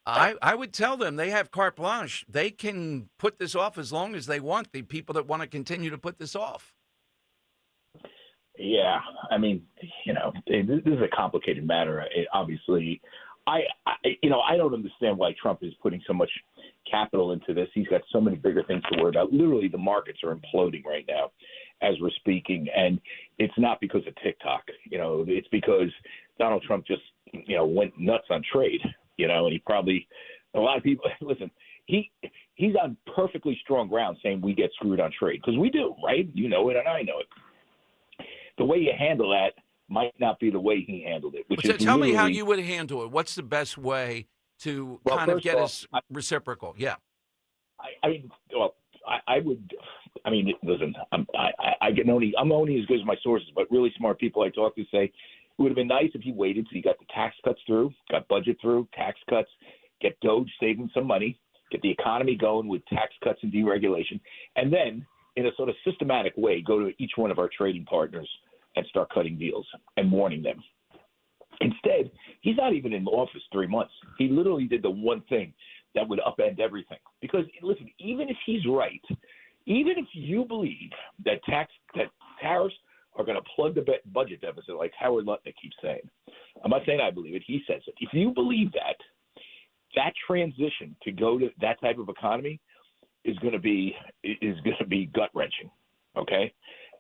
Speaker 11: I would tell them they have carte blanche. They can put this off as long as they want, the people that want to continue to put this off.
Speaker 8: Yeah. I mean, this is a complicated matter. Obviously, I don't understand why Trump is putting so much capital into this. He's got so many bigger things to worry about. Literally, the markets are imploding right now as we're speaking. And it's not because of TikTok. It's because Donald Trump just, went nuts on trade. And he probably, a lot of people, listen, he's on perfectly strong ground saying we get screwed on trade, because we do, right? You know it and I know it. The way you handle that might not be the way he handled it.
Speaker 11: So tell me how you would handle it. What's the best way to kind of get us reciprocal? Yeah.
Speaker 8: I would. I mean, listen, I'm only as good as my sources, but really smart people I talk to say it would have been nice if he waited till he got the tax cuts through, got budget through, tax cuts, get Doge saving some money, get the economy going with tax cuts and deregulation, and then in a sort of systematic way go to each one of our trading partners and start cutting deals and warning them. Instead, he's not even in office 3 months. He literally did the one thing that would upend everything. Because, listen, even if he's right, even if you believe that tariffs are going to plug the budget deficit, like Howard Lutnick keeps saying, I'm not saying I believe it, he says it. If you believe that transition to go to that type of economy is going to be gut-wrenching, okay?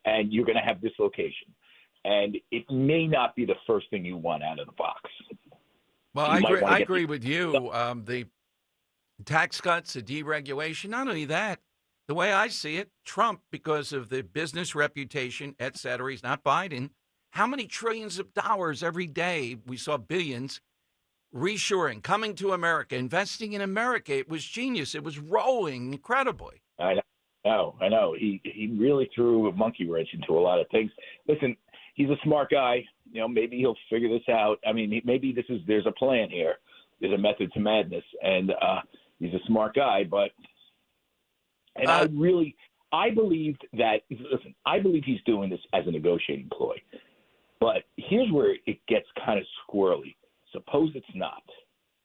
Speaker 8: And you're going to have dislocation. And it may not be the first thing you want out of the box.
Speaker 11: Well, I agree with you. The tax cuts, the deregulation, not only that, the way I see it, Trump, because of the business reputation, et cetera, he's not Biden, how many trillions of dollars every day? We saw billions reshoring, coming to America, investing in America. It was genius. It was rolling incredibly.
Speaker 8: I know. He really threw a monkey wrench into a lot of things. Listen, he's a smart guy. Maybe he'll figure this out. I mean, maybe there's a plan here. There's a method to madness, and he's a smart guy. I believe he's doing this as a negotiating ploy. But here's where it gets kind of squirrely. Suppose it's not.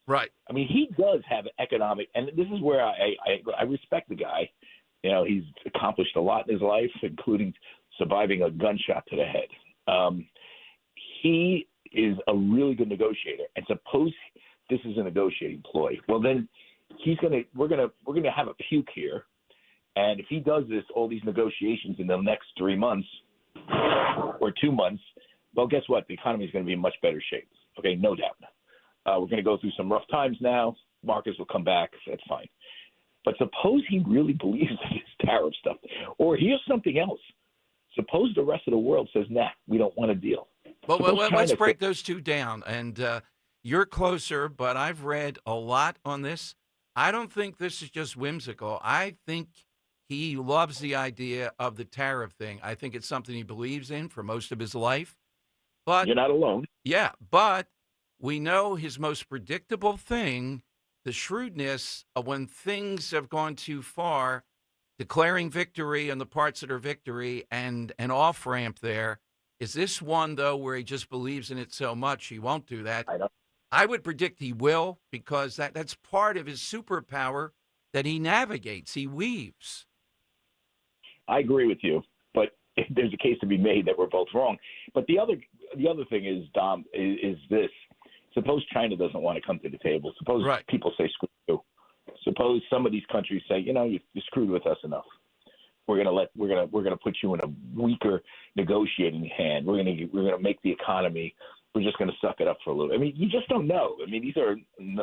Speaker 11: Right.
Speaker 8: I mean, he does have economic, and this is where I respect the guy. He's accomplished a lot in his life, including surviving a gunshot to the head. He is a really good negotiator, and suppose this is a negotiating ploy. Well, then we're gonna have a puke here, and if he does all these negotiations in the next 3 months or 2 months, well, guess what? The economy is going to be in much better shape. Okay, no doubt. We're going to go through some rough times now. Markets will come back. That's fine. But suppose he really believes in this tariff stuff. Or here's something else. Suppose the rest of the world says, nah, we don't want a deal.
Speaker 11: Well, let's break those two down. And you're closer, but I've read a lot on this. I don't think this is just whimsical. I think he loves the idea of the tariff thing. I think it's something he believes in for most of his life. But
Speaker 8: you're not alone.
Speaker 11: Yeah, but we know his most predictable thing, the shrewdness of when things have gone too far, declaring victory on the parts that are victory and an off-ramp there. Is this one, though, where he just believes in it so much he won't do that? I would predict he will, because that's part of his superpower that he navigates, he weaves.
Speaker 8: I agree with you, but there's a case to be made that we're both wrong. But the other thing is, Dom, is this. Suppose China doesn't want to come to the table. Suppose people say screw you. Suppose some of these countries say, you screwed with us enough. We're gonna put you in a weaker negotiating hand. We're gonna make the economy. We're just gonna suck it up for a little. I mean, you just don't know. I mean, these are.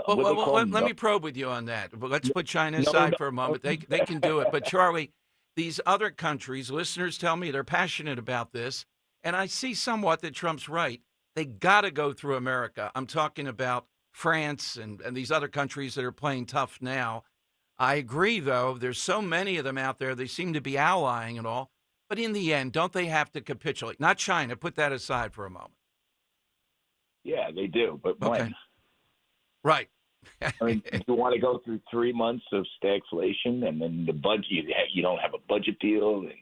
Speaker 11: Let me probe with you on that. But let's put China aside for a moment. They can do it. But Charlie, these other countries, listeners tell me they're passionate about this, and I see somewhat that Trump's right. They got to go through America. I'm talking about France and these other countries that are playing tough now. I agree, though. There's so many of them out there. They seem to be allying and all. But in the end, don't they have to capitulate? Not China. Put that aside for a moment.
Speaker 8: Yeah, they do. But when?
Speaker 11: Right.
Speaker 8: I mean, if you want to go through 3 months of stagflation and then the budget, you don't have a budget deal and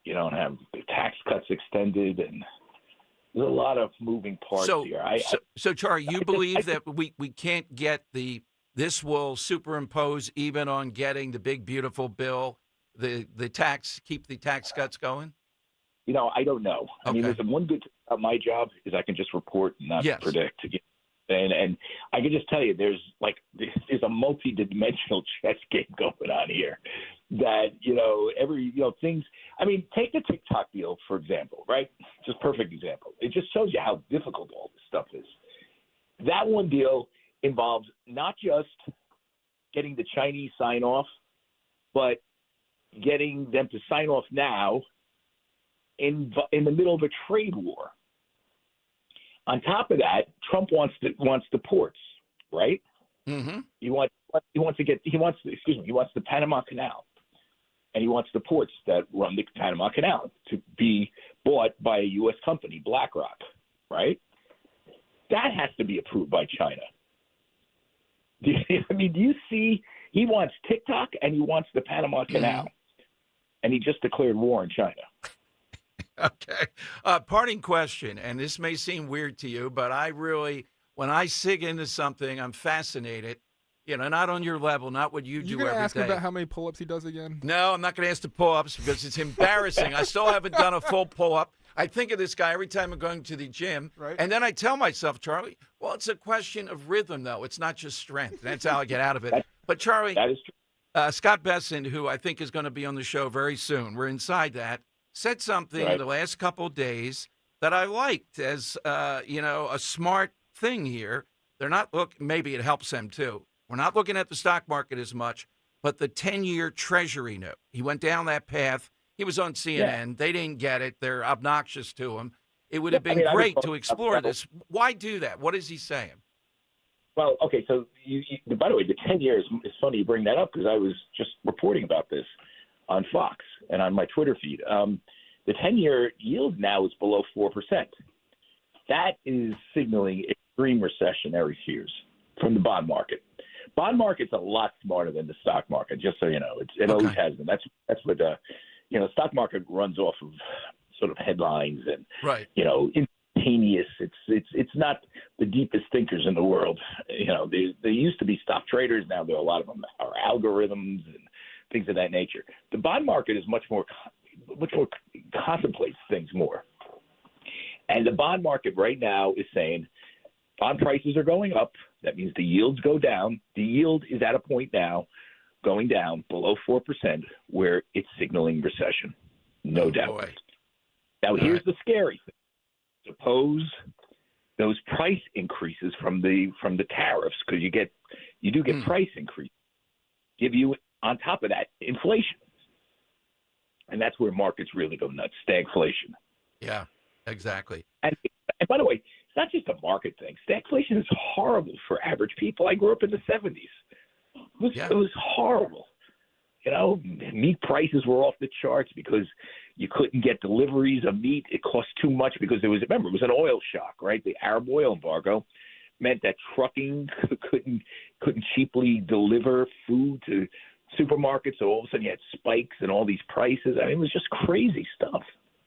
Speaker 8: you don't have the tax cuts extended, and there's a lot of moving parts here.
Speaker 11: So Charlie, you believe that we can't get this will superimpose even on getting the big, beautiful bill, the tax, keep the tax cuts going?
Speaker 8: I don't know. Okay. I mean, listen, one good thing about my job is I can just report and not predict. And I can just tell you, there's a multi-dimensional chess game going on here. That things. I mean, take the TikTok deal for example, right? Just perfect example. It just shows you how difficult all this stuff is. That one deal involves not just getting the Chinese sign off, but getting them to sign off now in the middle of a trade war. On top of that, Trump wants the ports, right?
Speaker 11: Mm-hmm.
Speaker 8: He wants the Panama Canal, and he wants the ports that run the Panama Canal to be bought by a U.S. company, BlackRock, right? That has to be approved by China. Do you see? He wants TikTok and he wants the Panama Canal, and he just declared war on China.
Speaker 11: Okay. Parting question, and this may seem weird to you, but when I sig into something, I'm fascinated. Not on your level, not what you do every day.
Speaker 12: You ask him about how many pull-ups he does again?
Speaker 11: No, I'm not going to ask the pull-ups because it's embarrassing. I still haven't done a full pull-up. I think of this guy every time I'm going to the gym,
Speaker 12: right. And
Speaker 11: then I tell myself, Charlie, well, it's a question of rhythm, though. It's not just strength. That's how I get out of it. But, Charlie,
Speaker 8: that is true.
Speaker 11: Scott Besson, who I think is going to be on the show very soon, we're inside that, said something in the last couple of days that I liked as, a smart thing here. They're not maybe it helps them too. We're not looking at the stock market as much, but the 10-year Treasury note. He went down that path. He was on CNN. Yeah. They didn't get it. They're obnoxious to him. it would have been great to explore this. Why do that? What is he saying?
Speaker 8: Well, okay, so by the way, the 10 years, it's funny you bring that up because I was just reporting about this on Fox and on my Twitter feed. The 10-year yield now is below 4%. That is signaling extreme recessionary fears from the bond market. Bond market's a lot smarter than the stock market, just so you know. It always has been. That's what the stock market runs off of sort of headlines and instantaneous. It's not the deepest thinkers in the world. They used to be stock traders. Now there are a lot of them are algorithms and things of that nature. The bond market is much more contemplates things more. And the bond market right now is saying bond prices are going up. That means the yields go down. The yield is at a point now going down below 4% where it's signaling recession. No doubt.
Speaker 11: Boy.
Speaker 8: Now, here's the scary thing. Suppose those price increases from the tariffs, because you do get price increase, give you on top of that inflation. And that's where markets really go nuts, stagflation.
Speaker 11: Yeah, exactly.
Speaker 8: And by the way, it's not just a market thing. Stagflation is horrible for average people. I grew up in the 70s. It was horrible. Meat prices were off the charts because you couldn't get deliveries of meat. It cost too much because it was an oil shock, right? The Arab oil embargo meant that trucking couldn't cheaply deliver food to supermarkets. So all of a sudden you had spikes and all these prices. I mean, it was just crazy stuff.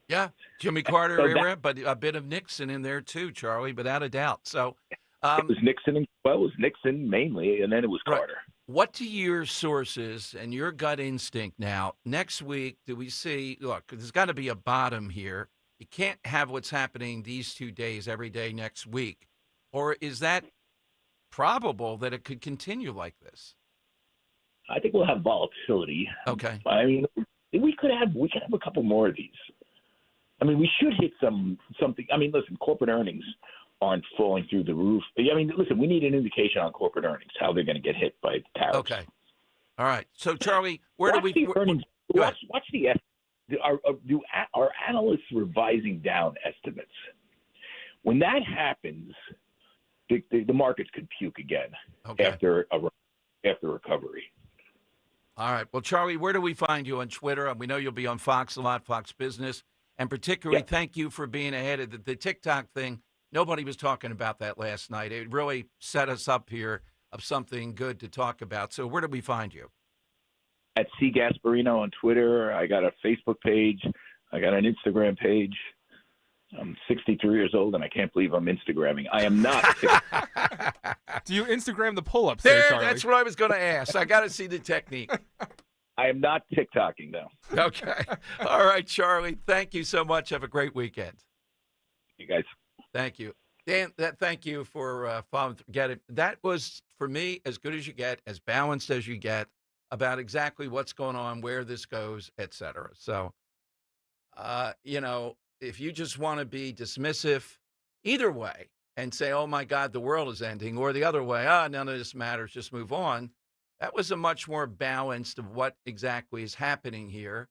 Speaker 11: Yeah, Jimmy Carter era, but a bit of Nixon in there too, Charlie, without a doubt. So
Speaker 8: it was Nixon, it was Nixon mainly, and then it was Carter.
Speaker 11: What do your sources and your gut instinct now, next week, do we see, look, there's got to be a bottom here. You can't have what's happening these 2 days every day next week. Or is that probable that it could continue like this?
Speaker 8: I think we'll have volatility.
Speaker 11: Okay.
Speaker 8: I mean, we could have a couple more of these. I mean, we should hit something. I mean, listen, corporate earnings aren't falling through the roof. I mean, listen, we need an indication on corporate earnings, how they're going to get hit by tariffs.
Speaker 11: Okay. All right. So, Charlie, where
Speaker 8: watch
Speaker 11: do we
Speaker 8: the earnings? Watch the are analysts revising down estimates? When that happens, the markets could puke again after recovery.
Speaker 11: All right. Well, Charlie, where do we find you on Twitter? And we know you'll be on Fox a lot, Fox Business. And particularly, thank you for being ahead of the TikTok thing. Nobody was talking about that last night. It really set us up here of something good to talk about. So where do we find you?
Speaker 8: At C. Gasparino on Twitter. I got a Facebook page. I got an Instagram page. I'm 63 years old, and I can't believe I'm Instagramming. I am not.
Speaker 12: Do you Instagram the pull-ups
Speaker 11: there,
Speaker 12: Charlie?
Speaker 11: That's what I was going to ask. I got to see the technique.
Speaker 8: I am not TikToking, though.
Speaker 11: Okay. All right, Charlie. Thank you so much. Have a great weekend.
Speaker 8: You guys.
Speaker 11: Thank you. Dan, thank you for following. Get it. That was, for me, as good as you get, as balanced as you get, about exactly what's going on, where this goes, et cetera. So, if you just want to be dismissive either way and say, oh, my God, the world is ending, or the other way, none of this matters, just move on, that was a much more balanced of what exactly is happening here.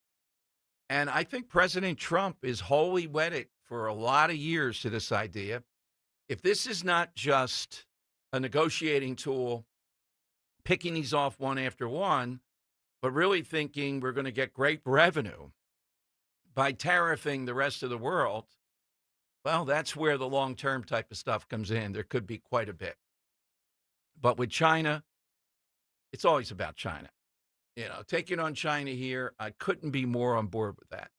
Speaker 11: And I think President Trump is wholly wedded for a lot of years to this idea. If this is not just a negotiating tool, picking these off one after one, but really thinking we're going to get great revenue by tariffing the rest of the world, well, that's where the long-term type of stuff comes in. There could be quite a bit. But with China, it's always about China. Taking on China here, I couldn't be more on board with that.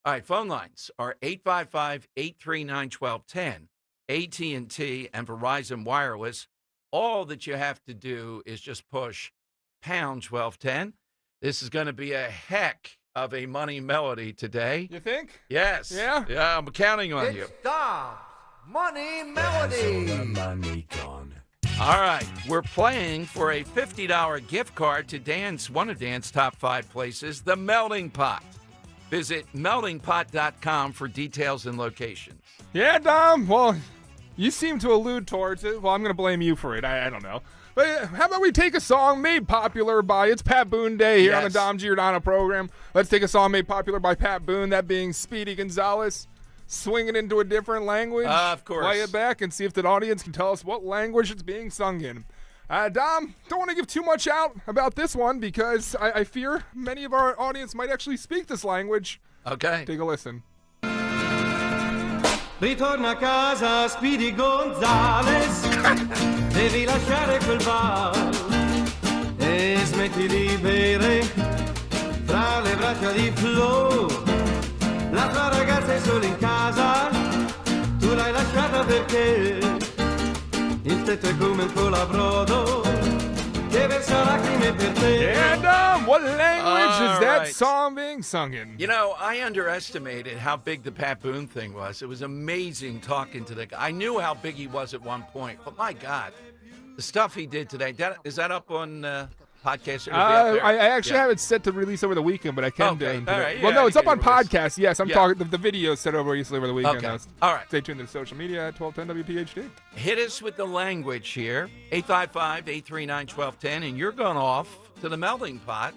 Speaker 11: All right, phone lines are 855-839-1210, AT&T and Verizon Wireless. All that you have to do is just push pound 1210. This is going to be a heck of a money melody today.
Speaker 12: You think?
Speaker 11: Yes.
Speaker 12: Yeah?
Speaker 11: Yeah, I'm counting on you.
Speaker 13: The money melody.
Speaker 10: The money gone.
Speaker 11: All right, we're playing for a $50 gift card to one of Dan's top 5 places, the Melting Pot. Visit meltingpot.com for details and locations.
Speaker 12: Yeah, Dom. Well, you seem to allude towards it. Well, I'm going to blame you for it. I don't know. But how about we take a song made popular by, it's Pat Boone Day here on the Dom Giordano program. Let's take a song made popular by Pat Boone, that being Speedy Gonzalez. swing it into a different language.
Speaker 11: Of course.
Speaker 12: Play it back and see if the audience can tell us what language it's being sung in. Dom, don't want to give too much out about this one because I fear many of our audience might actually speak this language.
Speaker 11: Okay.
Speaker 12: Take a listen.
Speaker 13: Ritorna a casa, Speedy Gonzales. Devi lasciare quel bar e smetti di bere fra le braccia di Flo. La tua ragazza è solo in casa, tu l'hai lasciata perché il tetto è come un colabrodo che versa lacrime per te.
Speaker 12: And what language is that
Speaker 11: right.
Speaker 12: song being sung in?
Speaker 11: You know, I underestimated how big the Pat Boone thing was. It was amazing talking to the guy. I knew how big he was at one point, but my God, the stuff he did today. Is that up on podcast?
Speaker 12: I actually have it set to release over the weekend, but I can do it.
Speaker 11: All right,
Speaker 12: Well, no, it's up on
Speaker 11: release.
Speaker 12: podcast. Yes, I'm talking. The video is set over recently over the weekend.
Speaker 11: Okay. All right.
Speaker 12: Stay tuned to social media at 1210 WPHT.
Speaker 11: Hit us with the language here, 855-839-1210, and you're going off to the melting pot.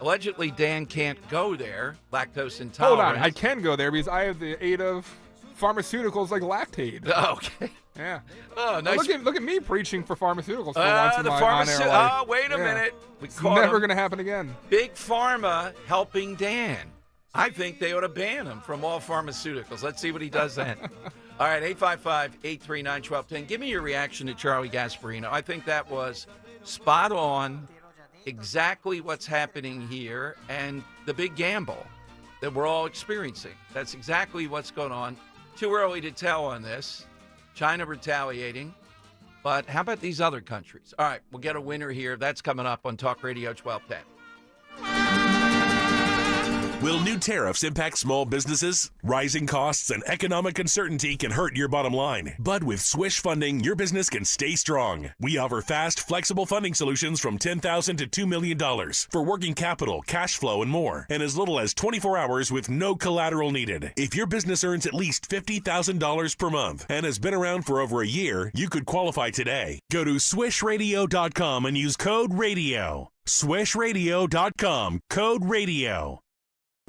Speaker 11: Allegedly, Dan can't go there, lactose intolerant.
Speaker 12: Hold on, I can go there because I have the aid of pharmaceuticals like Lactaid.
Speaker 11: Okay.
Speaker 12: Yeah.
Speaker 11: Oh, nice.
Speaker 12: Look at me preaching for pharmaceuticals for once in my on-air life.
Speaker 11: Oh, wait a minute.
Speaker 12: It's never going to happen again.
Speaker 11: Big Pharma helping Dan. I think they ought to ban him from all pharmaceuticals. Let's see what he does then. All right, 855-839-1210. Give me your reaction to Charlie Gasparino. I think that was spot on, exactly what's happening here, and the big gamble that we're all experiencing. That's exactly what's going on. Too early to tell on this. China retaliating. But how about these other countries? All right, we'll get a winner here. That's coming up on Talk Radio 1210.
Speaker 3: Will new tariffs impact small businesses? Rising costs and economic uncertainty can hurt your bottom line. But with Swish Funding, your business can stay strong. We offer fast, flexible funding solutions from $10,000 to $2 million for working capital, cash flow, and more, and as little as 24 hours with no collateral needed. If your business earns at least $50,000 per month and has been around for over a year, you could qualify today. Go to swishradio.com and use code RADIO. Swishradio.com, code RADIO.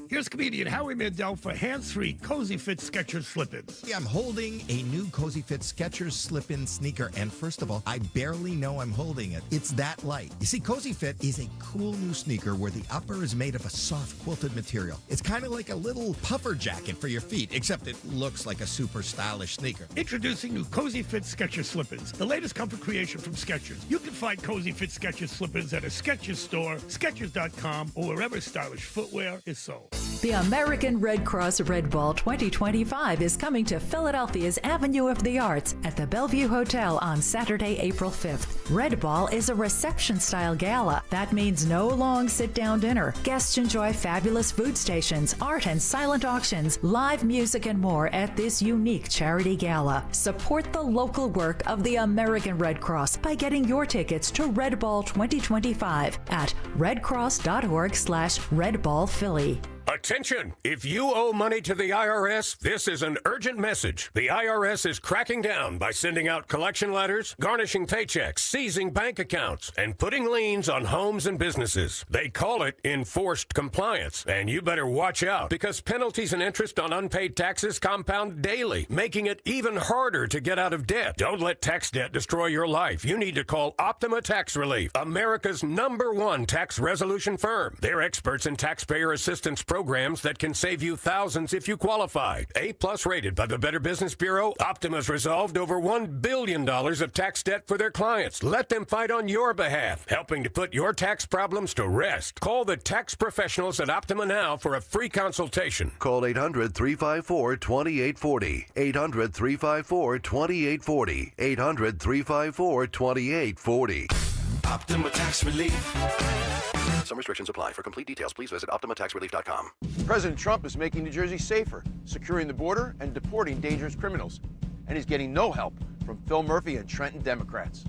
Speaker 14: Here's comedian Howie Mandel for hands-free Cozy Fit Skechers slip-ins.
Speaker 15: Yeah, I'm holding a new Cozy Fit Skechers slip-in sneaker, and first of all, I barely know I'm holding it. It's that light. You see, Cozy Fit is a cool new sneaker where the upper is made of a soft quilted material. It's kind of like a little puffer jacket for your feet, except it looks like a super stylish sneaker.
Speaker 14: Introducing new Cozy Fit Skechers slip-ins, the latest comfort creation from Skechers. You can find Cozy Fit Skechers slip-ins at a Skechers store, Skechers.com, or wherever stylish footwear is sold.
Speaker 16: The American Red Cross Red Ball 2025 is coming to Philadelphia's Avenue of the Arts at the Bellevue Hotel on Saturday, April 5th. Red Ball is a reception-style gala. That means no long sit-down dinner. Guests enjoy fabulous food stations, art and silent auctions, live music, and more at this unique charity gala. Support the local work of the American Red Cross by getting your tickets to Red Ball 2025 at redcross.org/redballphilly.
Speaker 17: Attention! If you owe money to the IRS, this is an urgent message. The IRS is cracking down by sending out collection letters, garnishing paychecks, seizing bank accounts, and putting liens on homes and businesses. They call it enforced compliance, and you better watch out because penalties and interest on unpaid taxes compound daily, making it even harder to get out of debt. Don't let tax debt destroy your life. You need to call Optima Tax Relief, America's #1 tax resolution firm. They're experts in taxpayer assistance programs that can save you thousands if you qualify. A+ rated by the Better Business Bureau, Optima's resolved over $1 billion of tax debt for their clients. Let them fight on your behalf, helping to put your tax problems to rest. Call the tax professionals at Optima now for a free consultation.
Speaker 22: Call 800-354-2840. 800-354-2840. 800-354-2840.
Speaker 10: Optima Tax Relief.
Speaker 21: Some restrictions apply. For complete details, please visit OptimaTaxRelief.com. President Trump is making New Jersey safer, securing the border and deporting dangerous criminals. And he's getting no help from Phil Murphy and Trenton Democrats.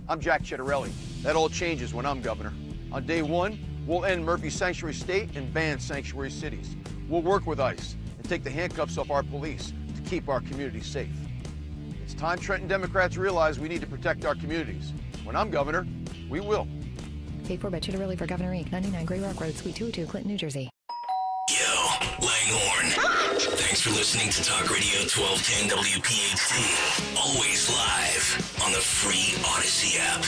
Speaker 21: I'm Jack Ciattarelli. That all changes when I'm governor. On day one, we'll end Murphy's sanctuary state and ban sanctuary cities. We'll work with ICE and take the handcuffs off our police to keep our communities safe. It's time Trenton Democrats realize we need to protect our communities. When I'm governor, we will.
Speaker 27: Paid for by Chitarelli for Governor Inc. 99 Gray Rock Road, Suite 202, Clinton, New Jersey.
Speaker 10: Langhorne. Thanks for listening to Talk Radio 1210 WPHT. Always live on the free Odyssey app.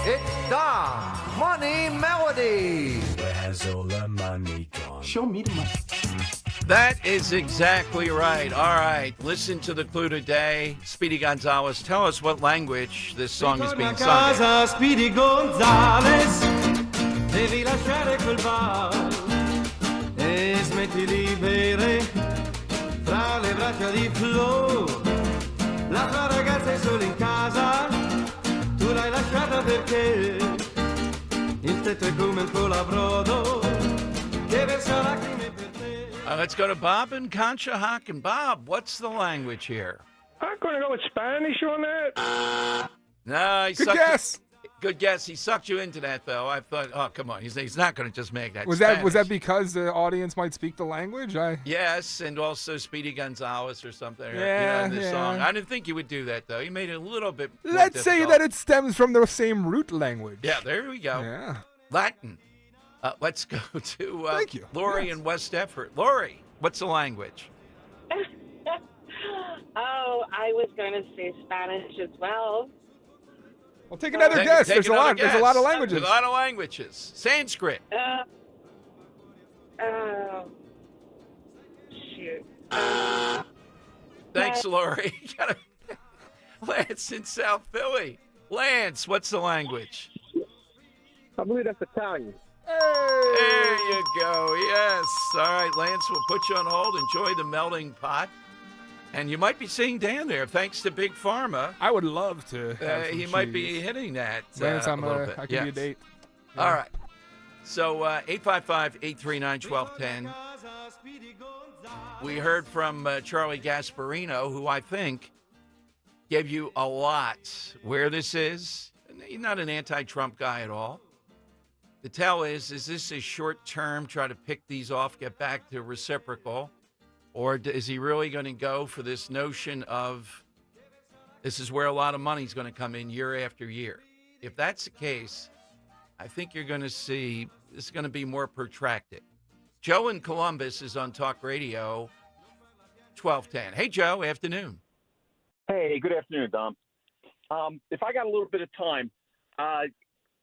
Speaker 13: It's Dom Money Melody.
Speaker 4: Where's all the money gone? Show me the money.
Speaker 11: That is exactly right. All right, listen to the clue today. Speedy Gonzalez, tell us what language this song is being sung in.
Speaker 13: Casa Speedy Gonzales, devi lasciare quel bar e smetti di bere fra le braccia di Flo. La tua ragazza è solo in casa, tu l'hai lasciata perché il tetto è come il colabrodo che versa lacrime per te.
Speaker 11: Let's go to Bob and Conshohock. And Bob, what's the language here?
Speaker 18: I'm going to go with Spanish on that.
Speaker 11: No,
Speaker 12: Good guess.
Speaker 11: Good guess. He sucked you into that, though. I thought, oh, come on. He's not going to just make that.
Speaker 12: Was that because the audience might speak the language?
Speaker 11: Yes, and also Speedy Gonzalez or something.
Speaker 12: Yeah,
Speaker 11: in this
Speaker 12: yeah.
Speaker 11: song. I didn't think he would do that, though. He made it a little bit more
Speaker 12: Let's say
Speaker 11: difficult.
Speaker 12: that it stems from the same root language.
Speaker 11: Yeah, there we go.
Speaker 12: Yeah.
Speaker 11: Latin. Let's go to
Speaker 12: Thank you.
Speaker 11: Lori in West Effort. Lori, what's the language?
Speaker 19: Oh, I was going to say Spanish as well.
Speaker 12: Well, take another guess. There's a lot. There's a lot of languages.
Speaker 11: There's a lot of languages. Sanskrit.
Speaker 19: Shoot.
Speaker 11: Thanks, Lori. Lance in South Philly. Lance, what's the language?
Speaker 18: I believe that's Italian.
Speaker 11: There you go. Yes. All right, Lance, we'll put you on hold. Enjoy the melting pot. And you might be seeing Dan there, thanks to Big Pharma.
Speaker 12: I would love to. Have some
Speaker 11: he might
Speaker 12: cheese.
Speaker 11: be hitting that.
Speaker 12: Lance,
Speaker 11: a little bit.
Speaker 12: I give you a date.
Speaker 11: All right. So 855-839-1210. We heard from Charlie Gasparino, who I think gave you a lot where this is. He's not an anti-Trump guy at all. The tell is this a short-term, try to pick these off, get back to reciprocal, or is he really going to go for this notion of this is where a lot of money is going to come in year after year? If that's the case, I think you're going to see this is going to be more protracted. Joe in Columbus is on Talk Radio 1210. Hey, Joe, afternoon.
Speaker 20: Hey, good afternoon, Dom. If I got a little bit of time,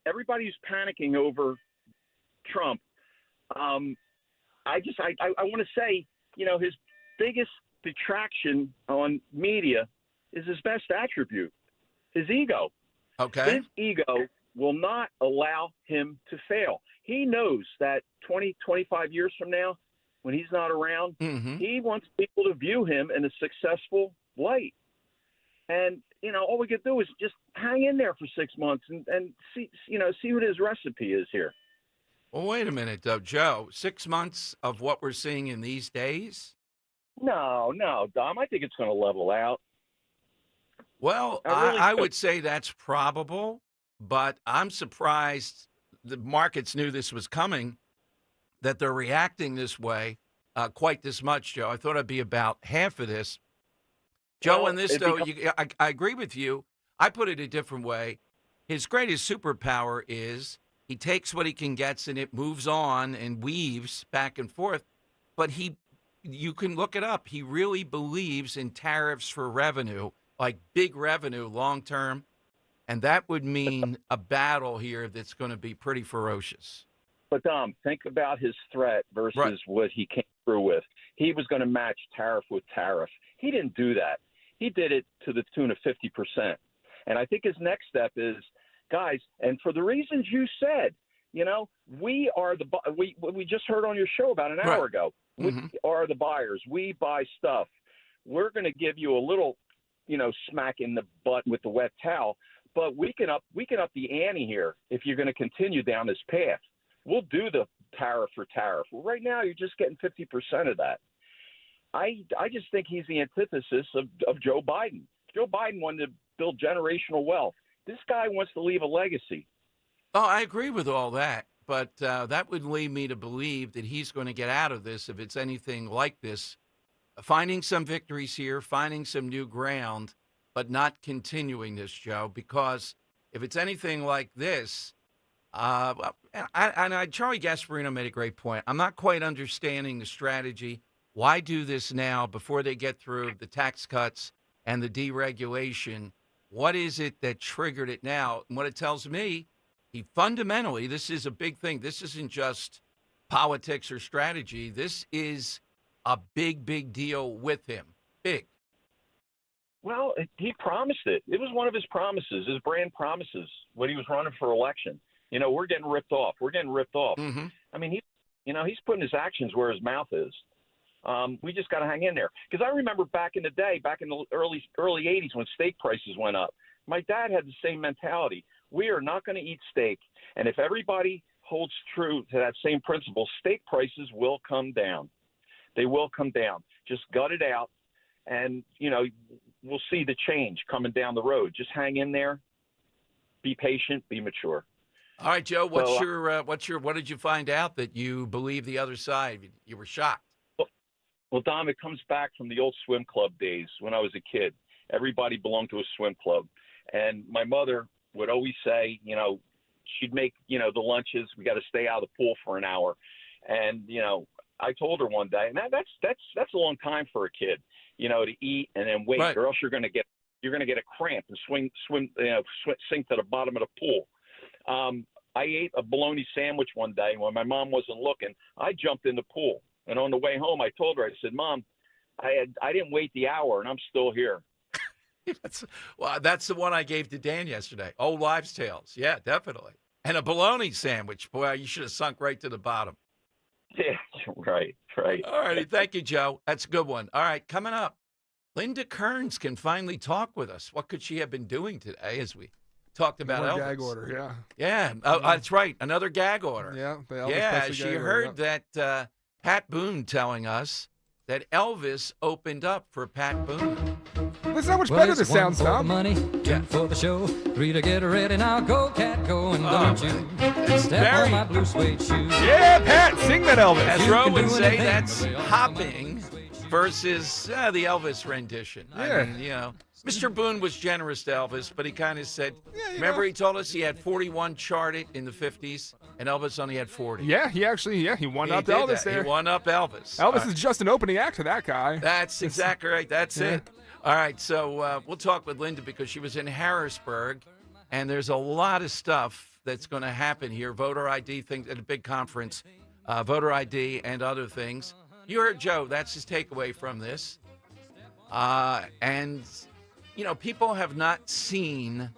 Speaker 20: everybody's panicking over Trump. I want to say, his biggest detraction on media is his best attribute, his ego.
Speaker 11: Okay.
Speaker 20: His ego will not allow him to fail. He knows that 20, 25 years from now, when he's not around, he wants people to view him in a successful light. And, all we could do is just hang in there for 6 months and see what his recipe is here.
Speaker 11: Well, wait a minute, though, Joe. 6 months of what we're seeing in these days?
Speaker 20: No, Dom. I think it's going to level out.
Speaker 11: Well, I would say that's probable, but I'm surprised the markets knew this was coming, that they're reacting this way quite this much, Joe. I thought it'd be about half of this. Joe, in this, though, I agree with you. I put it a different way. His greatest superpower is he takes what he can get and it moves on and weaves back and forth. But you can look it up. He really believes in tariffs for revenue, like big revenue long term. And that would mean a battle here that's going to be pretty ferocious.
Speaker 20: But, Dom, think about his threat versus what he came through with. He was going to match tariff with tariff. He didn't do that. He did it to the tune of 50%. And I think his next step is, guys, and for the reasons you said, we just heard on your show about an hour ago. We are the buyers. We buy stuff. We're going to give you a little, smack in the butt with the wet towel, but we can up the ante here if you're going to continue down this path. We'll do the tariff for tariff. Well, right now, you're just getting 50% of that. I just think he's the antithesis of Joe Biden. Joe Biden wanted to build generational wealth. This guy wants to leave a legacy.
Speaker 11: Oh, I agree with all that, but that would lead me to believe that he's going to get out of this if it's anything like this, finding some victories here, finding some new ground, but not continuing this, Joe, because if it's anything like this, Charlie Gasparino made a great point. I'm not quite understanding the strategy. Why do this now before they get through the tax cuts and the deregulation? What is it that triggered it now? And what it tells me, he fundamentally, this is a big thing. This isn't just politics or strategy. This is a big, big deal with him. Big.
Speaker 20: Well, he promised it. It was one of his promises, his brand promises, when he was running for election. You know, we're getting ripped off. We're getting ripped off.
Speaker 11: Mm-hmm.
Speaker 20: I mean, he's putting his actions where his mouth is. We just got to hang in there. Because I remember back in the day, back in the early 80s when steak prices went up, my dad had the same mentality. We are not going to eat steak. And if everybody holds true to that same principle, steak prices will come down. They will come down. Just gut it out. And, you know, we'll see the change coming down the road. Just hang in there. Be patient. Be mature.
Speaker 11: All right, Joe, what did you find out that you believe the other side? You were shocked.
Speaker 20: Well, Dom, it comes back from the old swim club days when I was a kid. Everybody belonged to a swim club. And my mother would always say, you know, she'd make, you know, the lunches. We got to stay out of the pool for an hour. And, you know, I told her one day, and that's a long time for a kid, you know, to eat and then wait,
Speaker 11: right,
Speaker 20: or else you're going to get a cramp and sink to the bottom of the pool. I ate a bologna sandwich one day when my mom wasn't looking. I jumped in the pool, and on the way home, I told her, I said, "Mom, I didn't wait the hour, and I'm still here."
Speaker 11: That's the one I gave to Dan yesterday. Old wives' tales. Yeah, definitely. And a bologna sandwich. Boy, you should have sunk right to the bottom.
Speaker 20: Yeah, right.
Speaker 11: All righty. Thank you, Joe. That's a good one. All right, coming up, Linda Kearns can finally talk with us. What could she have been doing today as we talked about
Speaker 12: More
Speaker 11: Elvis?
Speaker 12: gag order, yeah.
Speaker 11: Yeah, that's right. Another gag order.
Speaker 12: Yeah, the Elvis
Speaker 11: yeah.
Speaker 12: Presley
Speaker 11: She
Speaker 12: gag
Speaker 11: heard
Speaker 12: order,
Speaker 11: that Pat Boone telling us that Elvis opened up for Pat Boone.
Speaker 12: Listen how much better this sounds, Tom.
Speaker 1: Money, two for the show, three to get ready. Now go, cat, go, and don't you step on my blue suede shoes.
Speaker 12: Yeah, Pat, sing that Elvis.
Speaker 11: As Ro would say, that's hopping versus the Elvis rendition.
Speaker 12: Yeah.
Speaker 11: I mean, you know, Mr. Boone was generous to Elvis, but he kind of said, remember he told us he had 41 charted in the 50s, and Elvis only had 40.
Speaker 12: Yeah, he won up Elvis there.
Speaker 11: He won up Elvis.
Speaker 12: Elvis is just an opening act to that guy.
Speaker 11: That's exactly right. That's it. All right, so we'll talk with Linda because she was in Harrisburg, and there's a lot of stuff that's going to happen here. Voter ID things at a big conference, voter ID and other things. You heard Joe. That's his takeaway from this. And, you know, people have not seen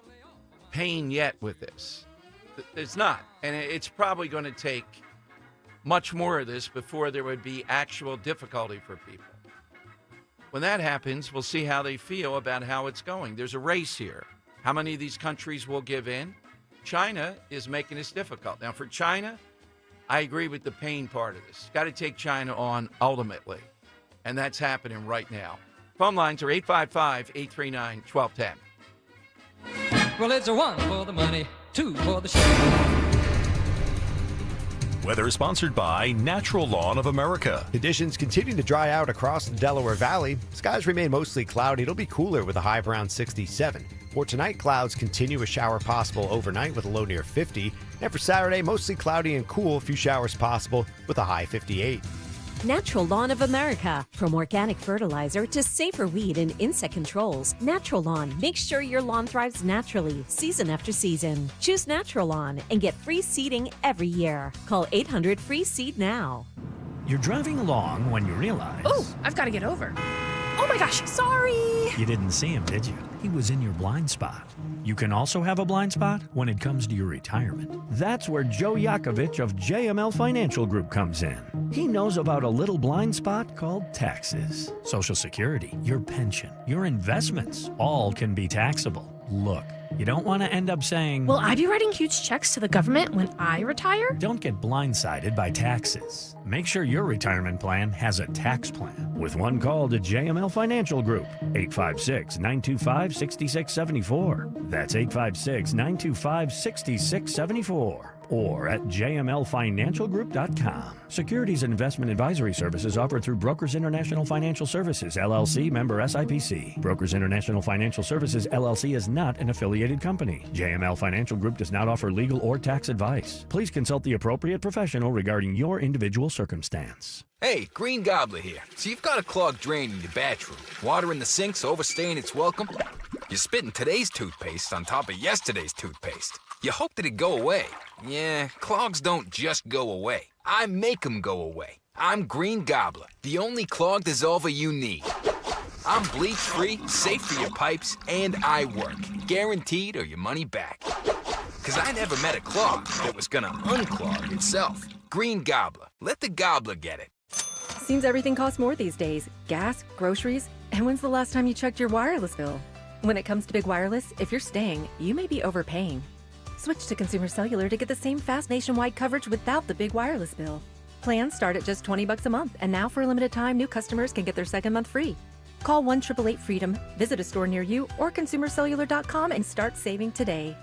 Speaker 11: pain yet with this. It's not. And it's probably going to take much more of this before there would be actual difficulty for people. When that happens, we'll see how they feel about how it's going. There's a race here. How many of these countries will give in? China is making this difficult. Now, for China, I agree with the pain part of this. Got to take China on ultimately. And that's happening right now. Phone lines are 855-839-1210.
Speaker 1: Well, it's a one for the money, two for the show.
Speaker 2: Weather sponsored by Natural Lawn of America.
Speaker 9: Conditions continue to dry out across the Delaware Valley. Skies remain mostly cloudy. It'll be cooler with a high of around 67. For tonight, clouds continue, a shower possible overnight with a low near 50. And for Saturday, mostly cloudy and cool, a few showers possible with a high 58.
Speaker 22: Natural Lawn of America. From organic fertilizer to safer weed and insect controls, Natural Lawn makes sure your lawn thrives naturally, season after season. Choose Natural Lawn and get free seeding every year. Call 800-FREE-SEED now.
Speaker 23: You're driving along when you realize...
Speaker 24: Oh, I've got to get over. Oh my gosh, sorry!
Speaker 23: You didn't see him, did you? He was in your blind spot. You can also have a blind spot when it comes to your retirement. That's where Joe Yakovich of JML Financial Group comes in. He knows about a little blind spot called taxes. Social Security, your pension, your investments, all can be taxable. Look, you don't want to end up saying...
Speaker 24: Will I be writing huge checks to the government when I retire?
Speaker 23: Don't get blindsided by taxes. Make sure your retirement plan has a tax plan. With one call to JML Financial Group, 856-925-6674. That's 856-925-6674. or at jmlfinancialgroup.com. Securities and investment advisory services offered through Brokers International Financial Services, LLC, member SIPC. Brokers International Financial Services, LLC is not an affiliated company. JML Financial Group does not offer legal or tax advice. Please consult the appropriate professional regarding your individual circumstance.
Speaker 3: Hey, Green Gobbler here. So you've got a clogged drain in your bathroom. Water in the sink's overstaying its welcome. You're spitting today's toothpaste on top of yesterday's toothpaste. You hoped it'd go away. Yeah, clogs don't just go away. I make them go away. I'm Green Gobbler, the only clog dissolver you need. I'm bleach-free, safe for your pipes, and I work. Guaranteed or your money back. Because I never met a clog that was gonna unclog itself. Green Gobbler. Let the gobbler get it.
Speaker 5: Seems everything costs more these days. Gas, groceries, and when's the last time you checked your wireless bill? When it comes to big wireless, if you're staying, you may be overpaying. Switch to Consumer Cellular to get the same fast nationwide coverage without the big wireless bill. Plans start at just $20 a month, and now for a limited time, new customers can get their second month free. Call 1-888-FREEDOM, visit a store near you, or consumercellular.com and start saving today.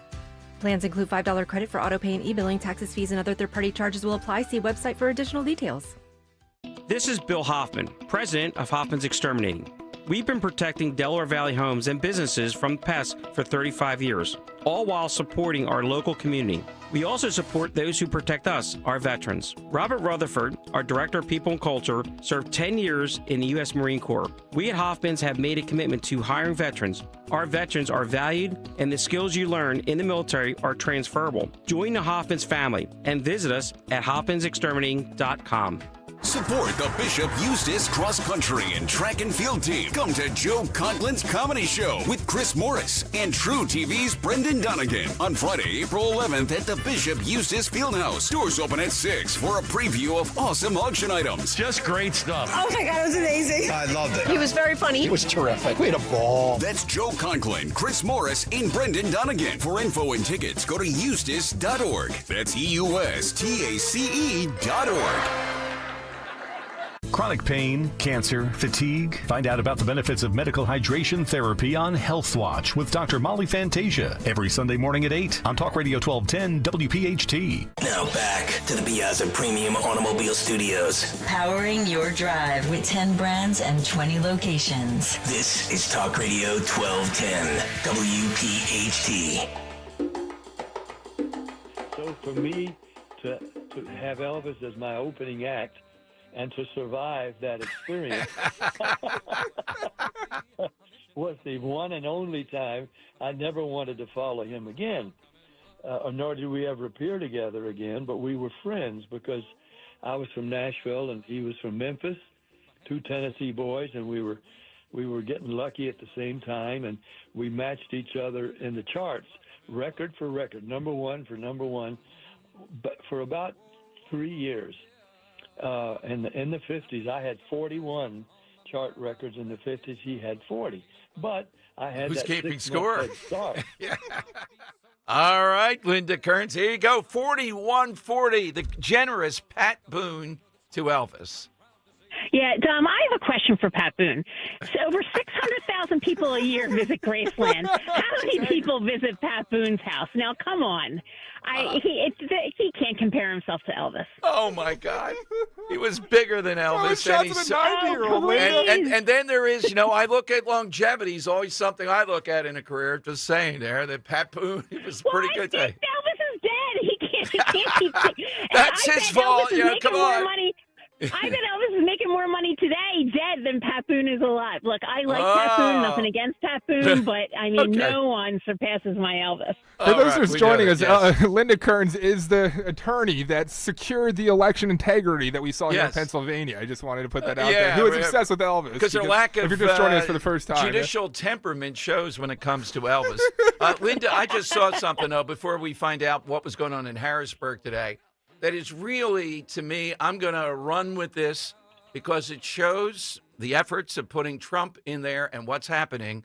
Speaker 5: Plans include $5 credit for autopay and e-billing. Taxes, fees, and other third-party charges will apply. See website for additional details.
Speaker 6: This is Bill Hoffman, president of Hoffman's Exterminating. We've been protecting Delaware Valley homes and businesses from pests for 35 years, all while supporting our local community. We also support those who protect us, our veterans. Robert Rutherford, our Director of People and Culture, served 10 years in the U.S. Marine Corps. We at Hoffman's have made a commitment to hiring veterans. Our veterans are valued, and the skills you learn in the military are transferable. Join the Hoffman's family and visit us at hoffmansexterminating.com.
Speaker 7: Support the Bishop Eustace Cross Country and Track and Field team. Come to Joe Conklin's Comedy Show with Chris Morris and True TV's Brendan Donegan on Friday, April 11th at the Bishop Eustace Fieldhouse. Doors open at 6 for a preview of awesome auction items. Just great stuff.
Speaker 8: Oh my God, it was amazing.
Speaker 7: I loved it.
Speaker 8: He was very funny.
Speaker 7: It was terrific. We had a ball. That's Joe Conklin, Chris Morris, and Brendan Donegan. For info and tickets, go to eustace.org. That's EUSTACE.org.
Speaker 2: Chronic pain, cancer, fatigue. Find out about the benefits of medical hydration therapy on Health Watch with Dr. Molly Fantasia every Sunday morning at 8 on Talk Radio 1210 WPHT.
Speaker 10: Now back to the Piazza Premium Automobile Studios.
Speaker 25: Powering your drive with 10 brands and 20 locations.
Speaker 10: This is Talk Radio 1210 WPHT.
Speaker 26: So for me to have Elvis as my opening act and to survive that experience was the one and only time I never wanted to follow him again, nor did we ever appear together again, but we were friends because I was from Nashville and he was from Memphis, two Tennessee boys, and we were getting lucky at the same time, and we matched each other in the charts, record for record, number one for number one, but for about 3 years. In the 50s, I had 41 chart records. In the 50s, he had 40. But I had
Speaker 11: Who's
Speaker 26: that
Speaker 11: keeping
Speaker 26: 6
Speaker 11: score?
Speaker 26: month head start.
Speaker 11: All right, Linda Kearns, here you go. 41-40, the generous Pat Boone to Elvis.
Speaker 28: Yeah, Dom, I have a question for Pat Boone. So over 600,000 people a year visit Graceland. How many people visit Pat Boone's house? Now, come on. He can't compare himself to Elvis.
Speaker 11: Oh, my God. He was bigger than Elvis.
Speaker 12: shots of a 90-year-old.
Speaker 11: And then there is, I look at longevity is always something I look at in a career. Just saying there that Pat Boone, he was pretty good.
Speaker 28: Elvis is dead. He can't keep.
Speaker 11: That's his fault. Come on.
Speaker 28: I bet Elvis is making more money today dead than Pat Boone is alive. Look, I like Pat Boone, nothing against Pat Boone, but I mean, no one surpasses my Elvis.
Speaker 12: For those who's joining us, Linda Kearns is the attorney that secured the election integrity that we saw here in Pennsylvania. I just wanted to put that out there. Who is obsessed with Elvis?
Speaker 11: Because their lack of
Speaker 12: if you're just joining us for the first time,
Speaker 11: judicial temperament shows when it comes to Elvis. Linda, I just saw something, though, before we find out what was going on in Harrisburg today. That is really, to me, I'm going to run with this because it shows the efforts of putting Trump in there and what's happening.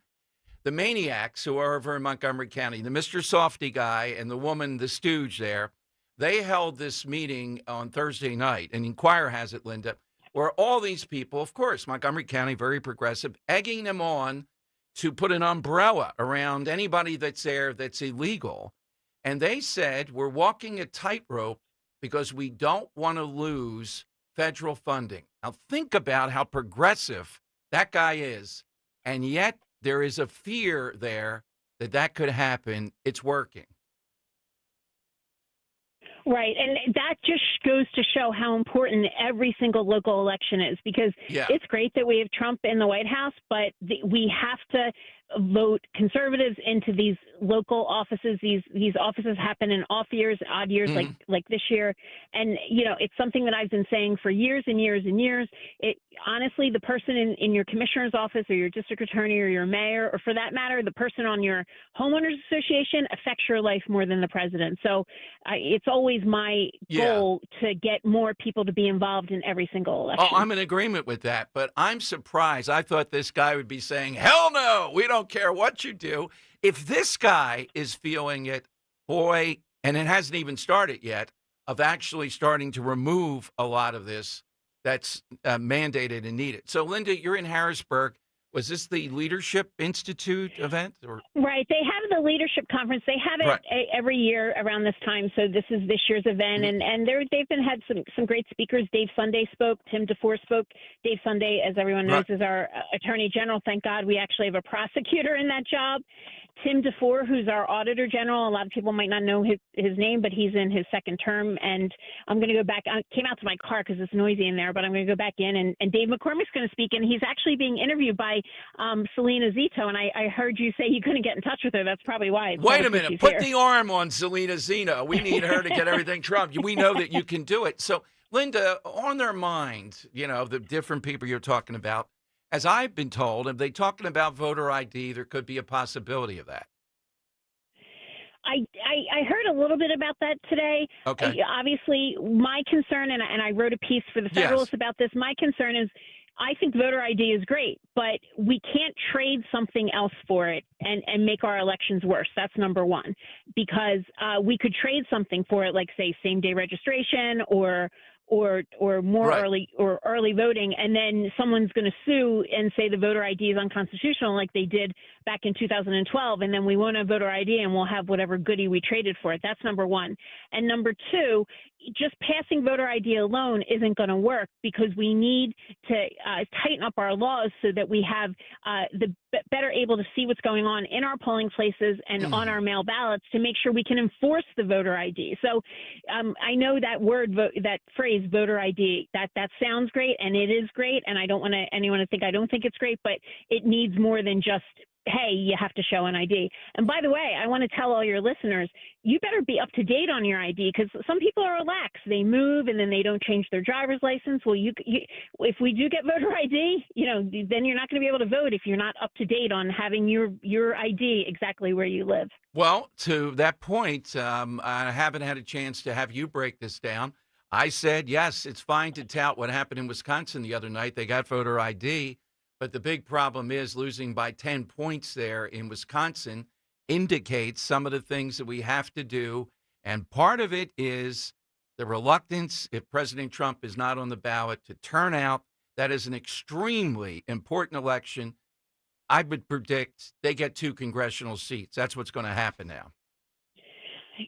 Speaker 11: The maniacs who are over in Montgomery County, the Mr. Softy guy and the woman, the stooge there, they held this meeting on Thursday night, and Inquirer has it, Linda, where all these people, of course, Montgomery County, very progressive, egging them on to put an umbrella around anybody that's there that's illegal. And they said, we're walking a tightrope because we don't want to lose federal funding. Now, think about how progressive that guy is. And yet there is a fear there that that could happen. It's working.
Speaker 28: Right. And that just goes to show how important every single local election is, because it's great that we have Trump in the White House, but we have to vote conservatives into these local offices. These offices happen in off years, odd years, like this year. And, you know, it's something that I've been saying for years and years and years. Honestly, the person in your commissioner's office or your district attorney or your mayor, or for that matter, the person on your homeowners association affects your life more than the president. So it's always my goal to get more people to be involved in every single election.
Speaker 11: Oh, I'm in agreement with that, but I'm surprised. I thought this guy would be saying, hell no, we don't care what you do. If this guy is feeling it, boy, and it hasn't even started yet, of actually starting to remove a lot of this that's mandated and needed. So, Linda, you're in Harrisburg. Was this the Leadership Institute event? Or?
Speaker 28: Right. They have the leadership conference. They have it every year around this time. So this is this year's event. And they've had some great speakers. Dave Sunday spoke. Tim DeFore spoke. Dave Sunday, as everyone knows, is our Attorney General. Thank God we actually have a prosecutor in that job. Tim DeFore, who's our Auditor General. A lot of people might not know his name, but he's in his second term. And I'm going to go back. I came out to my car because it's noisy in there, but I'm going to go back in. And Dave McCormick's going to speak. And he's actually being interviewed by Selena Zito. And I heard you say you couldn't get in touch with her. That's probably why.
Speaker 11: Wait a minute. Put the arm on Selena Zito. We need her to get everything Trump. We know that you can do it. So, Linda, on their mind, you know, the different people you're talking about, as I've been told, if they're talking about voter ID, there could be a possibility of that.
Speaker 28: I heard a little bit about that today.
Speaker 11: Okay.
Speaker 28: Obviously, my concern, and I wrote a piece for the Federalist about this, my concern is I think voter ID is great, but we can't trade something else for it and make our elections worse. That's number one, because we could trade something for it, like, say, same-day registration or more early voting, and then someone's going to sue and say the voter ID is unconstitutional, like they did back in 2012, and then we won't have voter ID and we'll have whatever goodie we traded for it. That's number one. And number two, just passing voter ID alone isn't going to work, because we need to tighten up our laws so that we have better able to see what's going on in our polling places and on our mail ballots to make sure we can enforce the voter ID. So I know that that phrase voter ID, that sounds great, and it is great, and I don't want anyone to think I don't think it's great, but it needs more than just, hey, you have to show an ID. And by the way, I want to tell all your listeners, you better be up to date on your ID, because some people are lax. They move and then they don't change their driver's license. Well, if we do get voter ID, then you're not going to be able to vote if you're not up to date on having your ID exactly where you live.
Speaker 11: Well, to that point, I haven't had a chance to have you break this down. I said, yes, it's fine to tout what happened in Wisconsin the other night. They got voter ID. But the big problem is losing by 10 points there in Wisconsin indicates some of the things that we have to do. And part of it is the reluctance, if President Trump is not on the ballot, to turn out. That is an extremely important election. I would predict they get 2 congressional seats. That's what's going to happen now.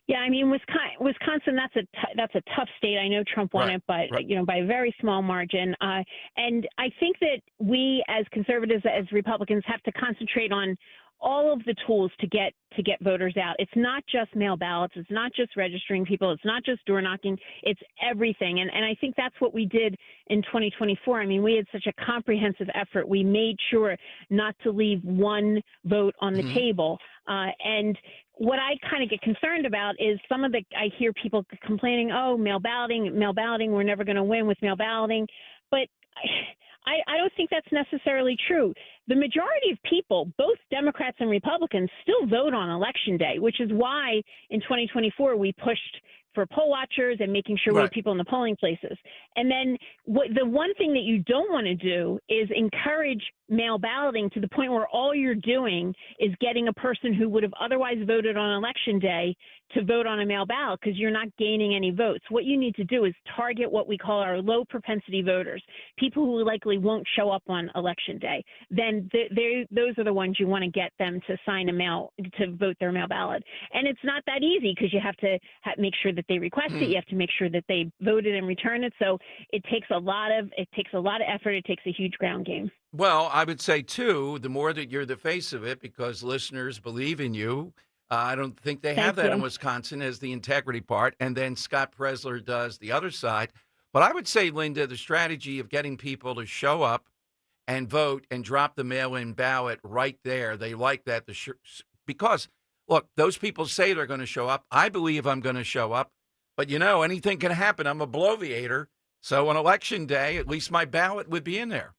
Speaker 28: Yeah, I mean, Wisconsin, that's a tough state. I know Trump won it, but by a very small margin. And I think that we, as conservatives, as Republicans, have to concentrate on all of the tools to get voters out. It's not just mail ballots. It's not just registering people. It's not just door knocking. It's everything. And I think that's what we did in 2024. I mean, we had such a comprehensive effort. We made sure not to leave one vote on the table. And what I kind of get concerned about is I hear people complaining, oh, mail balloting, we're never going to win with mail balloting. But I don't think that's necessarily true. The majority of people, both Democrats and Republicans, still vote on Election Day, which is why in 2024 we pushed for poll watchers and making sure we have people in the polling places. And then the one thing that you don't want to do is encourage mail balloting to the point where all you're doing is getting a person who would have otherwise voted on election day to vote on a mail ballot, because you're not gaining any votes. What you need to do is target what we call our low propensity voters, people who likely won't show up on election day. Then those are the ones you want to get them to sign to vote their mail ballot. And it's not that easy, because you have to make sure that they request it. You have to make sure that they voted and return it. So it takes a lot of effort. It takes a huge ground game.
Speaker 11: Well, I would say, too, the more that you're the face of it, because listeners believe in you. I don't think they have that in Wisconsin as the integrity part. And then Scott Presler does the other side. But I would say, Linda, the strategy of getting people to show up and vote and drop the mail-in ballot right there, they like that. Because, look, those people say they're going to show up. I believe I'm going to show up. But, anything can happen. I'm a bloviator. So on election day, at least my ballot would be in there.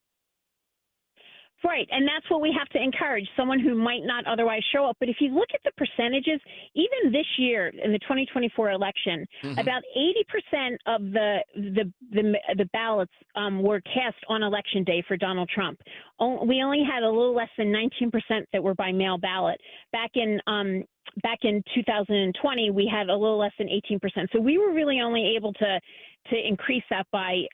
Speaker 28: Right, and that's what we have to encourage, someone who might not otherwise show up. But if you look at the percentages, even this year in the 2024 election, about 80% of the ballots were cast on election day for Donald Trump. We only had a little less than 19% that were by mail ballot. Back in 2020, we had a little less than 18%. So we were really only able to increase that by,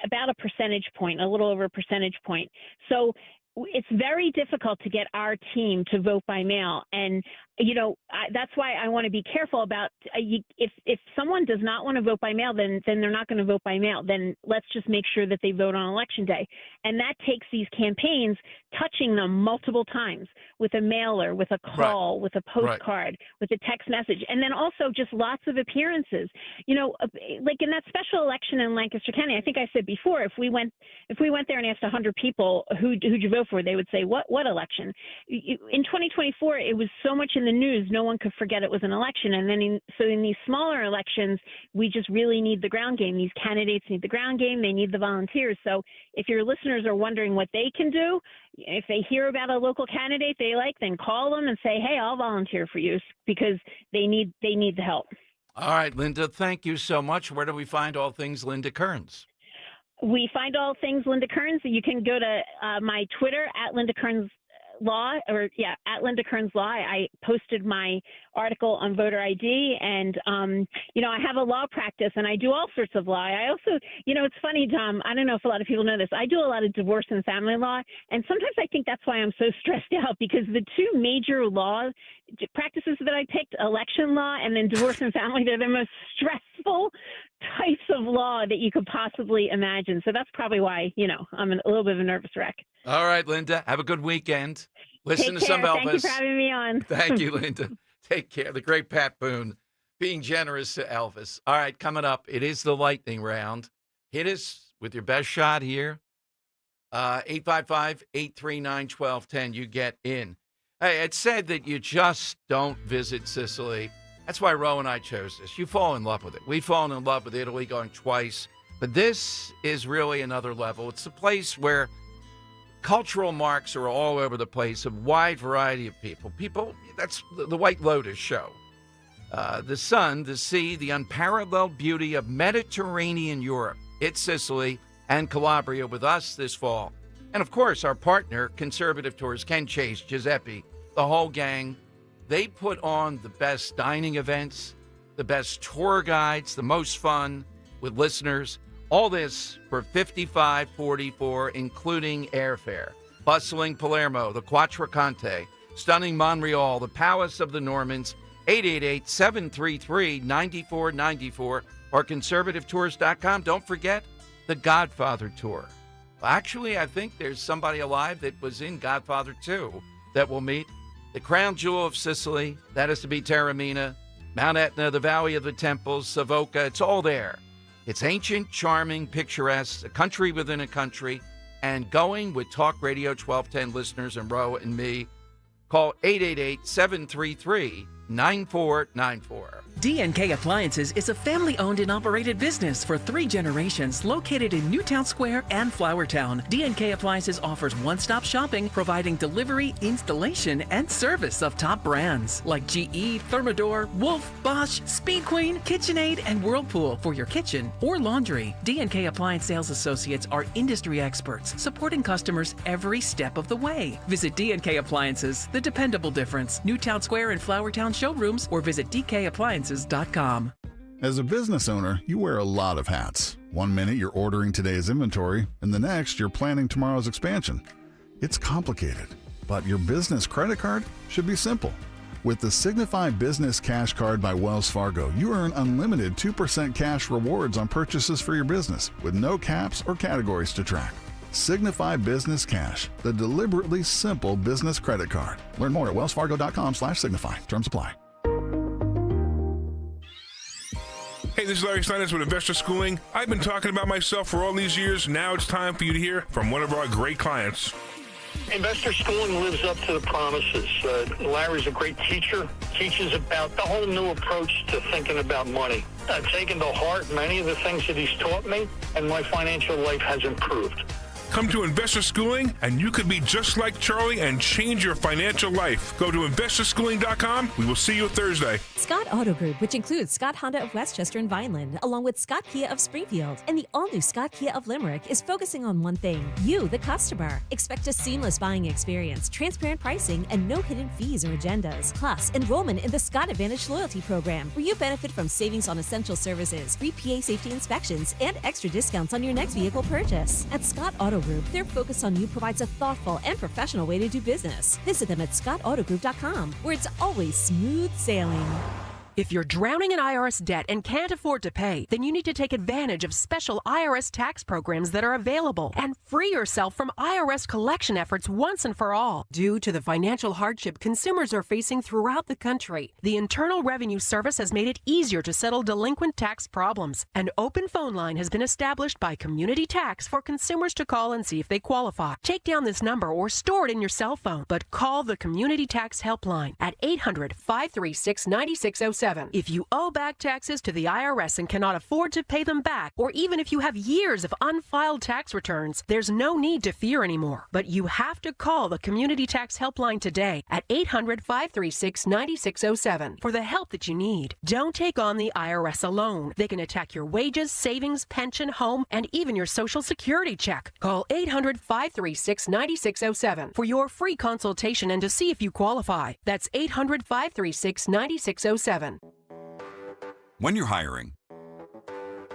Speaker 28: about a percentage point, a little over a percentage point. So it's very difficult to get our team to vote by mail. And, that's why I want to be careful about if someone does not want to vote by mail, then they're not going to vote by mail. Then let's just make sure that they vote on election day. And that takes these campaigns touching them multiple times with a mailer, with a call, with a postcard, with a text message, and then also just lots of appearances. Like in that special election in Lancaster County, I think I said before, if we went there and asked 100 people who'd you vote for, they would say what election. In 2024, it was so much in the news, no one could forget it was an election. And then in these smaller elections, we just really need the ground game. These candidates need the ground game. They need the volunteers. So if your listeners are wondering what they can do, if they hear about a local candidate they like, then call them and say, hey, I'll volunteer for you, because they need the help.
Speaker 11: All right, Linda, thank you so much. Where do we find all things Linda Kearns?
Speaker 28: We find all things Linda Kearns. You can go to my Twitter at Linda Kearns Law, at Linda Kearns Law. I posted my article on voter ID, and I have a law practice, and I do all sorts of law. I also, it's funny, Tom, I don't know if a lot of people know this, I do a lot of divorce and family law, and sometimes I think that's why I'm so stressed out, because the two major law practices that I picked, election law and then divorce and family, they're the most stressful types of law that you could possibly imagine. So that's probably why, I'm a little bit of a nervous wreck.
Speaker 11: All right, Linda, have a good weekend. Listen
Speaker 28: Take
Speaker 11: to some
Speaker 28: care.
Speaker 11: Elvis.
Speaker 28: Thank you for having me on.
Speaker 11: Thank you, Linda. Take care. The great Pat Boone being generous to Elvis. All right, coming up, it is the lightning round. Hit us with your best shot here. 855-839-1210. You get in. Hey, it's said that you just don't visit Sicily. That's why Ro and I chose this. You fall in love with it. We've fallen in love with Italy, going twice. But this is really another level. It's a place where cultural marks are all over the place, a wide variety of people. That's the White Lotus show. The sun, the sea, the unparalleled beauty of Mediterranean Europe. It's Sicily and Calabria with us this fall. And, of course, our partner, Conservative Tours, Ken Chase, Giuseppe, the whole gang. They put on the best dining events, the best tour guides, the most fun with listeners. All this for $55.44, including airfare. Bustling Palermo, the Quattrocante, stunning Montreal, the Palace of the Normans, 888-733-9494, or conservativetours.com. Don't forget the Godfather Tour. Actually, I think there's somebody alive that was in Godfather 2 that we'll meet. The crown jewel of Sicily, that is to be Taormina, Mount Etna, the Valley of the Temples, Savoca, it's all there. It's ancient, charming, picturesque, a country within a country, and going with Talk Radio 1210 listeners and Ro and me. Call 9494.
Speaker 4: D&K Appliances is a family-owned and operated business for 3 generations located in Newtown Square and Flowertown. D&K Appliances offers one-stop shopping, providing delivery, installation, and service of top brands like GE, Thermador, Wolf, Bosch, Speed Queen, KitchenAid, and Whirlpool for your kitchen or laundry. D&K Appliance sales associates are industry experts, supporting customers every step of the way. Visit D&K Appliances, the dependable difference. Newtown Square and Flowertown showrooms, or visit dkappliances.com.
Speaker 8: As a business owner, you wear a lot of hats. One minute you're ordering today's inventory, and the next you're planning tomorrow's expansion. It's complicated, but your business credit card should be simple. With the Signify Business Cash Card by Wells Fargo, you earn unlimited 2% cash rewards on purchases for your business with no caps or categories to track. Signify Business Cash, the deliberately simple business credit card. Learn more at wellsfargo.com/signify. Terms apply.
Speaker 14: Hey, this is Larry Steinitz with Investor Schooling. I've been talking about myself for all these years. Now it's time for you to hear from one of our great clients.
Speaker 15: Investor Schooling lives up to the promises. Larry's a great teacher, teaches about the whole new approach to thinking about money. I've taken to heart many of the things that he's taught me, and my financial life has improved.
Speaker 14: Come to Investor Schooling, and you could be just like Charlie and change your financial life. Go to investorschooling.com. We will see you Thursday.
Speaker 22: Scott Auto Group, which includes Scott Honda of Westchester and Vineland, along with Scott Kia of Springfield, and the all-new Scott Kia of Limerick, is focusing on one thing: you, the customer. Expect a seamless buying experience, transparent pricing, and no hidden fees or agendas. Plus, enrollment in the Scott Advantage Loyalty Program, where you benefit from savings on essential services, free PA safety inspections, and extra discounts on your next vehicle purchase. At Scott Auto Group, their focus on you provides a thoughtful and professional way to do business. Visit them at scottautogroup.com, where it's always smooth sailing.
Speaker 16: If you're drowning in IRS debt and can't afford to pay, then you need to take advantage of special IRS tax programs that are available and free yourself from IRS collection efforts once and for all. Due to the financial hardship consumers are facing throughout the country, the Internal Revenue Service has made it easier to settle delinquent tax problems. An open phone line has been established by Community Tax for consumers to call and see if they qualify. Take down this number or store it in your cell phone, but call the Community Tax Helpline at 800-536-9607. If you owe back taxes to the IRS and cannot afford to pay them back, or even if you have years of unfiled tax returns, there's no need to fear anymore. But you have to call the Community Tax Helpline today at 800-536-9607 for the help that you need. Don't take on the IRS alone. They can attack your wages, savings, pension, home, and even your Social Security check. Call 800-536-9607 for your free consultation and to see if you qualify. That's 800-536-9607.
Speaker 17: When you're hiring,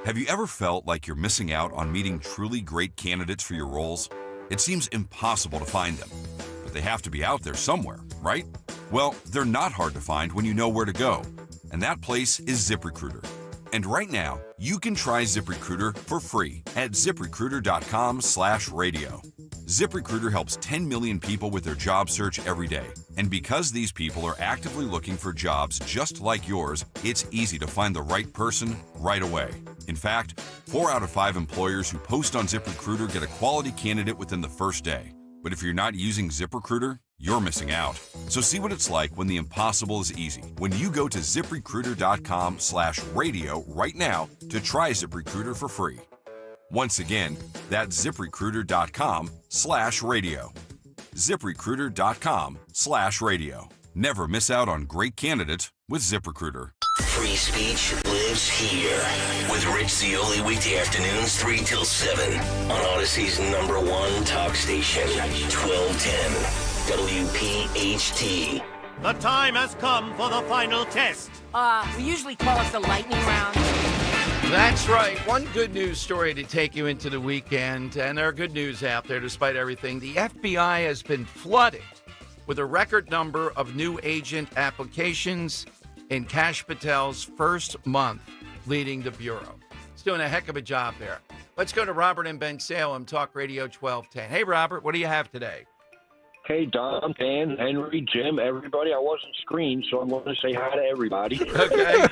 Speaker 17: have you ever felt like you're missing out on meeting truly great candidates for your roles? It seems impossible to find them, but they have to be out there somewhere, right? Well, they're not hard to find when you know where to go, and that place is ZipRecruiter. And right now, you can try ZipRecruiter for free at ZipRecruiter.com/radio. ZipRecruiter helps 10 million people with their job search every day. And because these people are actively looking for jobs just like yours, it's easy to find the right person right away. In fact, 4 out of 5 employers who post on ZipRecruiter get a quality candidate within the first day. But if you're not using ZipRecruiter, you're missing out. So see what it's like when the impossible is easy. When you go to ZipRecruiter.com/radio right now to try ZipRecruiter for free. Once again, that's ZipRecruiter.com/radio. ZipRecruiter.com/radio. Never miss out on great candidates with ZipRecruiter.
Speaker 10: Free speech lives here with Rich Zioli weekday afternoons 3 till 7 on Odyssey's #1 talk station, 1210 WPHT.
Speaker 21: The time has come for the final test.
Speaker 27: We usually call it the lightning round.
Speaker 11: That's right. One good news story to take you into the weekend, and there are good news out there despite everything. The FBI has been flooded with a record number of new agent applications in Kash Patel's first month leading the Bureau. He's doing a heck of a job there. Let's go to Robert in Ben Salem, Talk Radio 1210. Hey, Robert, what do you have today?
Speaker 18: Hey, Dom, Dan, Henry, Jim, everybody. I wasn't screened, so I'm going to say hi to everybody.
Speaker 11: Okay.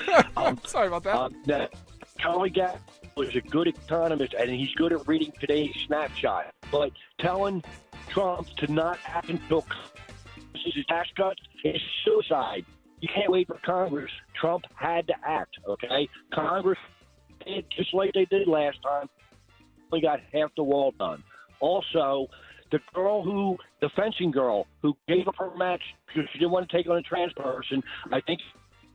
Speaker 12: Sorry about that.
Speaker 18: Charlie Gap was a good economist, and he's good at reading today's snapshot. But telling Trump to not act until his tax cuts is suicide. You can't wait for Congress. Trump had to act, okay? Congress did just like they did last time. We got half the wall done. Also, the fencing girl who gave up her match because she didn't want to take on a trans person, I think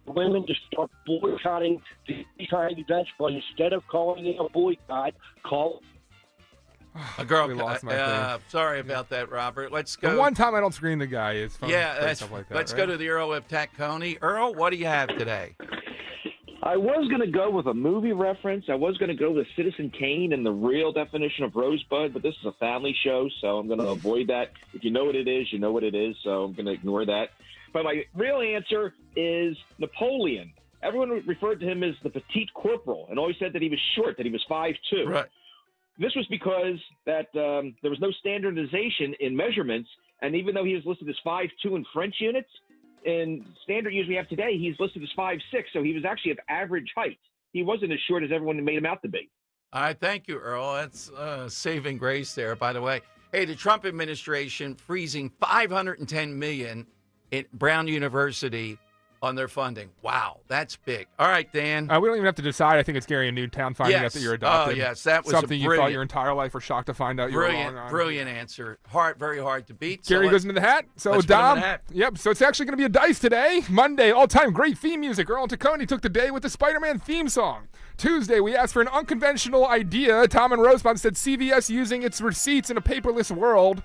Speaker 18: women to start boycotting these kind of events, but instead of calling it a boycott, call
Speaker 11: A girl.
Speaker 12: We lost my
Speaker 11: sorry about that, Robert. Let's go.
Speaker 12: The one time I don't screen the guy is fun.
Speaker 11: That's
Speaker 12: like that,
Speaker 11: let's
Speaker 12: right?
Speaker 11: go to the Earl of Tacony. Earl, what do you have today?
Speaker 1: I was going to go with a movie reference. I was going to go with Citizen Kane and the real definition of Rosebud, but this is a family show, so I'm going to avoid that. If you know what it is, you know what it is, so I'm going to ignore that. But my real answer is Napoleon. Everyone referred to him as the petite corporal and always said that he was short, that he was 5'2".
Speaker 11: Right.
Speaker 1: This was because that there was no standardization in measurements, and even though he was listed as 5'2" in French units, in standard use we have today, he's listed as 5'6", so he was actually of average height. He wasn't as short as everyone made him out to be.
Speaker 11: All right, thank you, Earl. That's saving grace there, by the way. Hey, the Trump administration freezing $510 million at Brown University on their funding. Wow, that's big. All right, Dan.
Speaker 12: We don't even have to decide. I think it's Gary in Newtown finding out that you're adopted.
Speaker 11: Oh, yes, that was
Speaker 12: something you thought your entire life, or shocked to find out you were wrong on.
Speaker 11: Brilliant answer. Very hard to beat.
Speaker 12: Gary goes into the hat. So Dom, yep. So it's actually going to be a dice today. Monday, all-time great theme music. Earl Tacony took the day with the Spider-Man theme song. Tuesday, we asked for an unconventional idea. Tom and Rosemont said CVS using its receipts in a paperless world.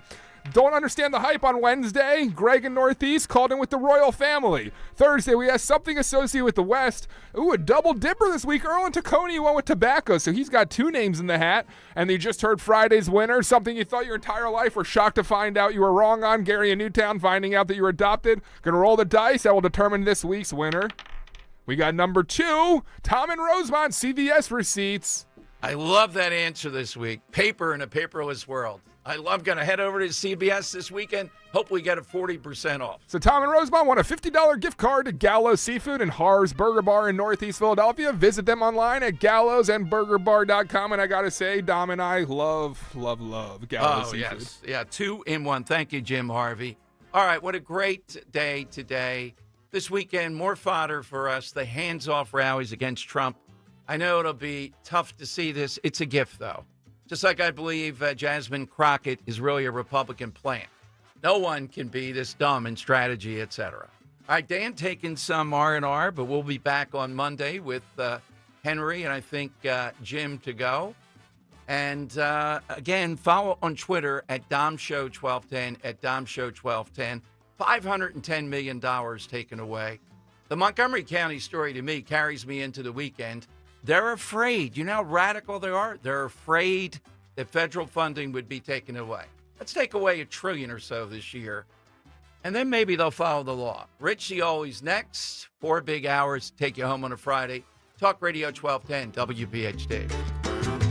Speaker 12: Don't understand the hype on Wednesday. Greg in Northeast called in with the royal family. Thursday, we asked something associated with the West. Ooh, a double dipper this week. Earl and Tacony went with tobacco, so he's got two names in the hat. And you just heard Friday's winner, something you thought your entire life were shocked to find out you were wrong on. Gary in Newtown finding out that you were adopted. Gonna roll the dice. That will determine this week's winner. We got number 2, Tom and Rosemont, CVS receipts.
Speaker 11: I love that answer this week. Paper in a paperless world. I'm going to head over to CBS this weekend. Hope we get a 40% off.
Speaker 12: So Tom and Rosemont won a $50 gift card to Gallows Seafood and Har's Burger Bar in Northeast Philadelphia. Visit them online at gallowsandburgerbar.com. And I got to say, Dom and I love Gallows Seafood.
Speaker 11: Yes. Yeah, 2 in 1. Thank you, Jim Harvey. All right, what a great day today. This weekend, more fodder for us. The hands-off rallies against Trump. I know it'll be tough to see this. It's a gift, though. Just like I believe Jasmine Crockett is really a Republican plant. No one can be this dumb in strategy, etc. All right, Dan taking some R&R, but we'll be back on Monday with Henry and I think Jim to go. And again, follow on Twitter at DomShow1210, at DomShow1210. $510 million taken away. The Montgomery County story to me carries me into the weekend. They're afraid. You know how radical they are? They're afraid that federal funding would be taken away. Let's take away $1 trillion or so this year, and then maybe they'll follow the law. Rich Cioli's next. 4 big hours, take you home on a Friday. Talk Radio 1210, WPHT.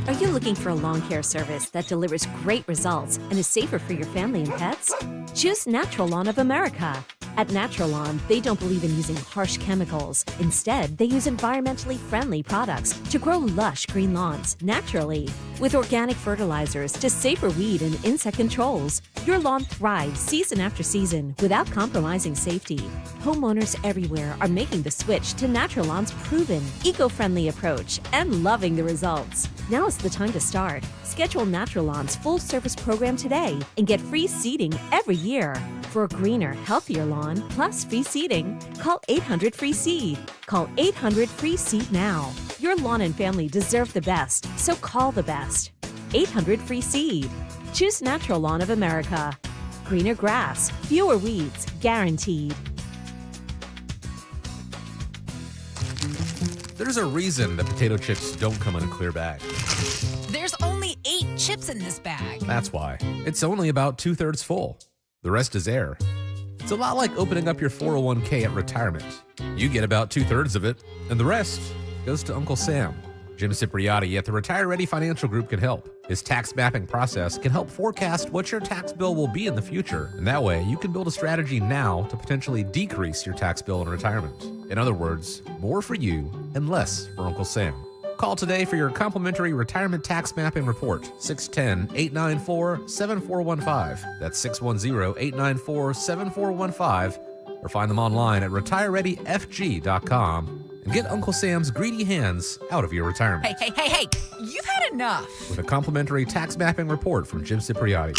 Speaker 22: Are you looking for a lawn care service that delivers great results and is safer for your family and pets? Choose Natural Lawn of America. At Natural Lawn, they don't believe in using harsh chemicals. Instead, they use environmentally friendly products to grow lush green lawns naturally. With organic fertilizers to safer weed and insect controls, your lawn thrives season after season without compromising safety. Homeowners everywhere are making the switch to Natural Lawn's proven, eco-friendly approach and loving the results. Now is the time to start. Schedule Natural Lawn's full-service program today and get free seeding every year. For a greener, healthier lawn, plus free seeding, call 800-FREE-SEED. Call 800-FREE-SEED now. Your lawn and family deserve the best, so call the best. 800-FREE-SEED. Choose Natural Lawn of America. Greener grass, fewer weeds, guaranteed.
Speaker 3: There's a reason that potato chips don't come in a clear bag.
Speaker 9: There's only 8 chips in this bag.
Speaker 3: That's why. It's only about 2/3 full. The rest is air. It's a lot like opening up your 401k at retirement. You get about 2/3 of it, and the rest goes to Uncle Sam. Jim Cipriotti at the Retire Ready Financial Group can help. His tax mapping process can help forecast what your tax bill will be in the future, and that way you can build a strategy now to potentially decrease your tax bill in retirement. In other words, more for you and less for Uncle Sam. Call today for your complimentary retirement tax mapping report, 610-894-7415. That's 610-894-7415. or find them online at retirereadyfg.com and get Uncle Sam's greedy hands out of your retirement.
Speaker 9: Hey, you've had enough.
Speaker 3: With a complimentary tax mapping report from Jim Cipriotti.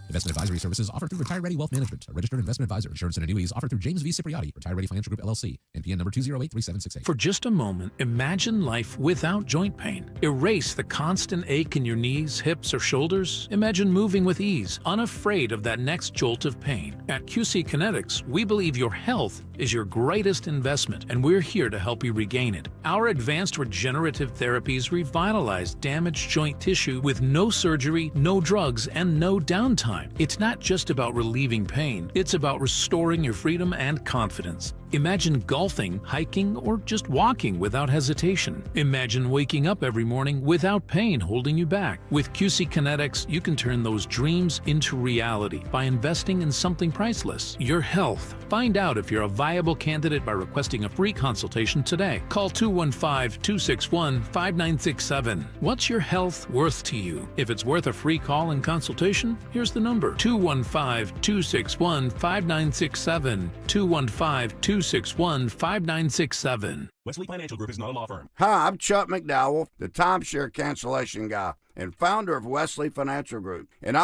Speaker 3: Investment advisory services offered through Retire Ready Wealth Management, a registered investment advisor. Insurance and annuities offered through James V. Cipriotti, Retire Ready Financial Group, LLC, NPN number 2083768.
Speaker 5: For just a moment, imagine life without joint pain. Erase the constant ache in your knees, hips, or shoulders. Imagine moving with ease, unafraid of that next jolt of pain. At QC Kinetics, we believe your health is your greatest investment, and we're here to help you regain it. Our advanced regenerative therapies revitalize damaged joint tissue with no surgery, no drugs, and no downtime. It's not just about relieving pain, it's about restoring your freedom and confidence. Imagine golfing, hiking, or just walking without hesitation. Imagine waking up every morning without pain holding you back. With QC Kinetics, you can turn those dreams into reality by investing in something priceless, your health. Find out if you're a viable candidate by requesting a free consultation today. Call 215-261-5967. What's your health worth to you? If it's worth a free call and consultation, here's the number: 215-261-5967. 215-261-5967.
Speaker 6: Wesley Financial Group is not a law firm.
Speaker 7: Hi, I'm Chuck McDowell, the timeshare cancellation guy and founder of Wesley Financial Group. And I